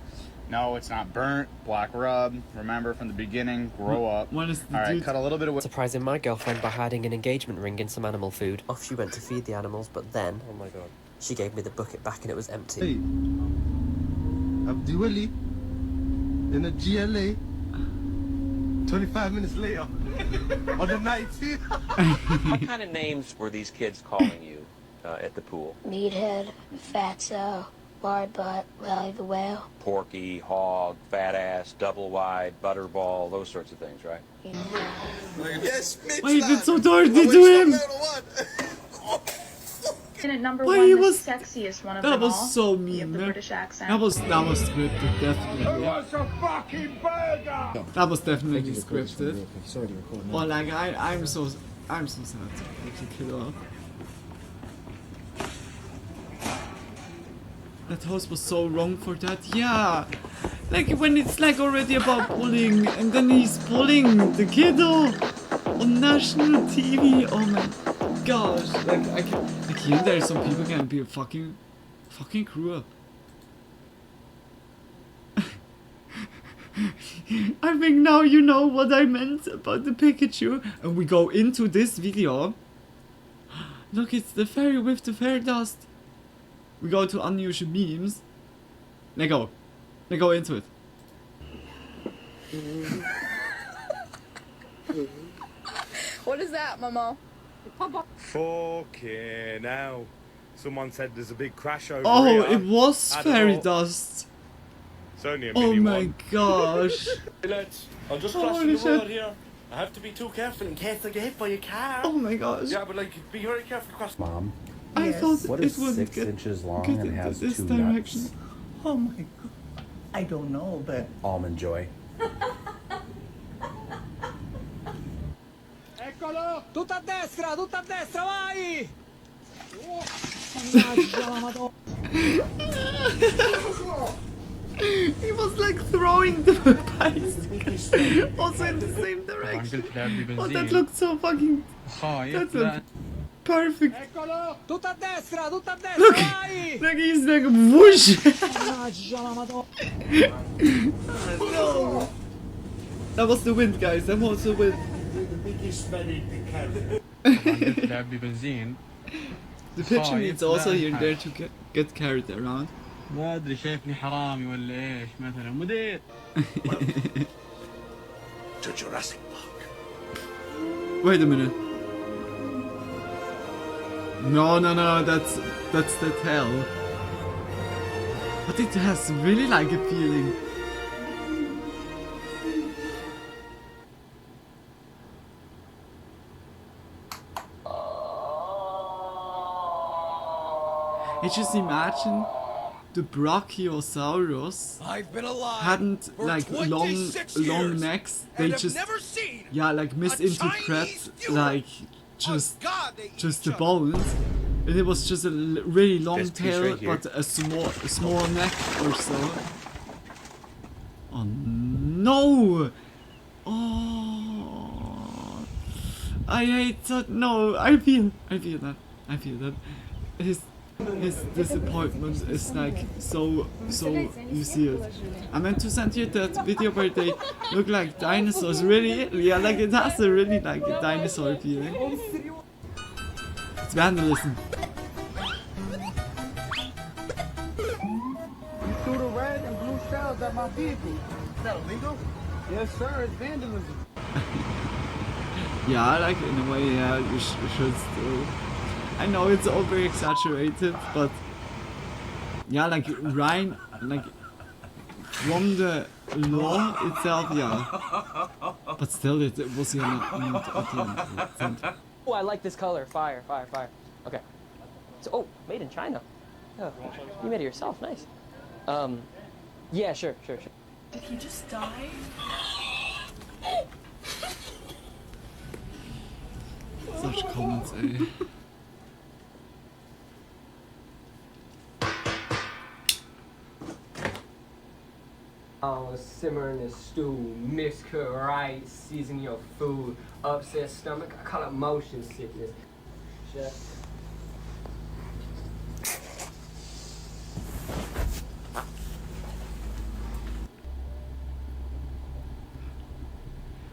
No, it's not burnt. Black rub. Remember from the beginning. Grow up. What is the Alright, cut a little bit of. Surprising my girlfriend by hiding an engagement ring in some animal food. Off she went to feed the animals, but then, oh my god, she gave me the bucket back and it was empty. Hey, Abdiwali in a GLA. 25 minutes later on the 19th. What kind of names were these kids calling you at the pool? Meathead, Fatso, Lard Butt, Rally the Whale. Porky, hog, fat ass, double wide, butterball, those sorts of things, right? Yes, Why you been so dirty to him? Number Why one, he the was sexiest one of that them was all. so You mean, have the man. British accent. That was scripted, definitely. a fucking burger! That was definitely scripted. Or like I'm so sad to kill off. That host was so wrong for that. Yeah, like when it's like already about bullying, and then he's bullying the kiddo on national TV. Oh my gosh! Like I hear there some people can be fucking cruel. I think now you know what I meant about the Pikachu, and we go into this video. Look, it's the fairy with the fairy dust. We go to unusual memes. Let's go into it. What is that, Mama? Fucking hell. Someone said there's a big crash over Oh, here. it was fairy dust. It's only a Oh mini my one. gosh. Hey lads, I'm just Holy crossing the shit. road here. I have to be too careful in case I get hit by a car. Oh my gosh. Yeah, but like, be very careful across. Mom, I thought what it is would 6 get inches long and into has this 2 direction. nuts? Oh my god. I don't know, but... Almond Joy. Eccolo! Tutta a destra, vai! He was like throwing the bicycle also in the same direction. Oh, that looked so fucking... That looked perfect. Eccolo! Tutta a destra, Look, vai! look, he's like whoosh. No. That was the wind, guys. That was the wind. The picture needs also here and there to get carried around. ما ادري شايفني حرامي ولا ايش مثلا مدير. To Jurassic Park. Wait a minute. No, that's the tail. But it has really like a feeling. I just imagine the Brachiosaurus hadn't like long necks. They just like misinterpret like just the bones, and it was just a really long This piece tail right here. but a small neck or so. Oh no! Oh, I hate that. No, I feel that. His disappointment is like so you see it. I meant to send you that video where they look like dinosaurs. Really? Yeah, like it has a really like a dinosaur feeling. It's vandalism. You threw the red and blue shells at my vehicle. Is that illegal? Yes, sir. It's vandalism. Yeah, like in a way, yeah, you should still. I know it's over exaggerated, but yeah, like Ryan, like from the law itself, yeah. But still, it was not Oh, I like this color. Fire. Okay. So, oh, made in China. Oh, you made it yourself. Nice. Yeah, sure. Did he just die? Such comments, eh? Simmer in a stew, mix cook rice, season your food, upset stomach. I call it motion sickness. Chef.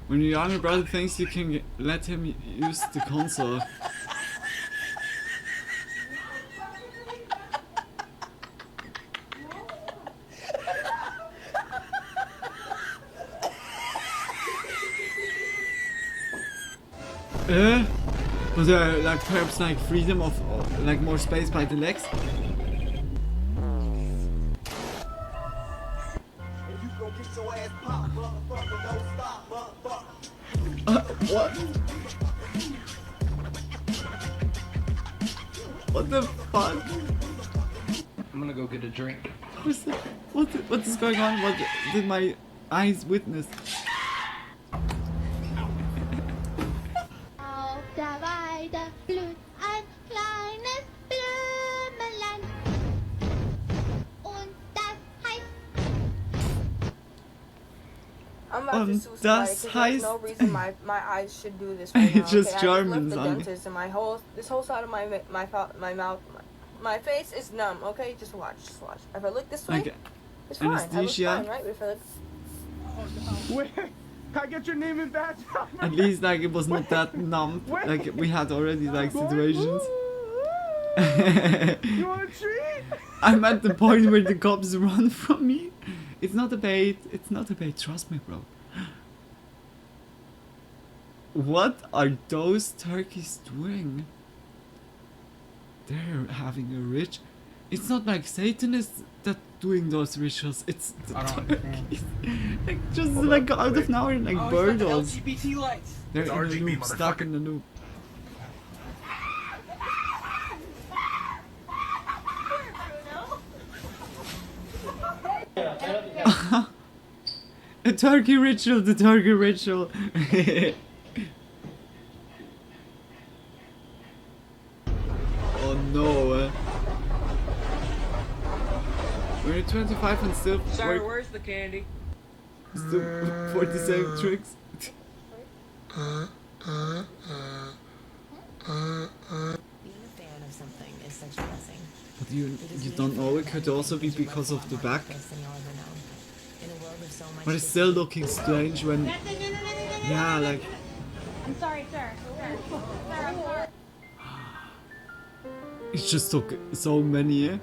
When your younger brother thinks you can let him use the console. Was there like perhaps like freedom of like more space by the legs? What? What the fuck? I'm gonna go get a drink. What is going on? What did my eyes witness? I'm about to sue somebody because there's no reason my eyes should do this right now. It's just okay? German, I left the dentist and this whole side of my mouth, my face is numb. Okay, just watch. If I look this way, it's fine. Anesthesia. I look fine, right? But if I look... Wait, can I get your name and badge? At least like it was not that numb. Like we had already like situations. You want a treat? I'm at the point where the cops run from me. It's not a bait. It's not a bait. Trust me, bro. What are those turkeys doing? They're having a rich. It's not like Satanists that doing those rituals. It's the turkeys. Like just like out of nowhere, like birdos. LGBT lights. They're in a loop, stuck in the loop. A turkey ritual, the turkey ritual. Oh no. We're 25 and still Sorry, where's the candy? Still for the same tricks. Being a fan of something is such a blessing. But you don't know, it could also be because of the back. But it's still looking strange when... Yeah, like... I'm sorry, sir. Sir, I'm sorry. It just took so many, eh?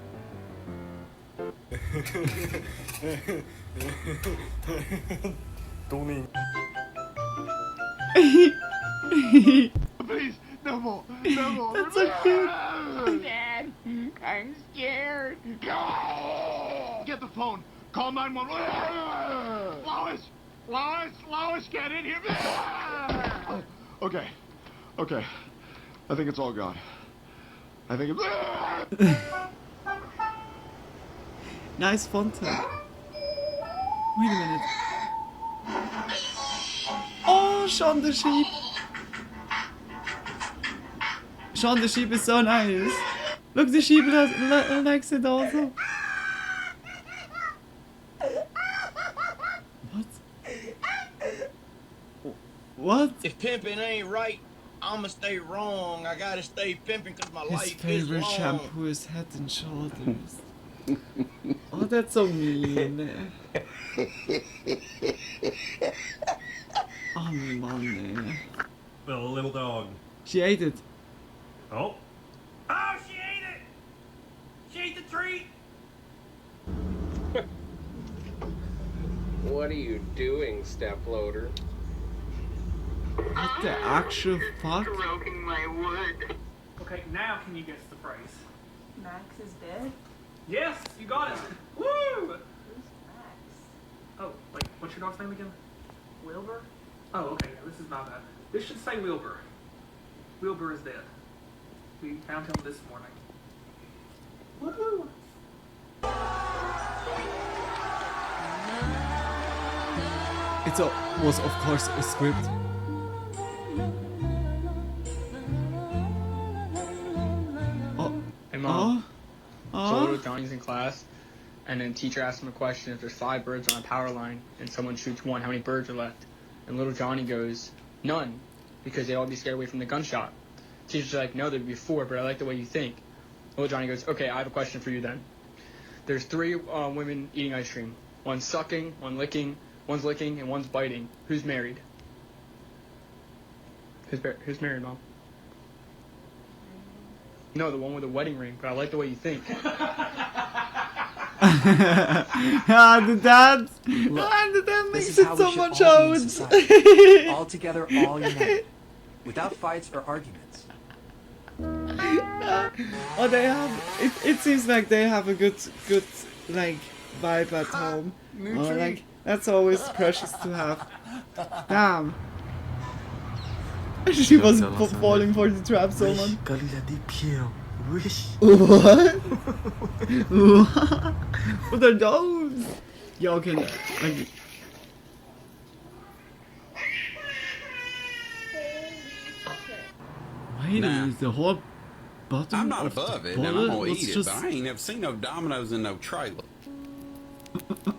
Tony. Please, no more. That's so cute. Dad, I'm scared. Get the phone. Call 911. Lois, get in here. Okay. I think it's all gone. I think it's... Nice fountain. Wait a minute. Oh, Shaun the Sheep. Shaun the Sheep is so nice. Look, the sheep likes it also. What? If pimping ain't right, I'ma stay wrong. I gotta stay pimping cause my His life is favorite long. shampoo is Head and Shoulders. Oh, that's so mean. Oh, man. The little dog. She ate it. Oh. Oh, she ate it! She ate the treat! What are you doing, steploader? What the actual fuck? Stroking my wood. Okay, now can you guess the price? Max is dead? Yes, you got it! Woo! Who's Max? Oh, wait, what's your dog's name again? Wilbur? Oh, okay, yeah, this is my bad. This should say Wilbur. Wilbur is dead. We found him this morning. Woohoo! It was of course a script. Hey mom. So Johnny's in class, and then teacher asks him a question: if there's 5 birds on a power line and someone shoots 1, how many birds are left? And little Johnny goes, none, because they'd all be scared away from the gunshot. Teacher's like, no, there'd be 4, but I like the way you think. Little Johnny goes, okay, I have a question for you then. There's 3 women eating ice cream. One's sucking, one's licking, and one's biting. Who's married? Who's married, Mom? No, the one with the wedding ring, but I like the way you think. Ah, the dad makes it so much out. All together, all united, without fights or arguments. Oh, they have. It seems like they have a good like vibe at home. Oh, like that's always precious to have. Damn. She was falling for the trap so much. What? What are those? Yeah, okay. Like, wait a minute, the whole bottom. I'm not of above the it, and I'm bullet gonna was eat it, just... but I ain't never seen no dominoes in no trailer.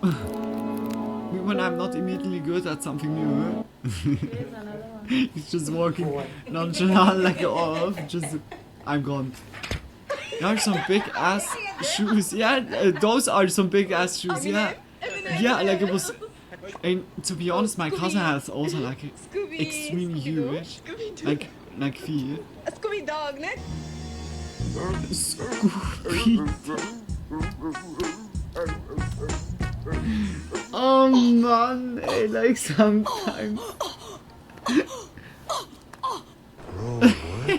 When I'm not immediately good at something new, he's just walking nonchalant like off. Just, I'm gone. There are some big ass shoes. Yeah, those are some big ass shoes. Yeah, yeah. Like it was. And to be honest, my cousin has also like extremely huge, like feet. Scooby dog, ne? Scooby. Oh man, I like sometimes. Bro, what?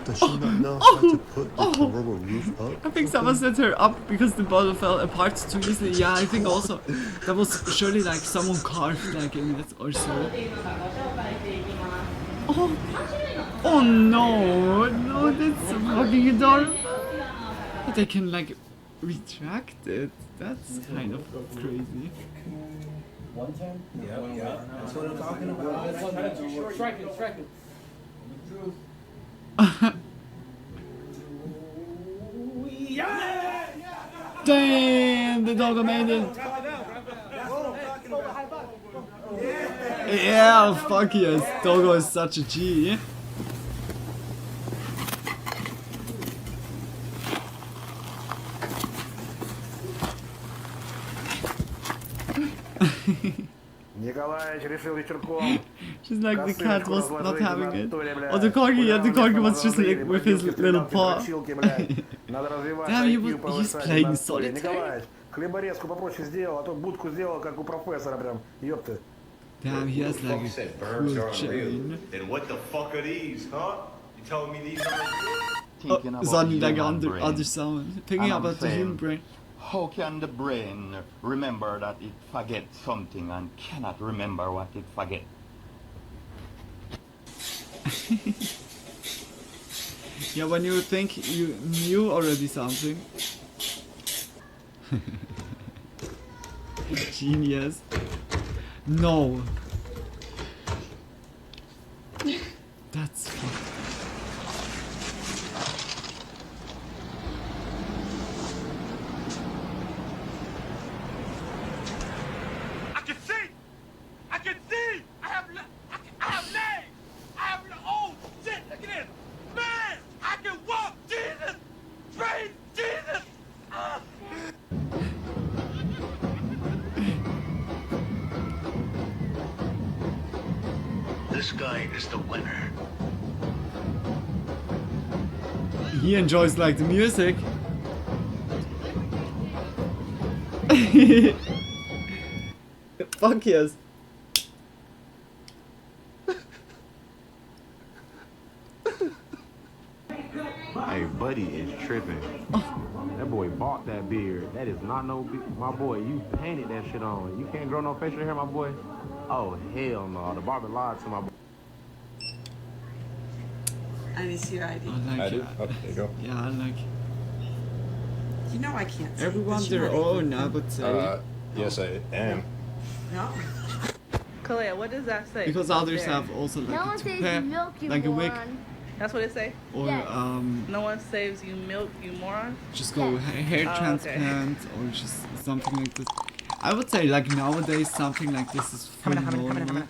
Does she not know how to put the rubber roof up? I think someone set her up because the bottle fell apart too easily. Yeah, I think also that was surely like someone carved like in it or so. Oh, oh no, no, that's fucking adorable. But they can like retract it. That's kind of crazy. One time? Yeah. That's what I'm talking about. Strike it. Damn, the dog made it. Yeah, fuck yes. Doggo is such a G. She's like, the cat was not having it. Oh, the corgi was just like with his little paw. Damn, he's playing solitaire. Damn, he has like a cool chain. Then what the fuck are these, huh? You told me these are... Oh, suddenly like other sound. Thinking about the human brain. How can the brain remember that it forgets something and cannot remember what it forgets? Yeah, when you think you knew already something. Genius. No. That's fucked. This guy is the winner. He enjoys like the music. Fuck yes. Hey, buddy is tripping. That boy bought that beard. That is not no my boy. You painted that shit on. You can't grow no facial hair, my boy. Oh hell no! The barber lied to my boy. I need to see your ID. I do. Oh, there you go. Yeah, I like. You know I can't. Everyone's their own, I would say. Yes, I am. No. Kalea, what does that say? Because others have also like a toupee, like a wig. That's what it say? Or No one saves you milk, you moron? just go hair Oh, transplant or just something like this. I would say like nowadays something like this is fully normal.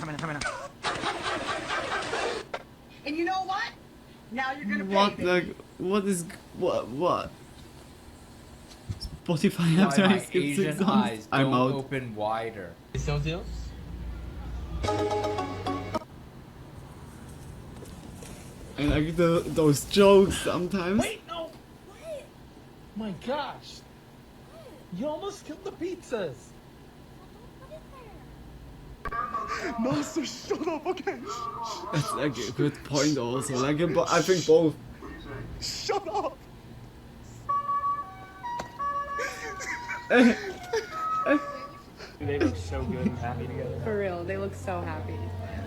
And you know what? Now you're gonna What pay. like what? Spotify after I skip 6 songs. I'm out. Open wider. I like those jokes sometimes. Wait, no! What? My gosh! You almost killed the pizzas! No, sir, shut up, okay? That's like a good point also. Like I think both. Shut up! They look so good and happy together. For real, they look so happy.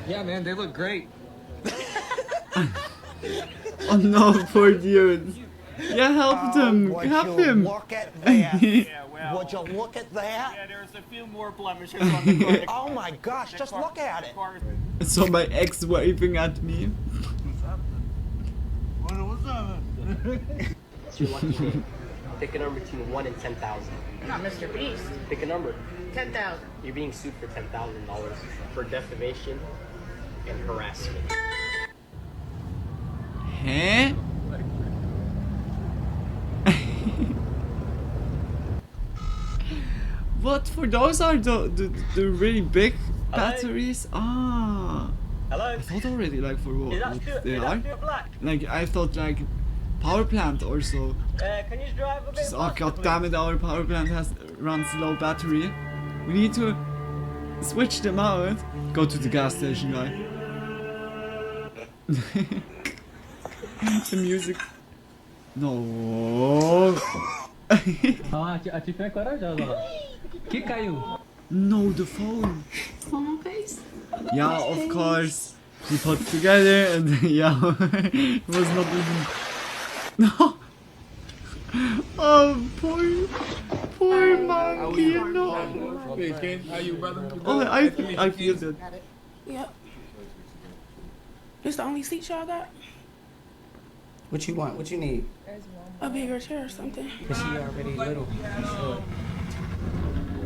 Yeah, man, they look great. Oh no, poor dude. Yeah, help him. Would Help you him. look at that? Would you look at that? Yeah, there's a few more blemishes on the car. Oh my gosh, just look at it. I saw my ex waving at me. What's up? It's your lucky day. Pick a number between 1 and 10,000. Not Mr. Beast. Pick a number. 10,000. You're being sued for $10,000 for defamation and harassment. Huh? What? For those are the really big batteries? Ah. Hello? I thought already like for what they Is are. that pure black? Like I thought like power plant or so. Can you drive a bit Just, oh faster, god please? damn it, our power plant runs low battery. We need to switch them out. Go to the gas station, guy. The music. No. Que caiu? No, the phone. Phone face? Yeah, of course. We put together and yeah, it was not even. No. Oh, poor monkey, no. Hey, Ken, how you, brother? Oh, I feel good. Yep. This the only seat y'all got? What you want? What you need? A bigger chair or something? Cause she already little.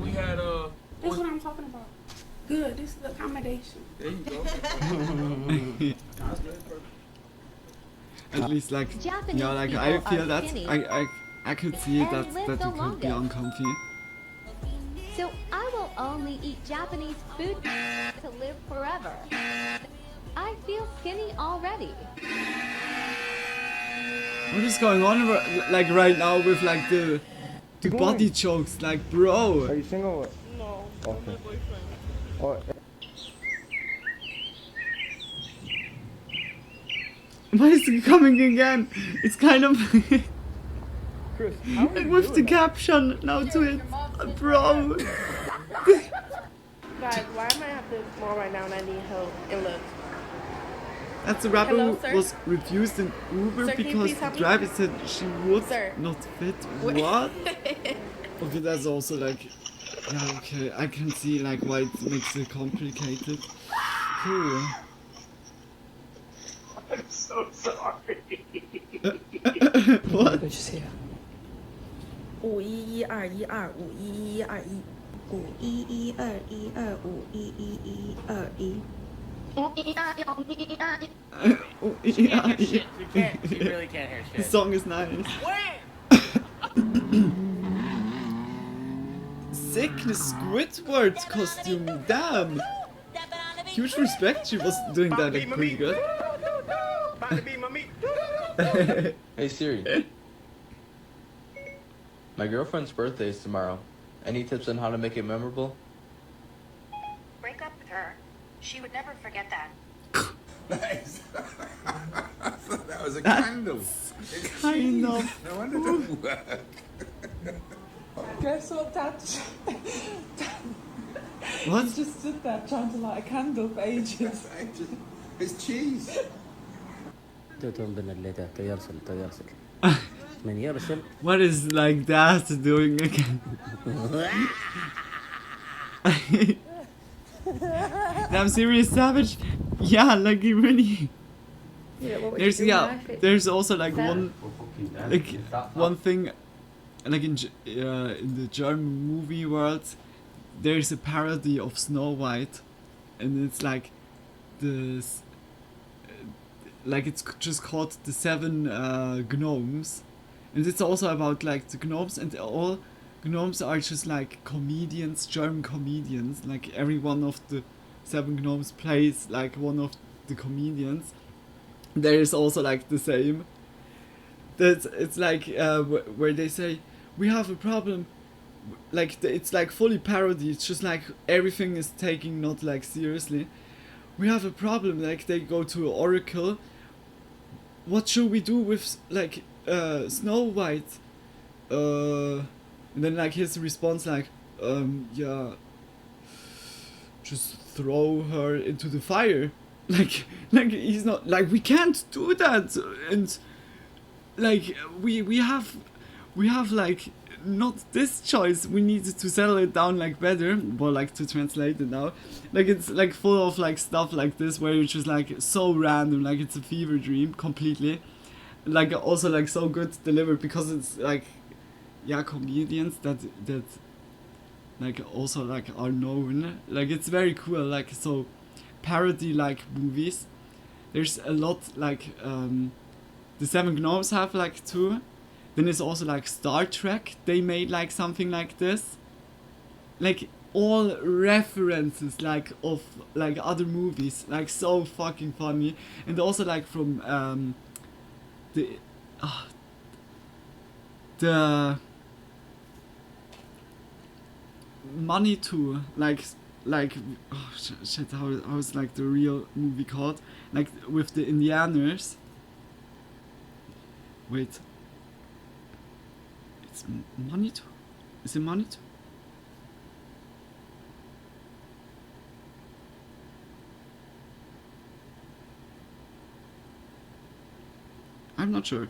We had That's what I'm talking about. Good, this is the accommodation. There you go. At least like, Japanese yeah, like people I feel are that skinny I could see and that live you the could be longest. uncomfy. So I will only eat Japanese food to live forever. I feel skinny already. What is going on like right now with like the body jokes? Like, bro. Are you single? No. Okay. Oh, Why is it coming again? It's kind of Chris, how are you with the doing that? caption now to it, bro. Guys, why am I have to mall right now and I need help? And look. That's the rapper Hello, who sir? was refused in Uber Sir, can you because please the help me? driver said she would Sir. not fit. What? Okay, that's also like, yeah, okay, I can see like why it makes it complicated. Cool. I'm so sorry. What? 511212151125115112115125115. Shit, you really can't hear The shit. song is nice. Sick Squidward costume, damn! Huge respect, she was doing that like pretty good. Hey Siri. My girlfriend's birthday is tomorrow. Any tips on how to make it memorable? Break up with her. She would never forget that. Nice. I thought that was a That's candle. kind of. No wonder it doesn't work. Guess what that What? You just stood there trying to light a candle for ages. It's cheese. What is like that doing again? Damn serious savage? Yeah, like he really Yeah, what would there's you do now if it there's also like fell? one thing, like in the German movie world, there's a parody of Snow White, and it's like this, like it's just called the Seven Gnomes, and it's also about like the gnomes, and all gnomes are just like comedians, German comedians. Like every one of the 7 gnomes plays like one of the comedians. There is also like the same. It's like where they say we have a problem. Like it's like fully parody. It's just like everything is taken not like seriously. We have a problem. Like they go to an oracle. What should we do with like Snow White? And then like his response like yeah, just throw her into the fire. Like he's not like, we can't do that, and like we have like not this choice. We need to settle it down like better. Well, like to translate it now, like it's like full of like stuff like this where it's just like so random, like it's a fever dream completely. Like also like so good delivered because it's like, yeah, comedians that like also like are known. Like it's very cool. Like so parody like movies. There's a lot like the 7 Gnomes have like 2. Then there's also like Star Trek. They made like something like this. Like all references like of like other movies. Like so fucking funny. And also like from the Money Too, like oh shit, how's like the real movie called? Like with the Indianers. Wait, it's Money Too? Is it Money Too? I'm not sure.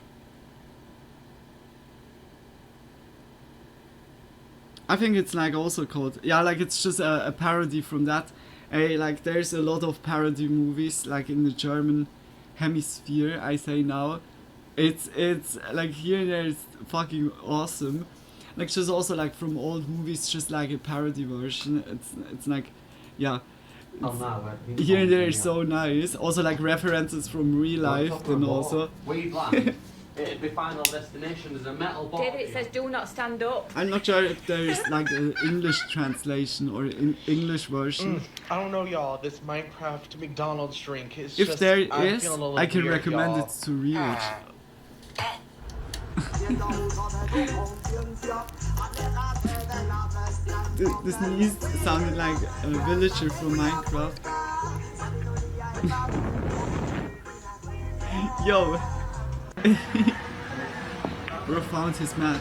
I think it's like also called, yeah, like it's just a parody from that. Like there's a lot of parody movies like in the German hemisphere, I say now. It's like here and there it's fucking awesome. Like just also like from old movies, just like a parody version. It's like, yeah. It's, here and there is so nice. Also like references from real life then also. It'd be final destination as a metal body. David, it says do not stand up. I'm not sure if there's like an English translation or an English version. I don't know, y'all. This Minecraft McDonald's drink is if just... there I'm is, feeling a little I can weird, recommend y'all. it to Rewatch. This sneeze sounded like a villager from Minecraft. Yo! Bro found his match.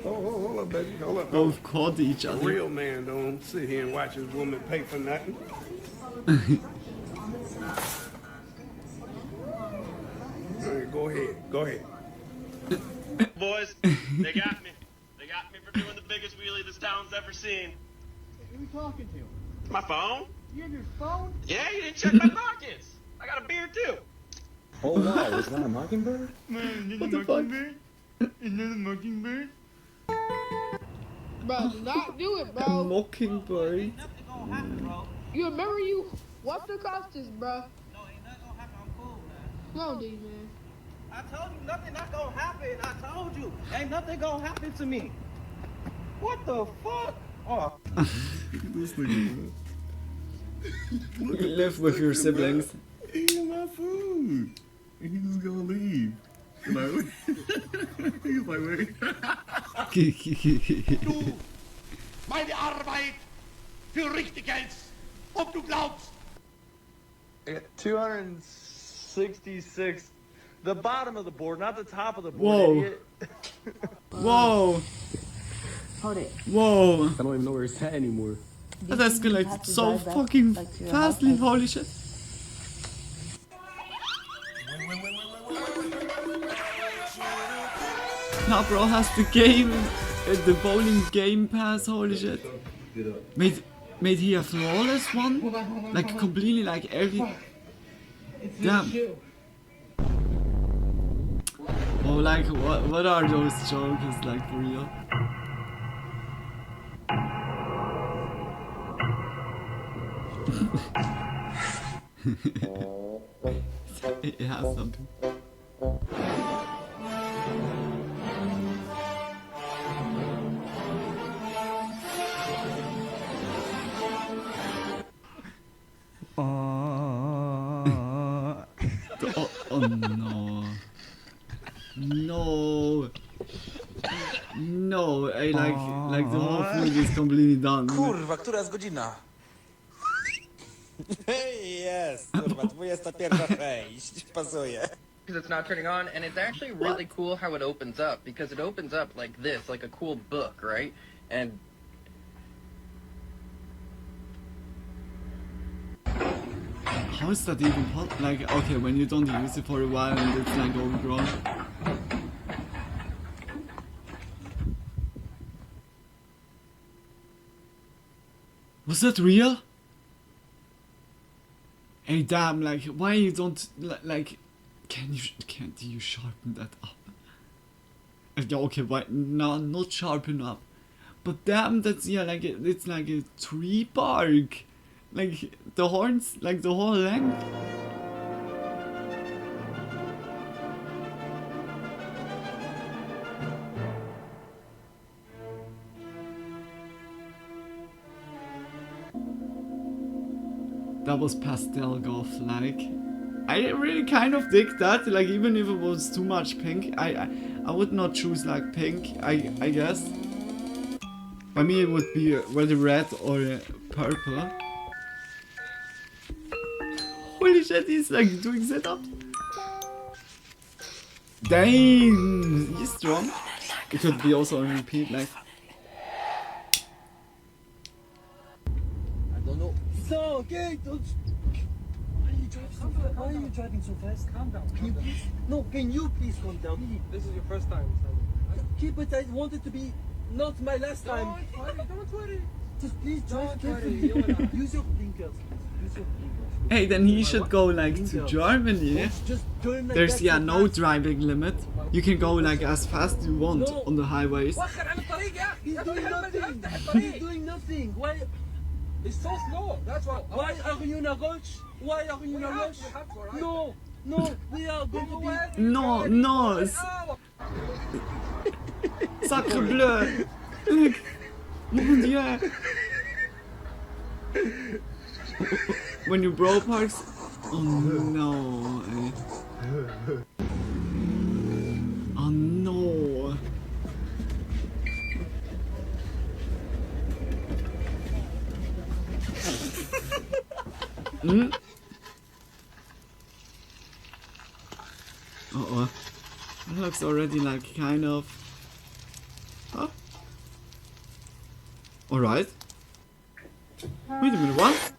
Hold up, baby. Hold up. Both called each A other. real man don't sit here and watch his woman pay for nothing. All right, go ahead. Go ahead. Boys, they got me. They got me for doing the biggest wheelie this town's ever seen. Who are you talking to? My phone? You have your phone? Yeah, you didn't check my pockets. I got a beard too. Oh wow, is that a mockingbird? Man, What the fuck? Is that a mockingbird? Bro, do not do it, bro. Mockingbird. You remember you? What's the cost this, bro? No, ain't nothing gonna happen. I'm cool, man. No, D, man. I told you nothing not gonna happen. I told you. Ain't nothing gonna happen to me. What the fuck? Oh. This nigga. You live with your siblings. Eating my food. And he's just gonna leave. Like, he's like, wait. Du, meine Arbeit für richtig hältst, ob du glaubst. 266. The bottom of the board, not the top of the board, Whoa. idiot. Whoa! Hold it. Whoa! I don't even know where it's at anymore. That escalated so fucking fastly, holy shit. Now bro has the game the bowling game pass, holy shit. Made he a flawless one? Like completely like every... Damn. Oh, like what are those jokes like for real? It has something. Oh no. No. No, I like the whole food is completely done. Kurwa, która jest godzina? Jest, kurwa, 21:06, pasuje. Because it's not turning on, and it's actually really cool how it opens up, because it opens up like this, like a cool book, right? And how is that even possible? Like, okay, when you don't use it for a while and it's like overgrown. Was that real? Hey, damn! Like, why you don't like? Can't you sharpen that up? Okay, why? No, not sharpen up. But damn, that's yeah, like it's like a tree bark. Like the horns, like the whole length. That was pastel golf like. I really kind of dig that, like even if it was too much pink, I would not choose like pink, I guess. By me it would be whether red or purple. Holy shit, he's like doing setup. Dang, he's strong. It could be also on repeat, like. I don't know. So, okay, don't... Why are you driving so fast? Calm down. Can you please? No, can you please calm down? This is your first time. Okay, but I want it to be not my last time. Don't worry. Just please drive carefully. Use your blinkers. Use your blinkers. Hey, then he should go like to Germany. There's yeah no driving limit. You can go like as fast as you want on the highways. He's doing nothing. He's doing nothing. Why? It's so slow. That's why. Why are you in a rush? Why are you in a rush? No, no, we are going to be. Non, non. Sacre bleu. Mon Dieu. When you bro parks. Oh no. Oh no. Hmm? Uh-oh. That looks already like kind of... Huh? Alright. Wait a minute, what?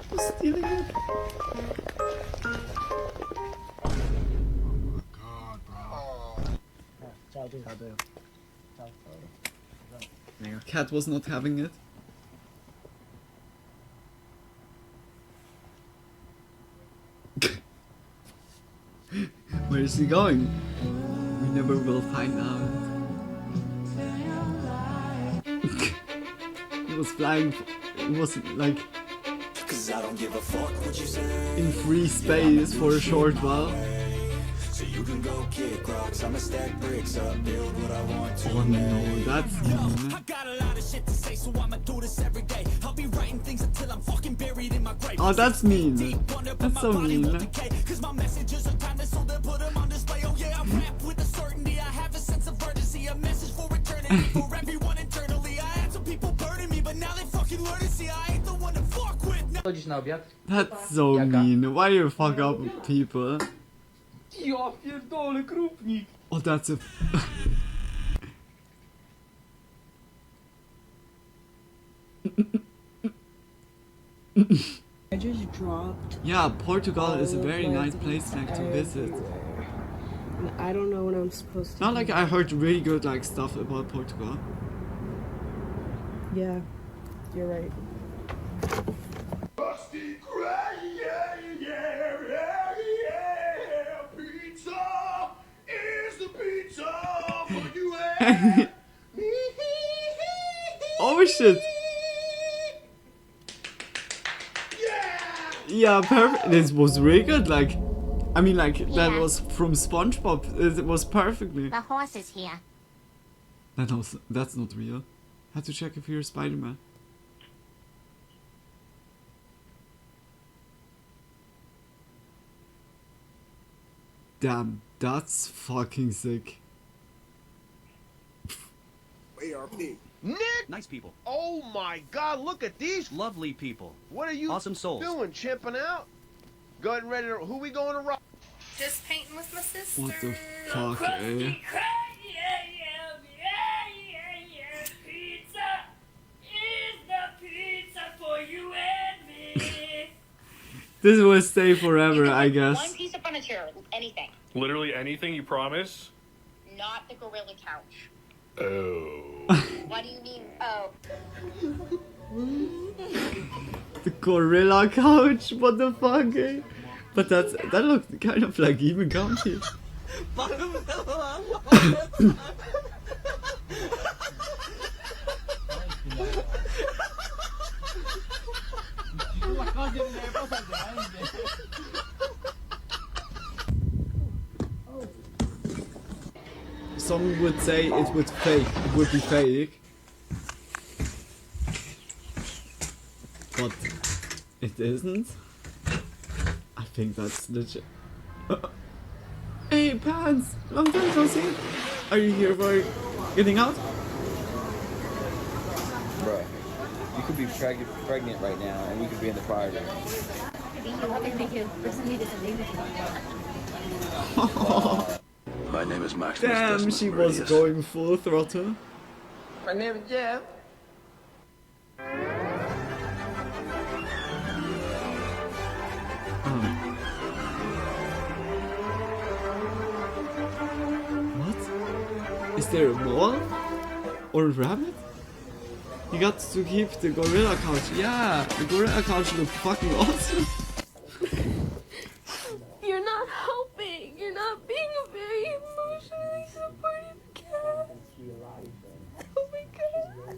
I'm stealing it. Cat was not having it. Where is he going? We never will find out. He was flying. It was like in free space for a short while. So you can go kick rocks, I'ma stack bricks up, build what I want to. Oh no, that's mean. I got a lot of shit to say, so I'ma do this every day. I'll be writing things until I'm fucking buried in my grave. Oh, that's mean. That's so mean. Cause my messages are timeless, so they'll put them on display. Oh yeah, I rap with a certainty, I have a sense of urgency, a message for eternity, for everyone internally. I had some people burning me, but now they fucking learn to see I ain't the one to fuck with. That's so mean. Why you fuck up with people? Ja pierdolę, krupnik. Oh, that's a... dropped. Yeah, Portugal is a olive very nice plants place like to visit. everywhere. And I don't know what I'm supposed to Not do. like I heard really good like stuff about Portugal. Yeah, you're right. Pizza is the pizza for you and me. Oh shit! Yeah, perfect. This was really good. Like, I mean, like that Yeah. was from SpongeBob. It was perfectly. The horse is here. That's not real. Had to check if you're Spider-Man. Damn, that's fucking sick. ARP. Nick! Nice people. Oh my God! Look at these. Lovely people. What are you Awesome souls. doing? Chimping out? Going ready to? Who we going to rock? Just painting with my sister. What the fuck, eh? Pizza is the pizza for you and me. This will stay forever, I One guess. piece of furniture, anything. Literally anything, you promise? Not the gorilla couch. Oh. What do you mean? Oh. The gorilla couch. What the fuck, eh? But that looked kind of like even comfy. Some would say it would be fake. But it isn't. I think that's legit. Hey, Pants! Long time no see. Are you here for getting out? Bro, you could be pregnant right now, and we could be in the fire room. My name is Max. Damn, she was going full throttle. My name is Jeff. What? Is there a mall? Or a rabbit? You got to keep the gorilla couch. Yeah, the gorilla couch looked fucking awesome. You're not helping. You're not being a very emotionally supportive cat. Oh my god.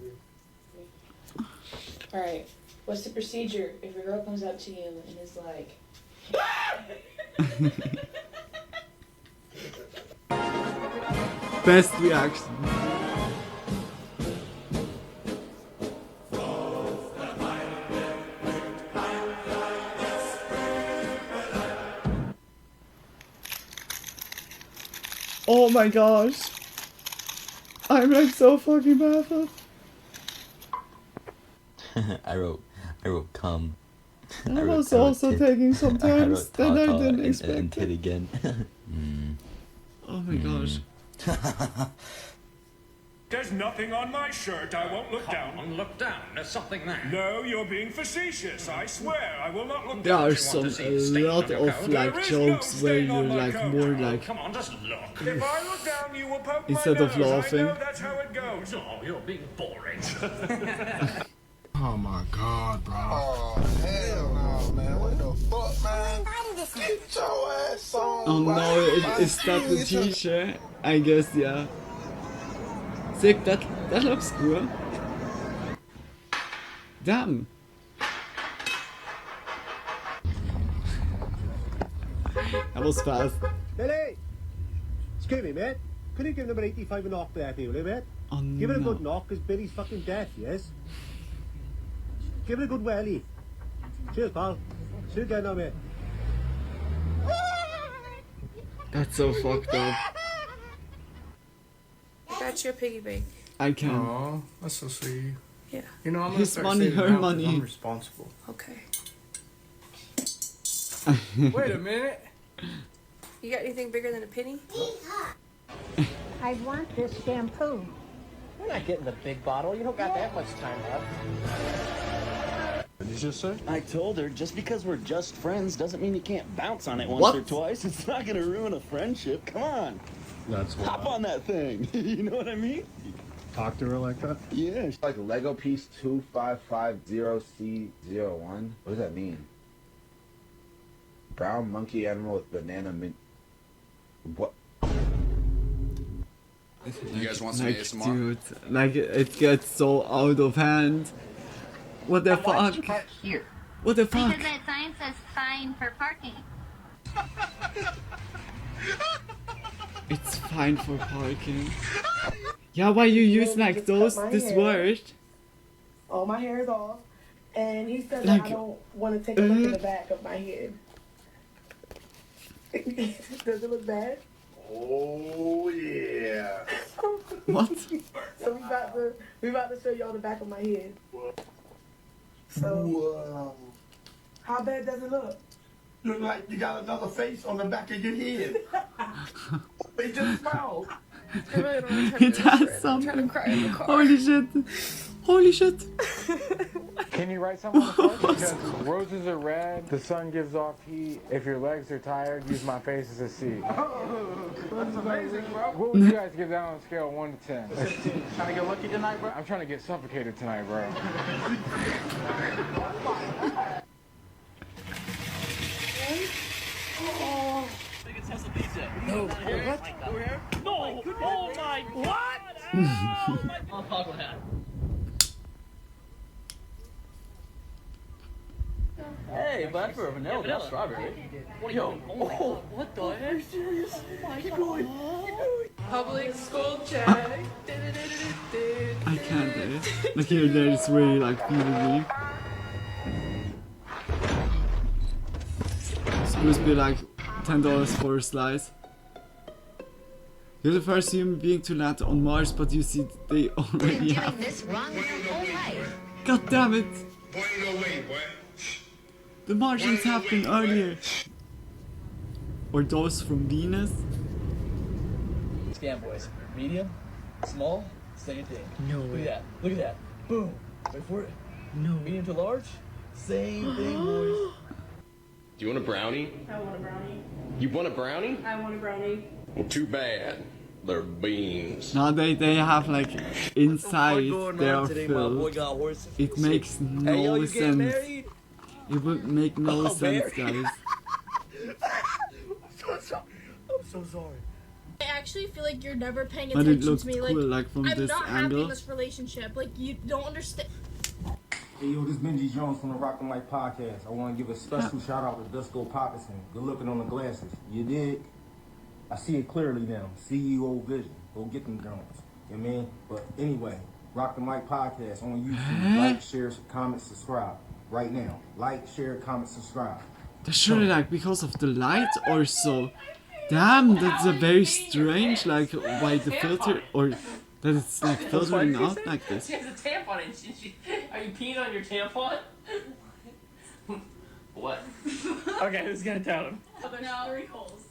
Alright, what's the procedure if a girl comes up to you and is like... Best reaction. Oh my gosh. I'm like so fucking baffled. I wrote come. I was also taking some turns that I didn't and expect. tit again. Oh my gosh. There's nothing on my shirt. I won't look down. Look down. There's something there. No, you're being facetious. I swear. I will not look There down. are If you want some to see a a lot stain on your of coat, like there is jokes no where stain on you're my like coat. more Oh, like come on, just look. If I look down, you will poke instead my of nose. laughing. I know that's how it goes. Oh, you're being boring. Oh my God, bro. Oh hell no, man. What the fuck, man? Get your ass on. Oh no, is that the teacher? I guess, yeah. Sick, that looks cool. Damn. That was fast. Billy! Excuse me, mate. Could you give number 85 a knock there, will you, mate? Oh, give it a no. good knock, because Billy's fucking deaf, yes? Give it a good welly. Cheers, pal. See you again now, mate. That's so fucked up. That's your piggy bank. I can. Oh, that's so sweet. Yeah. You know, I'm gonna His start money, saving her now 'cause money. I'm responsible. Okay. Wait a minute. You got anything bigger than a penny? I want this shampoo. You're not getting the big bottle. You don't got that much time left. just say? I told her just because we're just friends doesn't mean you can't bounce on it once or twice. It's not gonna ruin a friendship. Come on. That's why. Hop on that thing. You know what I mean? Talk to her like that? Yeah. Like Lego piece 2550C01. What does that mean? Brown monkey animal with banana mint. What? You guys want some ASMR? Dude, like it gets so out of hand. What the fuck? Here. What the fuck? Because that sign says fine for parking. It's fine for parking. Yeah, why you use like those this word? All my hair is off, and he said Like, that I don't want to take a look at the back of my head. Does it look bad? Oh yeah. What? So we about to show y'all the back of my head. So how bad does it look? Look like you got another face on the back of your head. It just smiled. It has some. Holy shit. Holy shit. Can you write something on the front? Because roses are red, the sun gives off heat. If your legs are tired, use my face as a seat. That's amazing, bro. What would you guys give that on a scale of 1 to 10? 15. Trying to get lucky tonight, bro? I'm trying to get suffocated tonight, bro. No. What? Over here? No. Oh my. What? I'll talk with that. Hey, but that's for vanilla, not strawberry. Yo, oh, what the heck? Are you serious? Oh my God. Public school check. I can't do it. Like here, there is really like feeling me. Supposed to be like $10 for a slice. You're the first human being to land on Mars, but you see they already have. This wrong your whole life. God damn it! Boy, no way, boy. The Martians happened earlier. Or those from Venus. Scam boys. Medium, small, same thing. No way. Look at that. Look at that. Boom. Wait for it. No. Medium to large, same thing, boys. Do you want a brownie? I want a brownie. You want a brownie? I want a brownie. Well, too bad. They're beans. Now they have like inside they are filled. It makes no sense. It would make no sense, guys. I'm so sorry. I actually feel like you're never paying But it attention looks to me. cool, Like, like from I'm this not happy angle. in this relationship. Like, you don't understand. Hey yo, this Benji Jones from the Rock and Mike podcast. I want to give a special shout out to Dusko Popperson. Good looking on the glasses. You dig? I see it clearly now. CEO vision. Go get them Jones. You know what I mean? But anyway, Rock and Mike podcast on YouTube. Like, share, comment, subscribe. Right now. Like, share, comment, subscribe. That's surely like because of the light or so. Damn, that's a very strange like why the filter or that it's like filtering out like this. She has a tampon and are you peeing on your tampon? What? Okay, who's gonna tell him? Oh, there's 3 holes.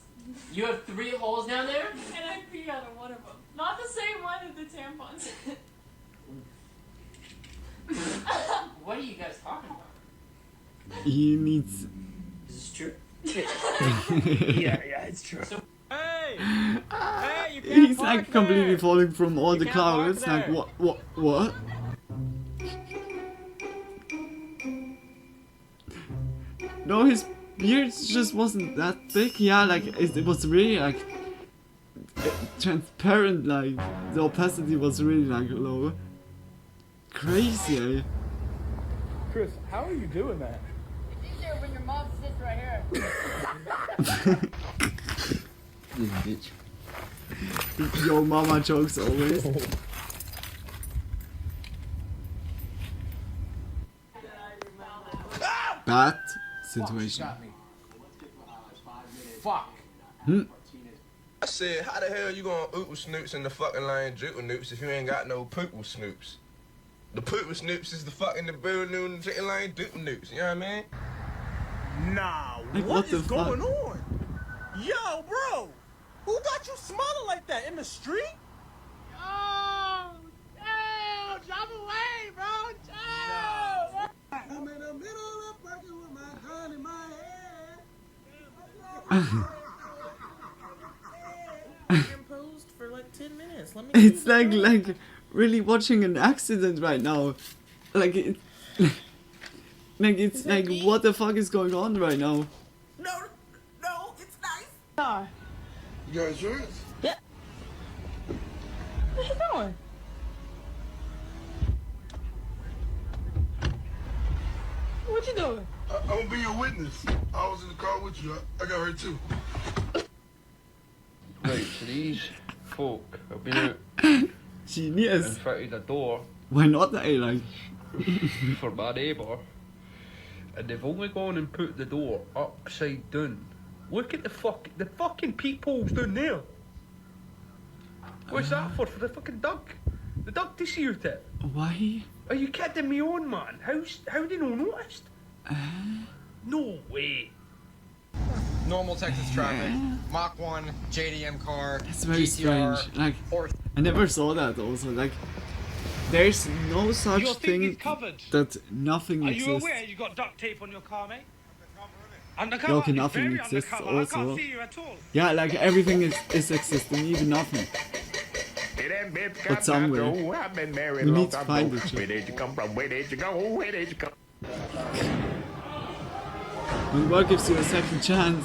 You have 3 holes down there? And I pee out of one of them. Not the same one as the tampons. What are you guys talking about? He needs. Is this true? Yeah, it's true. Hey! Hey, you can't He's park like completely there. falling from all You the can't park clouds. Like there. what? No, his beard just wasn't that thick. Yeah, like it was really like transparent. Like the opacity was really like low. Crazy. Chris, how are you doing that? It's easier when your mom sits right here. This bitch. Yo, mama jokes always. Bad situation. Fuck. I said, how the hell you gonna oot with snoops in the fucking line juke with noops if you ain't got no poop with snoops? The poop with snoops is the fucking the Reupload chicken line duke with noops, you know what I mean? Nah, Like, what what is the going fuck? on? Yo, bro, who got you smelling like that in the street? Oh, drive away, bro. I'm in the middle Posed for like 10 minutes. Let me It's like really watching an accident right now. Like it, like it's like what the fuck is going on right now? No, it's nice. No. You got insurance? Yeah. What are you doing? What you doing? I'm gonna be your witness. I was in the car with you. I got hurt too. Right, so these folk have been out Genius. and fitted a door Why not? Like for my neighbour, and they've only gone and put the door upside down. Look at the fucking peepholes down there. What's that for? For the fucking duck? The duck to see your tip? why? Are you kidding me on, man? How they not noticed? No way. Normal Texas traffic, Mach 1, JDM car, That's very GTR, strange. Like I never saw that. Also, like there's no such Your thing thing is covered. that nothing Are exists. you aware you got duct tape on your car, mate? Undercover. Yeah, okay, It's nothing very exists undercover. also. I can't see you at all. Yeah, like everything is existing, even nothing. But somewhere. We need to find it. Where did you come from? Where did you go? Where did you come? When the world gives you a second chance.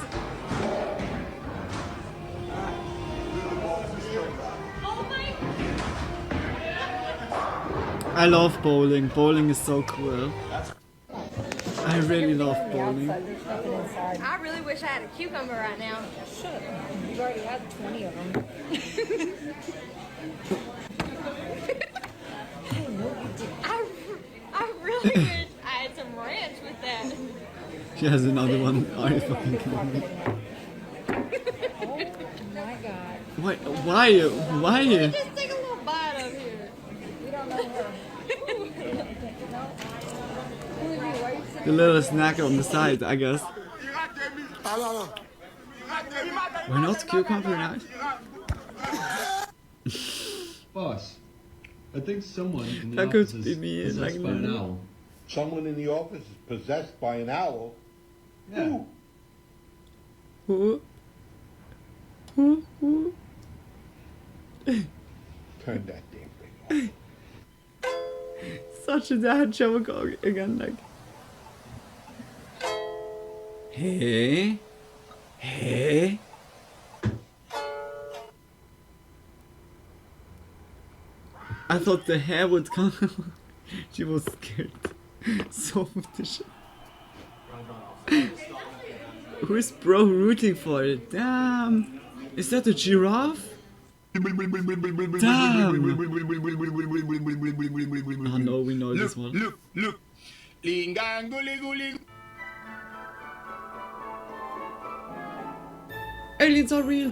I love bowling. Bowling is so cool. I really love bowling. I really wish I had a cucumber right now. Shut up. You've already had 20 of them. I really wish I had some ranch with that. She has another one. Are you fucking kidding me? Oh my god. Why? Just take a little bite of here. We don't know her. The little snack on the side, I guess. Why not cucumber nice? Boss, I think someone in the That office could is be me, possessed like, by an owl. Someone in the office is possessed by an owl? Yeah. Who? Turn that damn thing off. Such a dad joke again, like. Hey? Hey? I thought the hair would come. She was scared. So much. Who is bro rooting for it? Damn! Is that a giraffe? Damn! Oh no, we know this one. Look. Aliens are real!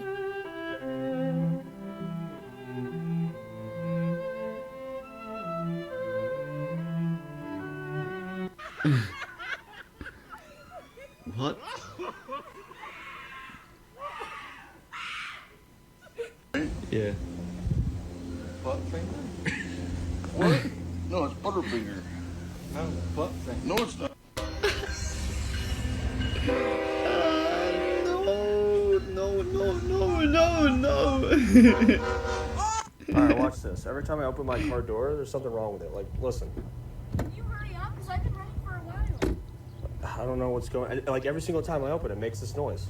What? Yeah. Butt finger? What? No, it's Butterfinger. No, butt thing. No, it's not. No. Alright, watch this. Every time I open my car door, there's something wrong with it. Like, listen. Can you hurry up? Because I've been running for a while. I don't know what's going on. Like, every single time I open it, makes this noise.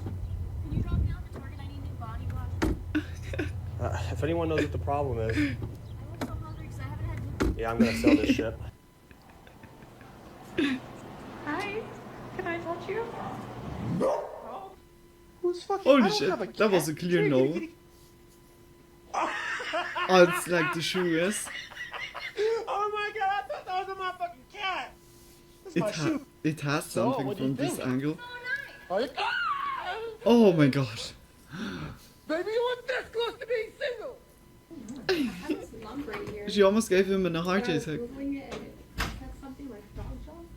Can you drop me off at Target? I need new body wash. If anyone knows what the problem is, I'm so hungry because I haven't had... yeah, I'm gonna sell this shit. Hi. Can I touch you? No. Who's fucking... Holy shit, that was a clear no. Oh, it's like the shoe is. Oh my god, I thought that was my fucking cat. That's my shoe. It has something what do from you this think? angle. Oh, Oh my god. baby, you weren't this close to being single. I have this lump right here. She almost gave him a heart I was attack. Googling it and it said something like dog jump.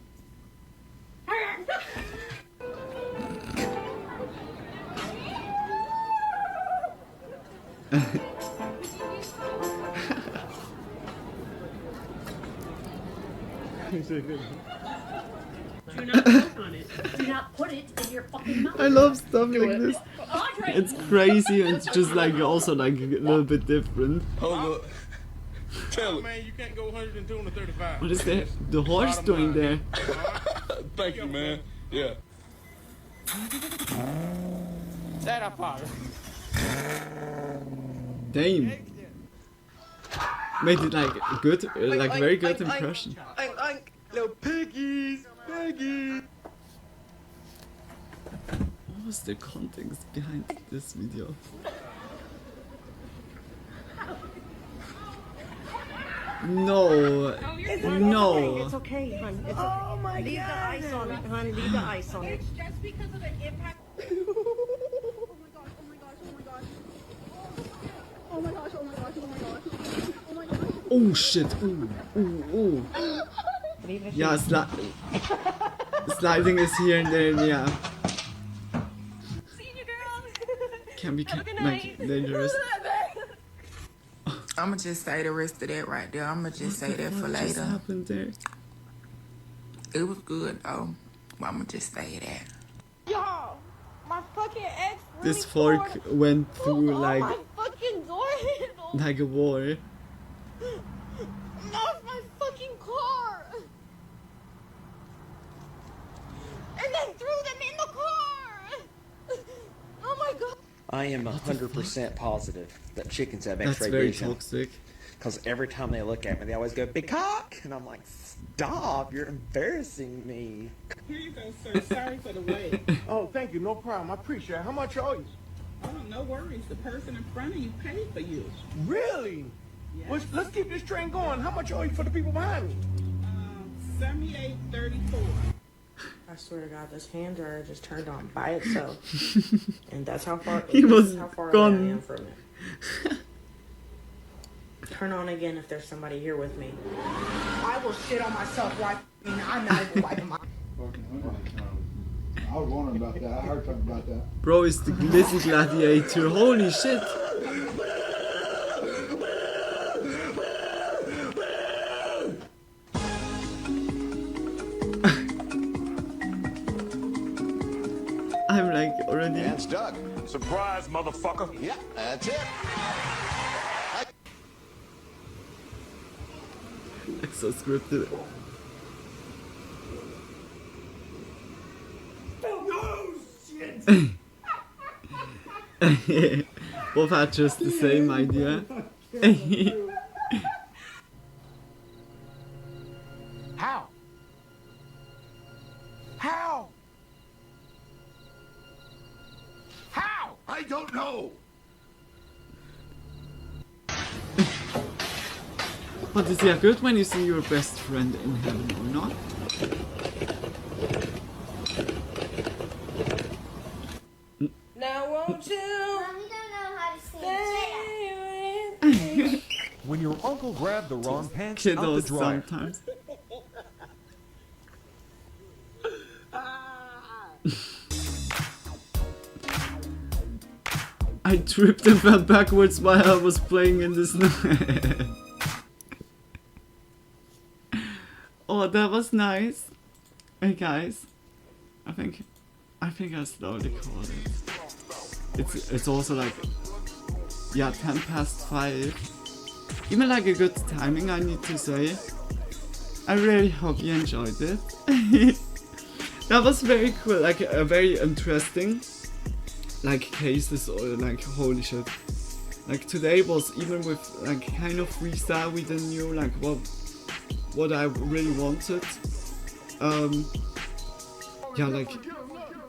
Do not choke on it. Do not put it in your fucking mouth. I love stuff like this. Andre. It's crazy and it's just like also like a little bit different. Hold up. Tell it. Man, you can't go 102 on the 35. What is the horse doing there? Thank you, man. Yeah. That apart. Damn. Made it like good, like very good impression. Little piggies, piggies. What was the context behind this video? No, no. It's okay, hon. It's okay. Oh my Leave God. the ice on it, hon. Leave the ice on it. It's just because of the impact. Oh my gosh, oh my gosh, oh my gosh. Oh my gosh. Oh shit. Ooh, ooh, ooh. Yeah, sliding is here and there, yeah. Can be like dangerous. I'ma just say the rest of that right there. I'ma just say that for later. What happened there? It was good though. But I'ma just say that. Y'all, my fucking ex really This fork went through my like fucking door handle. like a war. Off my fucking car. And then threw them in the car. Oh my god. I am 100% positive that chickens have That's X-ray very vision. toxic. Because every time they look at me, they always go, "Big cock," and I'm like, "Stop! You're embarrassing me." Here you go, sir. Sorry for the wait. Oh, thank you. No problem. I appreciate it. How much are you? Oh, no worries. The person in front of you paid for you. Really? Well, let's keep this train going. How much are you for the people behind me? $78.34. I swear to God, this hand dryer just turned on by itself, and that's how far. He was how far gone. away I am from it. Turn on again if there's somebody here with me. I will shit on myself right now. I'm not even wiping my. I was wondering about that. I heard something about that. Bro is the glizzy gladiator. Holy shit. I'm like already. And it's Doug. Surprise, motherfucker. Yeah, that's it. It's so scripted. Both had just the same idea. How? How? How? I don't know. But is it good when you see your best friend in heaven or not? Now won't you? Mommy don't know how to sing. When your uncle grabbed the wrong pants out the Kiddos dryer. sometimes. I tripped and fell backwards while I was playing in the snow. Oh, that was nice. Hey guys, I think I slowly called it. It's also like, yeah, 5:10. Even like a good timing, I need to say. I really hope you enjoyed it. That was very cool, like a very interesting like cases or like holy shit. Like today was even with like kind of freestyle, we didn't know like what I really wanted. Yeah, like,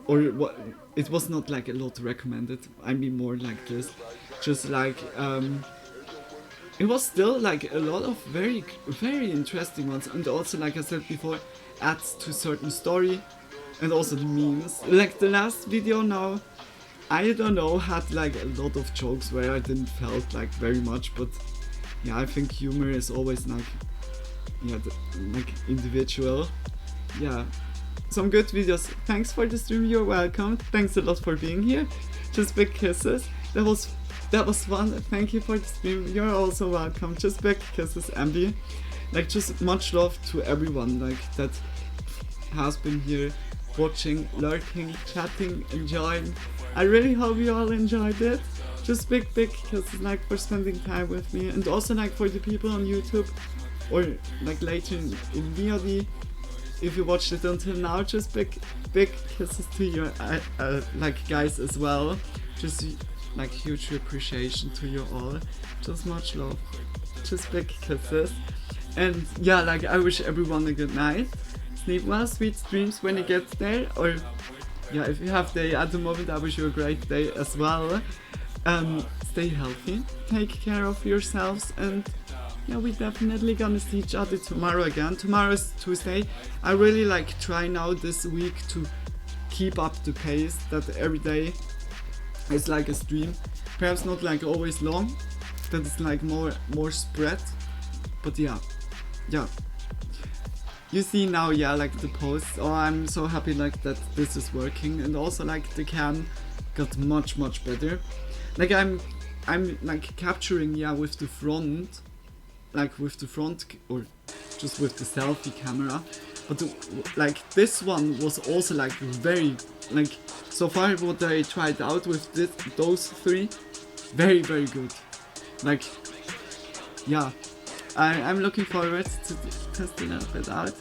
or what, it was not like a lot recommended. I mean more like this, just like it was still like a lot of very interesting ones, and also like I said before, adds to certain story, and also the memes. Like the last video now, I don't know, had like a lot of jokes where I didn't felt like very much, but yeah, I think humor is always like, yeah, like individual. Yeah, some good videos. Thanks for the stream, you're welcome. Thanks a lot for being here. Just big kisses. That was fun. Thank you for the stream. You're also welcome. Just big kisses, Ambi. Like just much love to everyone like that has been here watching, lurking, chatting, enjoying. I really hope you all enjoyed it. Just big kisses like for spending time with me, and also like for the people on YouTube or like later in VOD. If you watched it until now, just big kisses to you like guys as well. Just like huge appreciation to you all. Just much love. Just big kisses. And yeah, like I wish everyone a good night. Sleep well, sweet dreams when you get there. Or yeah, if you have day at the moment, I wish you a great day as well. Stay healthy, take care of yourselves, and yeah, we definitely gonna see each other tomorrow again. Tomorrow is Tuesday. I really like try now this week to keep up the pace that every day is like a stream. Perhaps not like always long, that is like more spread. But yeah. You see now, yeah, like the posts. Oh, I'm so happy like that this is working, and also like the cam got much better. Like I'm like capturing, yeah, with the front. Like with the front or just with the selfie camera, but like this one was also like very like so far what I tried out with those three, very good. Like yeah, I'm looking forward to test a little bit out.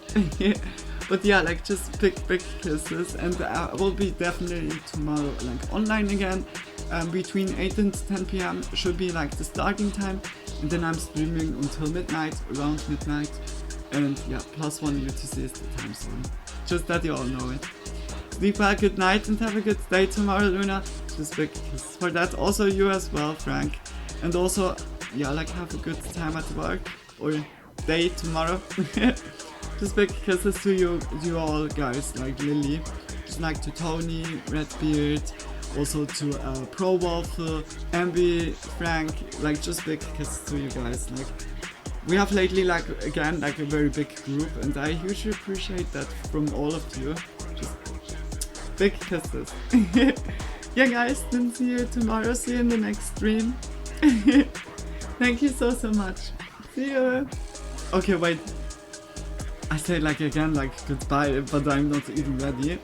But yeah, like just big kisses, and I will be definitely tomorrow like online again. Between 8 and 10 p.m. should be like the starting time, and then I'm streaming until midnight, around midnight, and yeah, +1 UTC is the time zone. Just that you all know it. Sleep well, good night, and have a good day tomorrow, Luna. Just big kisses for that. Also you as well, Frank. And also, yeah, like have a good time at work or day tomorrow. Just big kisses to you all guys, like Lily, just like to Tony, Redbeard, also to Pro Wolf, Ambi, Frank, like just big kisses to you guys. Like we have lately like again like a very big group, and I hugely appreciate that from all of you. Just big kisses. Yeah guys, then see you tomorrow, see you in the next stream. Thank you so much. See you. Okay, wait. I say like again like goodbye, but I'm not even ready.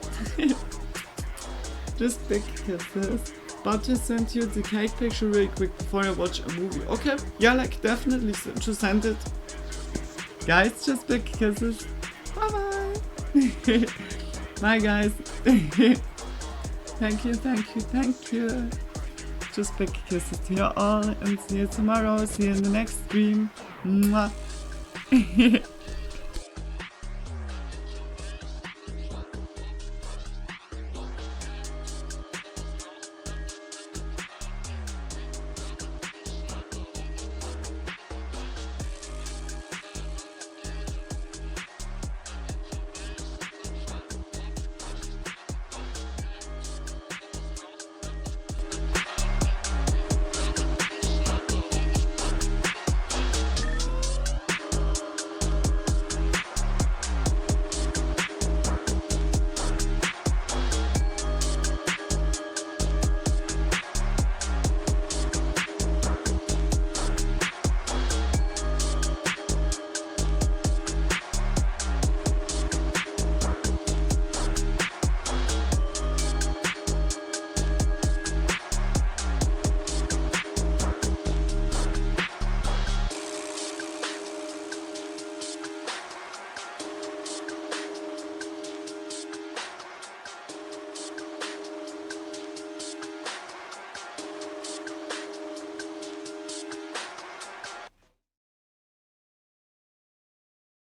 Just big kisses. But just send you the cake picture really quick before I watch a movie. Okay, yeah, like definitely just send it. Guys, just big kisses. Bye bye. Bye guys. Thank you. Just big kisses to you all, and see you tomorrow. See you in the next stream. Mwah.